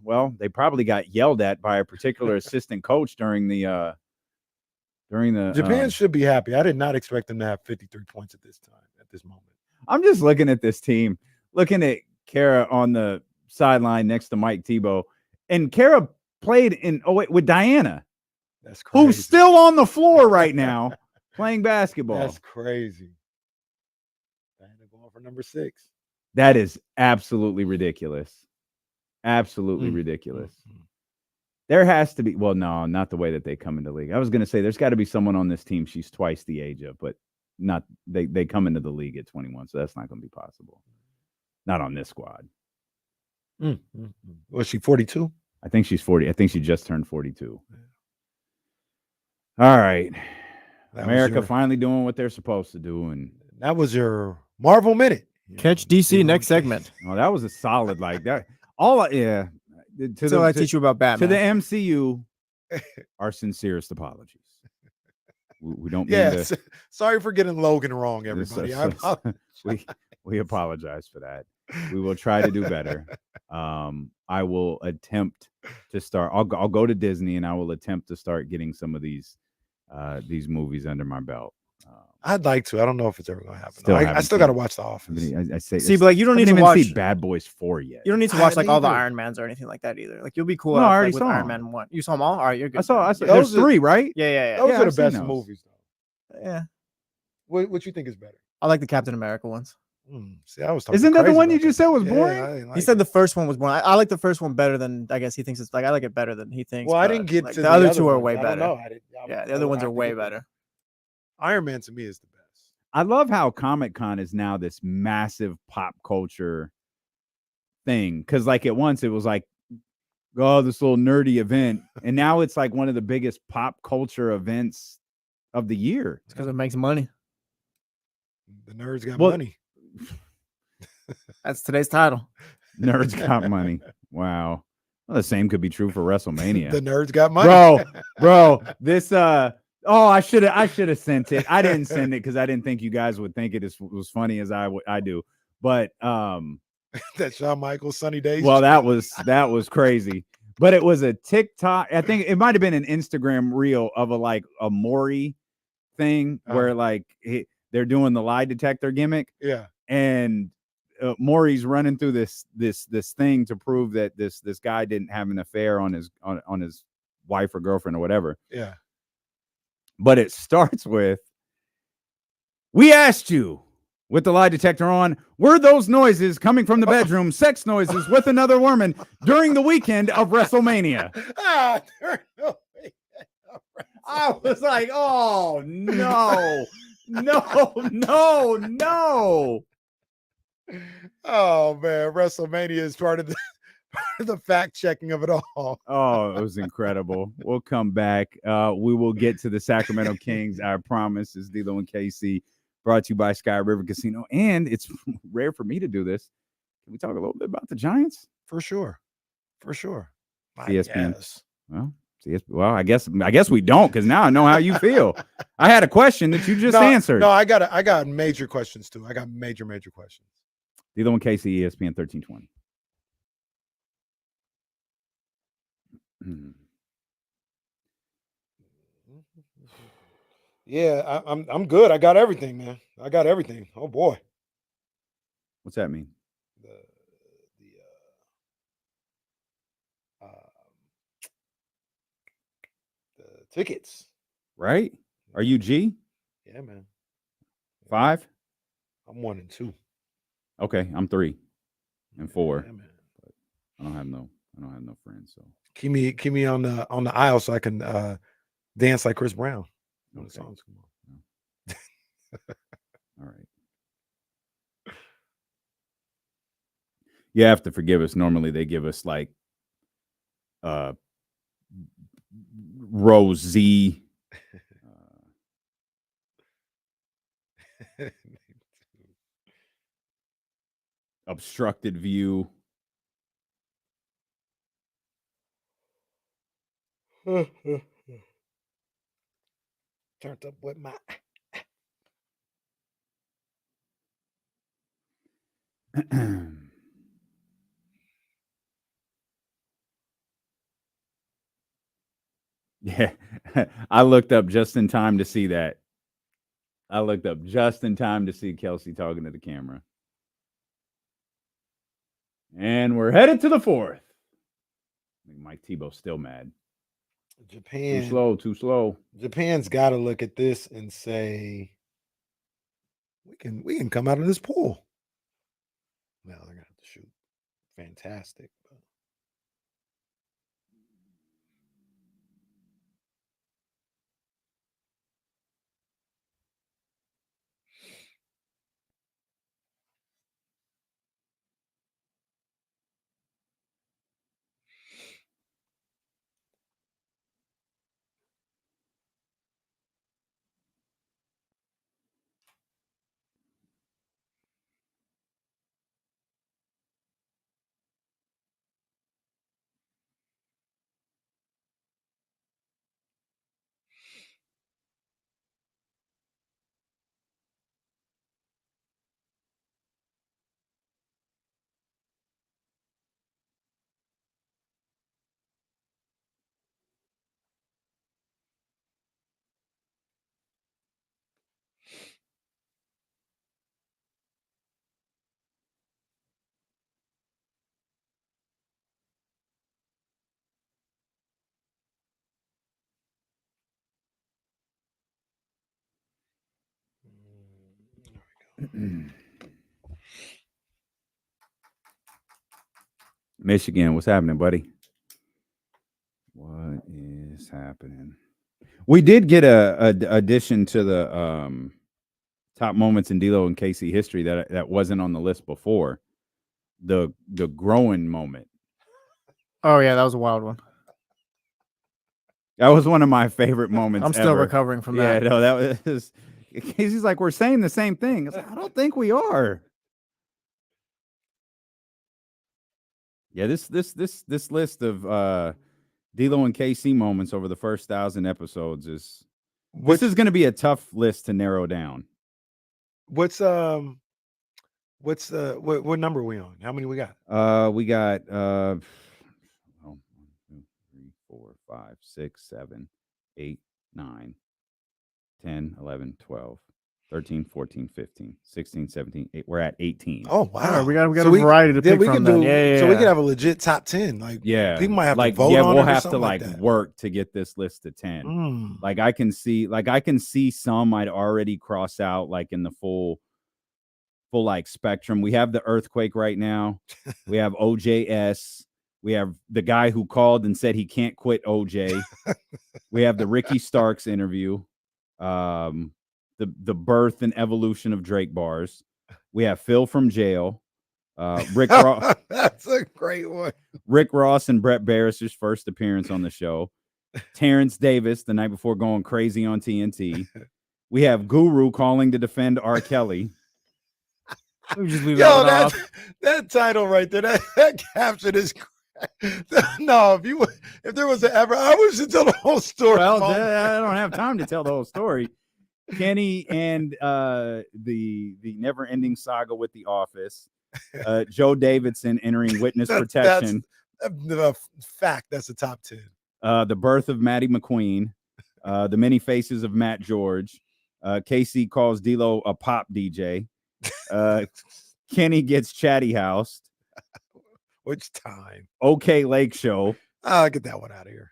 Well, they probably got yelled at by a particular assistant coach during the. Japan should be happy. I did not expect them to have 53 points at this moment. I'm just looking at this team, looking at Kara on the sideline next to Mike Tebow, and Kara played with Diana. That's crazy. Who's still on the floor right now playing basketball. That's crazy. Diana going for number 6. That is absolutely ridiculous. Absolutely ridiculous. There has to be, well, no, not the way that they come into the league. I was going to say there's got to be someone on this team she's twice the age of, but not they come into the league at 21, so that's not going to be possible. Not on this squad. Was she 42? I think she's 40. I think she just turned 42. All right. America finally doing what they're supposed to do, and that was your Marvel Minute. Catch DC next segment. Oh, that was a solid like that. I teach you about Batman. To the MCU, our sincerest apologies. We don't mean to. Sorry for getting Logan wrong, everybody. We apologize for that. We will try to do better. I will attempt to start. I'll go to Disney and I will attempt to start getting some of these movies under my belt. I'd like to. I don't know if it's ever going to happen. I still got to watch The Office. But like you don't need to watch Bad Boys 4 yet. You don't need to watch like all the Iron Mans or anything like that either. Like you'll be cool. No, I already with saw Iron Man 1. You saw them all? All right, you're good. I saw. There's 3, right? Yeah. Those are the best movies, though. Yeah. What you think is better? I like the Captain America ones. See, I was talking. Isn't that the one you just said was boring? He said the first one was boring. I like the first one better than I guess he thinks it's like. I like it better than he thinks. Well, I didn't get to the other two are way better. The other ones are way better. Iron Man to me is the best. I love how Comic-Con is now this massive pop culture thing. Because like at once it was like, oh, this little nerdy event. And now it's like one of the biggest pop culture events of the year. It's because it makes money. The nerds got money. That's today's title. Nerds got money. Wow. Well, the same could be true for WrestleMania. The nerds got money. Bro, this I should have sent it. I didn't send it because I didn't think you guys would think it was funny as I do. But that Shawn Michaels Sunny Days. Well, that was crazy. But it was a TikTok. I think it might have been an Instagram reel of a Maury thing where like they're doing the lie detector gimmick. Yeah. And Maury's running through this thing to prove that this guy didn't have an affair on his wife or girlfriend or whatever. Yeah. But it starts with, we asked you with the lie detector on, were those noises coming from the bedroom, sex noises with another woman during the weekend of WrestleMania? I was like, oh, no. Oh, man. WrestleMania is part of the fact checking of it all. Oh, it was incredible. We'll come back. We will get to the Sacramento Kings. I promise. It's D'Lo and KC, brought to you by Sky River Casino. And it's rare for me to do this. Can we talk a little bit about the Giants? For sure. ESPN. Well, See, well, I guess we don't, because now I know how you feel. I had a question that you just answered. No, I got major questions too. I got major questions. The other one, Casey, ESPN 1320. Yeah, I'm good. I got everything, man. I got everything. Oh boy. What's that mean? The tickets. Right? Are you G? Yeah, man. 5? I'm 1 and 2. Okay, I'm 3 and 4. Yeah, man. But I don't have no friends. So Keep me on the aisle so I can dance like Chris Brown when the songs come on. all right. You have to forgive us. Normally they give us like row Z. Obstructed view. Turned up with my Yeah, I looked up just in time to see that. I looked up just in time to see Kelsey talking to the camera. And we're headed to the 4th. I think Mike Tebow's still mad. Japan. Too slow. Japan's got to look at this and say, we can come out of this pool. Well, they're gonna have to shoot fantastic. But... Michigan, what's happening, buddy? What is happening? We did get a addition to the top moments in D'Lo and KC history that wasn't on the list before. The growing moment. Oh yeah, that was a wild one. That was one of my favorite moments. I'm still ever. recovering from that. Yeah, no, that was. Casey's like, we're saying the same thing. I was like, I don't think we are. Yeah, this list of D'Lo and KC moments over the first 1,000 episodes is this is going to be a tough list to narrow down. What number are we on? How many we got? We got 1, 2, 3, 4, 5, 6, 7, 8, 9, 10, 11, 12, 13, 14, 15, 16, 17, 8. We're at 18. Oh wow, right, we got a variety to pick from. So Yeah. we could have a legit top 10. Like people might have to vote on we'll it or have to something like that. work to get this list to 10. Like I can see some I'd already cross out like in the full like spectrum. We have the earthquake right now. We have OJS. We have the guy who called and said he can't quit OJ. We have the Ricky Starks interview. The birth and evolution of Drake bars. We have Phil from jail. Rick Ross. That's a great one. Rick Ross and Brett Barrister's first appearance on the show. Terrence Davis the night before going crazy on TNT. We have Guru calling to defend R. Kelly. We just leave Yo, that off. that title right there, that caption is No, if there was ever, I wish to tell the whole story. Well, I don't have time to tell the whole story. Kenny and the never-ending saga with The Office. Joe Davidson entering witness protection. The fact that's a top 10. The birth of Maddie McQueen. The many faces of Matt George. KC calls D'Lo a pop DJ. Kenny gets chatty housed. Which time? OK Lake Show. I'll get that one out of here.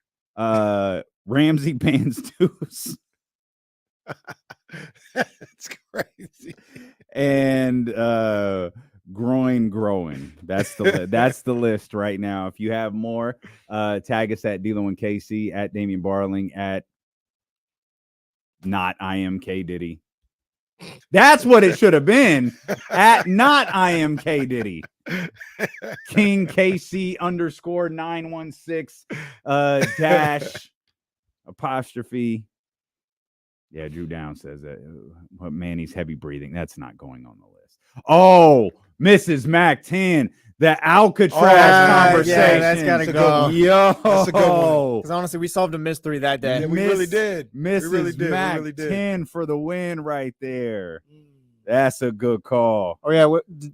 Ramsey bans Deuce. That's crazy. And growing. That's the list right now. If you have more, tag us at D'Lo and KC, at Damian Barling, at not IMK Diddy. That's what it should have been. At not IMK Diddy. King KC _916 dash apostrophe. Yeah, Drew Down says that. Man, he's heavy breathing. That's not going on the list. Oh, Mrs. Mac 10, the Alcatraz conversation. Yeah, that's gotta go. Yo, that's a good one. Because honestly, we solved a mystery that day. Yeah, we really did. Mrs. Mac 10 for the win right there. That's a good call. Oh yeah,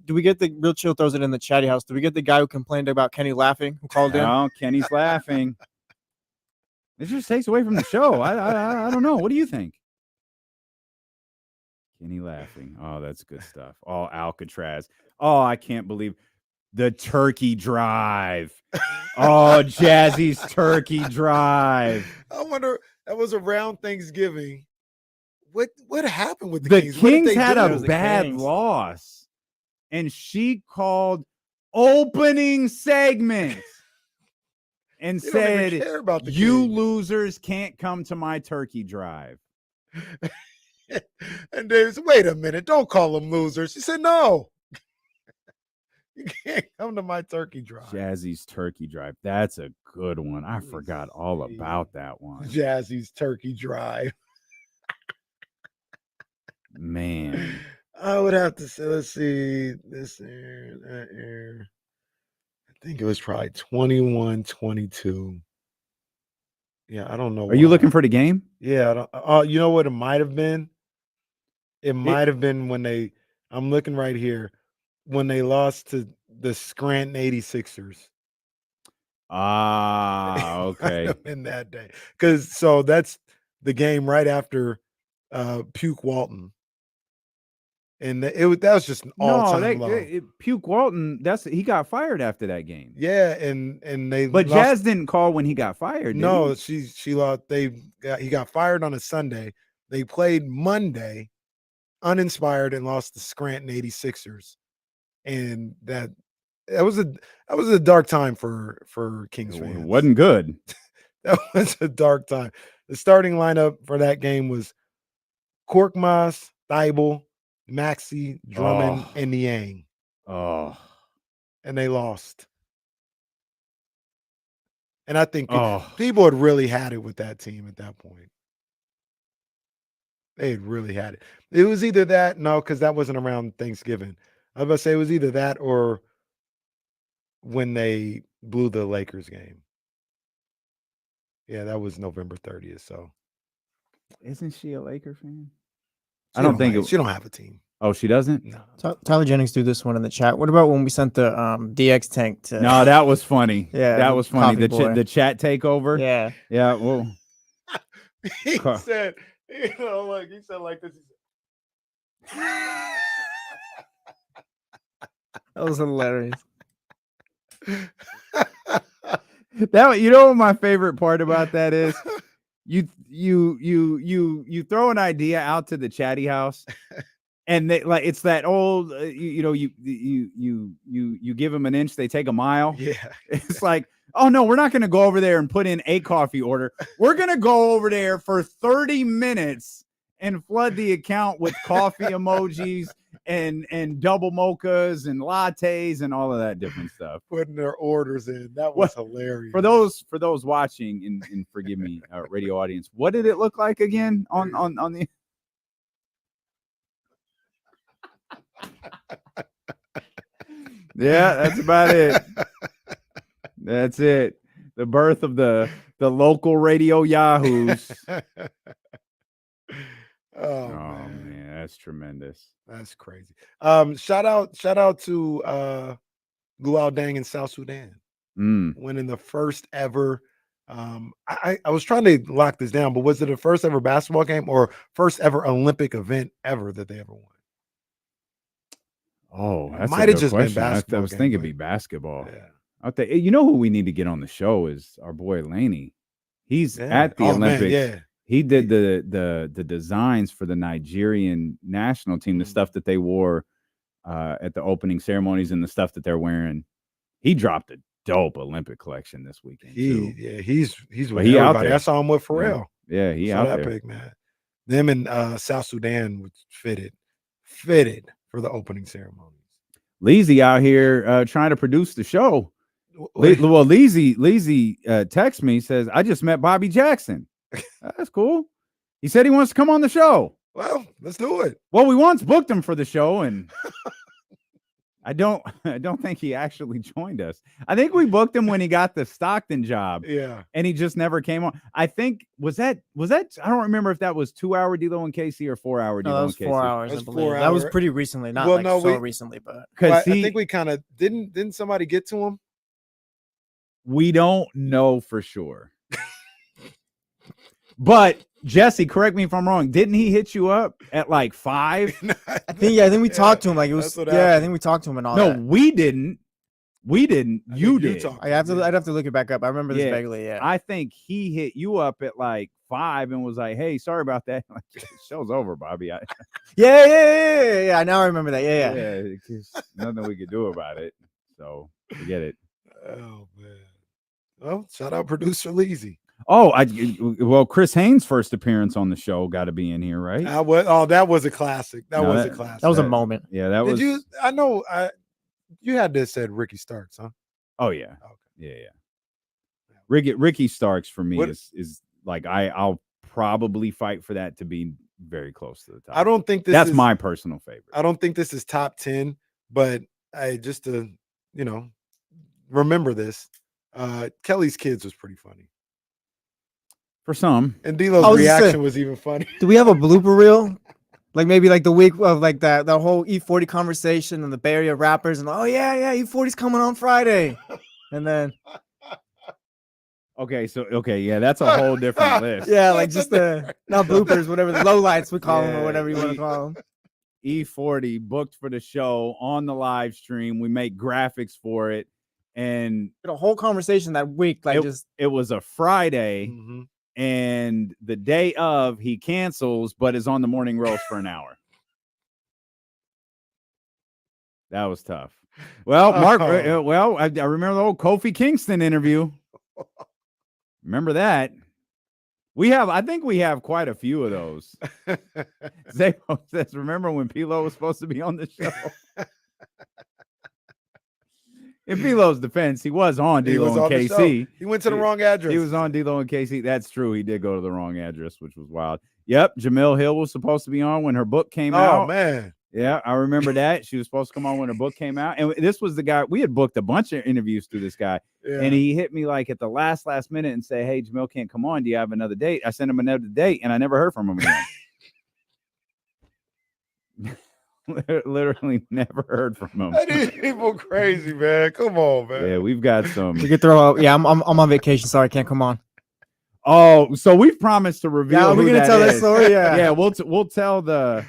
do we get the Real Chill throws it in the chatty house? Do we get the guy who complained about Kenny laughing, who called in? No, Kenny's laughing. It just takes away from the show. I don't know. What do you think? Kenny laughing. Oh, that's good stuff. Oh, Alcatraz. Oh, I can't believe the turkey drive. Oh, Jazzy's turkey drive. I wonder, that was around Thanksgiving. What happened with the Kings? The Kings had a bad loss, and she called opening segment and said, "You losers can't come to my turkey drive." And Dave said, "Wait a minute, don't call them losers." She said, "No, you can't come to my turkey drive." Jazzy's turkey drive. That's a good one. I forgot all about that one. Jazzy's turkey drive. Man, I would have to say, let's see, this year, that year. I think it was probably 21-22. Yeah, I don't know. Are you looking for the game? Yeah, I don't, you know what it might have been? It might have been when I'm looking right here, when they lost to the Scranton 86ers. Ah, okay. In that day. So that's the game right after Puke Walton. And that was just an all-time low. Puke Walton, he got fired after that game. Yeah, and they But Jazz didn't call when he got fired. No, she lost. He got fired on a Sunday. They played Monday, uninspired, and lost to Scranton 86ers. And that was a dark time for Kings fans. It wasn't good. That was a dark time. The starting lineup for that game was Korkmaz, Thibault, Maxey, Drummond, and Niang. Oh. And they lost. And I think people had really had it with that team at that point. They had really had it. It was either that, because that wasn't around Thanksgiving. I was about to say it was either that or when they blew the Lakers game. Yeah, that was November 30th. So, isn't she a Laker fan? I don't think she don't have a team. Oh, she doesn't? No. Tyler Jennings threw this one in the chat. What about when we sent the DX tank to? No, that was funny. Yeah, that was funny. The chat takeover. Yeah. Yeah. Well, he said, he said like this. That was hilarious. You know what my favorite part about that is? You throw an idea out to the chatty house, and they it's that old you give them an inch, they take a mile. Yeah, it's like, oh no, we're not going to go over there and put in a coffee order. We're going to go over there for 30 minutes and flood the account with coffee emojis and double mochas and lattes and all of that different stuff. Putting their orders in. That was hilarious. For those watching and forgive me, radio audience, what did it look like again on the? Yeah, that's about it. That's it. The birth of the local radio yahoos. Oh man, that's tremendous. That's crazy. Shout out to Luau Dang in South Sudan, winning the first ever. I was trying to lock this down, but was it the first ever basketball game or first ever Olympic event ever that they ever won? Oh, It that's might have just been question. basketball. I was thinking it'd be basketball. Yeah. You know who we need to get on the show is our boy Laney. He's at the Olympics. Man, yeah. He did the designs for the Nigerian national team, the stuff that they wore at the opening ceremonies and the stuff that they're wearing. He dropped a dope Olympic collection this weekend. He's with he out everybody. there. I saw him with Pharrell. Yeah, he saw out that there. big man. Them in South Sudan was fitted for the opening ceremonies. Leezy out here trying to produce the show. Well, Leezy texts me, says, I just met Bobby Jackson. That's cool. He said he wants to come on the show. Well, let's do it. Well, we once booked him for the show, and I don't think he actually joined us. I think we booked him when he got the Stockton job. Yeah. And he just never came on. I think was that I don't remember if that was 2 hour D'Lo and Casey or 4 hour D'Lo that and was Casey. 4 hours. That was I believe. 4 That was hours. pretty recently, not Well, like no, so recently, but I think we kind of didn't somebody get to him? We don't know for sure. But Jesse, correct me if I'm wrong. Didn't he hit you up at like 5? I think we talked to him like it was. I think we talked to him and all that. No, we didn't. We didn't. You did. I'd have to look it back up. I remember this vaguely. Yeah. I think he hit you up at like 5 and was like, "Hey, sorry about that." Like, show's over, Bobby. Yeah. Now I remember that. Yeah. There's nothing we could do about it. So forget it. Oh man. Well, shout out producer Leezy. Well, Chris Haynes' first appearance on the show got to be in here, right? That was a classic. That was a classic. That was a moment. Yeah, that was. I know. You had this at Ricky Starks, huh? Oh yeah. Okay. Yeah. Ricky Starks for me is like I'll probably fight for that to be very close to the top. I don't think that's my personal favorite. I don't think this is top 10, but just to remember this. Kelly's Kids was pretty funny. For some. And D'Lo's reaction was even funny. Do we have a blooper reel? Like maybe like the week of like that whole E40 conversation and the Bay Area rappers and E40's coming on Friday. And then yeah, that's a whole different list. Yeah, like just not bloopers, whatever the lowlights we call them or whatever you want to call them. E40 booked for the show on the live stream. We make graphics for it. And a whole conversation that week, it was a Friday, and the day of he cancels, but is on the morning roast for an hour. That was tough. Well, Mark. I remember the old Kofi Kingston interview. Remember that? I think we have quite a few of those. Zabo says, "Remember when Pilo was supposed to be on the show?" In Pilo's defense, he was on D'Lo and KC. He went to the wrong address. He was on D'Lo and KC. That's true. He did go to the wrong address, which was wild. Yep. Jamil Hill was supposed to be on when her book came out. Oh, man. Yeah, I remember that. She was supposed to come on when her book came out. And this was the guy. We had booked a bunch of interviews through this guy. Yeah. And he hit me like at the last minute and say, "Hey, Jamil can't come on. Do you have another date?" I sent him another date, and I never heard from him again. Literally never heard from him. These people crazy, man. Come on, man. Yeah, we've got some. We could throw out. Yeah, I'm on vacation. Sorry, I can't come on. Oh, so we've promised to reveal. Yeah, we're gonna tell that story. Yeah, yeah. We'll tell the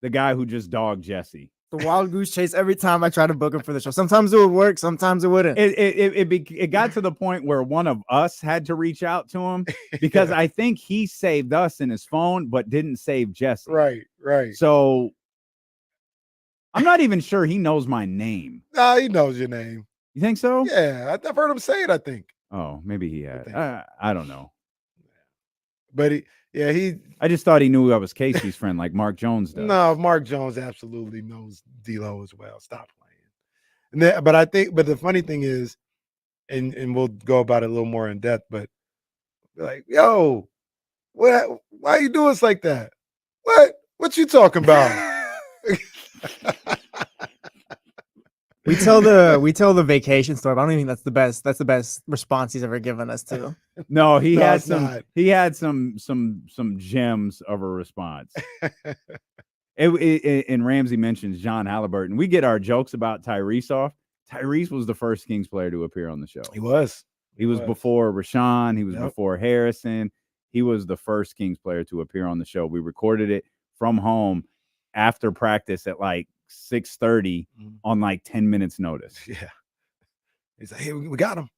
the guy who just dogged Jesse. The wild goose chase every time I try to book him for the show. Sometimes it would work, sometimes it wouldn't. It got to the point where one of us had to reach out to him because I think he saved us in his phone, but didn't save Jesse. Right. So I'm not even sure he knows my name. Nah, he knows your name. You think so? Yeah, I've heard him say it, I think. Oh, maybe he had. I don't know. But I just thought he knew I was Casey's friend, like Mark Jones does. No, Mark Jones absolutely knows D'Lo as well. Stop playing. But the funny thing is, and we'll go about it a little more in depth, but like, yo, why are you doing us like that? What you talking about? We tell the vacation story. But I don't even think that's the best. That's the best response he's ever given us to. No, he No, had it's some. not. He had some gems of a response. And Ramsey mentions John Halliburton. We get our jokes about Tyrese off. Tyrese was the first Kings player to appear on the show. He was. He was before Rashawn. He was Yep. before Harrison. He was the first Kings player to appear on the show. We recorded it from home after practice at like 6:30 on like 10 minutes notice. Yeah. He's like, hey, we got him.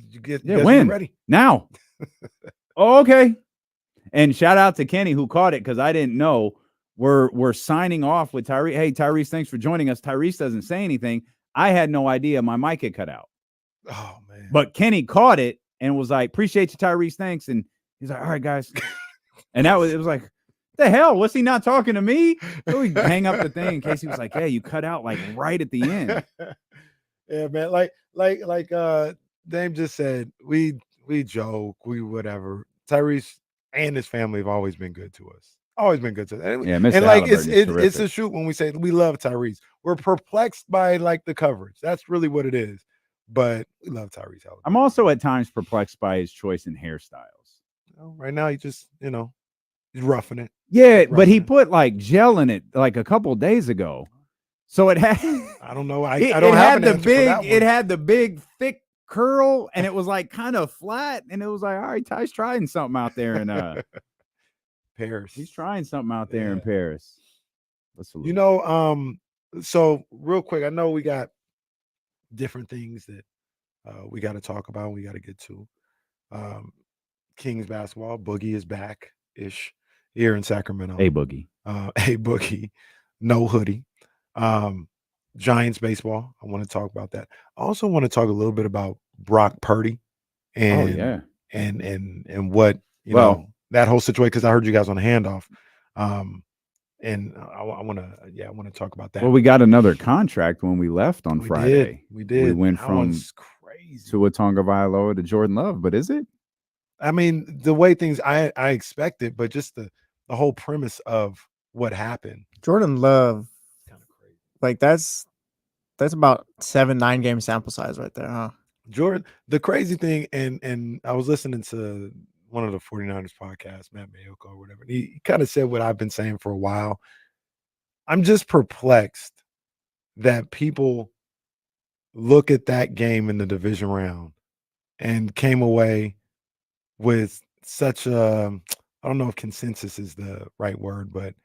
You guys when? ready? Now. Oh, okay. And shout out to Kenny who caught it because I didn't know. We're signing off with Tyrese. Hey, Tyrese, thanks for joining us. Tyrese doesn't say anything. I had no idea my mic had cut out. Oh, man. But Kenny caught it and was like, appreciate you, Tyrese. Thanks. And he's like, all right, guys. And it was like, the hell? Was he not talking to me? So we hang up the thing in case he was like, hey, you cut out like right at the end. Yeah, man. Like Dame just said, we joke, we whatever. Tyrese and his family have always been good to us. Always been good to us. Yeah, Mr. And like Halliburton is it's a shoot when we say we love Tyrese. We're perplexed by like the coverage. That's really what it is. But we love Tyrese Halliburton. I'm also at times perplexed by his choice in hairstyles. Right now, he just, he's roughing it. Yeah, but he put like gel in it like a couple of days ago. So it had I don't know. I it don't have had an answer for that one. it had the big thick curl and it was like kind of flat and it was like, all right, Ty's trying something out there in Paris. He's trying something out there in Paris. Let's salute. So real quick, I know we got different things that we got to talk about, we got to get to. Kings basketball, Boogie is back-ish here in Sacramento. Hey, Boogie. Hey, Boogie. No hoodie. Giants baseball. I want to talk about that. I also want to talk a little bit about Brock Purdy and and what that whole situation, because I heard you guys on the handoff. And I want to talk about that. Well, we got another contract when we left on Friday. We did. We went that from one's crazy Tua Tagovailoa to Jordan Love, but is it? I mean, the way things I expected, but just the whole premise of what happened. Jordan Love, kind of crazy. Like that's about 7-9 game sample size right there, huh? Jordan, the crazy thing, and I was listening to one of the 49ers podcasts, Matt Mayoko or whatever. He kind of said what I've been saying for a while. I'm just perplexed that people look at that game in the division round and came away with such a, I don't know if consensus is the right word, but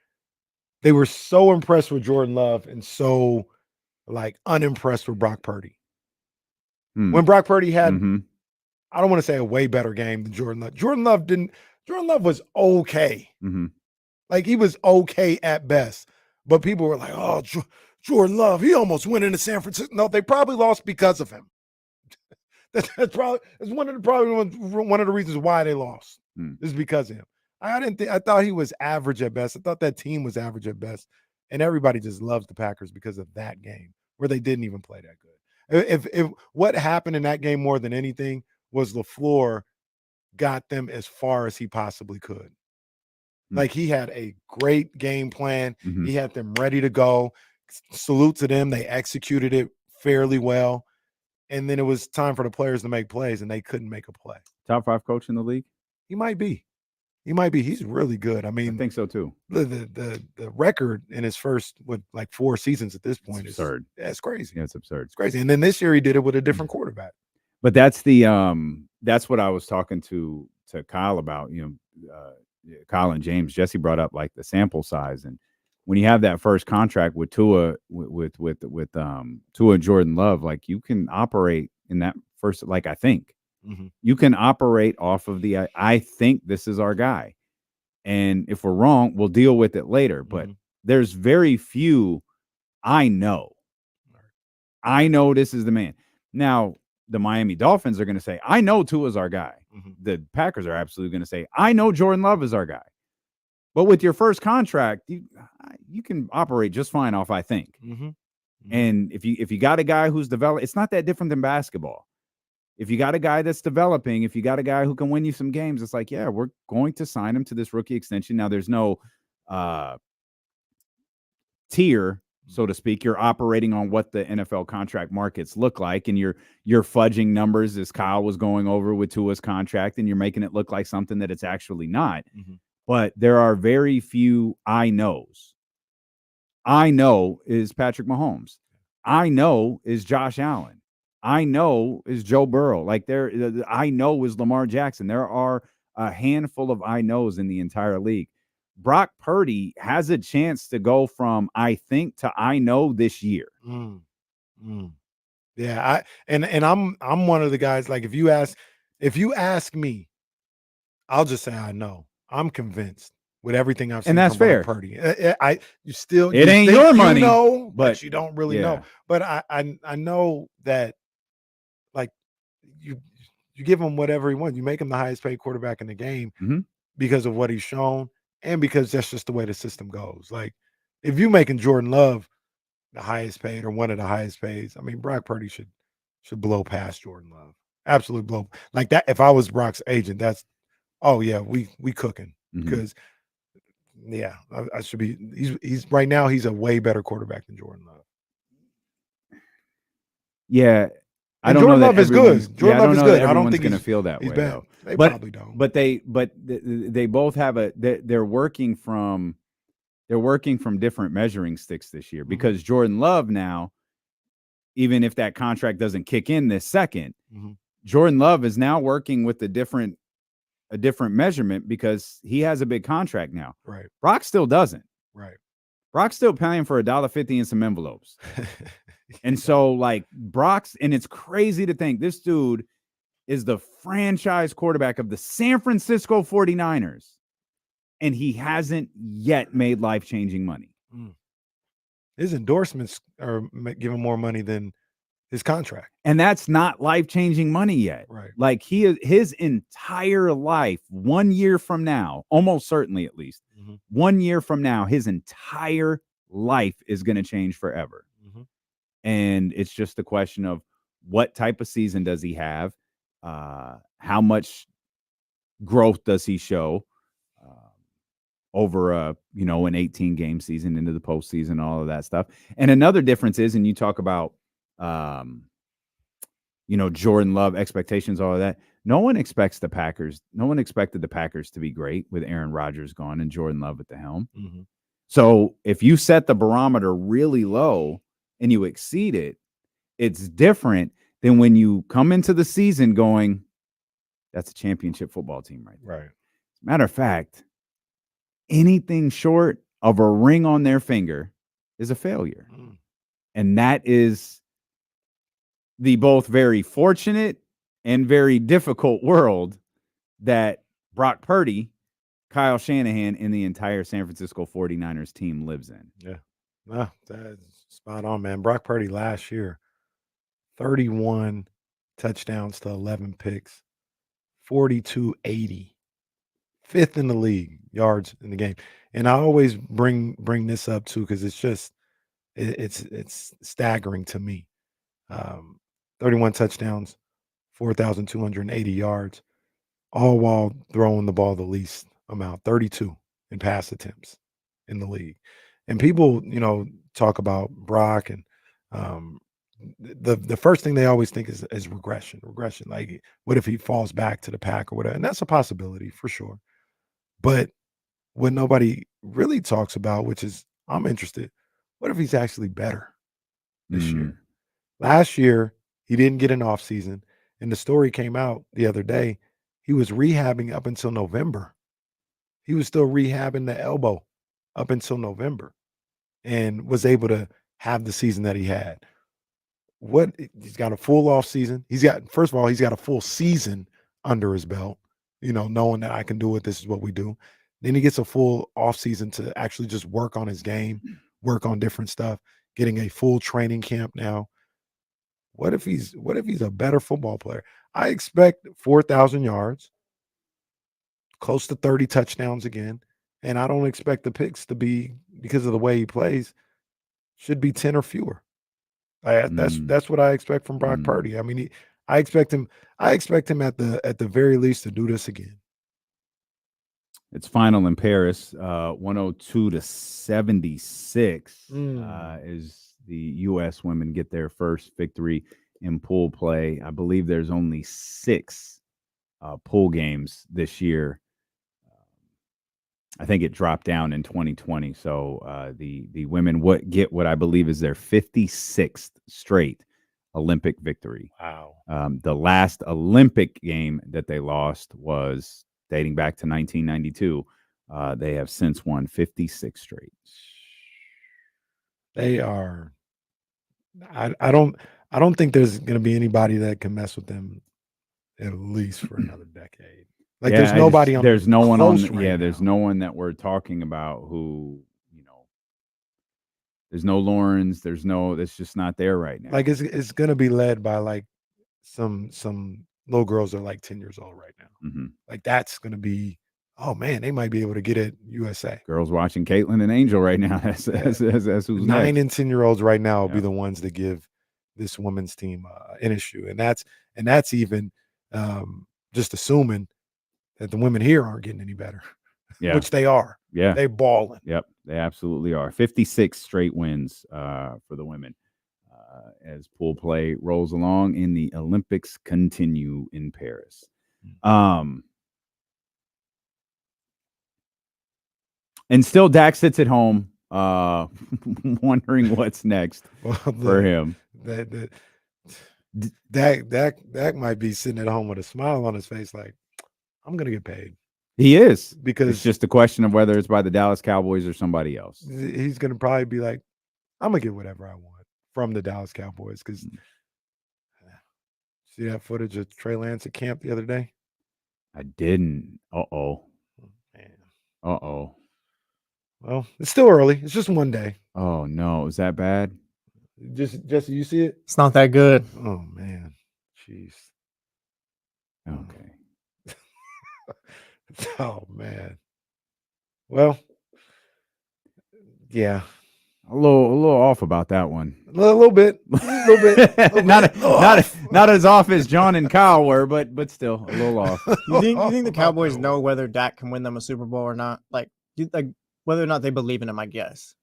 they were so impressed with Jordan Love and so like unimpressed with Brock Purdy. When Brock Purdy had, I don't want to say a way better game than Jordan Love. Jordan Love was okay. Like he was okay at best, but people were like, oh, Jordan Love, he almost went into San Francisco. No, they probably lost because of him. That's one of the reasons why they lost is because of him. I thought he was average at best. I thought that team was average at best, and everybody just loves the Packers because of that game where they didn't even play that good. If what happened in that game more than anything was LaFleur got them as far as he possibly could. Like he had a great game plan. He had them ready to go. Salute to them. They executed it fairly well. And then it was time for the players to make plays, and they couldn't make a play. Top 5 coach in the league? He might be. He's really good. I mean, I think so too. The record in his first 4 seasons at this point is absurd. It's crazy. Yeah, it's absurd. It's crazy. And then this year he did it with a different quarterback. But that's that's what I was talking to Kyle about. Kyle and James. Jesse brought up like the sample size, and when you have that first contract with Tua, with Tua and Jordan Love, like you can operate in that first. Like I think you can operate off of the. I think this is our guy, and if we're wrong, we'll deal with it later. But there's very few. I know this is the man. Now the Miami Dolphins are going to say, I know Tua's our guy. The Packers are absolutely going to say, I know Jordan Love is our guy. But with your first contract, you can operate just fine off, I think. And if you got a guy who's developed, it's not that different than basketball. If you got a guy that's developing, if you got a guy who can win you some games, it's like, yeah, we're going to sign him to this rookie extension. Now there's no tier so to speak. You're operating on what the NFL contract markets look like, and you're fudging numbers, as Kyle was going over with Tua's contract, and you're making it look like something that it's actually not. But there are very few I knows. I know is Patrick Mahomes. I know is Josh Allen. I know is Joe Burrow. Like I know is Lamar Jackson. There are a handful of I knows in the entire league. Brock Purdy has a chance to go from I think to I know this year. Yeah, I'm one of the guys, like, if you ask me, I'll just say I know. I'm convinced with everything I've seen, and that's from fair. Brock Purdy. You ain't your money, but you don't really know. But I know that, like, you give him whatever he wants. You make him the highest paid quarterback in the game because of what he's shown, and because that's just the way the system goes. Like, if you're making Jordan Love the highest paid or one of the highest pays, I mean, Brock Purdy should blow past Jordan Love. Absolutely blow. Like that, if I was Brock's agent, that's, oh yeah, we cooking. Because I should be, he's right now, he's a way better quarterback than Jordan Love. Yeah. I don't Jordan know Love is good. Jordan Love is good. I don't think going to feel that way. Bad. Though. They probably don't. But they both have they're working from different measuring sticks this year, because Jordan Love now, even if that contract doesn't kick in this second, Jordan Love is now working with a different measurement, because he has a big contract now. Right. Brock still doesn't. Right. Brock's still paying for $1.50 in some envelopes. And so, like, and it's crazy to think this dude is the franchise quarterback of the San Francisco 49ers, and he hasn't yet made life-changing money. His endorsements are giving more money than his contract. And that's not life-changing money yet. Right. Like, his entire life, 1 year from now, almost certainly at least, 1 year from now, his entire life is going to change forever. And it's just a question of what type of season does he have? How much growth does he show over an 18-game season into the postseason, all of that stuff. And another difference is, and you talk about, Jordan Love expectations, all of that. No one expected the Packers to be great with Aaron Rodgers gone and Jordan Love at the helm. So if you set the barometer really low and you exceed it, it's different than when you come into the season going, that's a championship football team right there. Right. Matter of fact, anything short of a ring on their finger is a failure. And that is the both very fortunate and very difficult world that Brock Purdy, Kyle Shanahan, and the entire San Francisco 49ers team lives in. Yeah. No, that's spot on, man. Brock Purdy last year, 31 touchdowns to 11 picks, 4,280, fifth in the league yards in the game. And I always bring this up too, because it's just it's staggering to me. 31 touchdowns, 4,280 yards, all while throwing the ball the least amount, 32 in pass attempts in the league. And people, talk about Brock, and the first thing they always think is regression. Like, what if he falls back to the pack or whatever? And that's a possibility for sure. But what nobody really talks about, which is, I'm interested, what if he's actually better this year? Last year, he didn't get an off season, and the story came out the other day. He was rehabbing up until November. He was still rehabbing the elbow up until November, and was able to have the season that he had. He's got a full off season. First of all, he's got a full season under his belt, knowing that I can do it. This is what we do. Then he gets a full off season to actually just work on his game, work on different stuff, getting a full training camp now. What if he's a better football player? I expect 4,000 yards, close to 30 touchdowns again. And I don't expect the picks to be, because of the way he plays, should be 10 or fewer. That's what I expect from Brock Purdy. I mean, I expect him at the very least to do this again. It's final in Paris, 102-76 is the U.S. women get their first victory in pool play. I believe there's only 6 pool games this year. I think it dropped down in 2020. So the women get what I believe is their 56th straight Olympic victory. Wow. The last Olympic game that they lost was dating back to 1992. They have since won 56 straight. They are. I don't think there's going to be anybody that can mess with them at least for another decade. Like there's nobody on. There's no one on. Right there's no one that we're talking about who, there's no Lawrence. That's just not there right now. Like it's going to be led by like some little girls that are like 10 years old right now. Mm-hmm. Like that's going to be, oh man, they might be able to get it USA. Girls watching Caitlin and Angel right now. That's who's 9 next. and 10-year-olds right now will be the ones that give this women's team an issue, and that's even just assuming that the women here aren't getting any better, which they are. Yeah, they balling. Yep, they absolutely are. 56 straight wins for the women as pool play rolls along, and the Olympics continue in Paris. And still, Dak sits at home, wondering what's next for him. Dak might be sitting at home with a smile on his face, like, I'm gonna get paid. He is, because it's just a question of whether it's by the Dallas Cowboys or somebody else. He's gonna probably be like, I'm gonna get whatever I want from the Dallas Cowboys. Because see that footage of Trey Lance at camp the other day? I didn't. Man. Well, it's still early. It's just one day. Oh no, is that bad? Jesse, you see it? It's not that good. Oh man, jeez. Okay. Oh man. Well, yeah. A little off about that one. A little bit. Not as off as John and Kyle were, but still a little off. You think the Cowboys know whether Dak can win them a Super Bowl or not? Like whether or not they believe in him, I guess.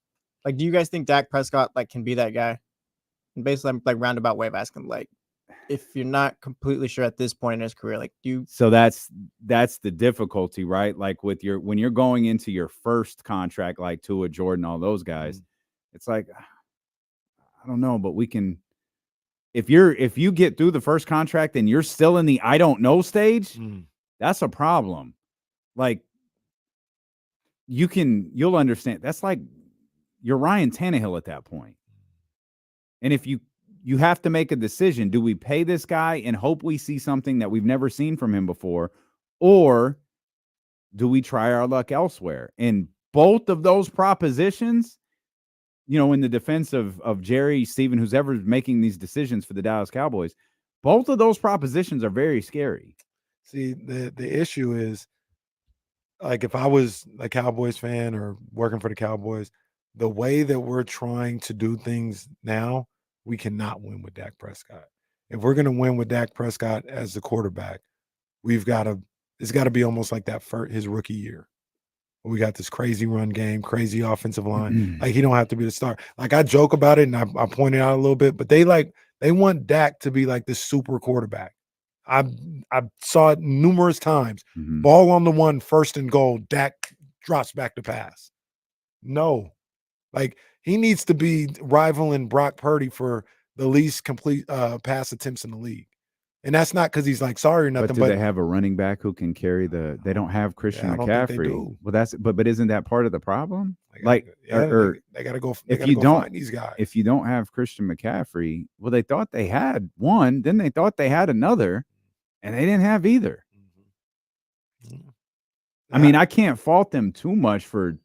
Like, do you guys think Dak Prescott can be that guy? And basically, I'm roundabout way of asking, if you're not completely sure at this point in his career, So that's the difficulty, right? Like when you're going into your first contract, like Tua, Jordan, all those guys, it's like, I don't know, but we can. If you get through the first contract and you're still in the I don't know stage, that's a problem. Like you'll understand. That's like you're Ryan Tannehill at that point. And if you have to make a decision, do we pay this guy and hope we see something that we've never seen from him before, or do we try our luck elsewhere? And both of those propositions, in the defense of Jerry, Steven, who's ever making these decisions for the Dallas Cowboys, both of those propositions are very scary. See, the issue is, like, if I was a Cowboys fan or working for the Cowboys, the way that we're trying to do things now, we cannot win with Dak Prescott. If we're going to win with Dak Prescott as the quarterback, it's got to be almost like that for his rookie year. We got this crazy run game, crazy offensive line. Like, he don't have to be the star. Like, I joke about it and I pointed out a little bit, but they want Dak to be like this super quarterback. I saw it numerous times. Ball on the one, first and goal, Dak drops back to pass. No. Like, he needs to be rivaling Brock Purdy for the least complete pass attempts in the league. And that's not because he's sorry or nothing. But do they have a running back who can carry they don't have Christian McCaffrey. I don't think they do. Well, but isn't that part of the problem? They got to go. Find these guys. If you don't have Christian McCaffrey, well, they thought they had one, then they thought they had another, and they didn't have either. I mean, I can't fault them too much for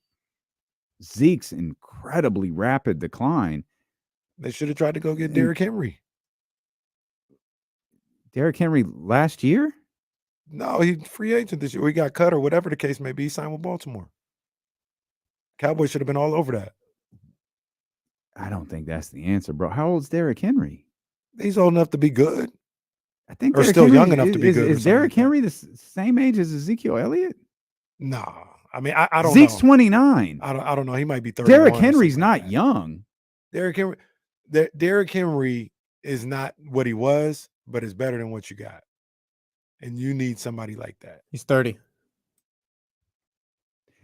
Zeke's incredibly rapid decline. They should have tried to go get Derrick Henry. Derrick Henry last year? No, he's free agent this year. We got cut or whatever the case may be. He signed with Baltimore. Cowboys should have been all over that. I don't think that's the answer, bro. How old's Derrick Henry? He's old enough to be good. I think or still young enough to be good. Is Derrick Henry the same age as Ezekiel Elliott? Nah, I mean, I don't Zeke's know. 29. I don't know. He might be 31. Derrick Henry's not young. Derrick Henry is not what he was, but is better than what you got. And you need somebody like that. He's 30.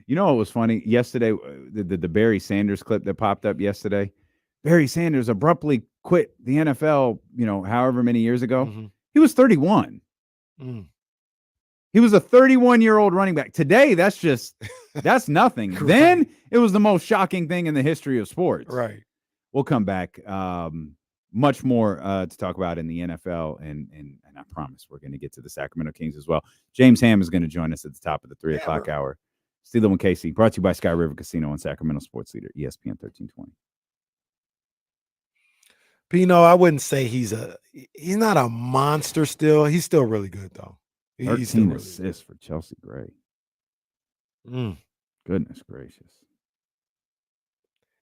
You know what was funny? Yesterday, the Barry Sanders clip that popped up yesterday. Barry Sanders abruptly quit the NFL, however many years ago. Mm-hmm. He was 31. He was a 31-year-old running back. Today, that's nothing. Right. Then it was the most shocking thing in the history of sports. Right. We'll come back. Much more to talk about in the NFL, and I promise we're going to get to the Sacramento Kings as well. James Ham is going to join us at the top of the 3 o'clock hour. Steelo and Casey, brought to you by Sky River Casino and Sacramento Sports Leader, ESPN 1320. Pino, I wouldn't say he's not a monster still. He's still really good, though. 13 assists for Chelsea Gray. Goodness gracious.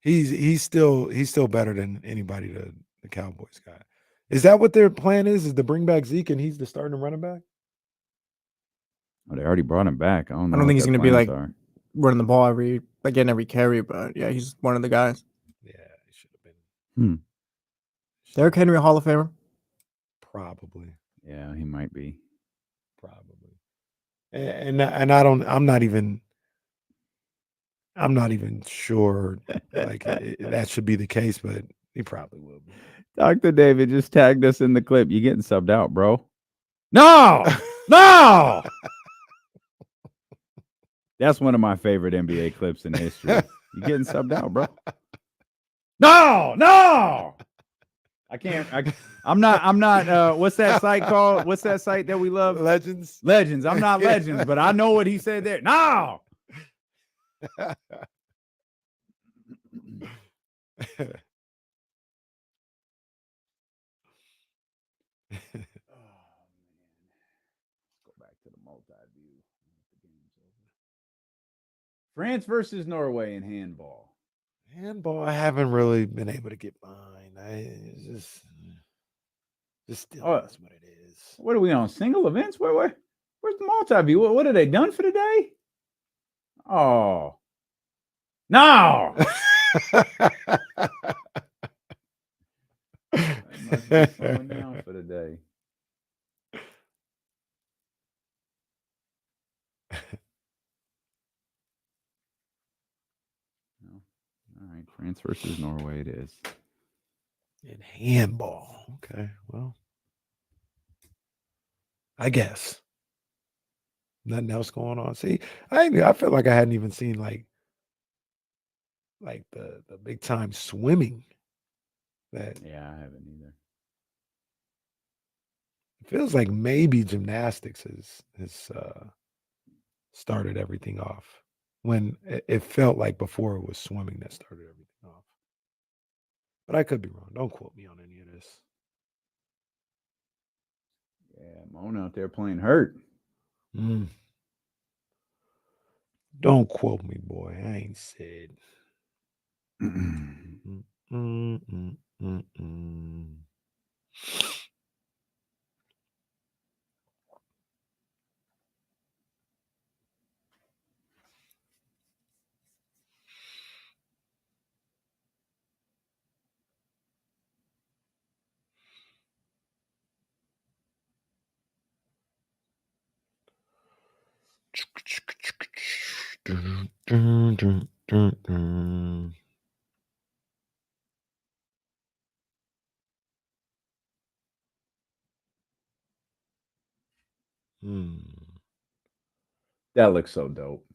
He's still better than anybody the Cowboys got. Is that what their plan is to bring back Zeke and he's the starting running back? Oh, they already brought him back. I don't think he's going to be like are. running the ball getting every carry, but yeah, he's one of the guys. Yeah, he should have been. Derrick Henry, a Hall of Famer? Probably. Yeah, he might be. Probably. And I'm not even sure like that should be the case, but he probably will be. Dr. David just tagged us in the clip. You getting subbed out, bro? No! No! That's one of my favorite NBA clips in history. You getting subbed out, bro? No! I'm not what's that site called? What's that site that we love? Legends. I'm not Legends, but I know what he said there. No! France versus Norway in handball. Handball, I haven't really been able to get mine. Just still that's what it is. What are we on? Single events? Where's the multi-view? What are they done for today? Oh. No. Must be slowing down for today. All right, France versus Norway it is. In handball. Okay, well, I guess. Nothing else going on. See, I feel like I hadn't even seen like the big time swimming. Yeah, I haven't either. It feels like maybe gymnastics has started everything off. When it felt like before it was swimming that started everything off. But I could be wrong. Don't quote me on any of this. Yeah, Mon out there playing hurt. Don't quote me, boy. I ain't said. That looks so dope.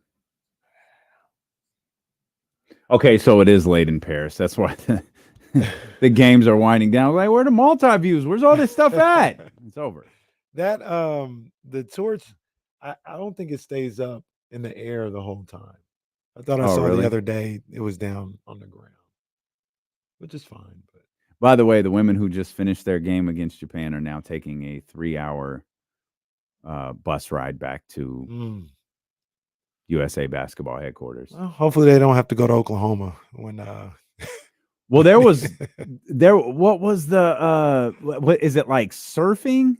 Okay, so it is late in Paris. That's why the games are winding down. Like, where are the multi-views? Where's all this stuff at? It's over. That the torch, I don't think it stays up in the air the whole time. I thought I saw the other day it was down on the ground, which is fine. But by the way, the women who just finished their game against Japan are now taking a 3-hour bus ride back to USA basketball headquarters. Well, hopefully they don't have to go to Oklahoma when well, what was the what is it like surfing?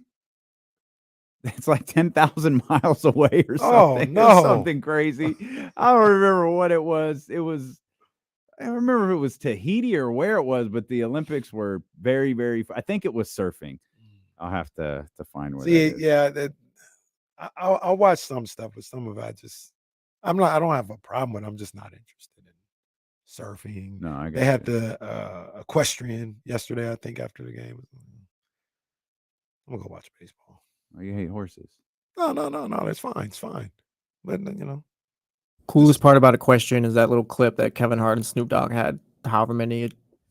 it's like 10,000 miles away or something. Oh, It was no. something crazy. I don't remember what it was. I don't remember if it was Tahiti or where it was, but the Olympics were very, very. I think it was surfing. I'll have to find where. See, that is. yeah, I'll watch some stuff, but some of it I don't have a problem with it. I'm just not interested in surfing. No, I got They had you. the equestrian yesterday, I think, after the game. I'm gonna go watch baseball. Oh, you hate horses. No, it's fine. It's fine. But Coolest part about equestrian is that little clip that Kevin Hart and Snoop Dogg had, however many,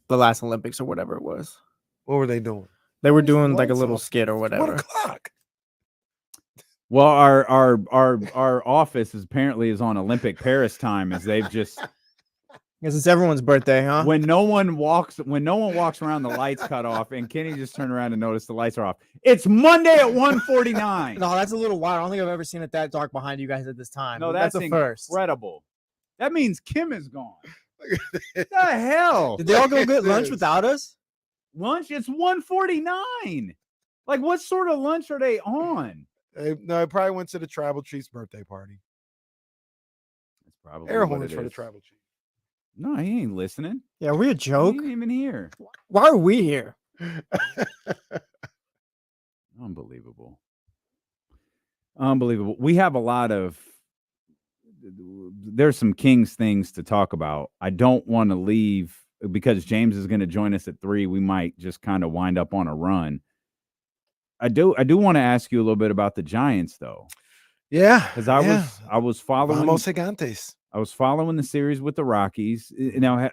the last Olympics or whatever it was. what were they doing? They were doing like a Lights little off. skit or It's whatever. 1:00. Well, our office is apparently on Olympic Paris time, as they've just Because it's everyone's birthday, huh? when no one walks around, the lights cut off, and Kenny just turned around and noticed the lights are off. It's Monday at 1:49. No, that's a little wild. I don't think I've ever seen it that dark behind you guys at this time. No, that's a first. incredible. That means Kim is gone. What the hell? Did they all go get lunch without us? Lunch? It's 1:49. Like, what sort of lunch are they on? No, I probably went to the Tribal Chief's birthday party. That's probably Air what horns it for the is. Tribal Chief. No, he ain't listening. Yeah, are we a He joke? ain't even here. Why are we here? Unbelievable. Unbelievable. We have a lot of there's some Kings things to talk about. I don't want to leave because James is going to join us at 3. We might just kind of wind up on a run. I do want to ask you a little bit about the Giants, though. Yeah, Because I was following Vamos Gigantes. I was following the series with the Rockies. Now,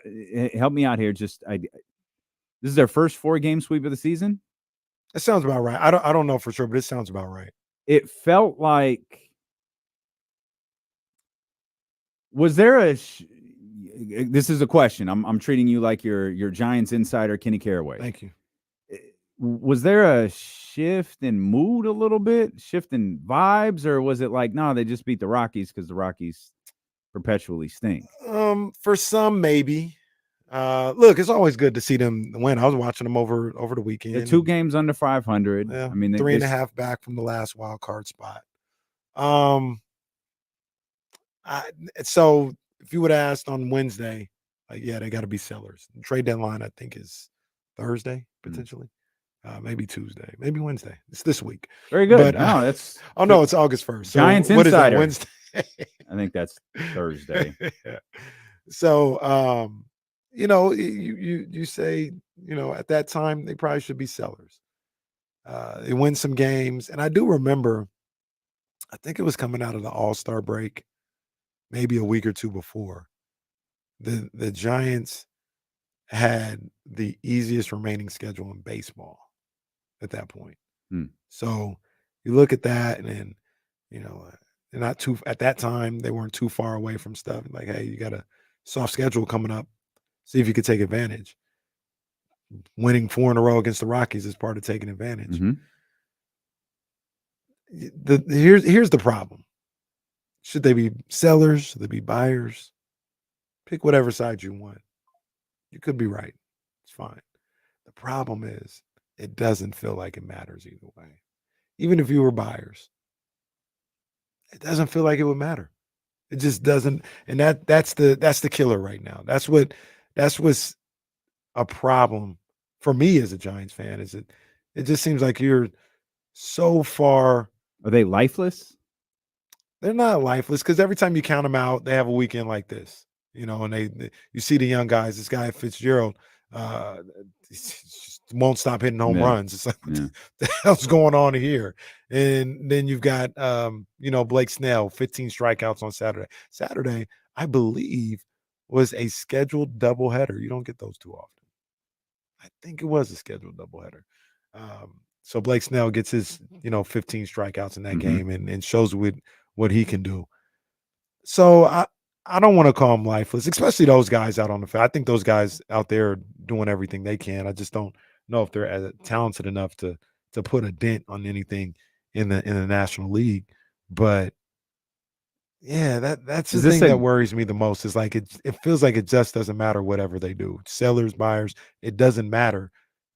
help me out here. This is their first 4-game sweep of the season. It sounds about right. I don't know for sure, but it sounds about right. It felt like. Was there a? This is a question. I'm treating you like your Giants insider, Kenny Caraway. Thank you. Was there a shift in mood a little bit, shift in vibes, or was it like, no, they just beat the Rockies because the Rockies perpetually stink? For some, maybe. Look, it's always good to see them win. I was watching them over the weekend. They're 2 games under 500. Yeah, I mean, 3.5 back from the last wild card spot. So if you would have asked on Wednesday, yeah, they got to be sellers. The trade deadline, I think, is Thursday potentially. Maybe Tuesday, maybe Wednesday. It's this week. Very good. But, No, that's no, it's August 1st. Giants so what Insider. Is that, Wednesday? I think that's Thursday. Yeah. So, you say, at that time they probably should be sellers. They win some games, and I do remember, I think it was coming out of the All-Star break, maybe a week or two before. The Giants had the easiest remaining schedule in baseball at that point. So you look at that, and then, they're not too, at that time, they weren't too far away from stuff. Like, hey, you got a soft schedule coming up. See if you could take advantage. Winning 4 in a row against the Rockies is part of taking advantage. Here's the problem. Should they be sellers? Should they be buyers? Pick whatever side you want. You could be right. It's fine. The problem is it doesn't feel like it matters either way. Even if you were buyers, it doesn't feel like it would matter. It just doesn't. And that's the killer right now. That's what's a problem for me as a Giants fan. Is it just seems like you're so far. Are they lifeless? They're not lifeless because every time you count them out, they have a weekend like this. And you see the young guys. This guy Fitzgerald just won't stop hitting home runs. It's like, what the hell's going on here? And then you've got Blake Snell, 15 strikeouts on Saturday. Saturday, I believe, was a scheduled doubleheader. You don't get those too often. I think it was a scheduled doubleheader. So Blake Snell gets his 15 strikeouts in that game and shows what he can do. So I don't want to call them lifeless, especially those guys out on the field. I think those guys out there are doing everything they can. I just don't know if they're as talented enough to put a dent on anything in the National League. But yeah, that's the thing that worries me the most. Is like it feels like it just doesn't matter whatever they do. Sellers, buyers, it doesn't matter.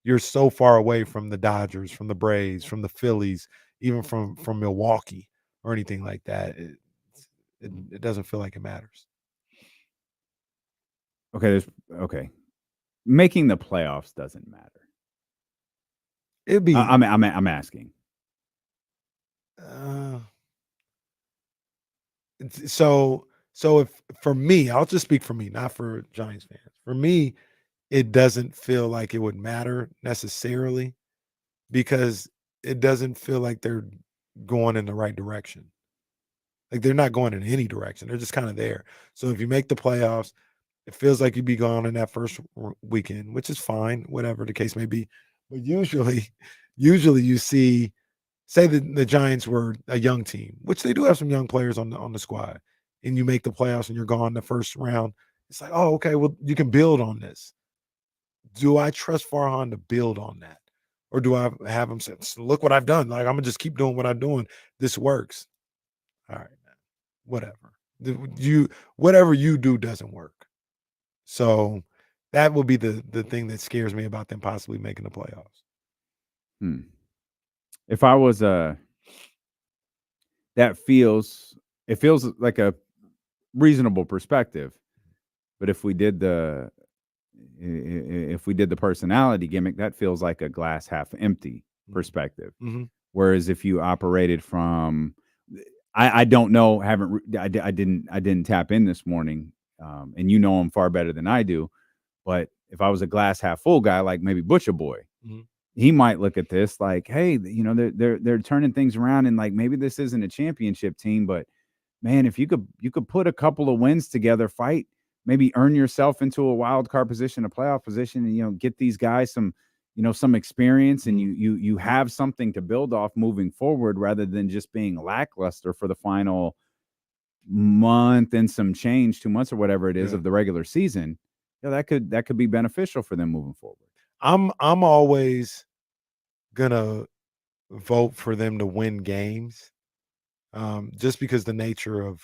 you're so far away from the Dodgers, from the Braves, from the Phillies, even from Milwaukee or anything like that. It doesn't feel like it matters. Okay. Making the playoffs doesn't matter. It'd be. I'm asking. So if for me, I'll just speak for me, not for Giants fans. For me, it doesn't feel like it would matter necessarily because it doesn't feel like they're going in the right direction. Like they're not going in any direction. They're just kind of there. So if you make the playoffs, it feels like you'd be gone in that first weekend, which is fine, whatever the case may be. But usually you see, say the Giants were a young team, which they do have some young players on the squad, and you make the playoffs and you're gone the first round. It's like, oh, okay, well, you can build on this. Do I trust Farhan to build on that? Or do I have him say, look what I've done? Like, I'm going to just keep doing what I'm doing. This works. All right, man. Whatever. Whatever you do doesn't work. So that would be the thing that scares me about them possibly making the playoffs. If I was it feels like a reasonable perspective. But if we did the personality gimmick, that feels like a glass half empty perspective. Mm-hmm. Whereas if you operated from, I don't know, I didn't tap in this morning, and you know him far better than I do. But if I was a glass half full guy, like maybe Butcher Boy, he might look at this like, hey, they're turning things around, and like maybe this isn't a championship team, but man, if you could put a couple of wins together, fight, maybe earn yourself into a wild card position, a playoff position, and get these guys some experience, and you have something to build off moving forward rather than just being lackluster for the final month and some change, 2 months or whatever it is of the regular season. That could be beneficial for them moving forward. I'm always gonna vote for them to win games, just because the nature of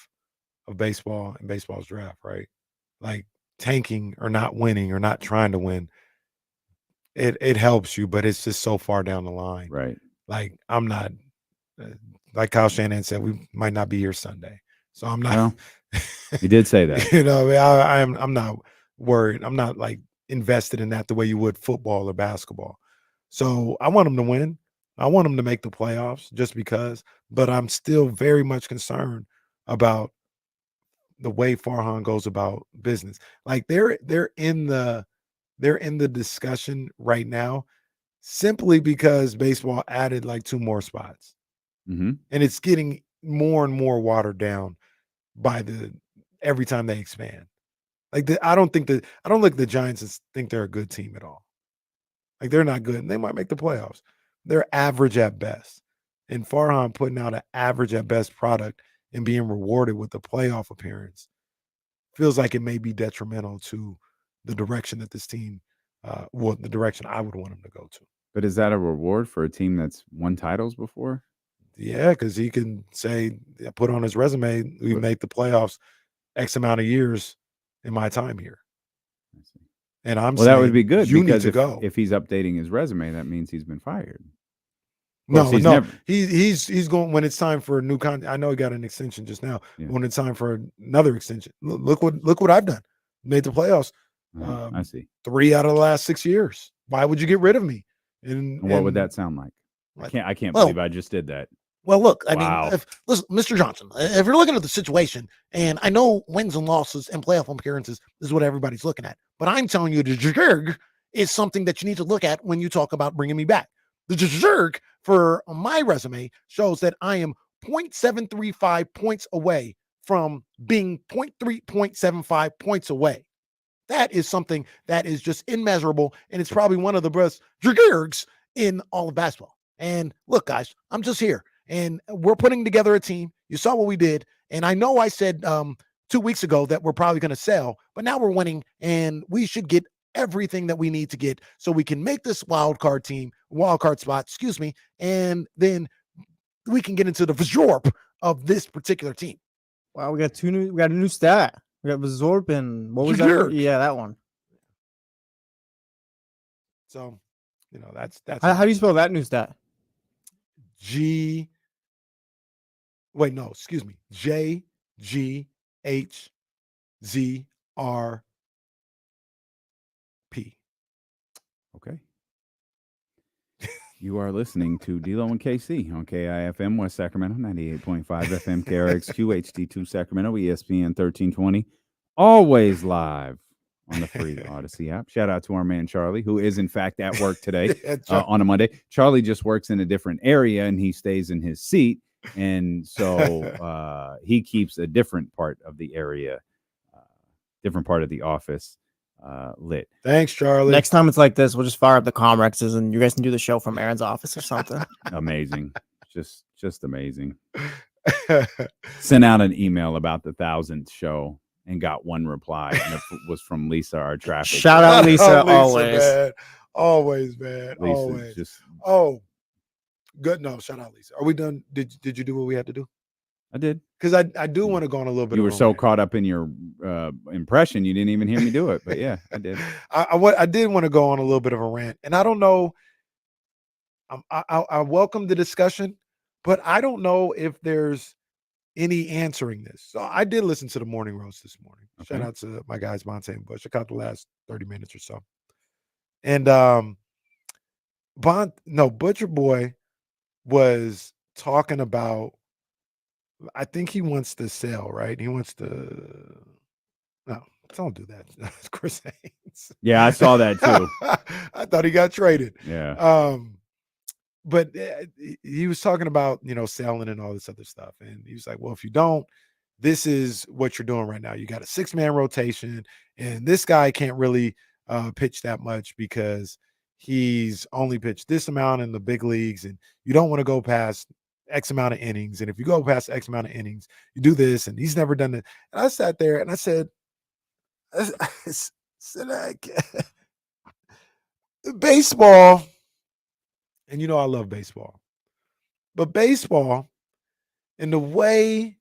baseball and baseball's draft, right? Like tanking or not winning or not trying to win, it helps you, but it's just so far down the line, right? Like I'm not, like Kyle Shanahan said, we might not be here Sunday, so I'm not. Well, he did say that. I'm not worried. I'm not like invested in that the way you would football or basketball. So I want them to win. I want them to make the playoffs just because, but I'm still very much concerned about the way Farhan goes about business. Like they're in the discussion right now simply because baseball added like 2 more spots. Mm-hmm. And it's getting more and more watered down by every time they expand. Like I don't look at the Giants and think they're a good team at all. Like they're not good, and they might make the playoffs. They're average at best. And Farhan putting out an average at best product and being rewarded with a playoff appearance feels like it may be detrimental to the direction that this team, the direction I would want them to go to. But is that a reward for a team that's won titles before? Yeah, because he can say, put on his resume, we made the playoffs X amount of years in my time here. And I'm saying, that would be good because if he's updating his resume, that means he's been fired. He's going when it's time for a new contract. I know he got an extension just now. Yeah. When it's time for another extension, look what I've done. Made the playoffs. I see 3 out of the last 6 years. Why would you get rid of me? And what would that sound like? I can't believe I just did that. Well, look, I mean, listen, Mr. Johnson, if you're looking at the situation, and I know wins and losses and playoff appearances is what everybody's looking at, but I'm telling you the jerk is something that you need to look at when you talk about bringing me back. The jerk for my resume shows that I am 0.735 points away from being 0.75 points away. That is something that is just immeasurable, and it's probably one of the best jerks in all of basketball. And look, guys, I'm just here. And we're putting together a team. You saw what we did. And I know I said 2 weeks ago that we're probably going to sell, but now we're winning, and we should get everything that we need to get so we can make this wild card spot, and then we can get into the Vizorp of this particular team. Wow, we got a new stat. We got Vizorp and what was that? Yeah, that one. So that's How do you spell that new stat? G. Wait, no, excuse me. JGHZRP. Okay. You are listening to D-Lo and KC on KIFM West Sacramento, 98.5 FM, KRXQ, HD2 Sacramento, ESPN 1320. Always live on the free Odyssey app. Shout out to our man Charlie, who is in fact at work today on a Monday. Charlie just works in a different area and he stays in his seat. And so he keeps a different part of the area, different part of the office lit. Thanks, Charlie. Next time it's like this, we'll just fire up the Comrexes and you guys can do the show from Aaron's office or something. Amazing. Just amazing. Sent out an email about the 1,000th show and got one reply, and it was from Lisa, our traffic. Shout out Lisa, always. Man. Always, man. Lisa's always. Just Good. No, shout out Lisa. Are we done? Did you do what we had to do? I did. Because I do want to go on a little bit. You were so caught up in your impression, you didn't even hear me do it. But yeah, I did. I did want to go on a little bit of a rant, and I don't know. I welcome the discussion, but I don't know if there's any answering this. So I did listen to the morning roast this morning. Okay. Shout out to my guys Bonte and Bush. I caught the last 30 minutes or so, and Butcher Boy was talking about. I think he wants to sell, right? He wants to. No, don't do that. That's Chris Haynes. Yeah, I saw that too. I thought he got traded. Yeah. But he was talking about, selling and all this other stuff. And he was like, well, if you don't, this is what you're doing right now. You got a 6-man rotation, and this guy can't really pitch that much because he's only pitched this amount in the big leagues, and you don't want to go past X amount of innings. And if you go past X amount of innings, you do this, and he's never done it. And I sat there and I said, baseball, and I love baseball, but baseball and the way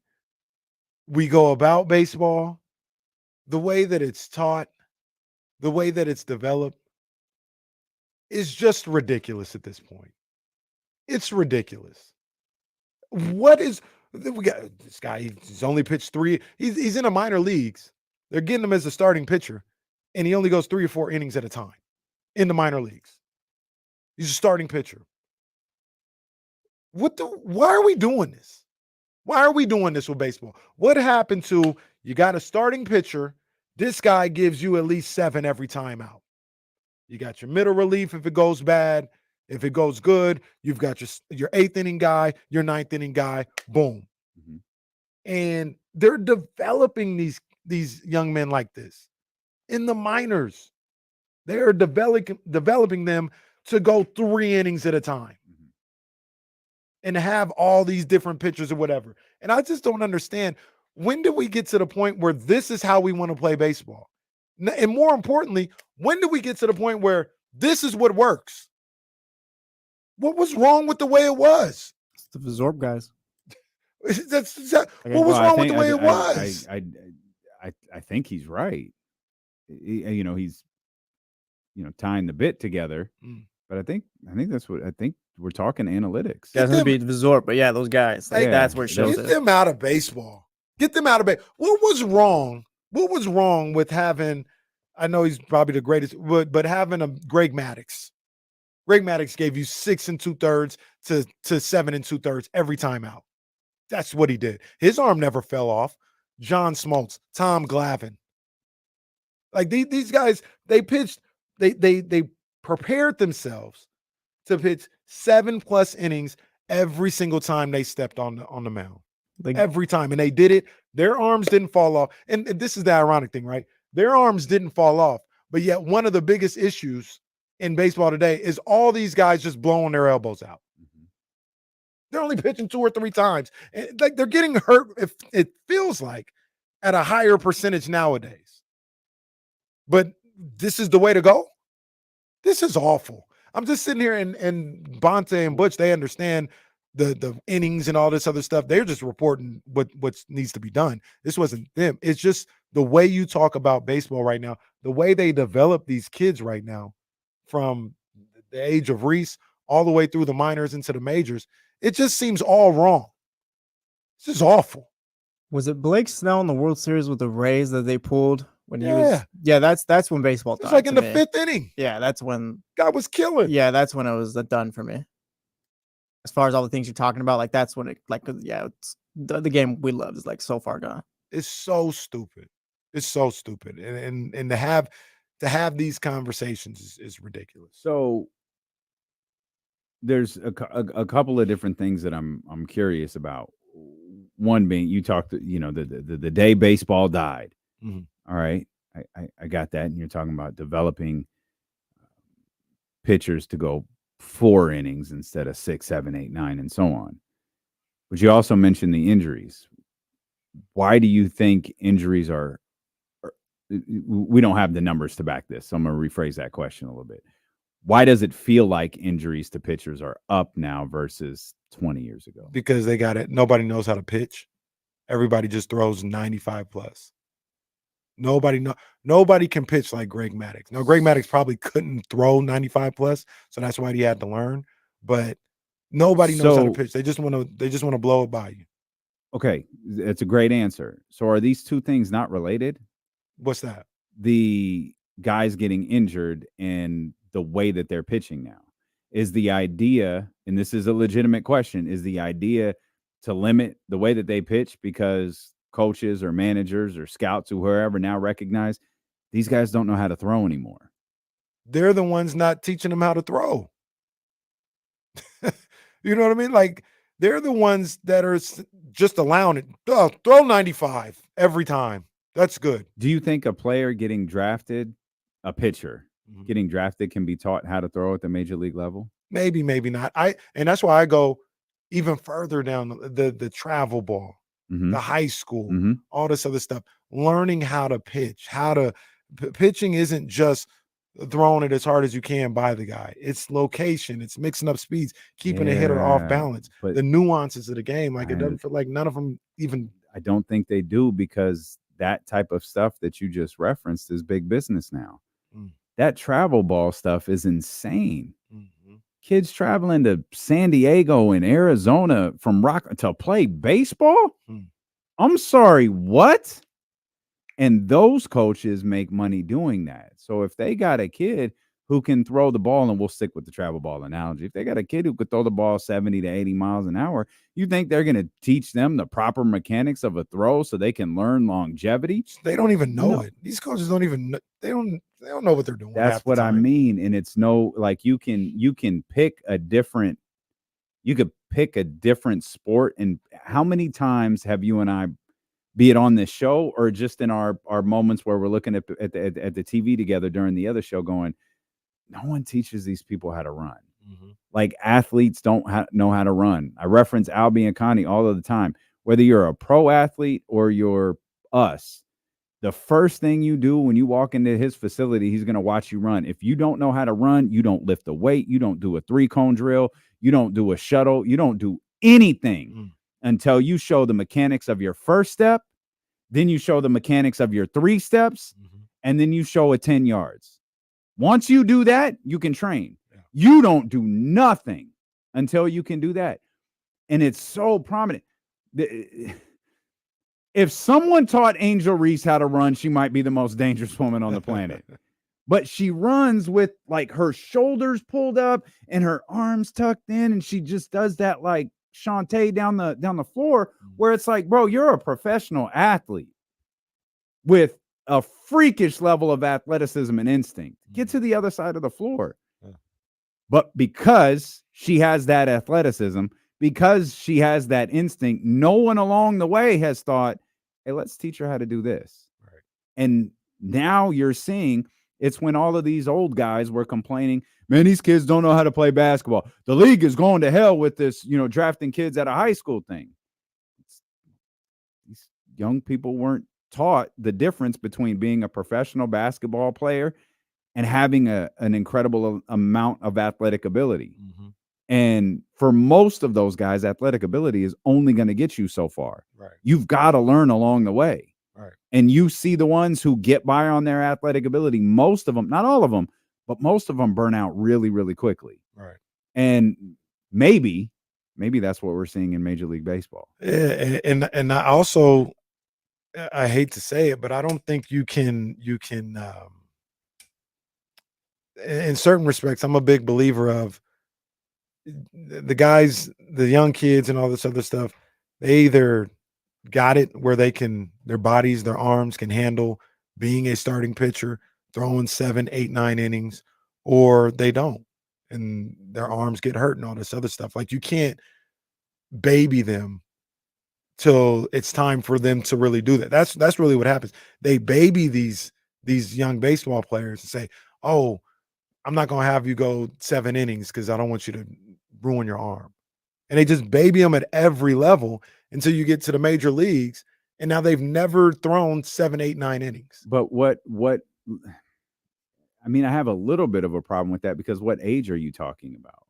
we go about baseball, the way that it's taught, the way that it's developed is just ridiculous at this point. It's ridiculous. We got this guy, he's only pitched 3. He's in the minor leagues. They're getting him as a starting pitcher, and he only goes 3 or 4 innings at a time in the minor leagues. He's a starting pitcher. Why are we doing this? Why are we doing this with baseball? What happened to you got a starting pitcher? This guy gives you at least 7 every time out. You got your middle relief if it goes bad. If it goes good, you've got your 8th inning guy, your 9th inning guy, boom. Mm-hmm. And they're developing these young men like this in the minors. They are developing them to go 3 innings at a time and have all these different pitchers or whatever. And I just don't understand, when do we get to the point where this is how we want to play baseball? And more importantly, when do we get to the point where this is what works? What was wrong with the way it was? It's the Vizorb guys. What was wrong with the way it was? I think he's right. He's tying the bit together. But I think that's what I think. We're talking analytics. Yeah, it's going to be Vizorb, but yeah, those guys. That's where it shows it. Get them out of baseball. Get them out of baseball. What was wrong? What was wrong with having, I know he's probably the greatest, but having a Greg Maddux. Greg Maddux gave you 6 2/3 to 7 2/3 every time out. That's what he did. His arm never fell off. John Smoltz, Tom Glavine. Like these guys, they pitched, they prepared themselves to pitch 7+ innings every single time they stepped on the mound. Every time. And they did it. Their arms didn't fall off. And this is the ironic thing, right? Their arms didn't fall off. But yet one of the biggest issues in baseball today is all these guys just blowing their elbows out. Mm-hmm. They're only pitching 2 or 3 times. And they're getting hurt, if it feels like, at a higher percentage nowadays. But this is the way to go? This is awful. I'm just sitting here and Bonte and Butch, they understand the innings and all this other stuff. They're just reporting what needs to be done. This wasn't them. It's just the way you talk about baseball right now, the way they develop these kids right now from the age of Reese all the way through the minors into the majors. It just seems all wrong. This is awful. Was it Blake Snell in the World Series with the Rays that they pulled when he was? Yeah. Yeah, that's when baseball It's died like in to the me. 5th inning. Yeah, that's when. Guy was killing. Yeah, that's when it was done for me. As far as all the things you're talking about, like that's when it, like, yeah, it's the game we love is like so far gone. It's so stupid. It's so stupid, and to have these conversations is ridiculous. So there's a couple of different things that I'm curious about. One being, you talked, the day baseball died. Mhm. All right, I got that, and you're talking about developing pitchers to go 4 innings instead of 6, 7, 8, 9, and so on. But you also mentioned the injuries. Why do you think injuries are? We don't have the numbers to back this, so I'm going to rephrase that question a little bit. Why does it feel like injuries to pitchers are up now versus 20 years ago? Because they got it. Nobody knows how to pitch. Everybody just throws 95 plus. Nobody can pitch like Greg Maddux. Now, Greg Maddux probably couldn't throw 95 plus, so that's why he had to learn. But nobody knows how to pitch. They just want to blow it by you. Okay, it's a great answer. So are these two things not related? What's that? The guys getting injured and the way that they're pitching now. Is the idea, and this is a legitimate question, is the idea to limit the way that they pitch because coaches or managers or scouts or whoever now recognize these guys don't know how to throw anymore? They're the ones not teaching them how to throw. You know what I mean? Like, they're the ones that are just allowing it. Oh, throw 95 every time. That's good. Do you think a player getting drafted, a pitcher getting drafted, can be taught how to throw at the major league level? Maybe, maybe not. And that's why I go even further down the travel ball, the high school, all this other stuff. Learning how to pitch, pitching isn't just throwing it as hard as you can by the guy. It's location. It's mixing up speeds, keeping a hitter off balance. But the nuances of the game, like, it doesn't feel like none of them even. I don't think they do, because that type of stuff that you just referenced is big business now. That travel ball stuff is insane. Kids traveling to San Diego and Arizona from to play baseball? I'm sorry, what? And those coaches make money doing that. So if they got a kid who can throw the ball, and we'll stick with the travel ball analogy, if they got a kid who could throw the ball 70 to 80 miles an hour, you think they're going to teach them the proper mechanics of a throw so they can learn longevity? They don't even know it. These coaches don't even know. They don't know what they're doing. That's what I mean. And it's like you can pick a different sport. And how many times have you and I, be it on this show or just in our moments where we're looking at the TV together during the other show, going, no one teaches these people how to run. Like, athletes don't know how to run. I reference Al Bianconi all of the time. Whether you're a pro athlete or you're us, the first thing you do when you walk into his facility, he's going to watch you run. If you don't know how to run, you don't lift a weight. You don't do a 3-cone drill. You don't do a shuttle. You don't do anything until you show the mechanics of your first step. Then you show the mechanics of your 3 steps. And then you show a 10 yards. Once you do that, you can train. You don't do nothing until you can do that. And it's so prominent. If someone taught Angel Reese how to run, she might be the most dangerous woman on the planet. But she runs with, like, her shoulders pulled up and her arms tucked in, and she just does that like Shantae down the floor, where it's like, bro, you're a professional athlete with a freakish level of athleticism and instinct. Get to the other side of the floor. But because she has that athleticism, because she has that instinct, no one along the way has thought, hey, let's teach her how to do this. Right. And now you're seeing it's when all of these old guys were complaining, man, these kids don't know how to play basketball. The league is going to hell with this, drafting kids at a high school thing. These young people weren't taught the difference between being a professional basketball player and having an incredible amount of athletic ability. And for most of those guys, athletic ability is only going to get you so far. Right. You've got to learn along the way. Right. And you see the ones who get by on their athletic ability, most of them, not all of them, but most of them burn out really, really quickly. Right. And maybe that's what we're seeing in Major League Baseball. Yeah, and I also, I hate to say it, but I don't think you can in certain respects, I'm a big believer of the guys, the young kids and all this other stuff. They either got it where their bodies, their arms can handle being a starting pitcher, throwing 7, 8, 9 innings, or they don't. And their arms get hurt and all this other stuff. Like, you can't baby them till it's time for them to really do that. That's really what happens. They baby these young baseball players and say, "Oh, I'm not going to have you go 7 innings because I don't want you to ruin your arm." And they just baby them at every level until you get to the major leagues. And now they've never thrown 7, 8, 9 innings. But what I mean, I have a little bit of a problem with that, because what age are you talking about?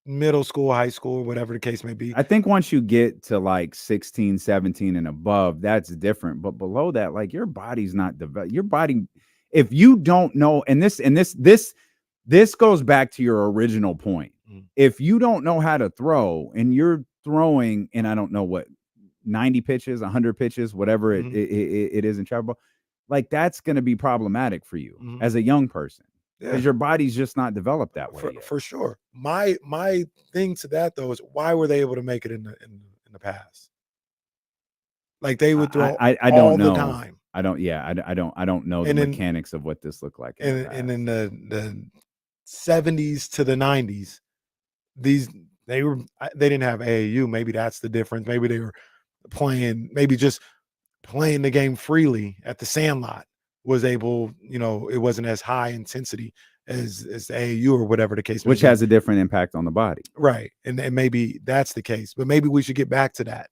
Middle school, high school, whatever the case may be. I think once you get to like 16, 17 and above, that's different. But below that, like, your body's not developed. Your body, if you don't know, and this goes back to your original point. If you don't know how to throw and you're throwing, and I don't know what, 90 pitches, 100 pitches, whatever it is in travel ball, like, that's going to be problematic for you as a young person, because your body's just not developed that way for sure. My thing to that, though, is why were they able to make it in the past? Like, they would throw I don't know. the time. I don't know the mechanics of what this looked like. And in the 70s to the 90s, they didn't have AAU. Maybe that's the difference. Maybe they were just playing the game freely at the Sandlot was able, it wasn't as high intensity as the AAU or whatever the case may be. Which has a different impact on the body. Right. And maybe that's the case, but maybe we should get back to that.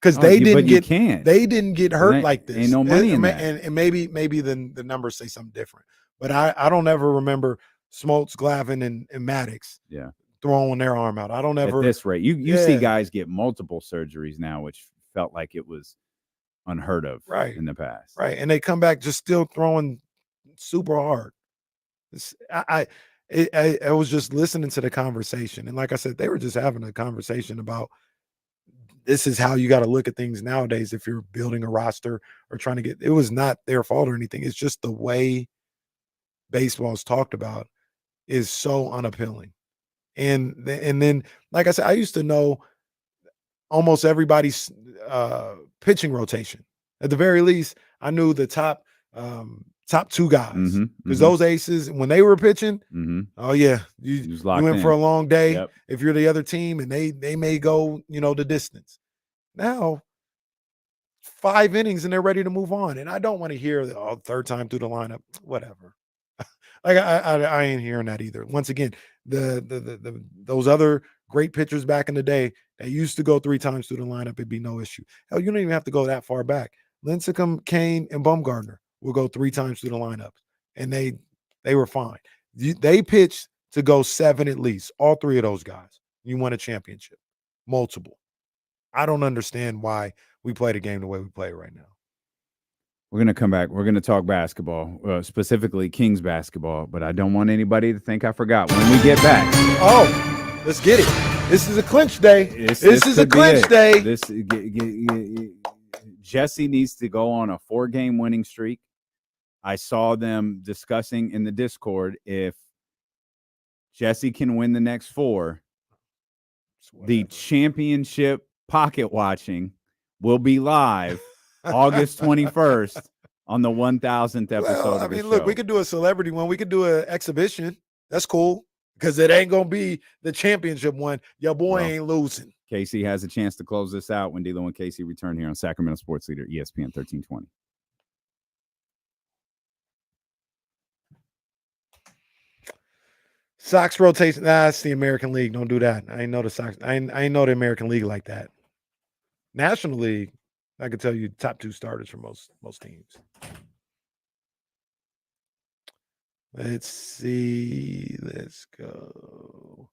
Because they didn't get hurt like this. Ain't no money in that. And maybe the numbers say something different. But I don't ever remember Smoltz, Glavine, and Maddox throwing their arm out. I don't ever. At this rate, you see guys get multiple surgeries now, which felt like it was unheard of in the past. Right. And they come back just still throwing super hard. I was just listening to the conversation. And like I said, they were just having a conversation about this is how you got to look at things nowadays if you're building a roster or trying to it was not their fault or anything. It's just the way baseball is talked about is so unappealing. And then, like I said, I used to know almost everybody's pitching rotation. At the very least, I knew the top 2 guys, because those aces, when they were pitching, oh yeah, you went for a long day. Yep. If you're the other team, and they may go, the distance. Now, 5 innings and they're ready to move on, and I don't want to hear the third time through the lineup. Whatever. Like I ain't hearing that either. Once again, those other great pitchers back in the day that used to go 3 times through the lineup, it'd be no issue. Hell, you don't even have to go that far back. Lincecum, Kane, and Bumgarner will go 3 times through the lineup, and they were fine. They pitched to go 7 at least. All 3 of those guys. You won a championship, multiple. I don't understand why we play the game the way we play it right now. We're going to come back. We're going to talk basketball, specifically Kings basketball, but I don't want anybody to think I forgot when we get back. Oh, let's get it. This is a clinch day. This is a clinch day. Jesse needs to go on a 4-game winning streak. I saw them discussing in the Discord, if Jesse can win the next 4, the championship pocket watching will be live August 21st on the 1000th episode of the show. Look, we could do a celebrity one. We could do an exhibition. That's cool, because it ain't going to be the championship one. Your boy ain't losing. Casey has a chance to close this out when D'Lo and Casey return here on Sacramento Sports Leader, ESPN 1320. Sox rotation. That's the American League. Don't do that. I ain't know the Sox. I ain't know the American League like that. National League, I could tell you top 2 starters for most teams. Let's see. Let's go.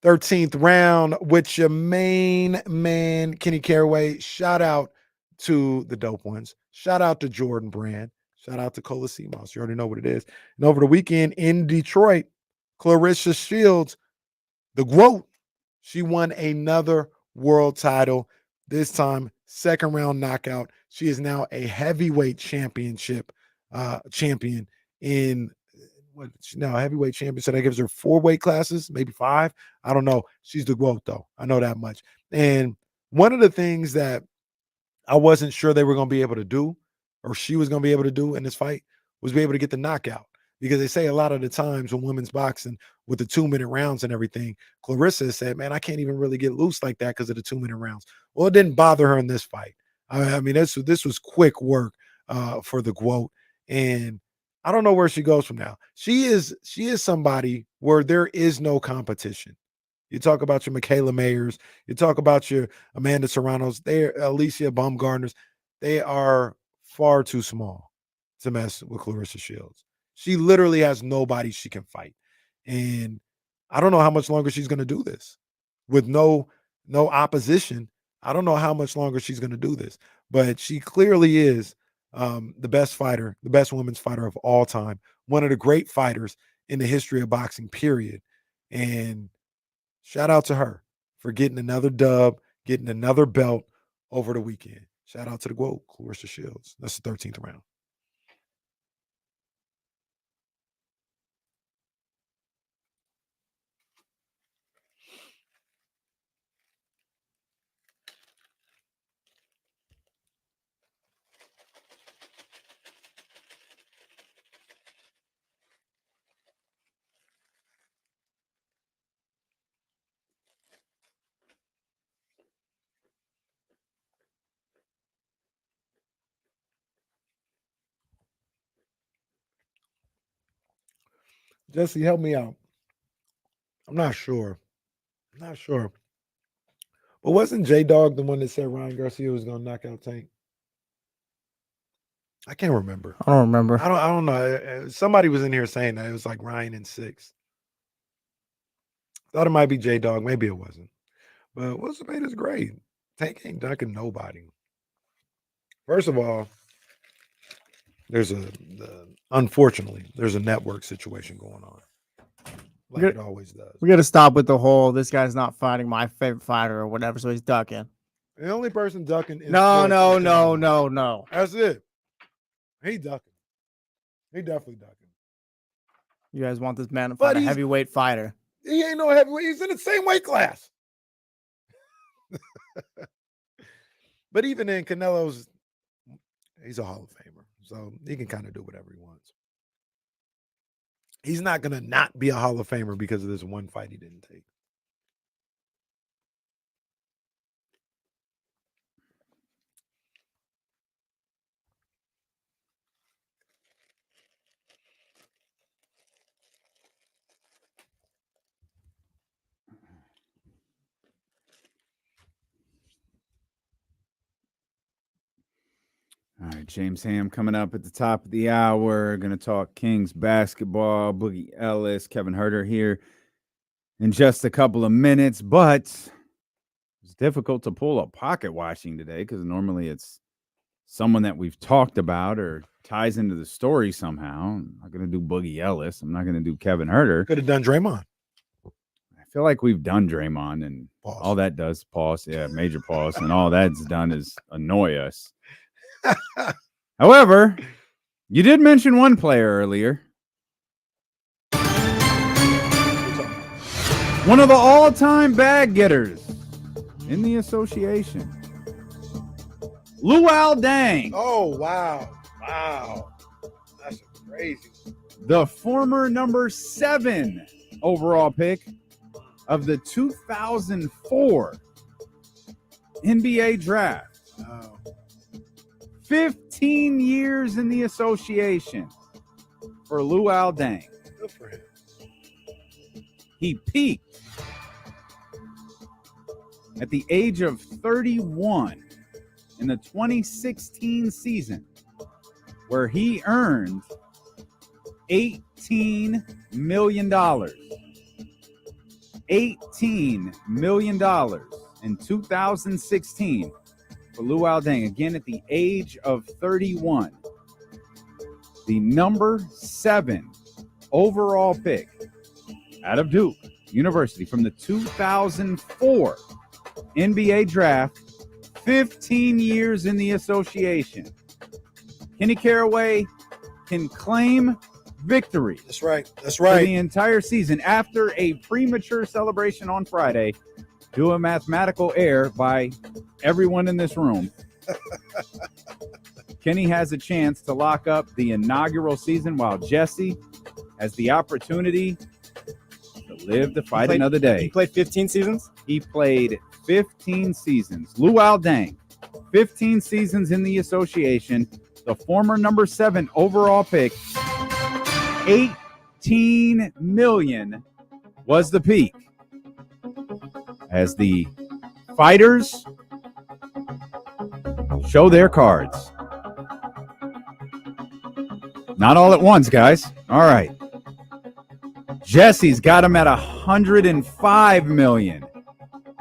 13th round with your main man, Kenny Caraway. Shout out to the Dope Ones. Shout out to Jordan Brand. Shout out to Colasimos. You already know what it is. And over the weekend in Detroit, Clarissa Shields, the GOAT, she won another world title. This time, second round knockout. She is now a heavyweight champion in what? Now heavyweight champion. So that gives her 4 weight classes, maybe 5. I don't know. She's the GOAT though. I know that much. And one of the things that I wasn't sure they were going to be able to do, or she was going to be able to do in this fight, was be able to get the knockout. Because they say a lot of the times when women's boxing with the 2-minute rounds and everything, Clarissa said, man, I can't even really get loose like that because of the 2-minute rounds. Well, it didn't bother her in this fight. I mean, this was quick work for the GOAT. And I don't know where she goes from now. She is somebody where there is no competition. You talk about your Michaela Mayers, you talk about your Amanda Serranos, they're Alicia Baumgartners. They are far too small to mess with Clarissa Shields. She literally has nobody she can fight. And I don't know how much longer she's going to do this with no opposition. I don't know how much longer she's going to do this, but she clearly is the best fighter, the best women's fighter of all time, one of the great fighters in the history of boxing, period. And shout out to her for getting another dub, getting another belt over the weekend. Shout out to the GOAT, Clarissa Shields. That's the 13th round. Jesse, help me out. I'm not sure. But wasn't J-Dog the one that said Ryan Garcia was going to knock out Tank? I can't remember. I don't remember. I don't know. Somebody was in here saying that it was like Ryan in 6. Thought it might be J-Dog. Maybe it wasn't. But what's the is great. Tank ain't dunking nobody. First of all, unfortunately, there's a network situation going on. Like it always does. We got to stop with the whole, this guy's not fighting my favorite fighter or whatever, so he's ducking. The only person ducking is No. That's it. He ducking. He definitely ducking. You guys want this man to fight a heavyweight fighter. He ain't no heavyweight. He's in the same weight class. But even in Canelo's, he's a Hall of Famer. So he can kind of do whatever he wants. He's not going to not be a Hall of Famer because of this one fight he didn't take. All right, James Ham coming up at the top of the hour. Going to talk Kings basketball. Boogie Ellis, Kevin Huerter here in just a couple of minutes. But it's difficult to pull a pocket watching today because normally it's someone that we've talked about or ties into the story somehow. I'm not going to do Boogie Ellis. I'm not going to do Kevin Huerter. Could have done Draymond. I feel like we've done Draymond, and pause. All that does pause. Yeah, major pause. And all that's done is annoy us. However, you did mention one player earlier. One of the all-time bag getters in the association. Luol Deng. Oh, wow. Wow. That's crazy. The former number 7 overall pick of the 2004 NBA draft. Wow. 15 years in the association for Luol Deng. Good for him. He peaked at the age of 31 in the 2016 season, where he earned $18 million. $18 million in 2016 for Luol Deng, again at the age of 31. the number 7 overall pick out of Duke University from the 2004 NBA draft, 15 years in the association. Kenny Caraway can claim victory. That's right. That's For right. the entire season after a premature celebration on Friday, due a mathematical error by everyone in this room. Kenny has a chance to lock up the inaugural season while Jesse has the opportunity to live to fight another day. He played 15 seasons? He played 15 seasons. Luol Deng, 15 seasons in the association. The former number 7 overall pick, 18 million was the peak. As the fighters show their cards. Not all at once, guys. All right. Jesse's got him at 105 million.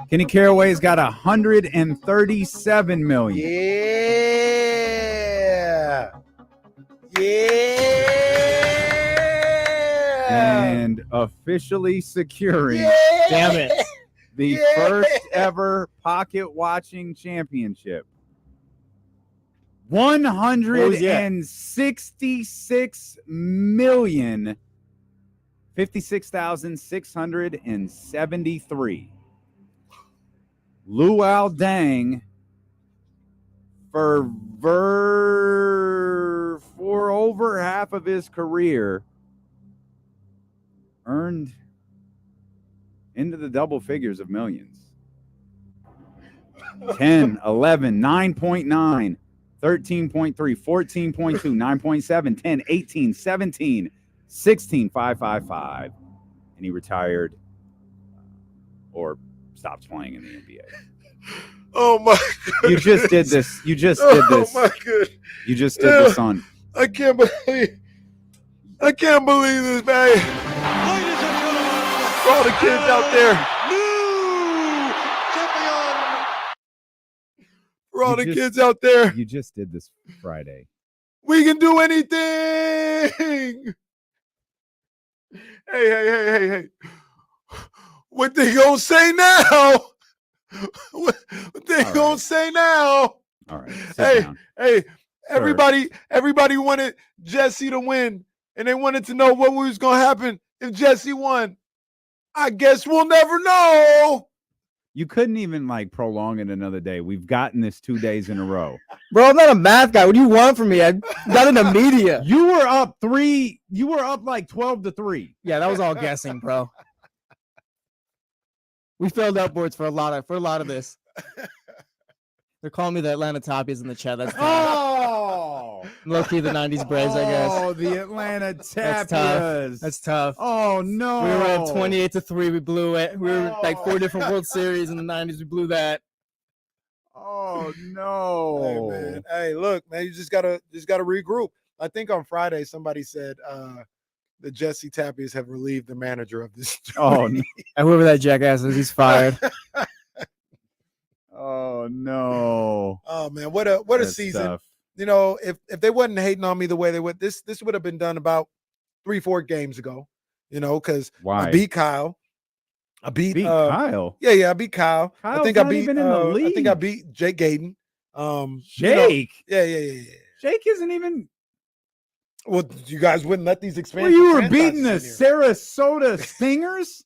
Kenny Caraway's got 137 million. Yeah. Yeah. And officially securing Damn it. the first ever pocket watching championship. 166 million 56,673. Luol Deng for over half of his career earned into the double figures of millions. 10, 11, 9.9, 13.3, 14.2, 9.7, 10, 18, 17, 16, 555. And he retired or stopped playing in the NBA. Oh my God. You just did this. You just did this. Oh my God. You just did this on. I can't believe this, man. For all the kids out there. For all the kids out there. You just did this Friday. We can do anything. Hey. What they gonna say now? What they gonna say now? All right. Hey, everybody wanted Jesse to win, and they wanted to know what was gonna happen if Jesse won. I guess we'll never know. You couldn't even prolong it another day. We've gotten this 2 days in a row. Bro, I'm not a math guy. What do you want from me? I got in the media. You were up 3. You were up 12-3. Yeah, that was all guessing, bro. We failed upwards for a lot of this. They're calling me the Atlanta Tappies in the chat. That's low-key the 90s Braves, I guess. Oh, the Atlanta Tappies. That's tough. Oh, no. We were up 28-3. We blew it. We were 4 different World Series in the 90s. We blew that. Oh, no. Hey, man. Hey, look, man, you just gotta regroup. I think on Friday somebody said the Jesse Tappies have relieved the manager of this. Oh, no. And whoever that jackass is, he's fired. Oh, no. Oh, man, what a season. Tough. You know, if they wasn't hating on me the way they would, this would have been done about 3-4 games ago, you know, because I beat Kyle. I beat Kyle. Yeah, I beat Kyle. Kyle's I think I not beat even in the league. I think I beat Jake Gayden. Jake. You know, yeah. Jake isn't even. Well, you guys wouldn't let these Well, expansion. you were beating the Sarasota Stingers.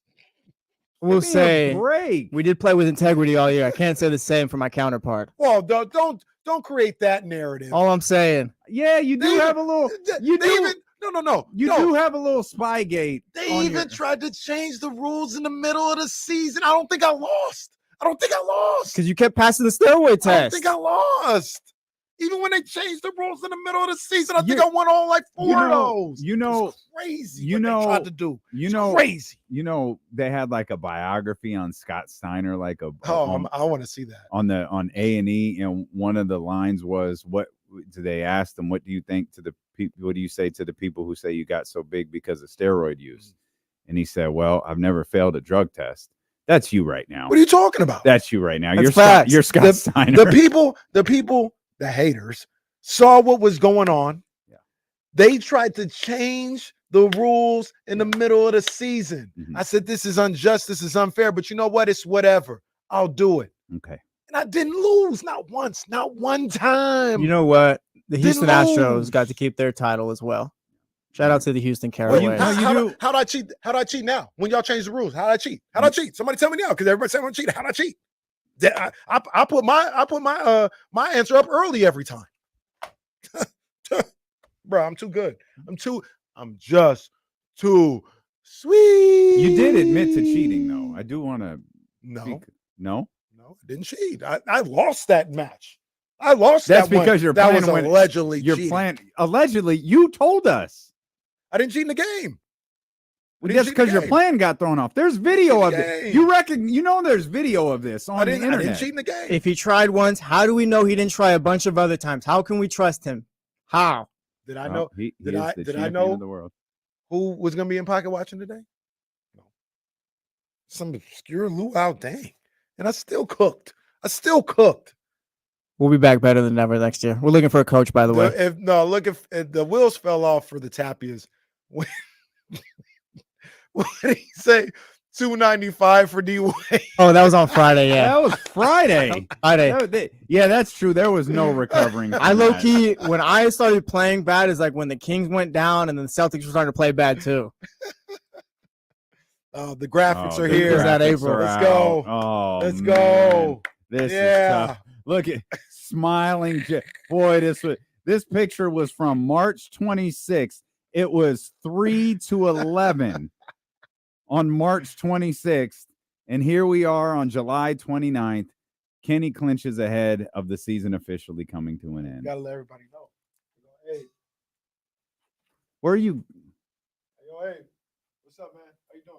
We'll say break. We did play with integrity all year. I can't say the same for my counterpart. Well, don't create that narrative. All I'm saying. Yeah, you do have a little. You do. No. You do have a little Spygate. They even tried to change the rules in the middle of the season. I don't think I lost. Because you kept passing the steroid test. I don't think I lost. Even when they changed the rules in the middle of the season, I think I won all 4 of those. It's crazy what they tried to do. Crazy. You know, they had a biography on Scott Steiner, I want to see that on A&E, and one of the lines was, "What do they ask them? What do you think to the people? What do you say to the people who say you got so big because of steroid use?" And he said, "Well, I've never failed a drug test." That's you right now. What are you talking about? That's you right now. That's You're Scott Steiner. The people, the haters saw what was going on. Yeah. They tried to change the rules in the middle of the season. I said, this is unjust. This is unfair. But you know what? It's whatever. I'll do it. Okay. And I didn't lose. Not once. Not one time. You know what? The Houston Didn't Astros lose. got to keep their title as well. Shout out to the Houston Caraways. How'd I cheat? How'd I cheat now? When y'all change the rules, how'd I cheat? How'd I cheat? Somebody tell me now, because everybody saying I'm cheating. How'd I cheat? I put my answer up early every time. Bro, I'm too good. I'm just too sweet. You did admit to cheating, though. I do want to. No, I didn't cheat. I lost that match. I lost That's that one. because you're that playing was allegedly cheating. Allegedly, you told us. I didn't cheat in the game. That's because your plan got thrown off. There's video of it. There's video of this on the internet. I didn't cheat in the game. If he tried once, how do we know he didn't try a bunch of other times? How can we trust him? How? Did I know? Did I know know the world? Who was going to be in pocket watching today? No. Some obscure luau, dang. And I still cooked. We'll be back better than ever next year. We're looking for a coach, by the way. If the wheels fell off for the Tapias, what did he say? $295 for D-Wade. Oh, that was on Friday. Yeah, that was Friday. Yeah, that's true. There was no recovering. I low key, when I started playing bad, is like when the Kings went down and then the Celtics were starting to play bad too. The graphics are here. Let's go. Oh, let's man. go. This is tough. Look at smiling. Boy, this picture was from March 26th. It was 3-11 on March 26th. And here we are on July 29th. Kenny clinches ahead of the season officially coming to an end. Gotta let everybody know. Hey. Where are you? Hey, what's up, man? How you doing?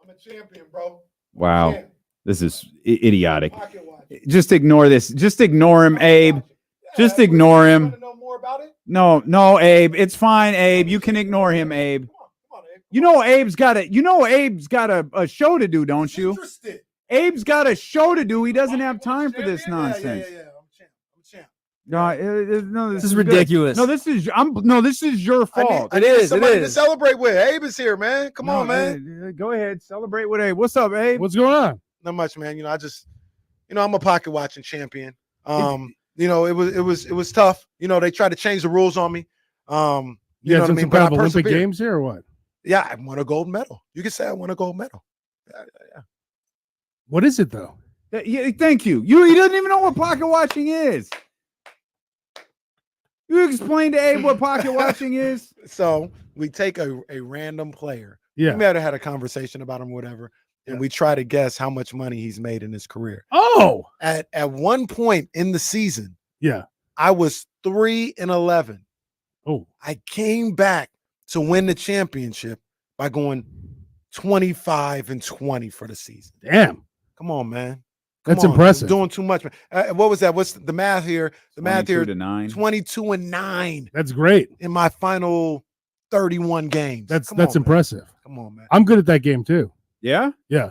I'm a champion, bro. Wow. This is idiotic. Just ignore this. Just ignore him, Abe. Just ignore him. Want to know more about it? No, Abe. It's fine, Abe. You can ignore him, Abe. Come on, Abe. You know Abe's got a show to do, don't you? Interested. Abe's got a show to do. He doesn't have time for this nonsense. Yeah. I'm champ. No, This is ridiculous. No, this is your fault. I need somebody to celebrate with. Abe is here, man. Come on, man. Go ahead, celebrate with Abe. What's up, Abe? What's going on? Not much, man. I'm a pocket watching champion. It was tough. They tried to change the rules on me. You know what I mean? Some kind of Olympic games here or what? Yeah, I won a gold medal. You could say I won a gold medal. Yeah. What is it though? Yeah, thank you. He doesn't even know what pocket watching is. You explain to Abe what pocket watching is. So we take a random player. Yeah. We might have had a conversation about him, whatever. And we try to guess how much money he's made in his career. Oh, at one point in the season, yeah, I was 3-11. Oh, I came back to win the championship by going 25-20 for the season. Damn, come on, man. That's impressive. I'm doing too much, man. What was that? What's the math here? The math here: 22-9. That's great. In my final 31 games. That's impressive. Man. Come on, man. I'm good at that game too. Yeah? Yeah.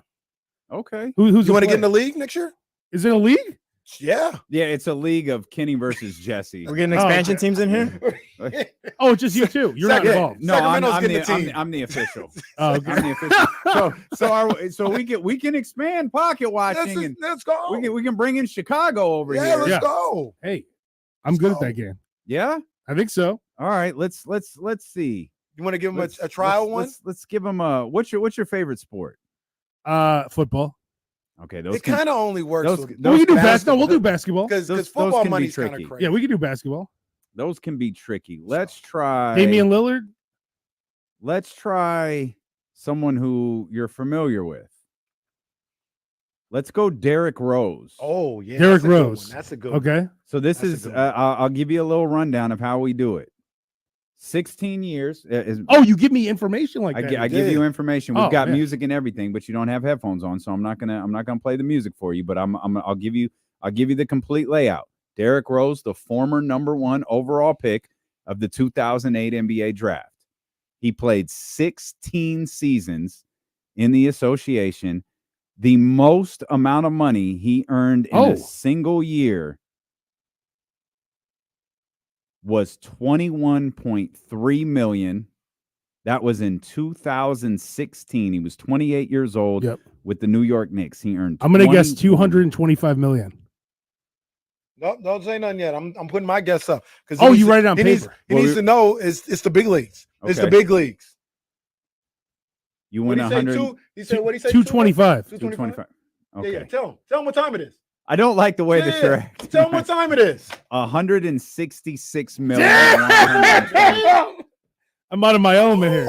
Okay. Who's you want to get in the league next year? Is it a league? Yeah. Yeah, it's a league of Kenny versus Jesse. We're getting expansion teams in here? Oh, just you two. You're not involved. No, I'm the official. Oh, okay. I'm the official. So we can expand pocket watching let's go. We can bring in Chicago over here. Let's go. Hey, I'm good at that game. Yeah? I think so. All right, let's see. You want to give him a trial one? Let's give him a what's your favorite sport? Football. Okay, it kind of only works. We can do basketball. We'll do basketball because football money's kind of crazy. Yeah, we can do basketball. Those can be tricky. Let's try Damian Lillard. Let's try someone who you're familiar with. Let's go Derrick Rose. Oh yeah, Derrick Rose. That's a good one. Okay. So this is I'll give you a little rundown of how we do it. 16 years. You give me information like that. I give you information. We've got music and everything, but you don't have headphones on, so I'm not gonna play the music for you. But I'll give you the complete layout. Derrick Rose, the former #1 overall pick of the 2008 NBA draft. He played 16 seasons in the association. The most amount of money he earned in a single year was $21.3 million. That was in 2016. He was 28 years old with the New York Knicks. He earned. I'm going to guess $225 million. No, don't say nothing yet. I'm putting my guess up. Oh, you write it on paper. He needs to know it's the big leagues. Okay. It's the big leagues. You win 100. He said, what did he say? 225. 225. Okay. Yeah. Tell him what time it is. I don't like the way that you're acting. Tell him what time it is. 166 million. I'm out of my element here.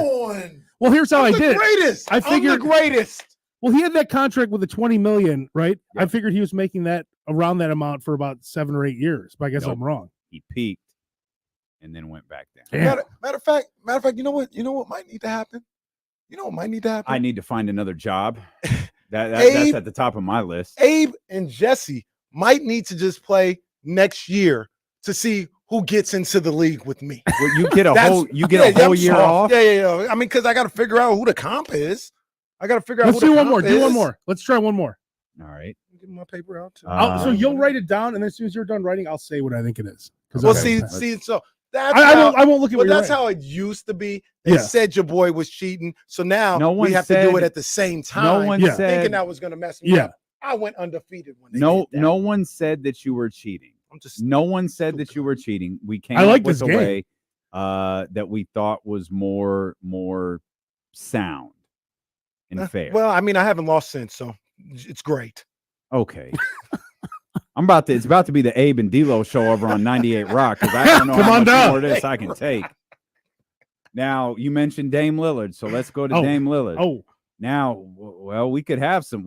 Well, here's how I did it. I figured I'm the greatest. Well, he had that contract with the $20 million, right? Yep. I figured he was making that around that amount for about 7 or 8 years, but I guess I'm wrong. He peaked and then went back down. Matter of fact, you know what might need to happen? You know what might need to happen? I need to find another job. That's at the top of my list. Abe and Jesse might need to just play next year to see who gets into the league with me. Well, you get a whole year off. Yeah. I mean, because I got to figure out who the comp is. I got to figure out. Let's do one more. Do one more. Let's try one more. All right. Get my paper out too. So you'll write it down, and then as soon as you're done writing, I'll say what I think it is. Well, see. So that's I won't look at. But that's how it used to be. They said your boy was cheating, so now we have to do it at the same time. No one said thinking that was going to mess me up. I went undefeated when they did that. No one said that you were cheating. No one said that you were cheating. We came up with a way that we thought was more sound and fair. Well, I mean, I haven't lost since, so it's great. Okay. It's about to be the Abe and D-Lo show over on 98 Rock because I don't know how much more of this I can take. Now, you mentioned Dame Lillard, so let's go to Dame Lillard. Oh. Now, well, we could have some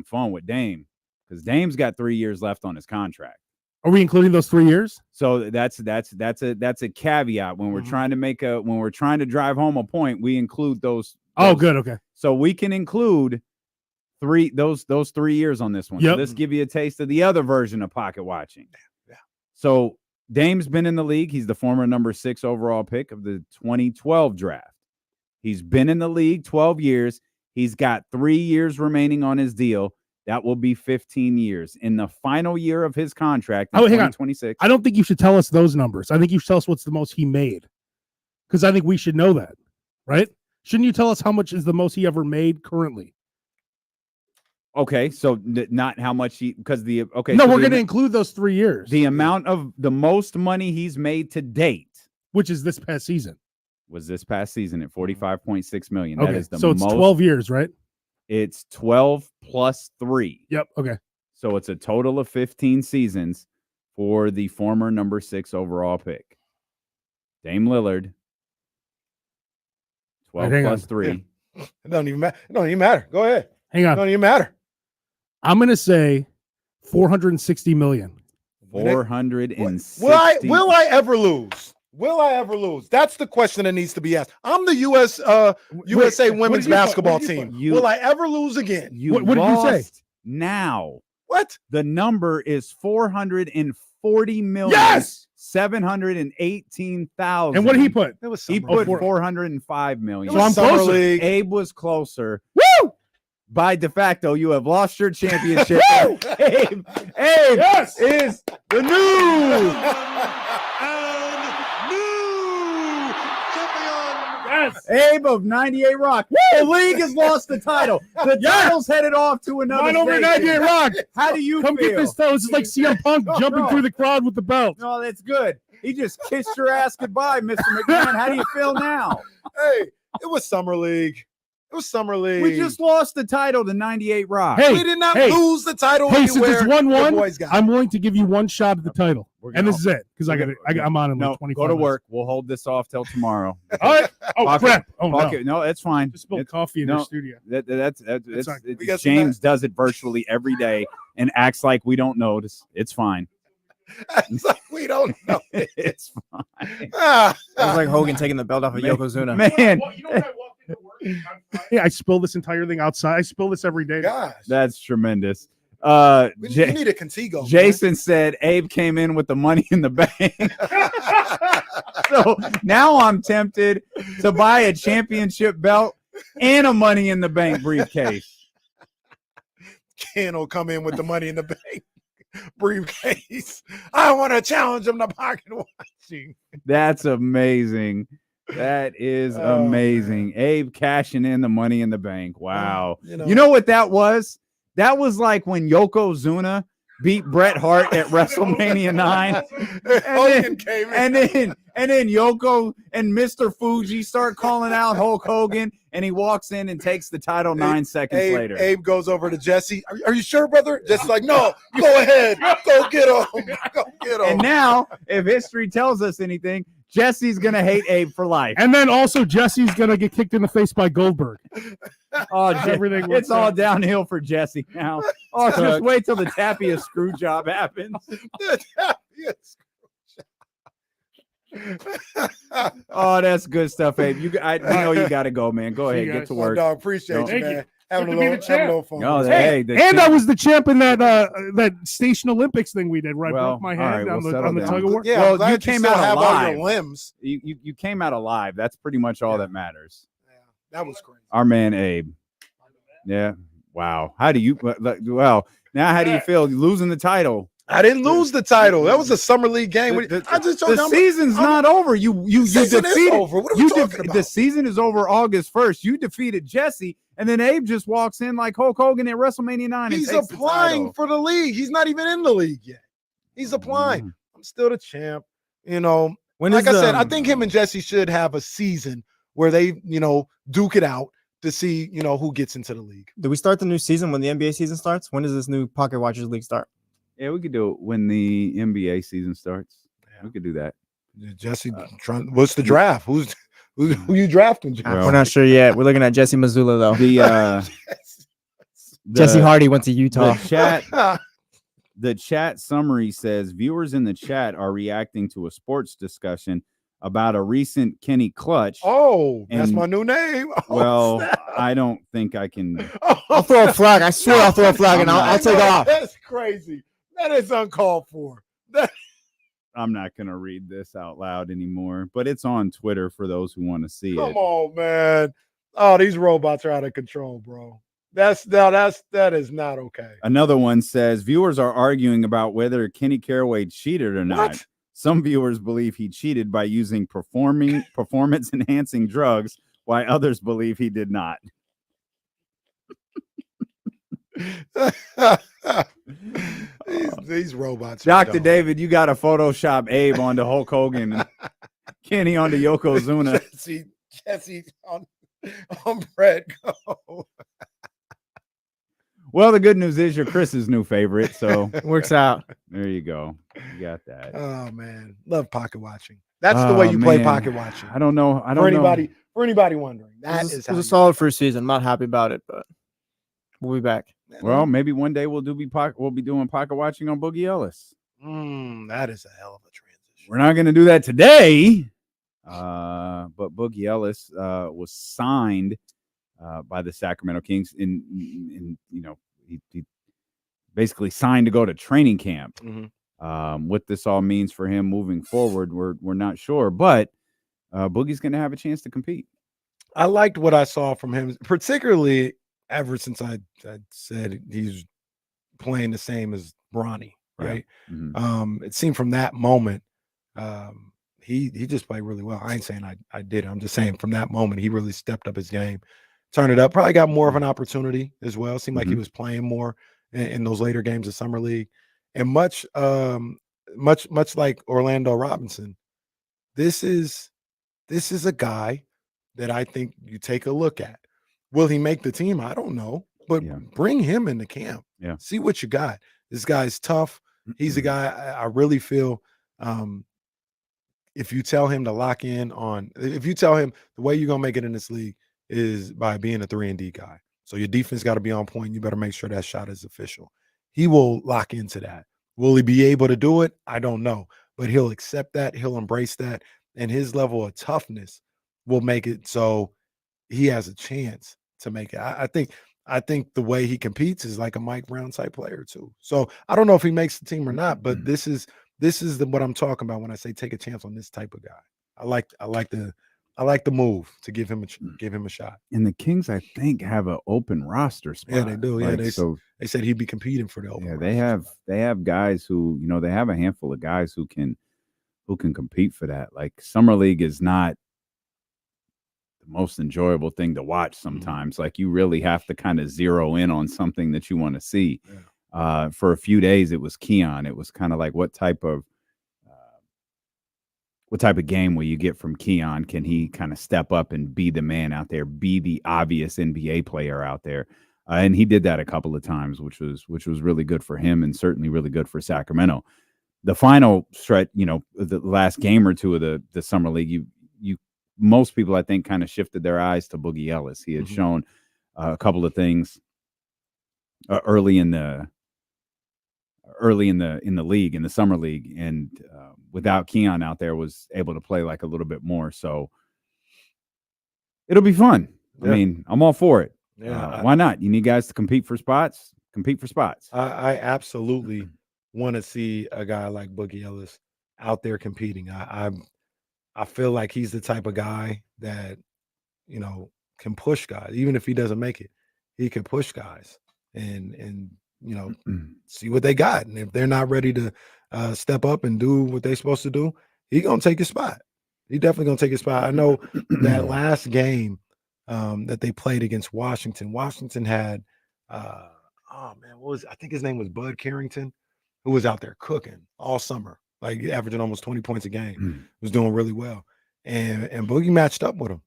fun with Dame because Dame's got 3 years left on his contract. Are we including those 3 years? So that's a caveat when we're trying to drive home a point. We include those. Oh, good. Okay. So we can include those 3 years on this one. Yep. So let's give you a taste of the other version of pocket watching. Yeah. So Dame's been in the league. He's the former number 6 overall pick of the 2012 draft. He's been in the league 12 years. He's got 3 years remaining on his deal. That will be 15 years. In the final year of his contract, in 2026. I don't think you should tell us those numbers. I think you should tell us what's the most he made. Because I think we should know that, right? Shouldn't you tell us how much is the most he ever made currently? Okay, so not how much we're going to include those 3 years. The amount of the most money he's made to date, which is this past season, was this past season at $45.6 million. Okay, that is the so it's 12 years, right? It's 12 plus 3. Yep. Okay. So it's a total of 15 seasons for the former number 6 overall pick, Dame Lillard. 12 plus 3. Yeah. It don't even matter. Go ahead. Hang on. It don't even matter. I'm going to say $460 million. 460. Will I ever lose? Will I ever lose? That's the question that needs to be asked. I'm the USA women's basketball team. Will I ever lose again? What did you say? Now. What? The number is 440 million. Yes. 718,000. And what did he put? He put 405 million. So I'm closer. Abe was closer. Woo! By de facto, you have lost your championship. Abe is the new Abe of 98 Rock. Woo! The league has lost the title. The title's headed off to another. Mine over 98 Rock. How do you come feel? Get this title? This is like CM Punk jumping through the crowd with the belt. No, that's good. He just kissed your ass goodbye, Mr. McMahon. How do you feel now? Hey, it was Summer League. It was Summer League. We just lost the title to 98 Rock. Hey, we did not lose the title. Hey, since it's 1-1, I'm willing to give you one shot at the title. And this is it. Because I'm on him. No, 25 go to work. We'll hold this off till tomorrow. All right. Oh, crap. Oh, no. No, that's fine. Just spilled coffee in your studio. That's James does it virtually every day and acts like we don't notice. It's fine. It's like we don't know. It's fine. It was like Hogan taking the belt off of Yokozuna. Man. You know what I walked into work? Yeah, I spill this entire thing outside. I spill this every day. Gosh. That's tremendous. You need a Contigo. Jason said Abe came in with the money in the bank. So now I'm tempted to buy a championship belt and a money in the bank briefcase. Ken will come in with the money in the bank. briefcase. I want to challenge him to pocket watching. That's amazing. That is amazing. Abe cashing in the Money in the Bank. Wow. You know what that was? That was like when Yokozuna beat Bret Hart at WrestleMania 9. And then Yoko and Mr. Fuji start calling out Hulk Hogan, and he walks in and takes the title 9 seconds later. Abe goes over to Jesse. Are you sure, brother? Jesse's like, no, go ahead. Go get him. Go get him. And now, if history tells us anything, Jesse's going to hate Abe for life. And then also Jesse's going to get kicked in the face by Goldberg. Oh, everything it's all downhill for Jesse now. Oh, just wait till the Tapia screw job happens. Oh, that's good stuff, Abe. I know you got to go, man. Go ahead, get to work. Dog, appreciate you, man. Having a little fun. Oh, and I was the champ in that Station Olympics thing we did, right? Broke my hand on the tug of war. Yeah, well, you came out have alive. all your limbs. You came out alive. That's pretty much all that matters. Yeah, that was crazy. Our man Abe. Yeah. Wow. How do you? Well, now how do you feel losing the title? I didn't lose the title. That was a summer league game. I just told the season's not over. You defeated. Over. What are we talking about? The season is over August 1st. You defeated Jesse, and then Abe just walks in like Hulk Hogan at WrestleMania 9. He's and takes applying for the league. He's not even in the league yet. He's applying. I'm still the champ. You know, like I said, I think him and Jesse should have a season where they, duke it out to see, who gets into the league. Do we start the new season when the NBA season starts? When does this new Pocket Watchers League start? Yeah, we could do it when the NBA season starts. Yeah. We could do that. Jesse, what's the draft? Who you drafting? Well, we're not sure yet. We're looking at Jesse Missoula though. Jesse Hardy went to Utah. The chat summary says viewers in the chat are reacting to a sports discussion about a recent Kenny Clutch. Oh, that's my new name. Oh, well, snap. I don't think I can. I'll throw a flag. I swear I'll throw a flag and I'll take off. That's crazy. That is uncalled for. I'm not going to read this out loud anymore, but it's on Twitter for those who want to see it. Come on, man. Oh, these robots are out of control, bro. That is not okay. Another one says viewers are arguing about whether Kenny Caraway cheated or not. What? Some viewers believe he cheated by using performance enhancing drugs, while others believe he did not. These robots. Dr. David, you got to Photoshop Abe onto Hulk Hogan and Kenny onto Yokozuna. Jesse on Brett. Go. Well, the good news is you're Chris's new favorite, so works out. There you go. You got that. Oh man, love pocket watching. That's the way you play pocket watching. I don't know. For anybody wondering, that is it was a solid first season. I'm not happy about it, but we'll be back. Well, maybe one day we'll be doing pocket watching on Boogie Ellis. That is a hell of a transition. We're not going to do that today, but Boogie Ellis was signed by the Sacramento Kings. In he basically signed to go to training camp. Mm-hmm. What this all means for him moving forward, we're not sure, but Boogie's going to have a chance to compete. I liked what I saw from him, particularly ever since I said he's playing the same as Bronny, right? Yeah. Mm-hmm. It seemed from that moment, he just played really well. I ain't saying I did. I'm just saying from that moment, he really stepped up his game, turned it up, probably got more of an opportunity as well. It seemed like he was playing more in those later games of Summer League. And much like Orlando Robinson, this is a guy that I think you take a look at. Will he make the team? I don't know, but bring him into camp. Yeah, see what you got. This guy's tough. He's a guy I really feel. If you tell him to lock in on, if you tell him the way you're gonna make it in this league is by being a 3-and-D guy, so your defense got to be on point. You better make sure that shot is official. He will lock into that. Will he be able to do it? I don't know, but he'll accept that. He'll embrace that, and his level of toughness will make it so he has a chance to make it. I think the way he competes is like a Mike Brown type player too. So I don't know if he makes the team or not, but this is what I'm talking about when I say take a chance on this type of guy. I like the I like the move to give him a shot. And the Kings, I think, have an open roster spot. Yeah, they do. Yeah, Like, they said he'd be competing for the open. Yeah, roster spot. they have guys who, they have a handful of guys who can compete for that. Like summer league is not the most enjoyable thing to watch sometimes. Like you really have to kind of zero in on something that you want to see. Yeah. For a few days, it was Keon. It was kind of like what type of game will you get from Keon? Can he kind of step up and be the man out there, be the obvious NBA player out there? And he did that a couple of times, which was really good for him and certainly really good for Sacramento. The final stretch, the last game or two of the summer league, most people I think kind of shifted their eyes to Boogie Ellis. He had shown a couple of things early in the league, in the summer league, and without Keon out there, was able to play like a little bit more. So it'll be fun. Yeah. I mean, I'm all for it. Yeah, why not? You need guys to compete for spots. Compete for spots. I absolutely want to see a guy like Boogie Ellis out there competing. I feel like he's the type of guy that can push guys, even if he doesn't make it. He can push guys and see what they got. And if they're not ready to step up and do what they're supposed to do, he's gonna take his spot. He's definitely gonna take his spot. I know that last game that they played against Washington. Washington had I think his name was Bud Carrington, who was out there cooking all summer, like averaging almost 20 points a game. Was doing really well. And Boogie matched up with him.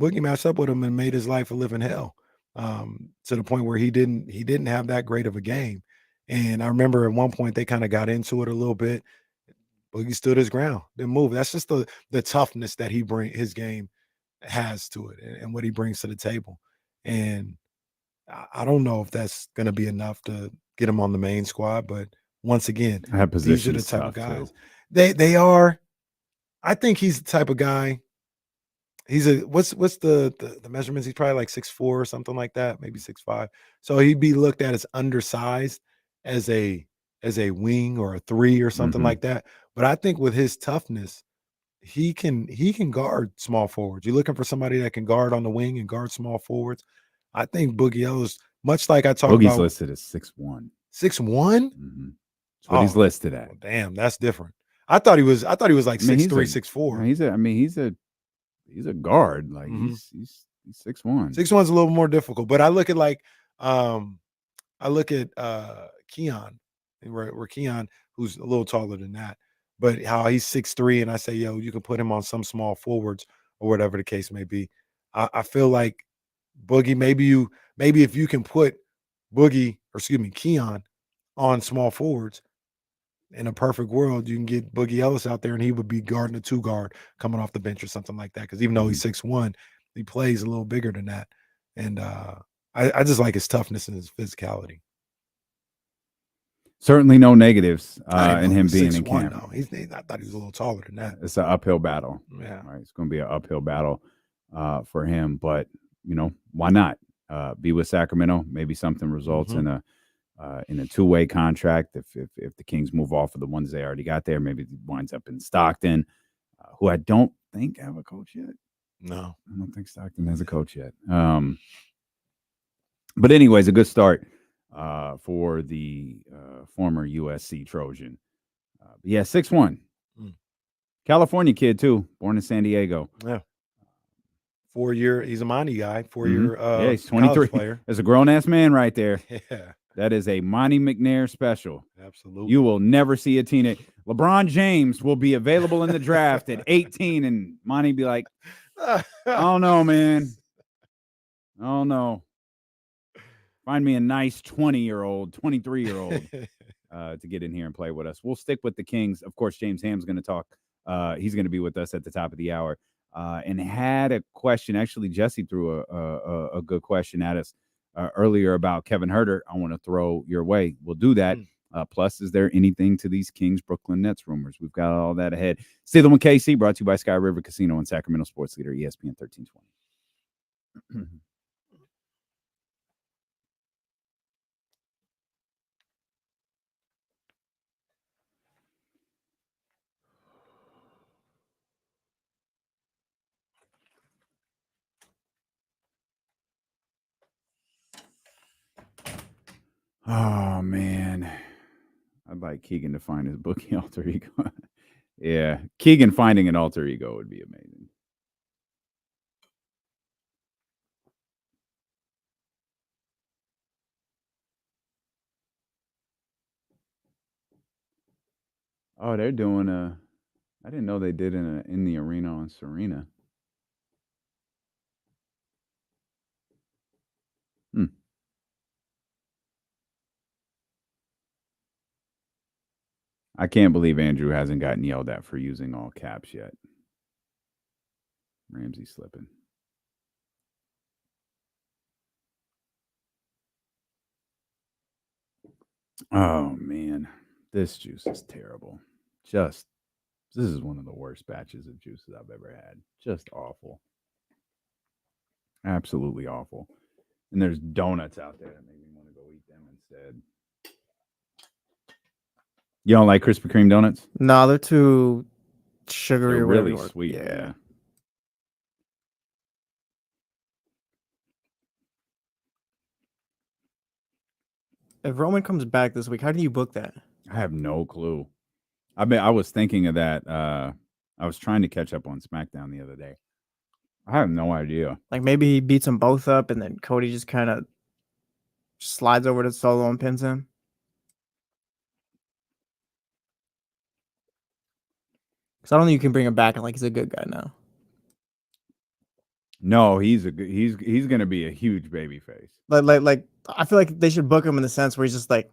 Boogie matched up with him and made his life a living hell. To the point where he didn't have that great of a game. And I remember at one point they kind of got into it a little bit. Boogie stood his ground, didn't move. That's just the toughness that his game has to it and what he brings to the table. And I don't know if that's going to be enough to get him on the main squad, but once again, these are the type of guys. They are. I think he's the type of guy. He's what's the measurements? He's probably like 6'4" or something like that, maybe 6'5". So he'd be looked at as undersized as a wing or a 3 or something like that. But I think with his toughness, he can guard small forwards. You're looking for somebody that can guard on the wing and guard small forwards. I think Boogie Ellis, much like I talked about. Boogie's listed as 6'1". 6'1"? That's what he's listed at. Well, damn, that's different. I thought he was like 6'3", 6'4". He's a guard. Like he's 6'1". 6'1's a little more difficult, but I look at Keon, where Keon, who's a little taller than that, but how he's 6'3", and I say, yo, you can put him on some small forwards or whatever the case may be. I feel like Boogie, maybe if you can put Keon on small forwards, in a perfect world, you can get Boogie Ellis out there and he would be guarding a 2 guard coming off the bench or something like that. Because even though he's 6'1", he plays a little bigger than that. And I just like his toughness and his physicality. Certainly no negatives in him being in camp. No. I thought he was a little taller than that. It's an uphill battle. Yeah. Right? It's going to be an uphill battle for him. But, why not? Be with Sacramento. Maybe something results in a 2-way contract. If the Kings move off of the ones they already got there, maybe it winds up in Stockton, who I don't think have a coach yet. No, I don't think Stockton has a coach yet. But anyways, a good start for the former USC Trojan. 6'1", California kid too, born in San Diego. Yeah. 4-year, he's a Monty guy. 4-year, he's 23 player. There's a grown ass man right there. Yeah. That is a Monty McNair special. Absolutely. You will never see a teenage. LeBron James will be available in the draft at 18, and Monty be like, I don't know, man. I don't know. Find me a nice 20-year-old, 23-year-old to get in here and play with us. We'll stick with the Kings. Of course, James Ham's going to talk. He's going to be with us at the top of the hour. And had a question. Actually, Jesse threw a good question at us earlier about Kevin Huerter. I want to throw your way. We'll do that. Plus, is there anything to these Kings Brooklyn Nets rumors? We've got all that ahead. Steelers with KC, brought to you by Sky River Casino and Sacramento Sports Leader, ESPN 1320. Oh man, I'd like Keegan to find his bookie alter ego. Yeah, Keegan finding an alter ego would be amazing. Oh, they're doing I didn't know they did in the arena on Serena. I can't believe Andrew hasn't gotten yelled at for using all caps yet. Ramsey slipping. Oh man, this juice is terrible. This is one of the worst batches of juices I've ever had. Just awful. Absolutely awful. And there's donuts out there that make me want to go eat them instead. You don't like Krispy Kreme donuts? No, they're too sugary. They're or whatever really you want. sweet. Yeah. If Roman comes back this week, how do you book that? I have no clue. I was thinking of that. I was trying to catch up on SmackDown the other day. I have no idea. Like maybe he beats them both up, and then Cody just kind of slides over to Solo and pins him. Because I don't think you can bring him back and like he's a good guy now. No, he's going to be a huge baby face. Like I feel like they should book him in the sense where he's just like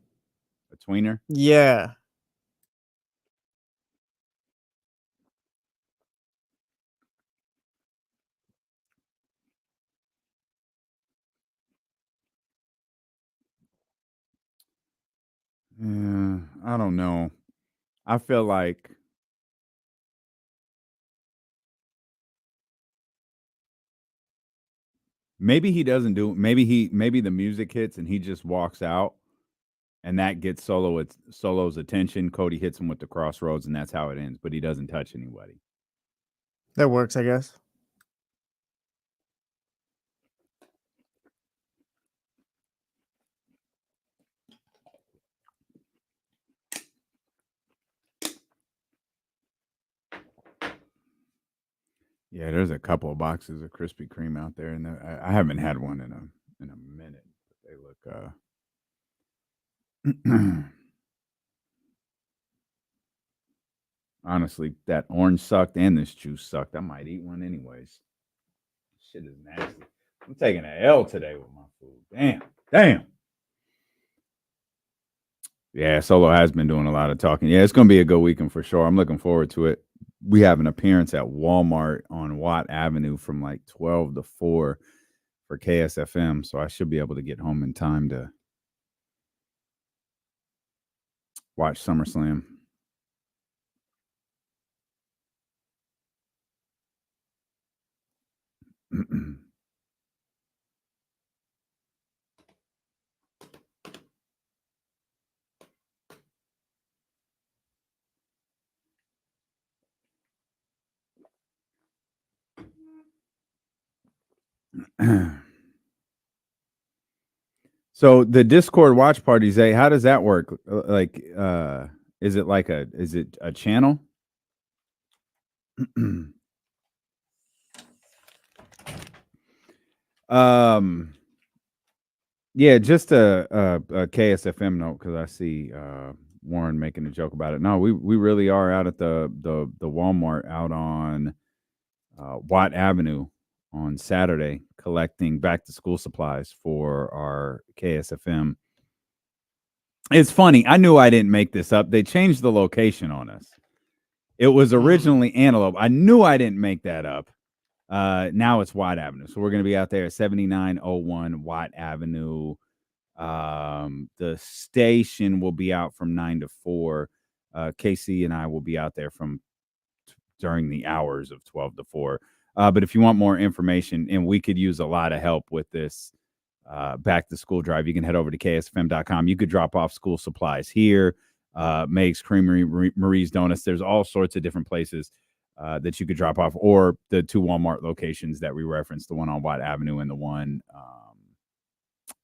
a tweener. Yeah. I don't know. I feel like maybe he doesn't do. Maybe the music hits and he just walks out, and that gets Solo's attention. Cody hits him with the crossroads, and that's how it ends. But he doesn't touch anybody. That works, I guess. Yeah, there's a couple of boxes of Krispy Kreme out there, and I haven't had one in a minute. But they look. Honestly, that orange sucked and this juice sucked. I might eat one anyways. Shit is nasty. I'm taking an L today with my food. Damn. Yeah, Solo has been doing a lot of talking. Yeah, it's going to be a good weekend for sure. I'm looking forward to it. We have an appearance at Walmart on Watt Avenue from like 12 to 4 for KSFM, so I should be able to get home in time to watch SummerSlam. So the Discord watch parties, how does that work? Like, is it a channel? Yeah, just a KSFM note because I see Warren making a joke about it. No, we really are out at the Walmart out on Watt Avenue on Saturday collecting back to school supplies for our KSFM. It's funny. I knew I didn't make this up. They changed the location on us. It was originally Antelope. I knew I didn't make that up. Now it's Watt Avenue. So we're going to be out there at 7901 Watt Avenue. The station will be out from 9 to 4. Casey and I will be out there during the hours of 12 to 4. But if you want more information, and we could use a lot of help with this back to school drive, you can head over to ksfm.com. You could drop off school supplies here, Meg's Creamery, Marie's Donuts. There's all sorts of different places that you could drop off, or the 2 Walmart locations that we referenced, the one on Watt Avenue and the one,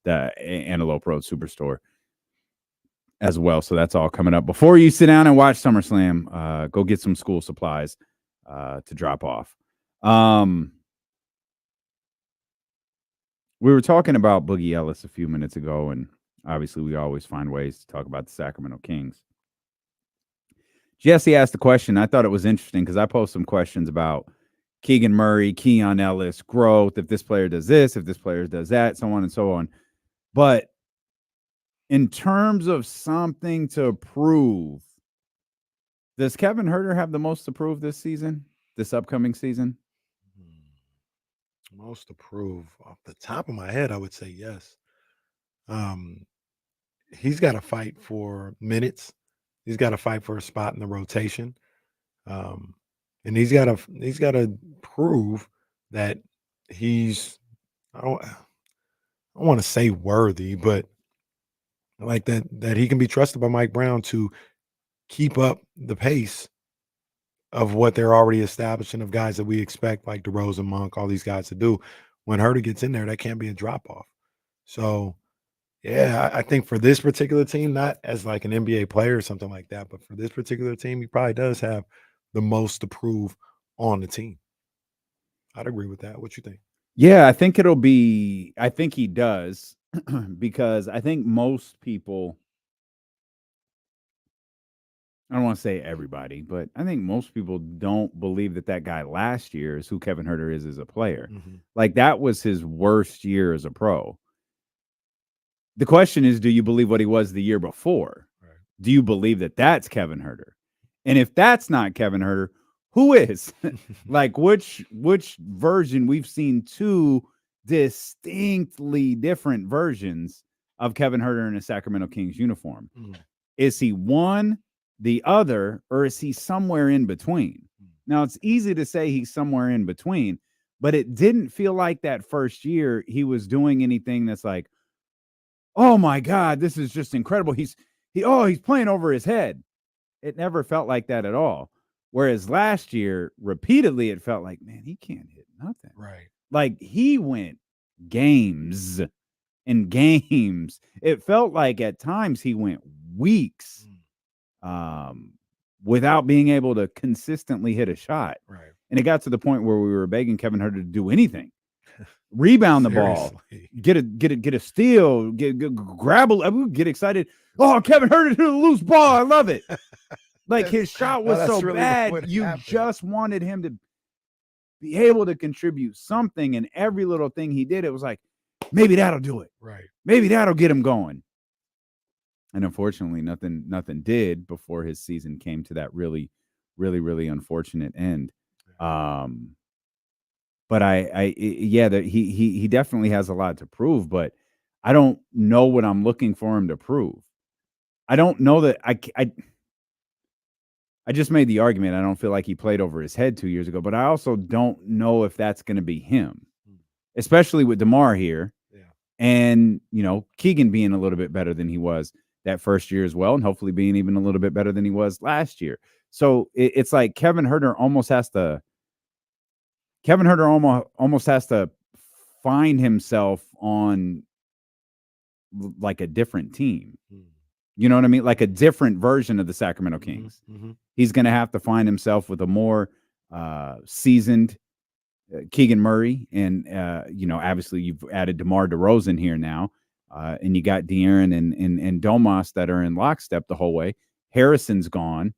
the Antelope Road Superstore. as well. So that's all coming up. Before you sit down and watch SummerSlam, go get some school supplies to drop off. We were talking about Boogie Ellis a few minutes ago, and obviously we always find ways to talk about the Sacramento Kings. Jesse asked the question. I thought it was interesting because I posed some questions about Keegan Murray, Keon Ellis, growth, if this player does this, if this player does that, so on and so on. But in terms of something to prove, does Kevin Huerter have the most to prove this season, this upcoming season? Most to prove, off the top of my head, I would say yes. He's got to fight for minutes. He's got to fight for a spot in the rotation, and he's got to prove that he's. I don't want to say worthy, but like that he can be trusted by Mike Brown to keep up the pace of what they're already establishing of guys that we expect, like DeRozan, Monk, all these guys to do. When Huerter gets in there, that can't be a drop-off. So, yeah, I think for this particular team, not as like an NBA player or something like that, but for this particular team, he probably does have the most to prove on the team. I'd agree with that. What you think? Yeah, I think he does because I think most people, I don't want to say everybody, but I think most people don't believe that guy last year is who Kevin Huerter is as a player. Mm-hmm. Like that was his worst year as a pro. The question is, do you believe what he was the year before? Right. Do you believe that that's Kevin Huerter? And if that's not Kevin Huerter, who is? Like which version? We've seen two distinctly different versions of Kevin Huerter in a Sacramento Kings uniform. Mm-hmm. Is he one, the other, or is he somewhere in between? Now, it's easy to say he's somewhere in between, but it didn't feel like that first year he was doing anything that's like, oh my God, this is just incredible. He's playing over his head. It never felt like that at all. Whereas last year, repeatedly, it felt like, man, he can't hit nothing. Right. Like he went games and games. It felt like at times he went weeks without being able to consistently hit a shot. Right. And it got to the point where we were begging Kevin Huerter to do anything. Rebound the ball, get a steal, grab get excited. Oh, Kevin Huerter hit a loose ball. I love it. Like his shot was so really bad. You just wanted him to be able to contribute something, and every little thing he did, it was like, maybe that'll do it. Right. Maybe that'll get him going. And unfortunately, nothing did before his season came to that really, really, really unfortunate end. But he definitely has a lot to prove, but I don't know what I'm looking for him to prove. I don't know that I just made the argument. I don't feel like he played over his head 2 years ago, but I also don't know if that's going to be him, especially with DeMar here. Yeah. And, Keegan being a little bit better than he was that first year as well, and hopefully being even a little bit better than he was last year. So it's like Kevin Huerter almost has to find himself on like a different team. You know what I mean? Like a different version of the Sacramento Kings. Mm-hmm. He's going to have to find himself with a more seasoned Keegan Murray. And, obviously you've added DeMar DeRozan here now. And you got De'Aaron and Domas that are in lockstep the whole way. Harrison's gone.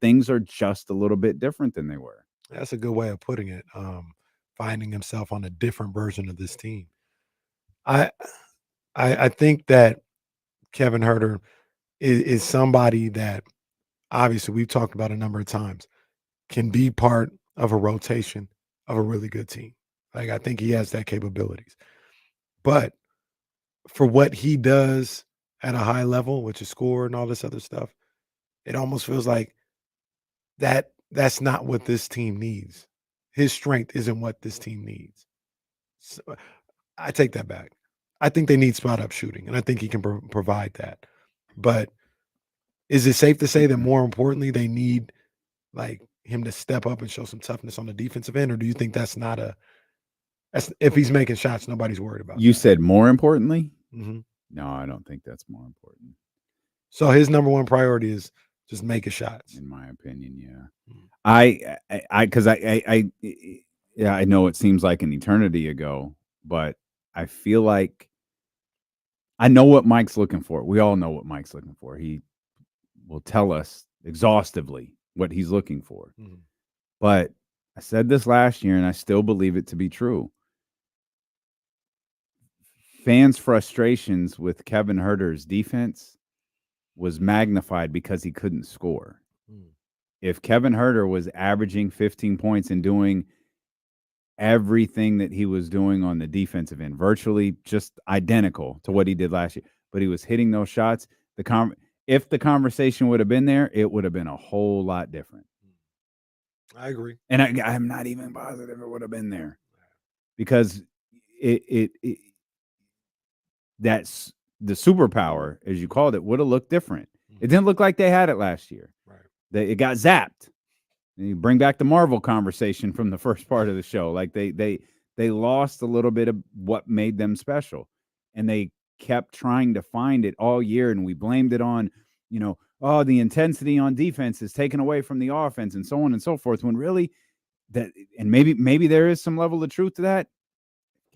Things are just a little bit different than they were. That's a good way of putting it. Finding himself on a different version of this team. I think that Kevin Huerter is somebody that obviously we've talked about a number of times can be part of a rotation of a really good team. Like I think he has that capabilities. But for what he does at a high level, which is score and all this other stuff, it almost feels like that's not what this team needs. His strength isn't what this team needs. So, I take that back. I think they need spot up shooting, and I think he can provide that. But is it safe to say that more importantly, they need like him to step up and show some toughness on the defensive end, or do you think that's if he's making shots, nobody's worried about? You said more importantly? Mm-hmm. No, I don't think that's more important. So his number one priority is just making shots. In my opinion, yeah. I know it seems like an eternity ago, but I feel like I know what Mike's looking for. We all know what Mike's looking for. He will tell us exhaustively what he's looking for. Mhm. But I said this last year, and I still believe it to be true. Fans' frustrations with Kevin Huerter's defense was magnified because he couldn't score. If Kevin Huerter was averaging 15 points and doing everything that he was doing on the defensive end, virtually just identical to what he did last year, but he was hitting those shots, if the conversation would have been there, it would have been a whole lot different. I agree. And I'm not even positive it would have been there, because that's the superpower, as you called it, would have looked different. It didn't look like they had it last year. Right. It got zapped. And you bring back the Marvel conversation from the first part of the show. Like they lost a little bit of what made them special, and they kept trying to find it all year. And we blamed it on, the intensity on defense is taken away from the offense and so on and so forth. When really and maybe there is some level of truth to that.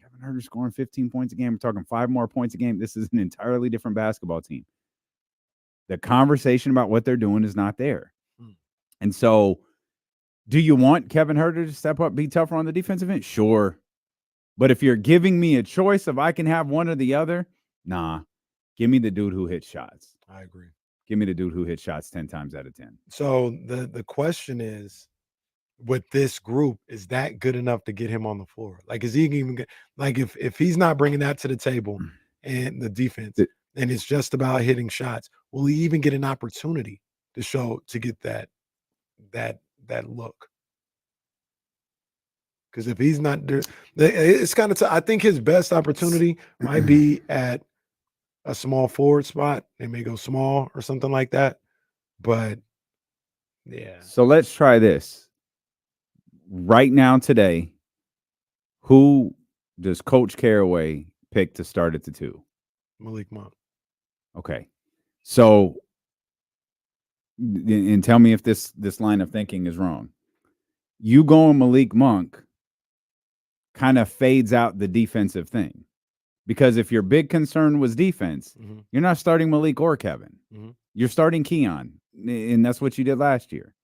Kevin Huerter scoring 15 points a game. We're talking 5 more points a game. This is an entirely different basketball team. The conversation about what they're doing is not there. And so, do you want Kevin Huerter to step up, be tougher on the defensive end? Sure. But if you're giving me a choice of I can have one or the other, nah. Give me the dude who hits shots. I agree. Give me the dude who hits shots 10 times out of 10. So the question is, with this group, is that good enough to get him on the floor? Like, is he even like if he's not bringing that to the table and the defense, and it's just about hitting shots, will he even get an opportunity to get that look? Because if he's not there, it's kind of I think his best opportunity might be at a small forward spot. They may go small or something like that. But yeah. So let's try this. Right now, today, who does Coach Caraway pick to start at the 2? Malik Monk. Okay. So, and tell me if this line of thinking is wrong. You going Malik Monk kind of fades out the defensive thing. Because if your big concern was defense, you're not starting Malik or Kevin. You're starting Keon, and that's what you did last year.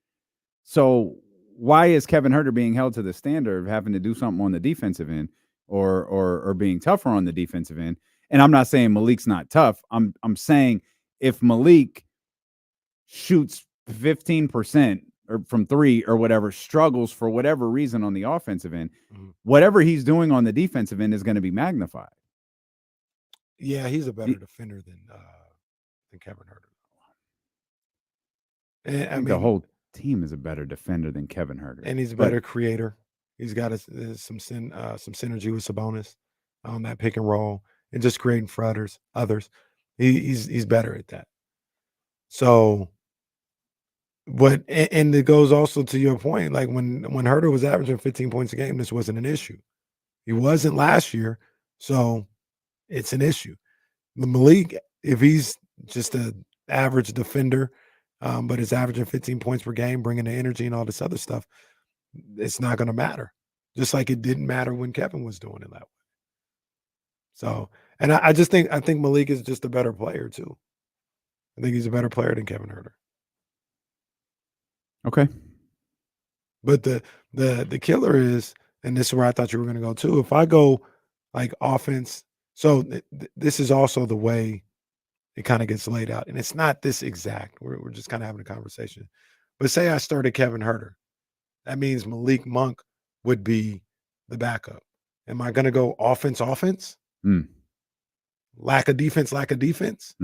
So why is Kevin Huerter being held to the standard of having to do something on the defensive end or being tougher on the defensive end? And I'm not saying Malik's not tough. I'm saying if Malik shoots 15% or from 3 or whatever, struggles for whatever reason on the offensive end, whatever he's doing on the defensive end is going to be magnified. Yeah, he's a better defender than Kevin Huerter. And I mean, the whole team is a better defender than Kevin Huerter, and he's a better creator. He's got some synergy with Sabonis on that pick and roll and just creating for others. He's better at that. So, and it goes also to your point, like when Huerter was averaging 15 points a game, this wasn't an issue. He wasn't last year, so it's an issue. The Malik, if he's just an average defender, but is averaging 15 points per game, bringing the energy and all this other stuff, it's not going to matter. Just like it didn't matter when Kevin was doing it that way. So, and I think Malik is just a better player too. I think he's a better player than Kevin Huerter. Okay. But the killer is, and this is where I thought you were going to go too. If I go like offense, so this is also the way it kind of gets laid out. And it's not this exact. We're just kind of having a conversation. But say I started Kevin Huerter. That means Malik Monk would be the backup. Am I going to go offense? Lack of defense?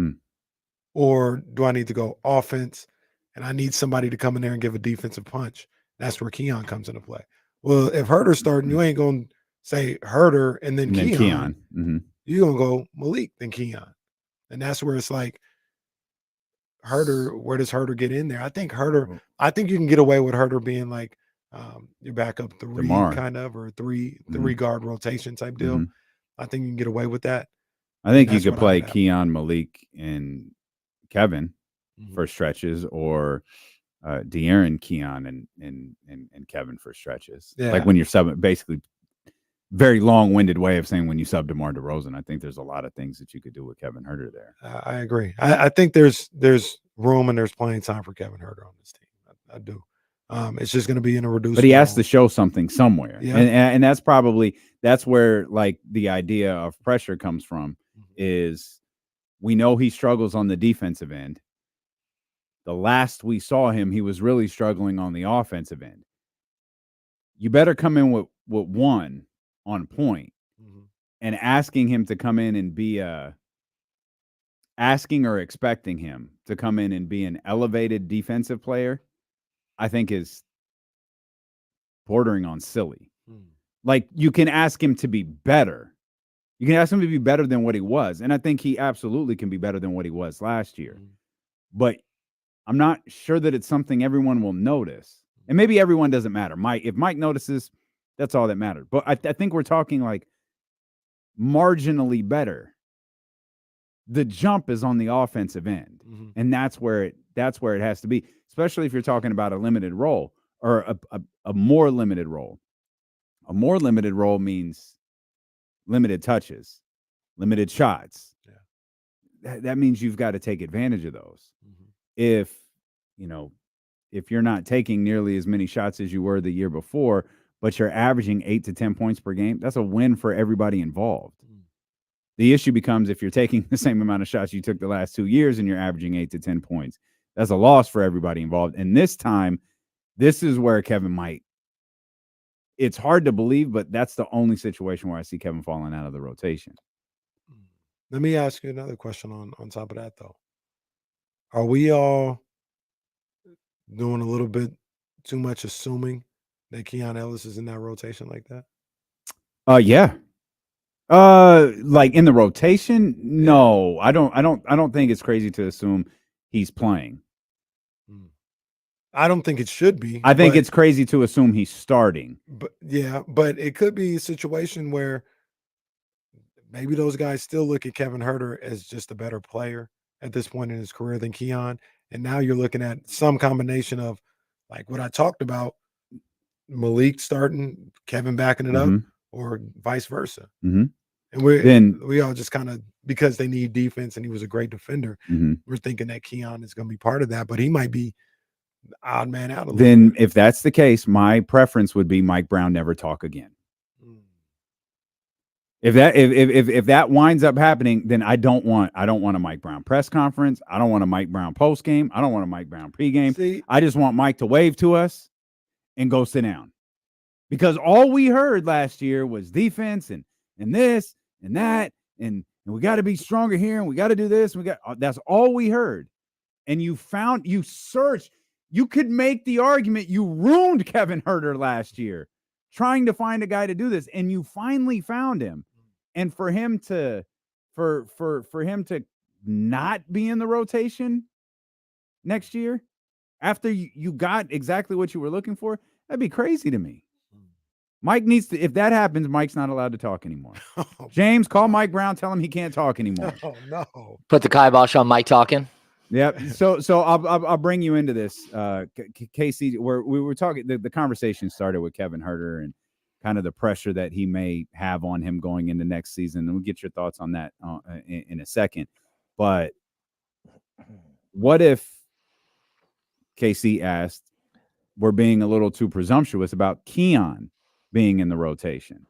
Or do I need to go offense and I need somebody to come in there and give a defensive punch? That's where Keon comes into play. Well, if Huerter's starting, you ain't going to say Huerter and then Keon. You're going to go Malik, then Keon. And that's where it's like Huerter, where does Huerter get in there? I think you can get away with Huerter being like your backup 3 kind of, or three guard rotation type deal. I think you can get away with that. I think you could play Keon, Malik, and Kevin. for stretches, or De'Aaron, Keon, and Kevin for stretches. Yeah. Like when you're subbing, basically, very long-winded way of saying when you sub DeMar DeRozan. I think there's a lot of things that you could do with Kevin Huerter there. I agree. I think there's room and there's plenty of time for Kevin Huerter on this team. I do. It's just going to be in a reduced. But he has to show something somewhere, Yeah. and that's where like the idea of pressure comes from. Is we know he struggles on the defensive end. The last we saw him, he was really struggling on the offensive end. You better come in with one on point, and asking him to come in and be asking or expecting him to come in and be an elevated defensive player, I think is bordering on silly. Like, you can ask him to be better. You can ask him to be better than what he was. And I think he absolutely can be better than what he was last year. But I'm not sure that it's something everyone will notice. And maybe everyone doesn't matter. If Mike notices, that's all that matters. But I think we're talking like marginally better. The jump is on the offensive end. And that's where it has to be, especially if you're talking about a limited role or a more limited role. A more limited role means limited touches, limited shots. That means you've got to take advantage of those. If you're not taking nearly as many shots as you were the year before, but you're averaging 8 to 10 points per game, that's a win for everybody involved. The issue becomes if you're taking the same amount of shots you took the last 2 years and you're averaging 8 to 10 points. That's a loss for everybody involved. And this time, this is where Kevin might. It's hard to believe, but that's the only situation where I see Kevin falling out of the rotation. Let me ask you another question on top of that, though. Are we all doing a little bit too much assuming that Keon Ellis is in that rotation like that? Yeah. Like in the rotation? No, I don't think it's crazy to assume he's playing. I don't think it should be. I think it's crazy to assume he's starting. But it could be a situation where maybe those guys still look at Kevin Huerter as just a better player at this point in his career than Keon. And now you're looking at some combination of like what I talked about, Malik starting, Kevin backing it up, or vice versa. And we all just kind of, because they need defense and he was a great defender, we're thinking that Keon is going to be part of that, but he might be the odd man out a little bit. If that's the case, my preference would be Mike Brown never talk again. If that winds up happening, then I don't want a Mike Brown press conference. I don't want a Mike Brown post game. I don't want a Mike Brown pregame. I just want Mike to wave to us and go sit down. Because all we heard last year was defense and this and that and we got to be stronger here and we got to do this. That's all we heard. And you searched. You could make the argument you ruined Kevin Huerter last year trying to find a guy to do this, and you finally found him. And for him to not be in the rotation next year after you got exactly what you were looking for, that'd be crazy to me. Mike needs to, if that happens, Mike's not allowed to talk anymore. James, call Mike Brown, tell him he can't talk anymore. Oh no. Put the kibosh on Mike talking. Yep. So I'll bring you into this, Casey, where we were talking. The conversation started with Kevin Huerter and kind of the pressure that he may have on him going into next season, and we'll get your thoughts on that in a second. But what if, Casey asked, we're being a little too presumptuous about Keon being in the rotation?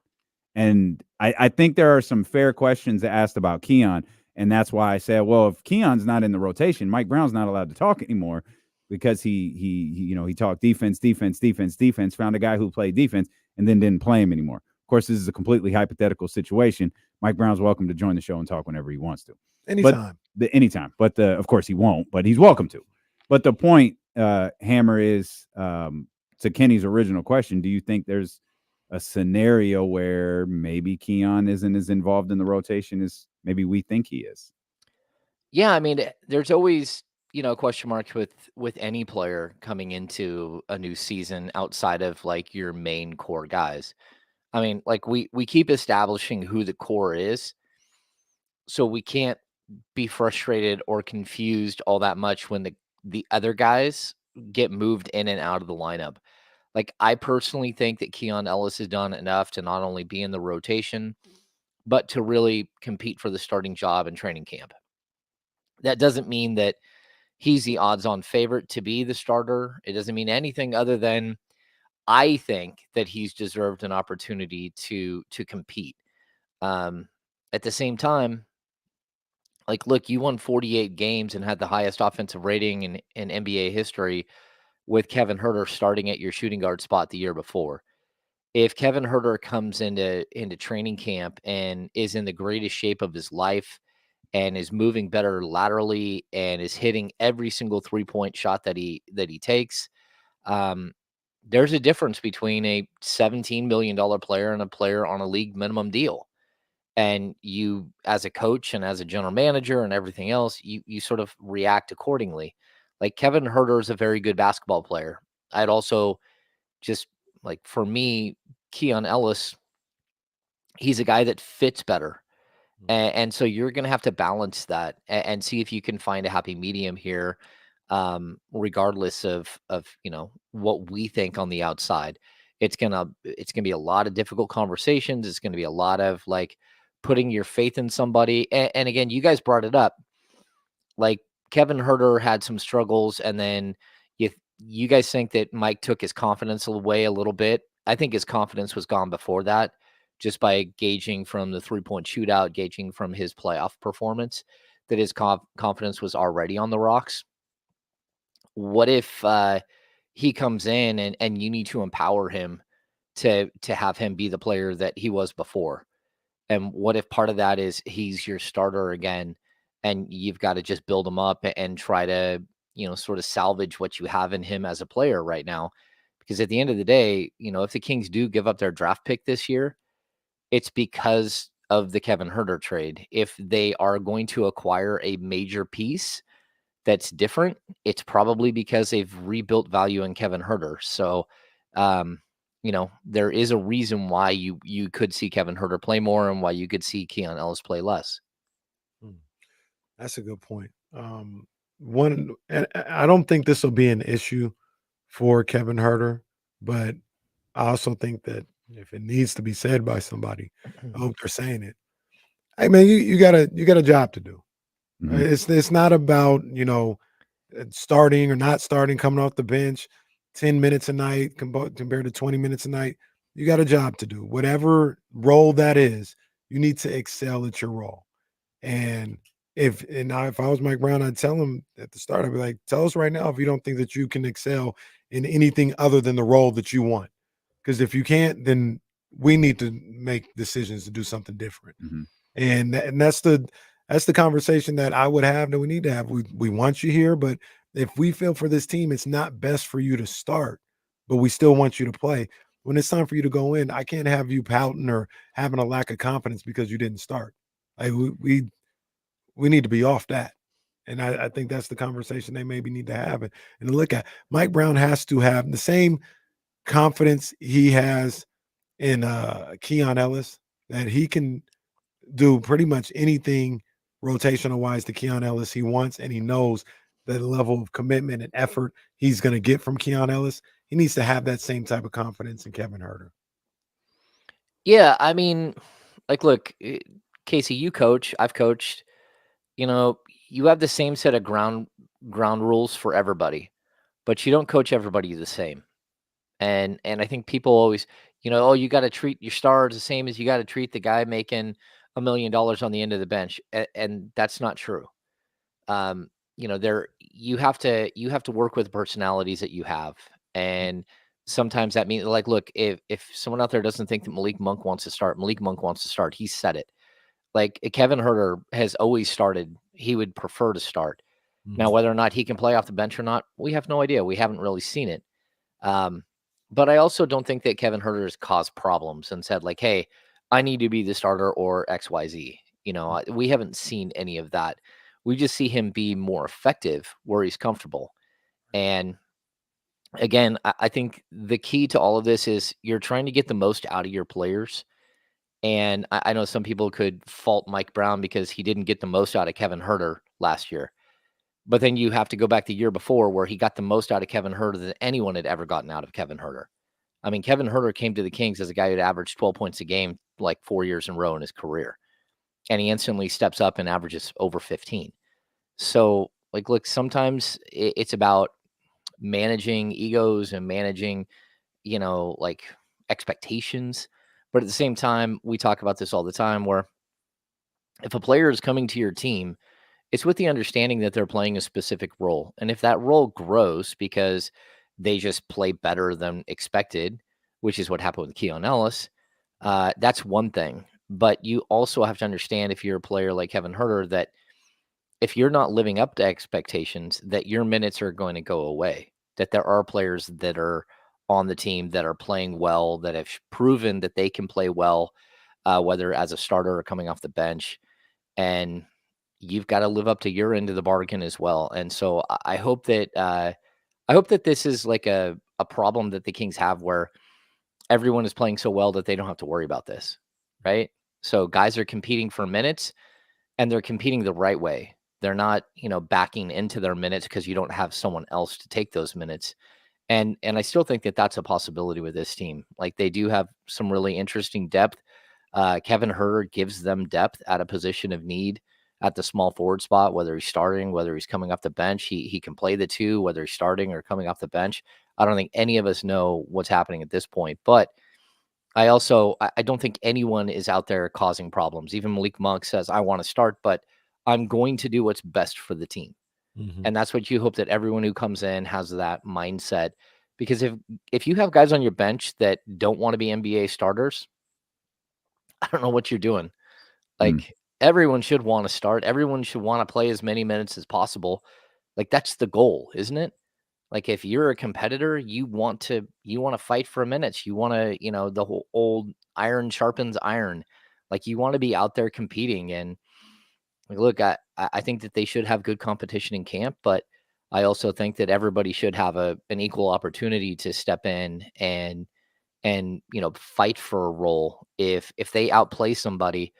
And I think there are some fair questions asked about Keon. And that's why I said, well, if Keon's not in the rotation, Mike Brown's not allowed to talk anymore because he talked defense, found a guy who played defense and then didn't play him anymore. Of course, this is a completely hypothetical situation. Mike Brown's welcome to join the show and talk whenever he wants to. Anytime. Anytime. But of course he won't, but he's welcome to. But the point, Hammer, is to Kenny's original question, do you think there's a scenario where maybe Keon isn't as involved in the rotation as maybe we think he is? Yeah, I mean, there's always, question marks with any player coming into a new season outside of like your main core guys. I mean, like we keep establishing who the core is, so we can't be frustrated or confused all that much when the other guys get moved in and out of the lineup. Like, I personally think that Keon Ellis has done enough to not only be in the rotation, but to really compete for the starting job in training camp. That doesn't mean that he's the odds-on favorite to be the starter. It doesn't mean anything other than I think that he's deserved an opportunity to compete. At the same time, like, look, you won 48 games and had the highest offensive rating in NBA history with Kevin Huerter starting at your shooting guard spot the year before. If Kevin Huerter comes into training camp and is in the greatest shape of his life and is moving better laterally and is hitting every single 3-point shot that he takes, there's a difference between a $17 million player and a player on a league minimum deal. And you, as a coach and as a general manager and everything else, you sort of react accordingly. Like, Kevin Huerter is a very good basketball player. I'd also just, like, for me, Keon Ellis, he's a guy that fits better. And so you're going to have to balance that and see if you can find a happy medium here, regardless of what we think on the outside. It's gonna be a lot of difficult conversations. It's gonna be a lot of, like, putting your faith in somebody. And again, you guys brought it up. Like, Kevin Huerter had some struggles, and then you guys think that Mike took his confidence away a little bit. I think his confidence was gone before that, just by gauging from the 3-point shootout, gauging from his playoff performance, that his confidence was already on the rocks. What if he comes in and you need to empower him to have him be the player that he was before? And what if part of that is he's your starter again, and you've got to just build him up and try to, sort of salvage what you have in him as a player right now? Because at the end of the day, if the Kings do give up their draft pick this year, it's because of the Kevin Huerter trade. If they are going to acquire a major piece that's different, it's probably because they've rebuilt value in Kevin Huerter. So, there is a reason why you could see Kevin Huerter play more and why you could see Keon Ellis play less. That's a good point. And I don't think this will be an issue for Kevin Huerter, but I also think that if it needs to be said by somebody, I hope they're saying it. Hey man, you got a job to do. It's not about starting or not starting, coming off the bench, 10 minutes a night compared to 20 minutes a night. You got a job to do. Whatever role that is, you need to excel at your role. And if I was Mike Brown, I'd tell him at the start, I'd be like, tell us right now if you don't think that you can excel in anything other than the role that you want. Because if you can't, then we need to make decisions to do something different. And that's the conversation that I would have, that we need to have. We want you here, but if we feel for this team, it's not best for you to start, but we still want you to play. When it's time for you to go in, I can't have you pouting or having a lack of confidence because you didn't start. Like, we need to be off that. And I think that's the conversation they maybe need to have. And look at Mike Brown has to have the same confidence he has in Keon Ellis, that he can do pretty much anything rotational wise to Keon Ellis he wants, and he knows the level of commitment and effort he's going to get from Keon Ellis. He needs to have that same type of confidence in Kevin Huerter. Yeah, I mean, like, look, Casey, you coach, I've coached. You have the same set of ground rules for everybody, but you don't coach everybody the same. And I think people always, you got to treat your stars the same as you got to treat the guy making $1 million on the end of the bench, and that's not true. You have to work with personalities that you have, and sometimes that means, like, look, if someone out there doesn't think that Malik Monk wants to start, He said it. Like, Kevin Huerter has always started. He would prefer to start. Now, whether or not he can play off the bench or not, we have no idea. We haven't really seen it. But I also don't think that Kevin Huerter has caused problems and said, like, hey, I need to be the starter or XYZ. We haven't seen any of that. We just see him be more effective where he's comfortable. And again, I think the key to all of this is you're trying to get the most out of your players. And I know some people could fault Mike Brown because he didn't get the most out of Kevin Huerter last year. But then you have to go back the year before where he got the most out of Kevin Huerter than anyone had ever gotten out of Kevin Huerter. I mean, Kevin Huerter came to the Kings as a guy who'd averaged 12 points a game like 4 years in a row in his career. And he instantly steps up and averages over 15. So, like, look, sometimes it's about managing egos and managing, like expectations. But at the same time, we talk about this all the time where if a player is coming to your team, it's with the understanding that they're playing a specific role. And if that role grows because they just play better than expected, which is what happened with Keon Ellis, that's one thing. But you also have to understand, if you're a player like Kevin Huerter, that if you're not living up to expectations, that your minutes are going to go away, that there are players that are on the team that are playing well, that have proven that they can play well, whether as a starter or coming off the bench. And you've got to live up to your end of the bargain as well. And so I hope that this is like a problem that the Kings have, where everyone is playing so well that they don't have to worry about this, right? So guys are competing for minutes, and they're competing the right way. They're not, backing into their minutes because you don't have someone else to take those minutes. And I still think that that's a possibility with this team. Like, they do have some really interesting depth. Kevin Huerter gives them depth at a position of need at the small forward spot, whether he's starting, whether he's coming off the bench. He can play the two, whether he's starting or coming off the bench. I don't think any of us know what's happening at this point, but I don't think anyone is out there causing problems. Even Malik Monk says, I want to start, but I'm going to do what's best for the team. Mm-hmm. And that's what you hope that everyone who comes in has that mindset. Because if you have guys on your bench that don't want to be NBA starters, I don't know what you're doing. Like, everyone should want to start. Everyone should want to play as many minutes as possible. Like, that's the goal, isn't it? Like, if you're a competitor, you want to fight for minutes. You want to, the whole old iron sharpens iron. Like, you want to be out there competing. And like, look, I think that they should have good competition in camp, but I also think that everybody should have an equal opportunity to step in and fight for a role. If they outplay somebody,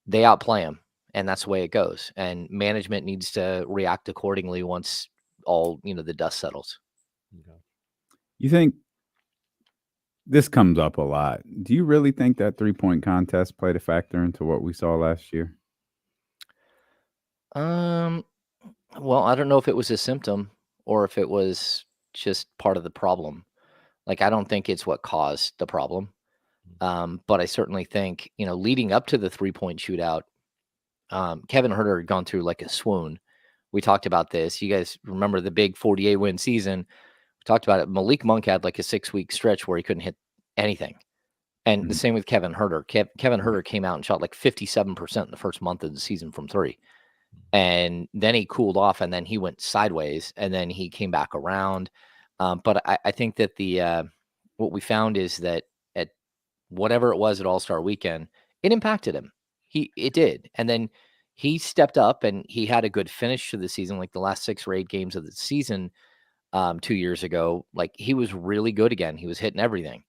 they outplay them, and that's the way it goes. And management needs to react accordingly once all the dust settles. You think this comes up a lot? Do you really think that 3-point contest played a factor into what we saw last year? Well, I don't know if it was a symptom or if it was just part of the problem. Like, I don't think it's what caused the problem. But I certainly think, leading up to the 3-point shootout, Kevin Huerter had gone through like a swoon. We talked about this. You guys remember the big 48 win season? We talked about it. Malik Monk had like a 6-week stretch where he couldn't hit anything. And the same with Kevin Huerter. Kevin Huerter came out and shot like 57% in the first month of the season from 3. And then he cooled off, and then he went sideways, and then he came back around. But I think that what we found is that at whatever it was at All-Star Weekend, it impacted him. It did. And then he stepped up, and he had a good finish to the season, like the last 6 or 8 games of the season 2 years ago. Like, he was really good again. He was hitting everything.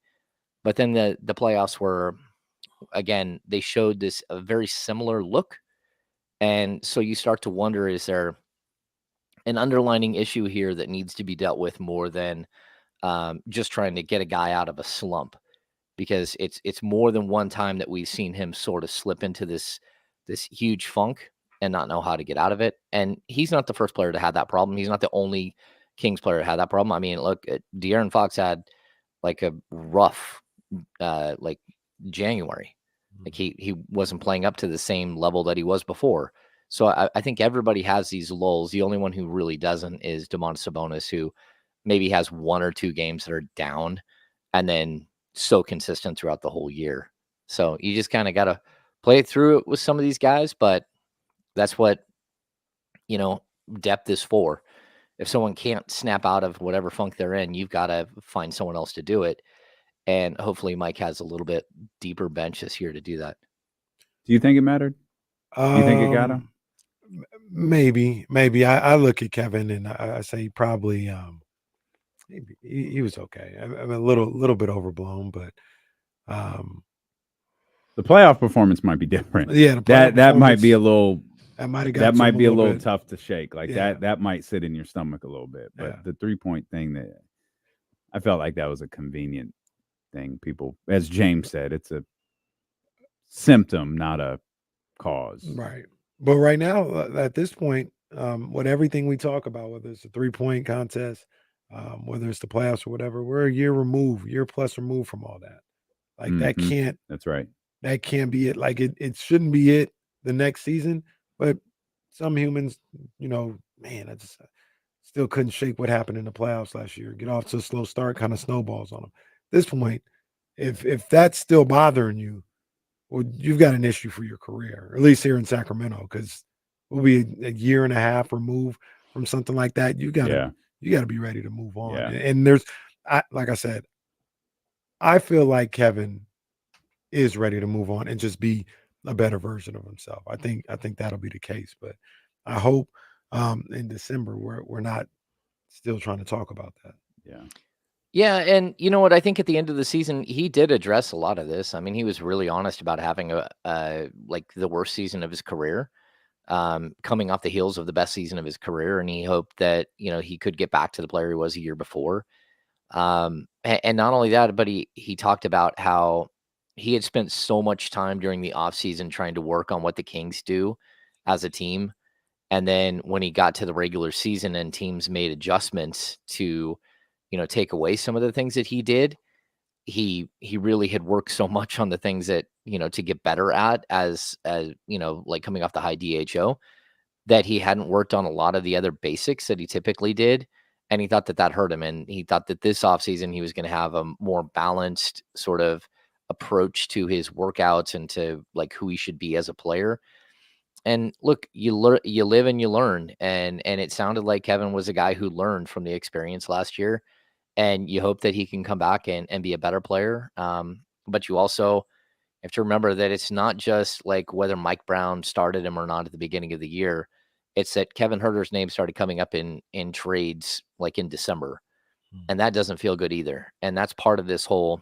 But then the playoffs were, again, they showed a very similar look. And so you start to wonder, is there an underlining issue here that needs to be dealt with more than just trying to get a guy out of a slump? Because it's more than one time that we've seen him sort of slip into this huge funk and not know how to get out of it. And he's not the first player to have that problem. He's not the only Kings player to have that problem. I mean, look, De'Aaron Fox had like a rough like January. Like, he wasn't playing up to the same level that he was before. So I think everybody has these lulls. The only one who really doesn't is Domantas Sabonis, who maybe has 1 or 2 games that are down and then so consistent throughout the whole year. So you just kind of got to play it through with some of these guys, but that's what, depth is for. If someone can't snap out of whatever funk they're in, you've got to find someone else to do it. And hopefully Mike has a little bit deeper bench this year to do that. Do you think it mattered? Do you think it got him? Maybe. I look at Kevin and I say he probably he was okay. I mean, a little bit overblown, but The playoff performance might be different. Yeah, that might be a little. That might have got that might be a little bit. tough to shake. Like Yeah. that might sit in your stomach a little bit. But the 3-point thing, that I felt like that was a convenient thing. People, as James said, it's a symptom, not a cause. Right. But right now, at this point, with everything we talk about, whether it's a 3-point contest, whether it's the playoffs or whatever, we're a year plus removed from all that. Like that can't. That's right. That can't be it. Like it shouldn't be it the next season. But some humans, man, I just still couldn't shake what happened in the playoffs last year. Get off to a slow start, kind of snowballs on them. At this point, if that's still bothering you, well, you've got an issue for your career, or at least here in Sacramento, because we'll be a year and a half removed from something like that. You got to be ready to move on. Yeah. And like I said, I feel like Kevin is ready to move on and just be a better version of himself. I think that'll be the case, but I hope in December we're not still trying to talk about that. Yeah. Yeah, and you know what? I think at the end of the season, he did address a lot of this. I mean, he was really honest about having like the worst season of his career, coming off the heels of the best season of his career, and he hoped that he could get back to the player he was a year before. And not only that, but he talked about how he had spent so much time during the offseason trying to work on what the Kings do as a team. And then when he got to the regular season and teams made adjustments to, take away some of the things that he did, he really had worked so much on the things that, to get better at as like coming off the high DHO, that he hadn't worked on a lot of the other basics that he typically did. And he thought that hurt him. And he thought that this offseason he was going to have a more balanced sort of approach to his workouts and to like who he should be as a player. And look, you live and you learn. And it sounded like Kevin was a guy who learned from the experience last year. And you hope that he can come back and be a better player. But you also have to remember that it's not just like whether Mike Brown started him or not at the beginning of the year. It's that Kevin Huerter's name started coming up in trades like in December. And that doesn't feel good either. And that's part of this whole,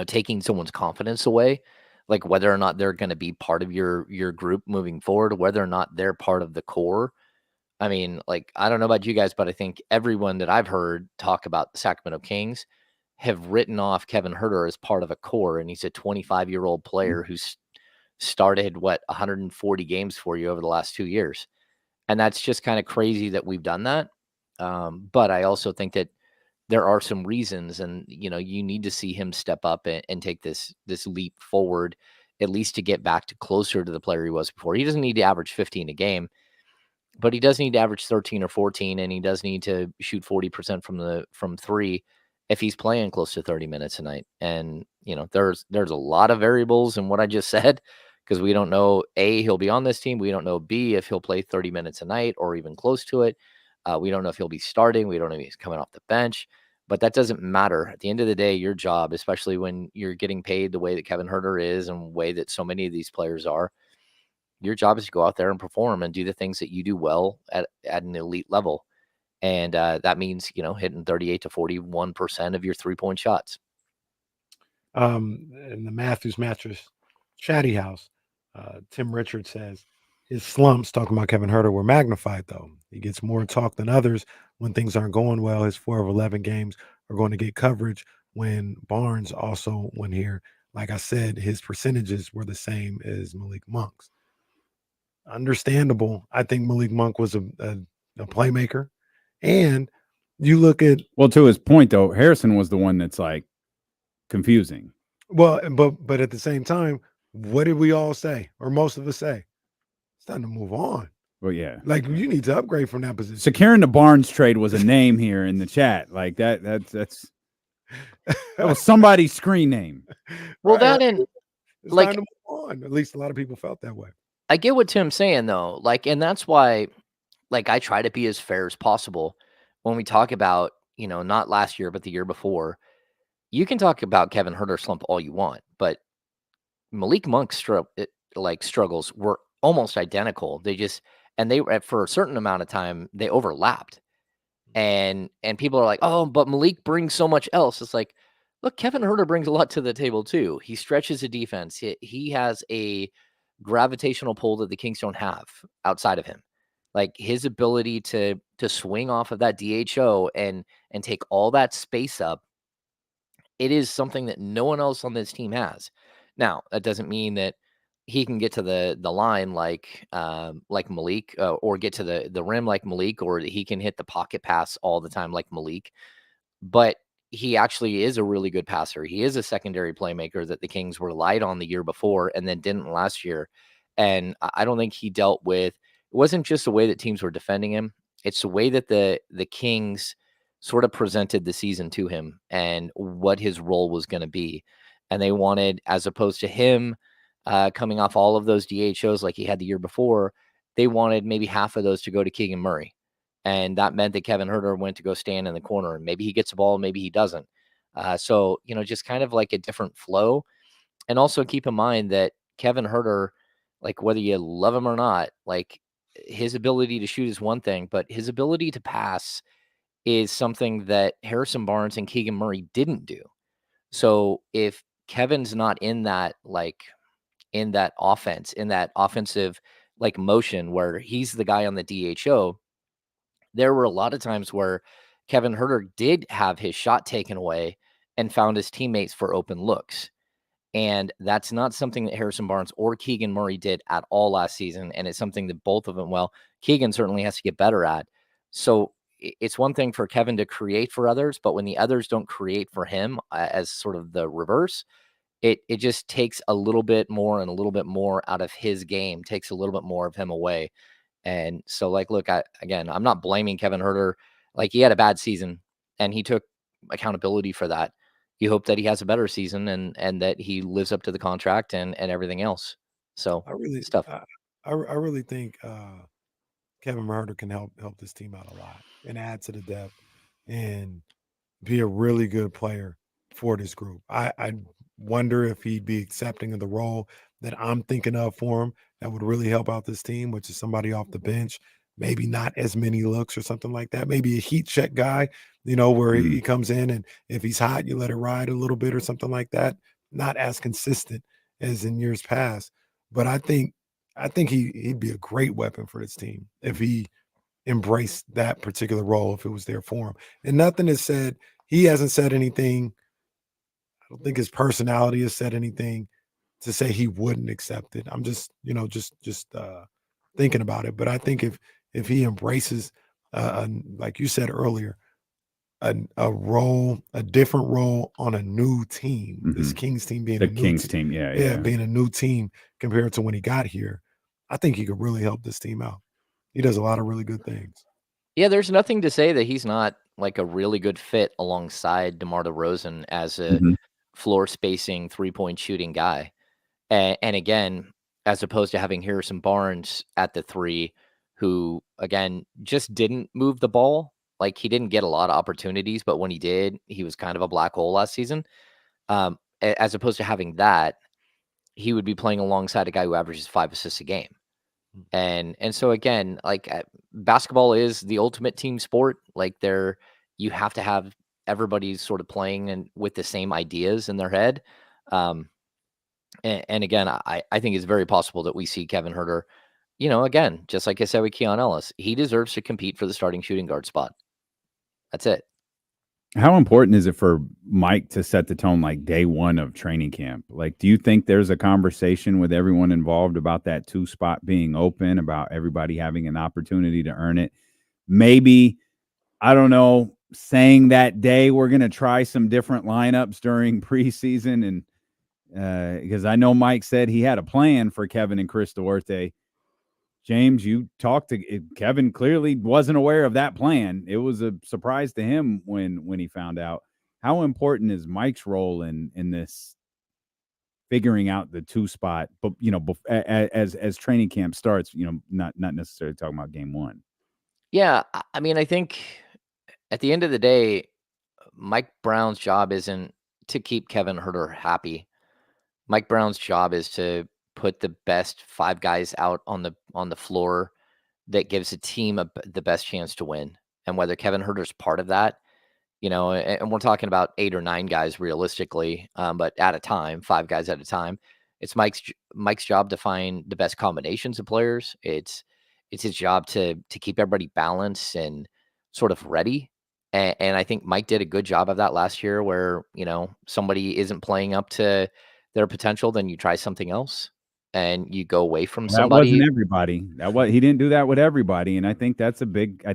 taking someone's confidence away, like whether or not they're going to be part of your group moving forward, whether or not they're part of the core. I mean, like, I don't know about you guys, but I think everyone that I've heard talk about the Sacramento Kings have written off Kevin Huerter as part of a core. And he's a 25-year-old player who's started 140 games for you over the last 2 years. And that's just kind of crazy that we've done that. But I also think that there are some reasons, and you need to see him step up and take this leap forward, at least to get back to closer to the player he was before. He doesn't need to average 15 a game, but he does need to average 13 or 14, and he does need to shoot 40% from three if he's playing close to 30 minutes a night. And there's a lot of variables in what I just said, because we don't know A, he'll be on this team. We don't know B, if he'll play 30 minutes a night or even close to it. We don't know if he'll be starting. We don't know if he's coming off the bench. But that doesn't matter. At the end of the day, your job, especially when you're getting paid the way that Kevin Huerter is and the way that so many of these players are, your job is to go out there and perform and do the things that you do well at an elite level. And that means, hitting 38 to 41% of your 3-point shots. In the Matthews Mattress Chatty House, Tim Richards says his slumps, talking about Kevin Huerter, were magnified, though. He gets more talk than others when things aren't going well. His 4 of 11 games are going to get coverage when Barnes also went here. Like I said, his percentages were the same as Malik Monk's. Understandable. I think Malik Monk was a playmaker. And you look at... Well, to his point, though, Harrison was the one that's like confusing. Well, but at the same time, what did we all say? Or most of us say? It's time to move on. Well, yeah. Like, you need to upgrade from that position. Securing the Barnes trade was a name here in the chat. Like that was somebody's screen name. Well, Right. that and It's like, time to move on. At least a lot of people felt that way. I get what Tim's saying though. Like, and that's why, like, I try to be as fair as possible when we talk about, not last year, but the year before. You can talk about Kevin Huerter slump all you want, but Malik Monk's struggles were almost identical. And they for a certain amount of time they overlapped, and people are like, oh, but Malik brings so much else. It's like, Look, Kevin Huerter brings a lot to the table too. He stretches the defense. He has a gravitational pull that the Kings don't have outside of him. Like his ability to swing off of that DHO and take all that space up, it is something that no one else on this team has. Now, that doesn't mean that he can get to the line like Malik, or get to the rim like Malik, or he can hit the pocket pass all the time like Malik. But he actually is a really good passer. He is a secondary playmaker that the Kings relied on the year before and then didn't last year. And I don't think he dealt with, it wasn't just the way that teams were defending him. It's the way that the Kings sort of presented the season to him and what his role was going to be. And they wanted, as opposed to him coming off all of those DHOs like he had the year before, they wanted maybe half of those to go to Keegan Murray. And that meant that Kevin Huerter went to go stand in the corner, and maybe he gets the ball, maybe he doesn't. So, just kind of like a different flow. And also keep in mind that Kevin Huerter, like whether you love him or not, like his ability to shoot is one thing, but his ability to pass is something that Harrison Barnes and Keegan Murray didn't do. So if Kevin's not in that, in that offensive, like motion where he's the guy on the DHO, there were a lot of times where Kevin Huerter did have his shot taken away and found his teammates for open looks. And that's not something that Harrison Barnes or Keegan Murray did at all last season. And it's something that both of them, well, Keegan certainly has to get better at. So it's one thing for Kevin to create for others, but when the others don't create for him, as sort of the reverse, it just takes a little bit more and a little bit more out of his game, takes a little bit more of him away. And so, look, I'm not blaming Kevin Huerter. Like, he had a bad season and he took accountability for that. You hope that he has a better season and that he lives up to the contract and everything else. So I really, stuff. I really think Kevin Huerter can help this team out a lot and add to the depth and be a really good player for this group. I wonder if he'd be accepting of the role that I'm thinking of for him that would really help out this team, which is somebody off the bench, maybe not as many looks or something like that. Maybe a heat check guy, where he comes in and if he's hot, you let it ride a little bit or something like that. Not as consistent as in years past, but I think he'd be a great weapon for this team if he embraced that particular role, if it was there for him. And nothing is said. He hasn't said anything. I don't think his personality has said anything to say he wouldn't accept it. I'm just, thinking about it. But I think if he embraces, like you said earlier, a different role on a new team, this Kings team being the Kings team, being a new team compared to when he got here, I think he could really help this team out. He does a lot of really good things. Yeah, there's nothing to say that he's not like a really good fit alongside DeMar DeRozan as a floor spacing 3-point shooting guy. And again, as opposed to having Harrison Barnes at the 3, who again just didn't move the ball. Like, he didn't get a lot of opportunities, but when he did, he was kind of a black hole last season. As opposed to having that, he would be playing alongside a guy who averages 5 assists a game. And so again, basketball is the ultimate team sport. Like, you have to have everybody sort of playing and with the same ideas in their head. And again, I think it's very possible that we see Kevin Huerter, again, just like I said with Keon Ellis, he deserves to compete for the starting shooting guard spot. That's it. How important is it for Mike to set the tone like day one of training camp? Like, do you think there's a conversation with everyone involved about that 2 spot being open, about everybody having an opportunity to earn it? Maybe, I don't know, saying that day we're going to try some different lineups during preseason. And because I know Mike said he had a plan for Kevin and Chris Duarte. James, you talked to Kevin, clearly wasn't aware of that plan. It was a surprise to him when he found out. How important is Mike's role in this figuring out the 2 spot, but as training camp starts, not necessarily talking about game 1. Yeah, I mean, I think at the end of the day, Mike Brown's job isn't to keep Kevin Huerter happy. Mike Brown's job is to put the best 5 guys out on the floor that gives a team the best chance to win. And whether Kevin Huerter's part of that, and we're talking about 8 or 9 guys realistically, but at a time, 5 guys at a time. It's Mike's job to find the best combinations of players. It's his job to keep everybody balanced and sort of ready. And I think Mike did a good job of that last year where, somebody isn't playing up to their potential, then you try something else and you go away from somebody. That wasn't everybody. He didn't do that with everybody. And I think that's a big,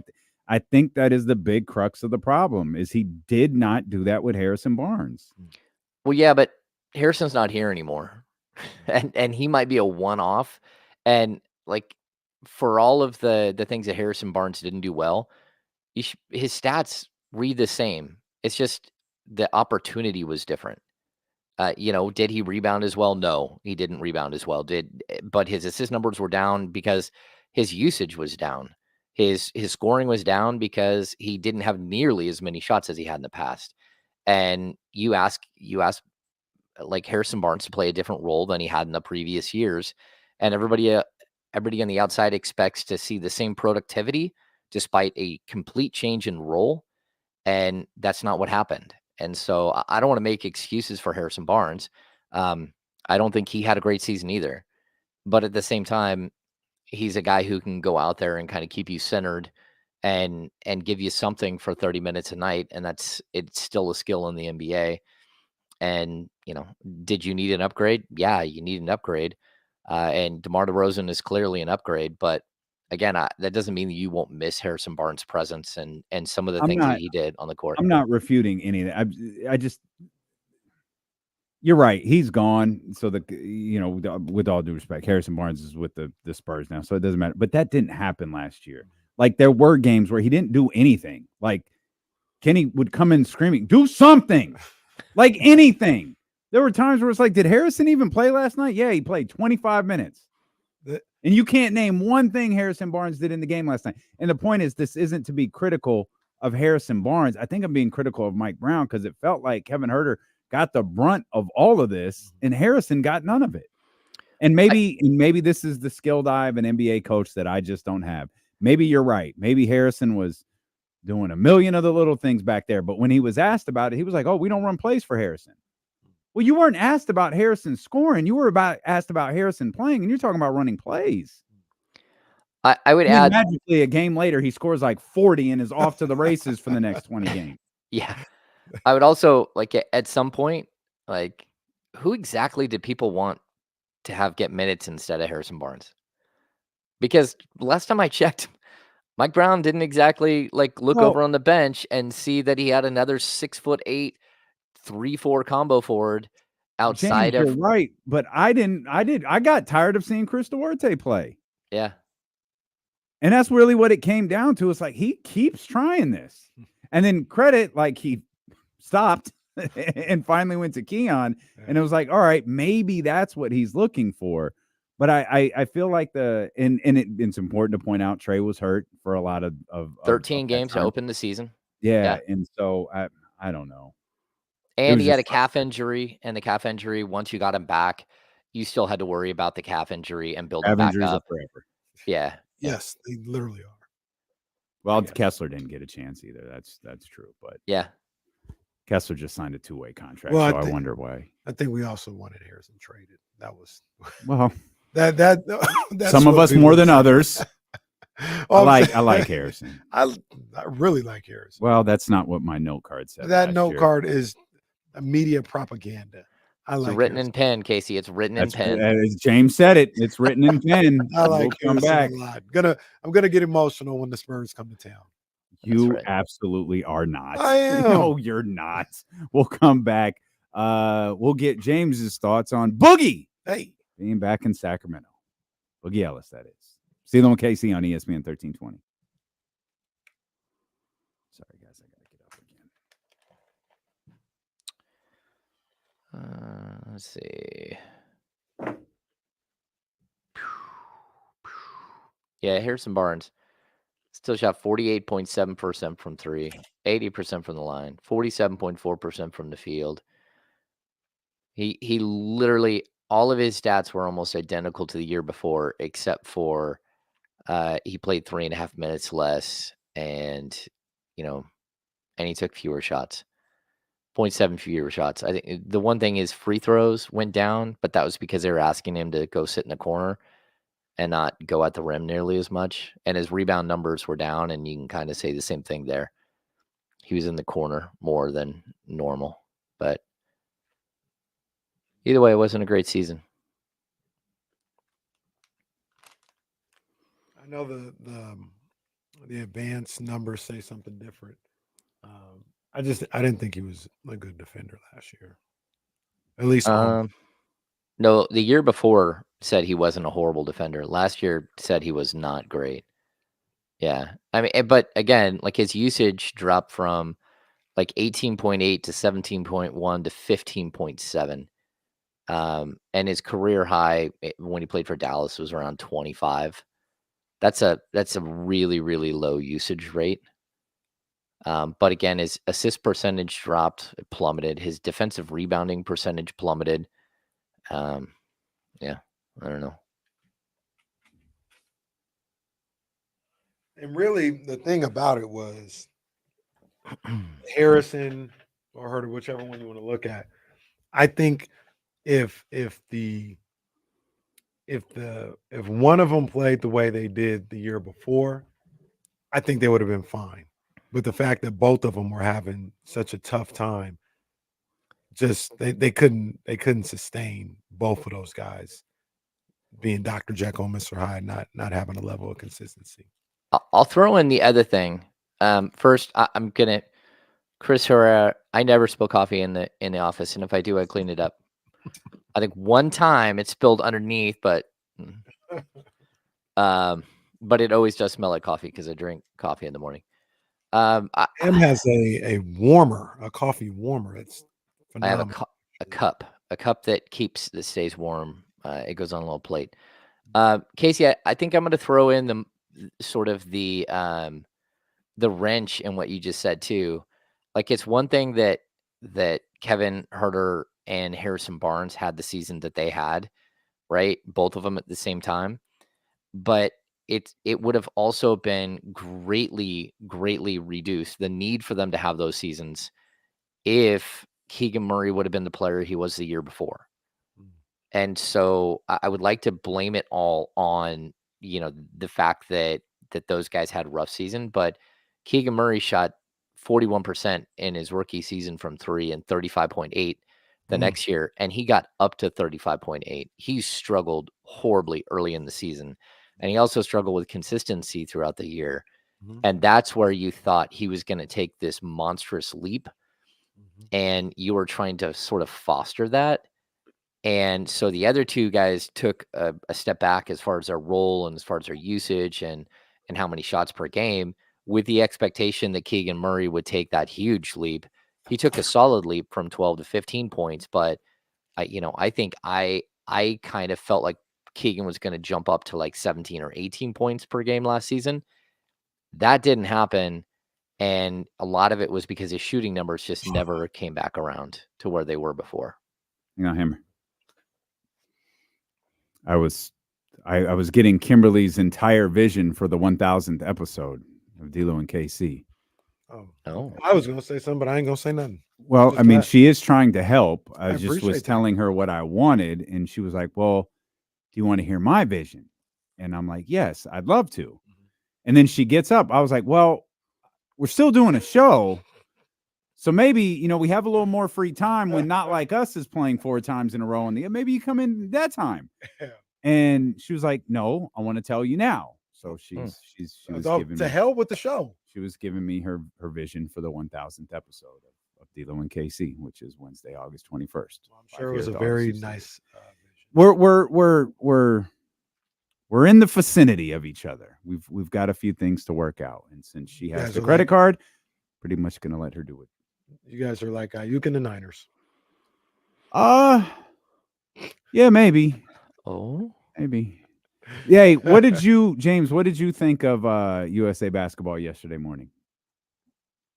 I think that is the big crux of the problem is he did not do that with Harrison Barnes. Well, yeah, but Harrison's not here anymore. And he might be a one-off. And like for all of the things that Harrison Barnes didn't do well, his stats read the same. It's just the opportunity was different. Did he rebound as well? No, he didn't rebound as well. But his assist numbers were down because his usage was down. His scoring was down because he didn't have nearly as many shots as he had in the past. And you ask like Harrison Barnes to play a different role than he had in the previous years, and everybody on the outside expects to see the same productivity despite a complete change in role, and that's not what happened. And so I don't want to make excuses for Harrison Barnes. I don't think he had a great season either, but at the same time, he's a guy who can go out there and kind of keep you centered and give you something for 30 minutes a night, and it's still a skill in the NBA. And, did you need an upgrade? Yeah, you need an upgrade. And DeMar DeRozan is clearly an upgrade. But again, that doesn't mean that you won't miss Harrison Barnes' presence and some of the things that he did on the court. I'm not refuting any of that. I just, you're right. He's gone. So with all due respect, Harrison Barnes is with the Spurs now, so it doesn't matter. But that didn't happen last year. Like there were games where he didn't do anything. Like Kenny would come in screaming, "Do something!" Like anything. There were times where it's like, did Harrison even play last night? Yeah, he played 25 minutes. And you can't name one thing Harrison Barnes did in the game last night. And the point is, this isn't to be critical of Harrison Barnes. I think I'm being critical of Mike Brown because it felt like Kevin Huerter got the brunt of all of this and Harrison got none of it. And maybe this is the skilled eye of an NBA coach that I just don't have. Maybe you're right. Maybe Harrison was doing a million of the little things back there. But when he was asked about it, he was like, "Oh, we don't run plays for Harrison." Well, you weren't asked about Harrison scoring. You were asked about Harrison playing, and you're talking about running plays. I would add magically a game later, he scores like 40 and is off to the races for the next 20 games. Yeah. I would also at some point, who exactly did people want to have get minutes instead of Harrison Barnes? Because last time I checked, Mike Brown didn't exactly look over on the bench and see that he had another 6'8", 3-4 combo forward outside James, of. You're right, but I got tired of seeing Chris Duarte play. Yeah, and that's really what it came down to. It's like he keeps trying this, and then credit he stopped and finally went to Keon, and it was like, all right, maybe that's what he's looking for. But I feel like it's important to point out Trey was hurt for a lot of 13 games to open the season. Yeah. And so I don't know. And he had a calf injury, and the calf injury, once you got him back, you still had to worry about the calf injury and build it back up. Forever. Yeah. Yes, they literally are. Well, Kessler didn't get a chance either. That's true. But yeah, Kessler just signed a 2-way contract. Well, so I wonder why. I think we also wanted Harrison traded. That was well. That's some of us more than others. I like Harrison. I really like Harrison. Well, that's not what my note card said. That note card is media propaganda. It's written in pen, Casey. It's written in pen. As James said it. It's written in pen. I like Harrison back. A lot. I'm gonna get emotional when the Spurs come to town. You absolutely are not. I am. No, you're not. We'll come back. We'll get James's thoughts on Boogie. Hey. Being back in Sacramento. Boogie Ellis, that is. See them on KC on ESPN 1320. Sorry, guys. I got to get up again. Let's see. Yeah, Harrison Barnes still shot 48.7% from 3, 80% from the line, 47.4% from the field. He literally, all of his stats were almost identical to the year before, except for he played 3.5 minutes less, and and he took fewer shots. 0.7 fewer shots. I think the one thing is free throws went down, but that was because they were asking him to go sit in the corner and not go at the rim nearly as much. And his rebound numbers were down, and you can kind of say the same thing there. He was in the corner more than normal, but either way, it wasn't a great season. I know the advanced numbers say something different. I didn't think he was a good defender last year. At least no, the year before said he wasn't a horrible defender. Last year said he was not great. Yeah. I mean, but again, like his usage dropped from like 18.8 to 17.1 to 15.7. And his career high when he played for Dallas was around 25. That's a really, really low usage rate. But again, his assist percentage dropped, it plummeted. His defensive rebounding percentage plummeted. Yeah, I don't know. And really, the thing about it was Harrison or Huerter, whichever one you want to look at. I think if one of them played the way they did the year before, I think they would have been fine. But the fact that both of them were having such a tough time, just they couldn't sustain both of those guys being Dr. Jekyll and Mr. Hyde, not having a level of consistency. I'll throw in the other thing. First, I'm gonna Chris Huerter. I never spill coffee in the office, and if I do, I clean it up. I think one time it spilled underneath, but it always does smell like coffee because I drink coffee in the morning. Em has a warmer, a coffee warmer. It's phenomenal. I have a cup that stays warm. It goes on a little plate. Casey, I think I'm going to throw in the sort of the wrench in what you just said too. Like it's one thing that Kevin Huerter and Harrison Barnes had the season that they had, right? Both of them at the same time, but it would have also been greatly reduced, the need for them to have those seasons, if Keegan Murray would have been the player he was the year before. And so I would like to blame it all on, the fact that those guys had a rough season, but Keegan Murray shot 41% in his rookie season from 3 and 35.8 the next year, and he got up to 35.8. He struggled horribly early in the season, and he also struggled with consistency throughout the year. And that's where you thought he was going to take this monstrous leap, and you were trying to sort of foster that. And so the other two guys took a step back as far as their role and as far as their usage and how many shots per game, with the expectation that Keegan Murray would take that huge leap. He took a solid leap from 12 to 15 points, but I think I kind of felt like Keegan was going to jump up to like 17 or 18 points per game last season. That didn't happen. And a lot of it was because his shooting numbers just never came back around to where they were before. Hammer. I was getting Kimberly's entire vision for the 1000th episode of D'Lo and KC. Oh, I was going to say something, but I ain't going to say nothing. Well, I mean, she is trying to help. I just was telling her what I wanted, and she was like, well, do you want to hear my vision? And I'm like, yes, I'd love to. And then she gets up. I was like, well, we're still doing a show. So maybe, we have a little more free time when Not Like Us is playing 4 times in a row. And maybe you come in that time. Yeah. And she was like, no, I want to tell you now. So she was giving to hell with the show. She was giving me her vision for the 1000th episode of D'Lo and KC, which is Wednesday, August 21st. Well, I'm sure it was a very nice vision. We're in the vicinity of each other. We've got a few things to work out. And since she has the credit card, pretty much going to let her do it. You guys are like Ayuk and the Niners. Yeah, maybe. Oh, maybe. Yeah. What did you think of USA basketball yesterday morning?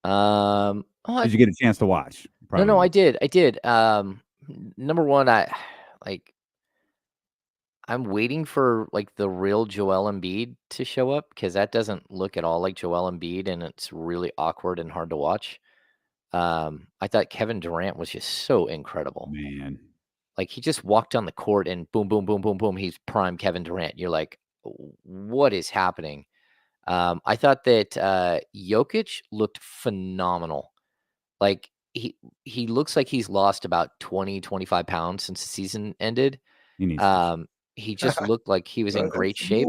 Did you get a chance to watch? Probably. No, I did. Number one, I'm waiting for like the real Joel Embiid to show up, because that doesn't look at all like Joel Embiid, and it's really awkward and hard to watch. I thought Kevin Durant was just so incredible. Man. Like he just walked on the court and boom, boom, boom, boom, boom. He's prime Kevin Durant. You're like, what is happening? I thought that Jokic looked phenomenal. Like he looks like he's lost about 20, 25 pounds since the season ended. He just looked like he was in great shape.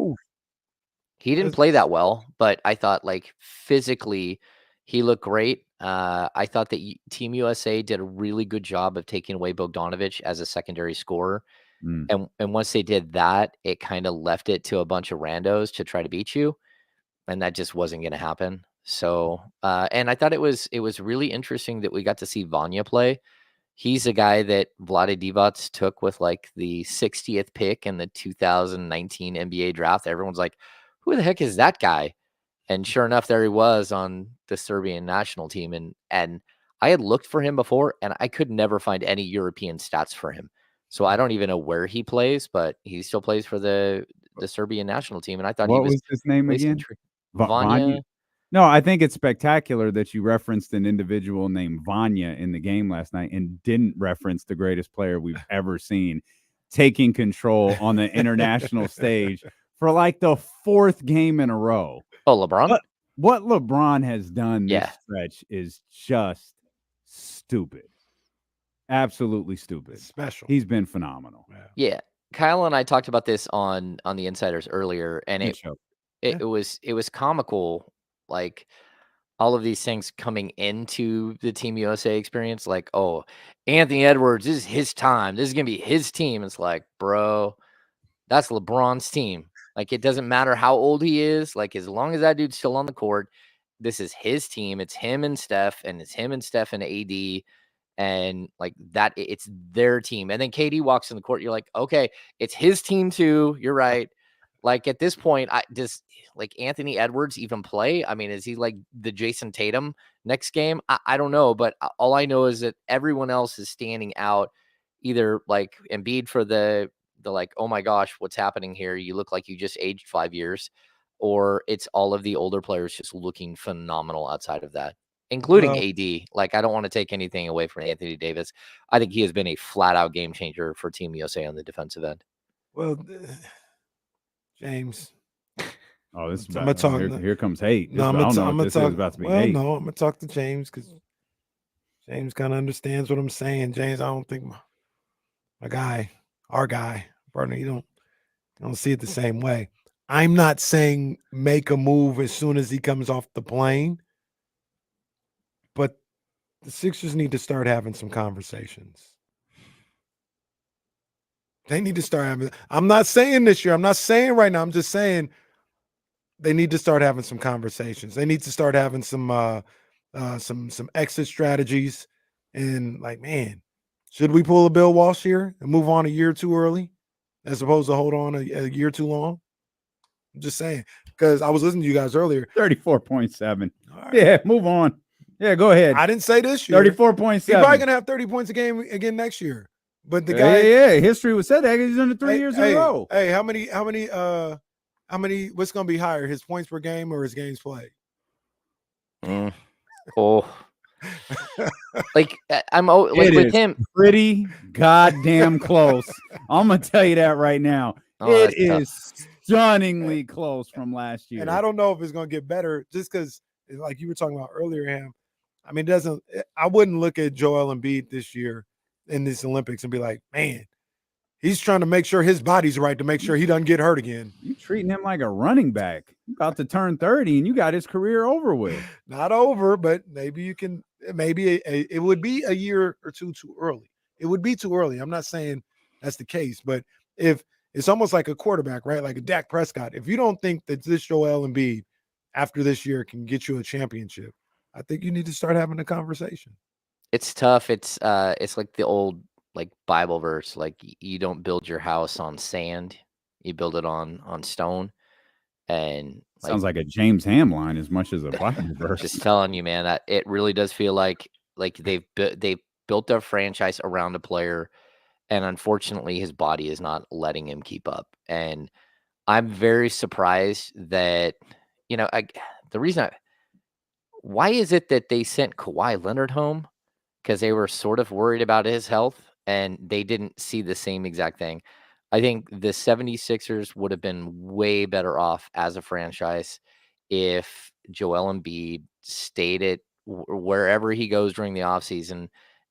He didn't play that well, but I thought like physically he looked great. I thought that Team USA did a really good job of taking away Bogdanovic as a secondary scorer. And once they did that, it kind of left it to a bunch of randos to try to beat you. And that just wasn't going to happen. So, and I thought it was really interesting that we got to see Vanya play. He's a guy that Vlade Divac took with like the 60th pick in the 2019 NBA draft. Everyone's like, who the heck is that guy? And sure enough, there he was on the Serbian national team. And I had looked for him before, and I could never find any European stats for him. So I don't even know where he plays, but he still plays for the Serbian national team. And I thought what was his name again? Vanya. No, I think it's spectacular that you referenced an individual named Vanya in the game last night and didn't reference the greatest player we've ever seen taking control on the international stage for like the 4th game in a row. Oh, LeBron? What LeBron has done this stretch is just stupid. Absolutely stupid. Special. He's been phenomenal. Yeah. Kyle and I talked about this on the Insiders earlier, and it was comical, like all of these things coming into the Team USA experience, like, oh, Anthony Edwards, this is his time. This is gonna be his team. It's like, bro, that's LeBron's team. Like, it doesn't matter how old he is. Like, as long as that dude's still on the court, this is his team. It's him and Steph, and it's him and Steph and AD. And like that, it's their team. And then KD walks in the court. You're like, okay, it's his team too. You're right. Like at this point, does like Anthony Edwards even play? I mean, is he like the Jason Tatum next game? I don't know. But all I know is that everyone else is standing out, either like Embiid for the like, oh my gosh, what's happening here? You look like you just aged 5 years, or it's all of the older players just looking phenomenal outside of that, including AD. Like, I don't want to take anything away from Anthony Davis. I think he has been a flat out game changer for Team USA on the defensive end. Well, James. Oh, this is I'm talk. Here comes hate. No, I'm gonna talk about to be hate. No, I'm gonna talk to James because James kind of understands what I'm saying. James, I don't think my guy, our guy, partner, you don't see it the same way. I'm not saying make a move as soon as he comes off the plane, but the Sixers need to start having some conversations. They need to start having. I'm not saying this year. I'm not saying right now. I'm just saying they need to start having some conversations. They need to start having some exit strategies. And like, man, should we pull a Bill Walsh here and move on a year too early, as opposed to hold on a year too long? I'm just saying, because I was listening to you guys earlier. 34.7. Right. Yeah, move on. Yeah, go ahead. I didn't say this year. 34.7. He's probably gonna have 30 points a game again next year. But the guy, history was said that he's done it 3 years in a row. Hey, how many? What's going to be higher, his points per game or his games played? Like I'm like with him, pretty goddamn close. I'm gonna tell you that right now. It is stunningly close from last year, and I don't know if it's going to get better just because, like you were talking about earlier, Ham. I mean, I wouldn't look at Joel Embiid this year in this Olympics and be like, man, he's trying to make sure his body's right to make sure he doesn't get hurt again. You treating him like a running back. You're about to turn 30 and you got his career over with. Not over, but maybe you can. Maybe it would be a year or two too early. It would be too early. I'm not saying that's the case, but if it's almost like a quarterback, right? Like a Dak Prescott. If you don't think that this Joel Embiid after this year can get you a championship, I think you need to start having a conversation. It's tough. It's like the old like Bible verse, like you don't build your house on sand, you build it on stone. And sounds like a James Ham line as much as a Bible verse. Just telling you, man, it really does feel like they've built their franchise around a player, and unfortunately his body is not letting him keep up. And I'm very surprised that, the reason why is it that they sent Kawhi Leonard home? Because they were sort of worried about his health, and they didn't see the same exact thing. I think the 76ers would have been way better off as a franchise if Joel Embiid stayed at wherever he goes during the offseason,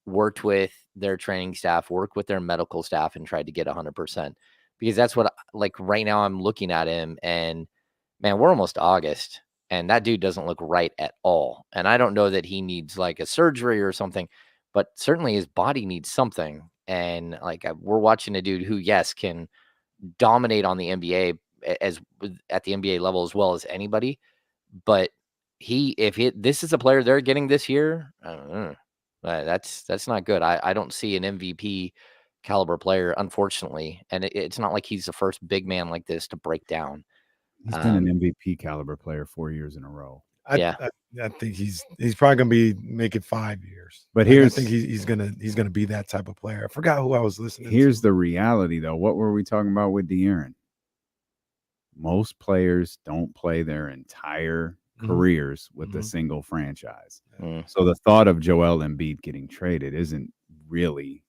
worked with their training staff, worked with their medical staff, and tried to get 100%. Because that's what, like, right now I'm looking at him, and man, we're almost August, and that dude doesn't look right at all. And I don't know that he needs like a surgery or something, but certainly his body needs something. And like we're watching a dude who, yes, can dominate on the NBA at the NBA level as well as anybody. But this is a player they're getting this year, I don't know. That's not good. I don't see an MVP caliber player, unfortunately, and it's not like he's the first big man like this to break down. He's been an MVP caliber player 4 years in a row. I think he's probably gonna be making 5 years. But I think he's gonna be that type of player. I forgot who I was listening. Here's the reality, though. What were we talking about with De'Aaron? Most players don't play their entire careers with a single franchise. So the thought of Joel Embiid getting traded isn't really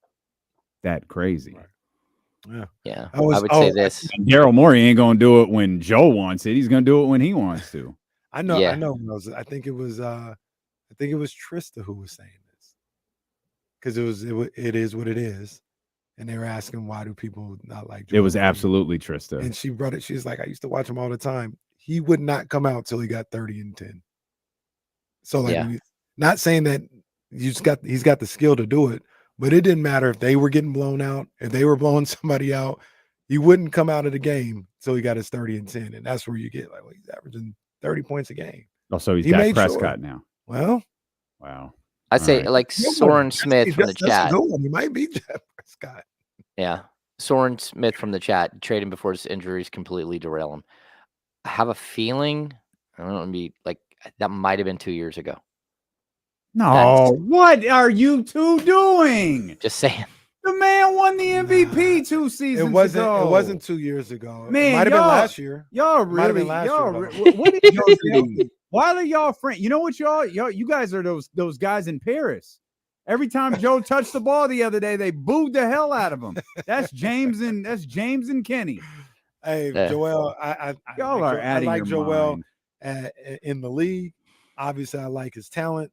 that crazy. Right. Yeah. I would say this. Daryl Morey ain't gonna do it when Joe wants it. He's gonna do it when he wants to. I know. I think it was Trista who was saying this, because it is what it is, and they were asking why do people not like Joel. It was absolutely Trista, and she brought it. She's like, I used to watch him all the time. He would not come out till he got 30 and 10. So like, not saying that he's got the skill to do it, but it didn't matter if they were getting blown out, if they were blowing somebody out, he wouldn't come out of the game till he got his 30 and 10, and that's where you get like, well, he's averaging 30 points a game. Oh, so he got Prescott now. Well, wow. I'd say like Soren Smith from the chat. He might be Jeff Prescott. Yeah. Soren Smith from the chat, trade him before his injuries completely derail him. I have a feeling, I don't know, that might have been 2 years ago. No, what are you two doing? Just saying. The man won the MVP 2 seasons ago. It wasn't 2 years ago. Man, it might have been last year. Y'all really, what did y'all do? Why are y'all friends? You know what you guys are those guys in Paris. Every time Joe touched the ball the other day, they booed the hell out of him. That's James and Kenny. Hey, Joel, y'all are I like your Joel mind. In the league. Obviously, I like his talent,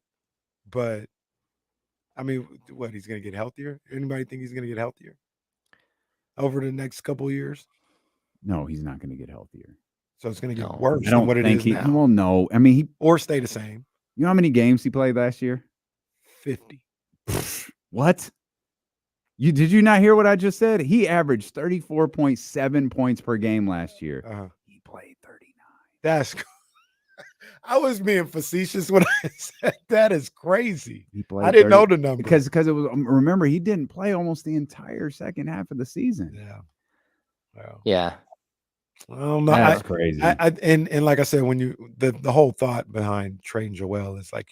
but I mean, what, he's going to get healthier? Anybody think he's going to get healthier over the next couple of years? No, he's not going to get healthier. So it's going to get worse I don't than what it think is now. Well, no. I mean, or stay the same. You know how many games he played last year? 50. What? Did you not hear what I just said? He averaged 34.7 points per game last year. He played 39. That's I was being facetious when I said that is crazy. I didn't know the number because it was. Remember, he didn't play almost the entire second half of the season. Yeah. Wow. Yeah. Well, no, that's crazy. And like I said, when the whole thought behind trading Joel is like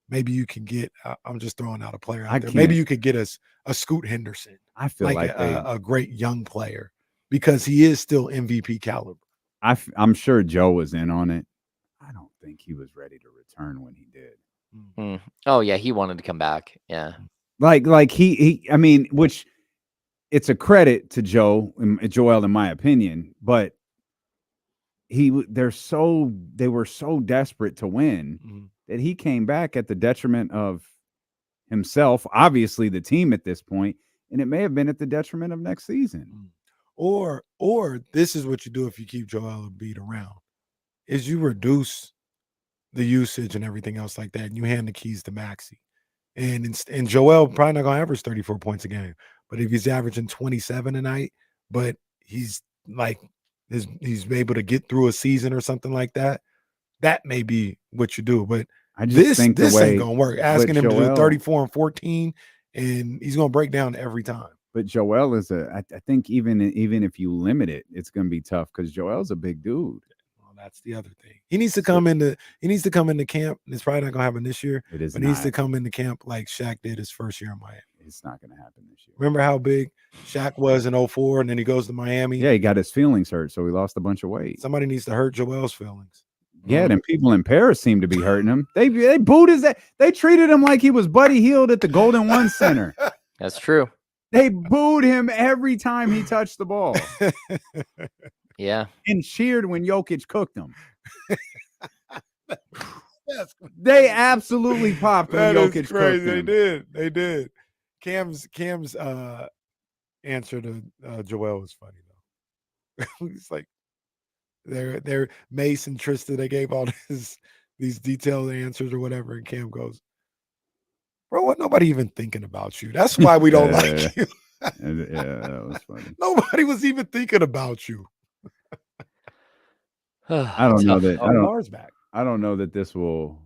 maybe you can get. I'm just throwing out a player out there. Maybe you could get a Scoot Henderson. I feel like a great young player because he is still MVP caliber. I'm sure Joe was in on it. I don't think he was ready to return when he did. Oh yeah, he wanted to come back. Yeah, like he. I mean, which it's a credit to Joel, in my opinion, but they were so desperate to win that he came back at the detriment of himself, obviously the team at this point, and it may have been at the detriment of next season. Or this is what you do if you keep Joel Embiid around. Is you reduce the usage and everything else like that, and you hand the keys to Maxey. And Joel probably not going to average 34 points a game, but if he's averaging 27 a night, but he's able to get through a season or something like that, that may be what you do. But I just think this ain't going to work. Asking him to do 34 and 14, and he's going to break down every time. But Joel is I think even if you limit it, it's going to be tough because Joel's a big dude. That's the other thing. He needs to come into camp. It's probably not gonna happen this year. It is. But he needs to come into camp like Shaq did his first year in Miami. It's not gonna happen this year. Remember how big Shaq was in 2004, and then he goes to Miami? Yeah, he got his feelings hurt, so he lost a bunch of weight. Somebody needs to hurt Joel's feelings. Yeah, and people in Paris seem to be hurting him. They booed his ass. They treated him like he was Buddy Hield at the Golden One Center. That's true. They booed him every time he touched the ball. Yeah. And cheered when Jokic cooked him. They absolutely popped when Jokic cooked him. They did. Cam's answer to Joel was funny though. It's like they're Mace and Trista. They gave all these detailed answers or whatever, and Cam goes, "Bro, what? Nobody even thinking about you. That's why we don't like you." Yeah, that was funny. Nobody was even thinking about you. I don't know that. Lamar's back. I don't know that this will.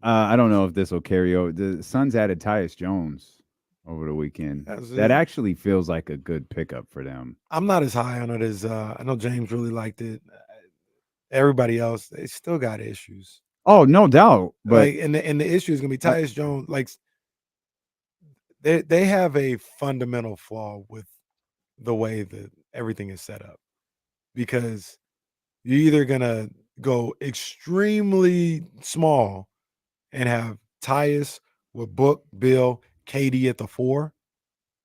I don't know if this will carry over. The Suns added Tyus Jones over the weekend. That actually feels like a good pickup for them. I'm not as high on it as I know James really liked it. Everybody else, they still got issues. Oh, no doubt. But like, and the issue is gonna be Tyus Jones. Like they have a fundamental flaw with the way that everything is set up, because you're either gonna go extremely small and have Tyus with Book, Bill, KD at the 4,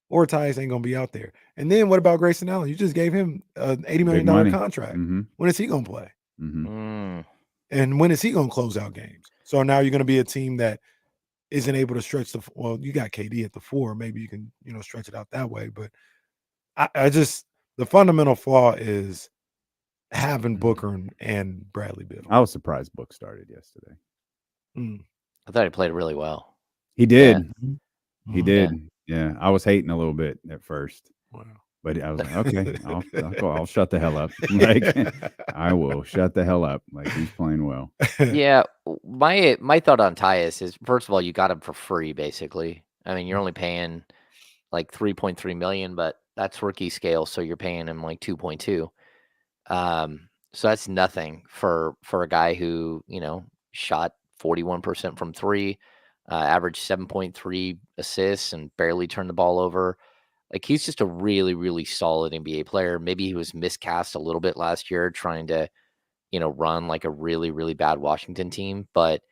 or Tyus ain't gonna be out there. And then what about Grayson Allen? You just gave him an $80 million contract. Mm-hmm. When is he gonna play? Mm-hmm. And when is he gonna close out games? So now you're gonna be a team that isn't able to stretch you got KD at the 4, maybe you can stretch it out that way. But I just, the fundamental flaw is having Booker and Bradley Beal. I was surprised Book started yesterday. I thought he played really well. He did. Yeah. He did. Yeah. I was hating a little bit at first. Wow. But I was like, okay, I'll shut the hell up. Like, I will shut the hell up. Like, he's playing well. Yeah, my thought on Tyus is, first of all, you got him for free, basically. I mean, you're only paying like $3.3 million, but that's rookie scale, so you're paying him like 2.2. So that's nothing for a guy who shot 41% from 3, averaged 7.3 assists, and barely turned the ball over. Like, he's just a really, really solid NBA player. Maybe he was miscast a little bit last year trying to, run like a really, really bad Washington team. But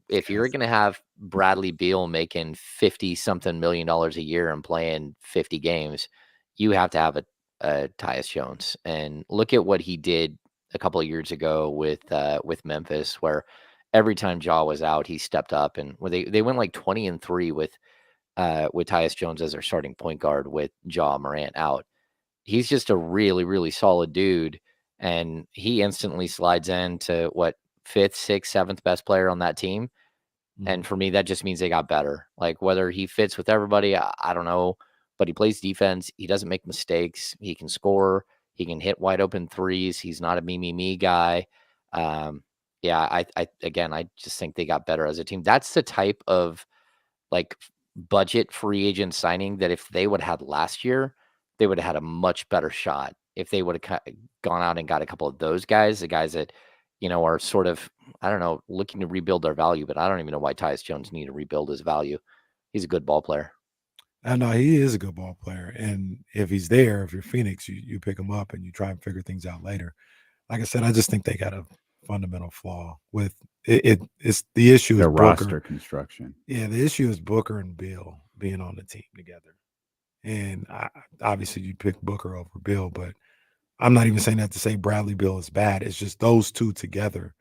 if you're going to have Bradley Beal making $50-something million a year and playing 50 games, you have to have a Tyus Jones. And look at what he did a couple of years ago with Memphis, where every time Ja was out, he stepped up, and where they went like 20-3 with Tyus Jones as their starting point guard with Ja Morant out. He's just a really, really solid dude, and he instantly slides into what, 5th, 6th, 7th best player on that team. And for me, that just means they got better. Like, whether he fits with everybody, I don't know, but he plays defense. He doesn't make mistakes. He can score. He can hit wide open threes. He's not a me guy. Yeah, I just think they got better as a team. That's the type of like budget free agent signing that if they would have had last year, they would have had a much better shot. If they would have gone out and got a couple of those guys, the guys that, are sort of, I don't know, looking to rebuild their value, but I don't even know why Tyus Jones need to rebuild his value. He's a good ball player. I know he is a good ball player. And if he's there, if you're Phoenix, you pick him up and you try and figure things out later. Like I said, I just think they got a fundamental flaw with it. It's the issue Their is Booker. roster construction. Yeah, the issue is Booker and Bill being on the team together. And obviously you pick Booker over Bill, but I'm not even saying that to say Bradley Beal is bad. It's just those two together,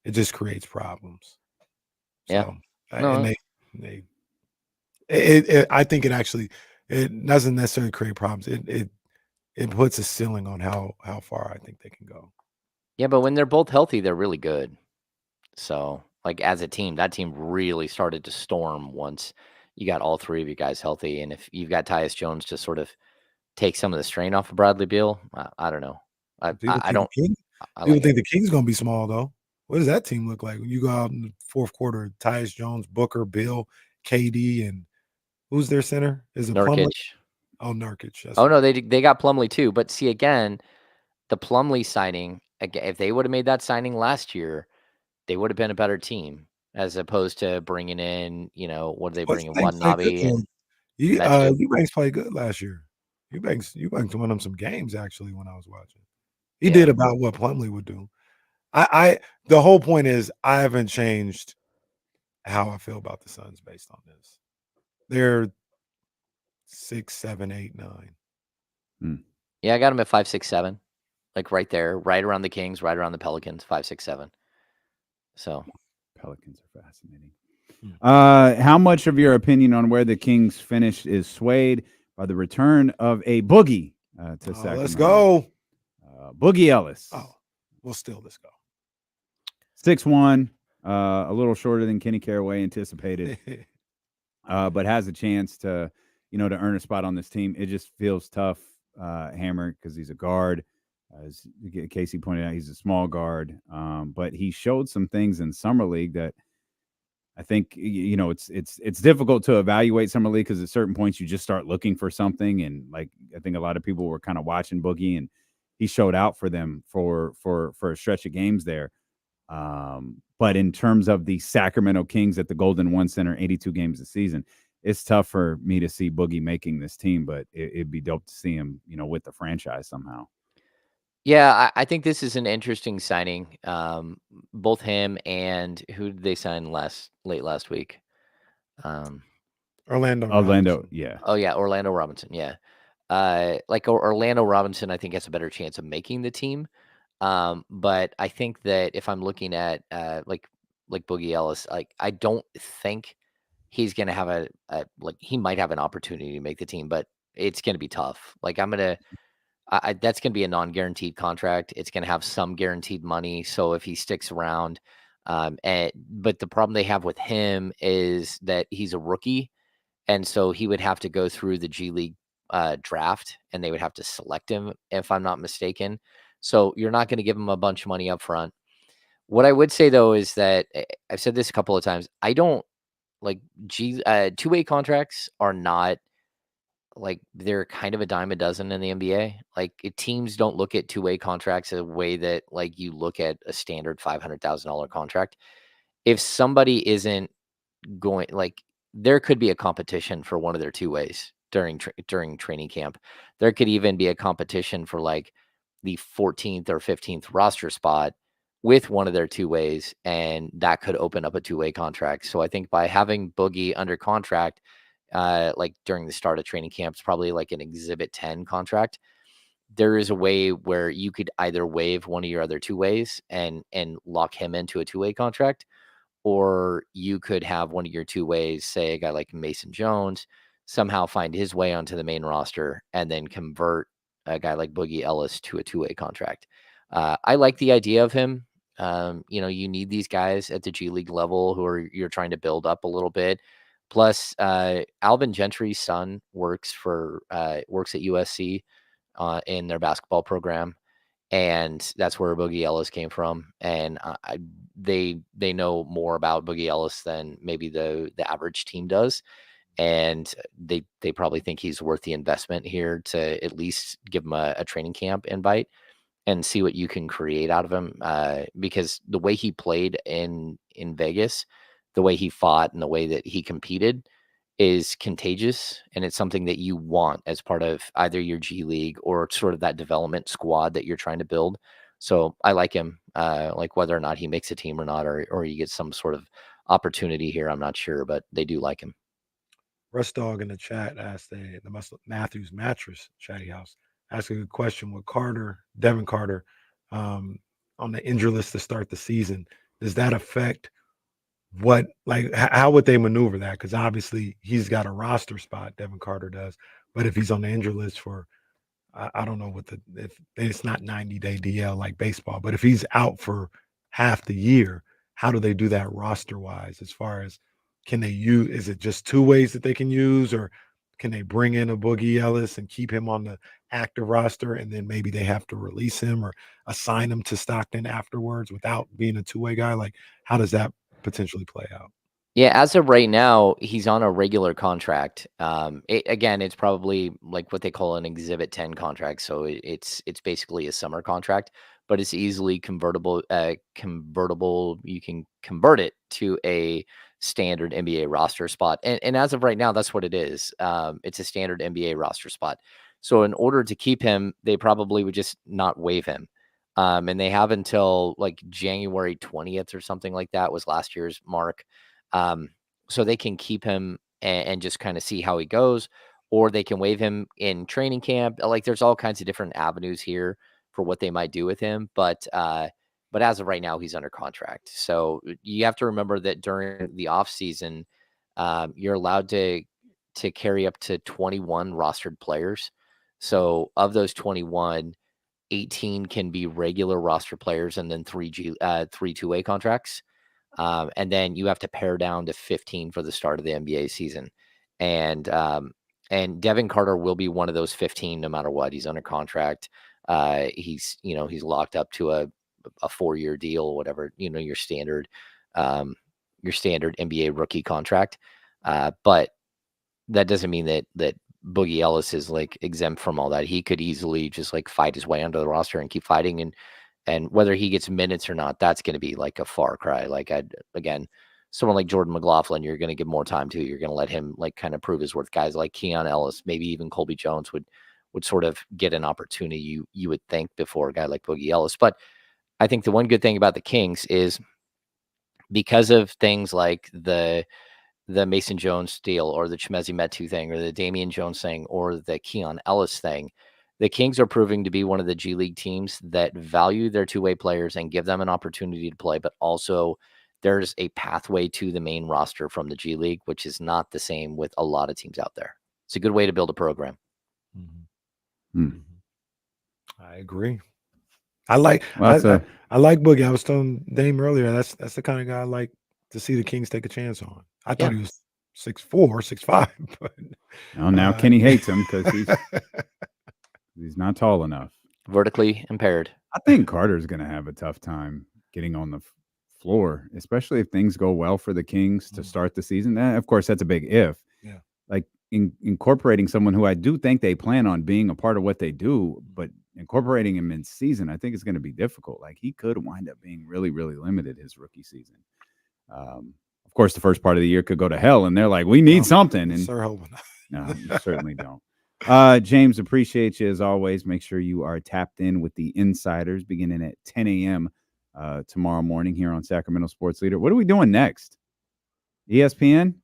it just creates problems. Yeah. So, and I think it doesn't necessarily create problems. It puts a ceiling on how far I think they can go. Yeah, but when they're both healthy, they're really good. So, like, as a team, that team really started to storm once you got all three of you guys healthy. And if you've got Tyus Jones to sort of take some of the strain off of Bradley Beal, I don't know. I don't think the Kings going to be small, though. What does that team look like when you go out in the fourth quarter? Tyus Jones, Booker, Bill, KD, and who's their center? Is it Nurkic? Plumlee? Oh, Nurkic. No, they got Plumlee too. But see, again, the Plumlee signing, if they would have made that signing last year, they would have been a better team as opposed to bringing in, what did they bring in? Watanabe and Eubanks played good last year. Eubanks won them some games actually when I was watching. He did about what Plumlee would do. The whole point is I haven't changed how I feel about the Suns based on this. They're 6, 7, 8, 9. Yeah, I got him at 5, 6, 7, like right there, right around the Kings, right around the Pelicans, 5, 6, 7. So Pelicans are fascinating. How much of your opinion on where the Kings finished is swayed by the return of a Boogie to Sacramento? Let's go. Boogie Ellis. We'll steal this go. 6'1", a little shorter than Kenny Caraway anticipated, but has a chance to earn a spot on this team. It just feels tough, Hammer, because he's a guard. As Casey pointed out, he's a small guard, but he showed some things in Summer League that I think it's difficult to evaluate Summer League because at certain points you just start looking for something, and like I think a lot of people were kind of watching Boogie, and he showed out for them for a stretch of games there. But in terms of the Sacramento Kings at the Golden One Center, 82 games a season, it's tough for me to see Boogie making this team, but it'd be dope to see him, with the franchise somehow. Yeah, I think this is an interesting signing. Both him and who did they sign late last week? Orlando, Robinson. Yeah. Oh yeah, Orlando Robinson. Yeah. Like Orlando Robinson, I think has a better chance of making the team. But I think that if I'm looking at like Boogie Ellis, like I don't think he's gonna have he might have an opportunity to make the team, but it's gonna be tough. Like that's gonna be a non-guaranteed contract. It's gonna have some guaranteed money. So if he sticks around, but the problem they have with him is that he's a rookie, and so he would have to go through the G League draft, and they would have to select him, if I'm not mistaken. So you're not going to give him a bunch of money up front. What I would say though is that I've said this a couple of times. I don't like two-way contracts are not like they're kind of a dime a dozen in the NBA. Like teams don't look at two-way contracts a way that like you look at a standard $500,000 contract. If somebody isn't going, like there could be a competition for one of their two ways during training camp. There could even be a competition for like the 14th or 15th roster spot with one of their two ways, and that could open up a two-way contract. So I think by having Boogie under contract, like during the start of training camp, it's probably like an Exhibit 10 contract. There is a way where you could either waive one of your other two ways and lock him into a two-way contract, or you could have one of your two ways, say a guy like Mason Jones, somehow find his way onto the main roster and then convert a guy like Boogie Ellis to a two-way contract. I like the idea of him. You need these guys at the G League level who you're trying to build up a little bit. Plus, Alvin Gentry's son works at USC in their basketball program, and that's where Boogie Ellis came from. And they know more about Boogie Ellis than maybe the average team does. And they probably think he's worth the investment here to at least give him a training camp invite and see what you can create out of him. Because the way he played in Vegas, the way he fought and the way that he competed is contagious. And it's something that you want as part of either your G League or sort of that development squad that you're trying to build. So I like him, like whether or not he makes a team or not, or he gets some sort of opportunity here, I'm not sure, but they do like him. Russ Dog in the chat asked the Matthews Mattress Chatty House asking a question with Devin Carter, on the injury list to start the season. Does that affect how would they maneuver that? Because obviously he's got a roster spot, Devin Carter does, but if he's on the injury list for, I don't know if it's not 90-day DL like baseball, but if he's out for half the year, how do they do that roster wise as far as can they use, is it just two ways that they can use, or can they bring in a Boogie Ellis and keep him on the active roster and then maybe they have to release him or assign him to Stockton afterwards without being a two-way guy? Like, how does that potentially play out? Yeah, as of right now, he's on a regular contract. It's probably like what they call an Exhibit 10 contract. So it's basically a summer contract, but it's easily convertible. You can convert it to a standard NBA roster spot. And as of right now, that's what it is. It's a standard NBA roster spot. So in order to keep him, they probably would just not waive him. And they have until like January 20th or something like that was last year's mark. So they can keep him and just kind of see how he goes, or they can waive him in training camp. Like there's all kinds of different avenues here for what they might do with him. But as of right now, he's under contract. So you have to remember that during the off season, you're allowed to carry up to 21 rostered players. So of those 21, 18 can be regular roster players, and then three two-way contracts. And then you have to pare down to 15 for the start of the NBA season. And Devin Carter will be one of those 15 no matter what. He's under contract. He's locked up to a 4-year deal or whatever, your standard NBA rookie contract. But that doesn't mean that Boogie Ellis is like exempt from all that. He could easily just like fight his way onto the roster and keep fighting. And whether he gets minutes or not, that's going to be like a far cry. Like again, someone like Jordan McLaughlin, you're going to give more time to. You're going to let him like kind of prove his worth. Guys like Keon Ellis, maybe even Colby Jones would sort of get an opportunity you would think before a guy like Boogie Ellis. But I think the one good thing about the Kings is because of things like the Mason Jones deal or the Chimezie Metu thing or the Damian Jones thing or the Keon Ellis thing, the Kings are proving to be one of the G League teams that value their two-way players and give them an opportunity to play, but also there's a pathway to the main roster from the G League, which is not the same with a lot of teams out there. It's a good way to build a program. I agree. I like Boogie. I was telling Dame earlier, that's the kind of guy I like to see the Kings take a chance on. I thought he was 6'4", 6'5", but now Kenny hates him because he's not tall enough. Vertically impaired. I think Carter's going to have a tough time getting on the floor, especially if things go well for the Kings to start the season. Of course, that's a big if. Yeah. Like incorporating someone who I do think they plan on being a part of what they do, but incorporating him in season, I think it's going to be difficult. Like he could wind up being really, really limited his rookie season. Of course, the first part of the year could go to hell, and they're like, "We need something." And no, you certainly don't. James, appreciate you as always. Make sure you are tapped in with the Insiders beginning at 10 a.m. Tomorrow morning here on Sacramento Sports Leader. What are we doing next? ESPN?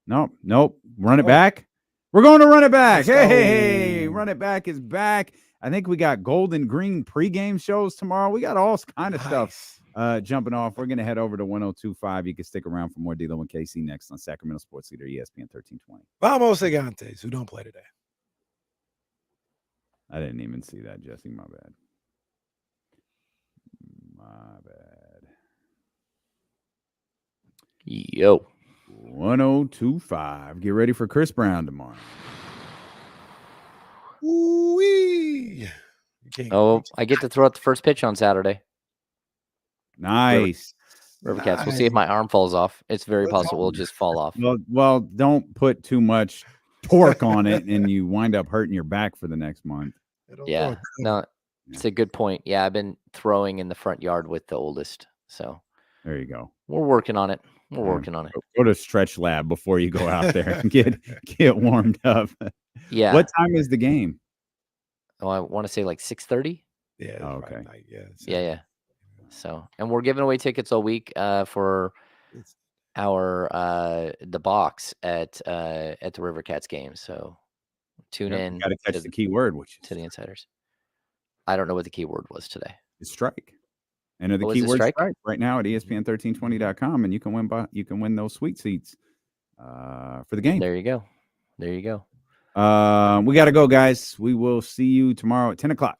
Nope. Run it back. We're going to run it back. Hey, Run It Back is back. I think we got gold and green pregame shows tomorrow. We got all kind of stuff jumping off. We're going to head over to 102.5. You can stick around for more D-Lo and KC next on Sacramento Sports Leader, ESPN 1320. Vamos Gigantes, who don't play today. I didn't even see that, Jesse. My bad. Yo. 102.5. Get ready for Chris Brown tomorrow. Ooh-wee. Oh, I get to throw out the first pitch on Saturday. Nice. River Cats. We'll see if my arm falls off. It's very possible it'll just fall off. Well, don't put too much torque on it and you wind up hurting your back for the next month. Yeah. No, it's a good point. Yeah, I've been throwing in the front yard with the oldest. So there you go. We're working on it. We're working on it. Go to Stretch Lab before you go out there and get warmed up. Yeah. What time is the game? Oh, I want to say like 6:30. Yeah. Oh, okay. Yeah. So, and we're giving away tickets all week for our the box at the River Cats game. So tune in. Got to catch the key word, which to the Insiders. I don't know what the keyword was today. It's strike. Enter the keyword strike right now at ESPN1320.com, and you can win those sweet seats for the game. There you go. We got to go, guys. We will see you tomorrow at 10 o'clock.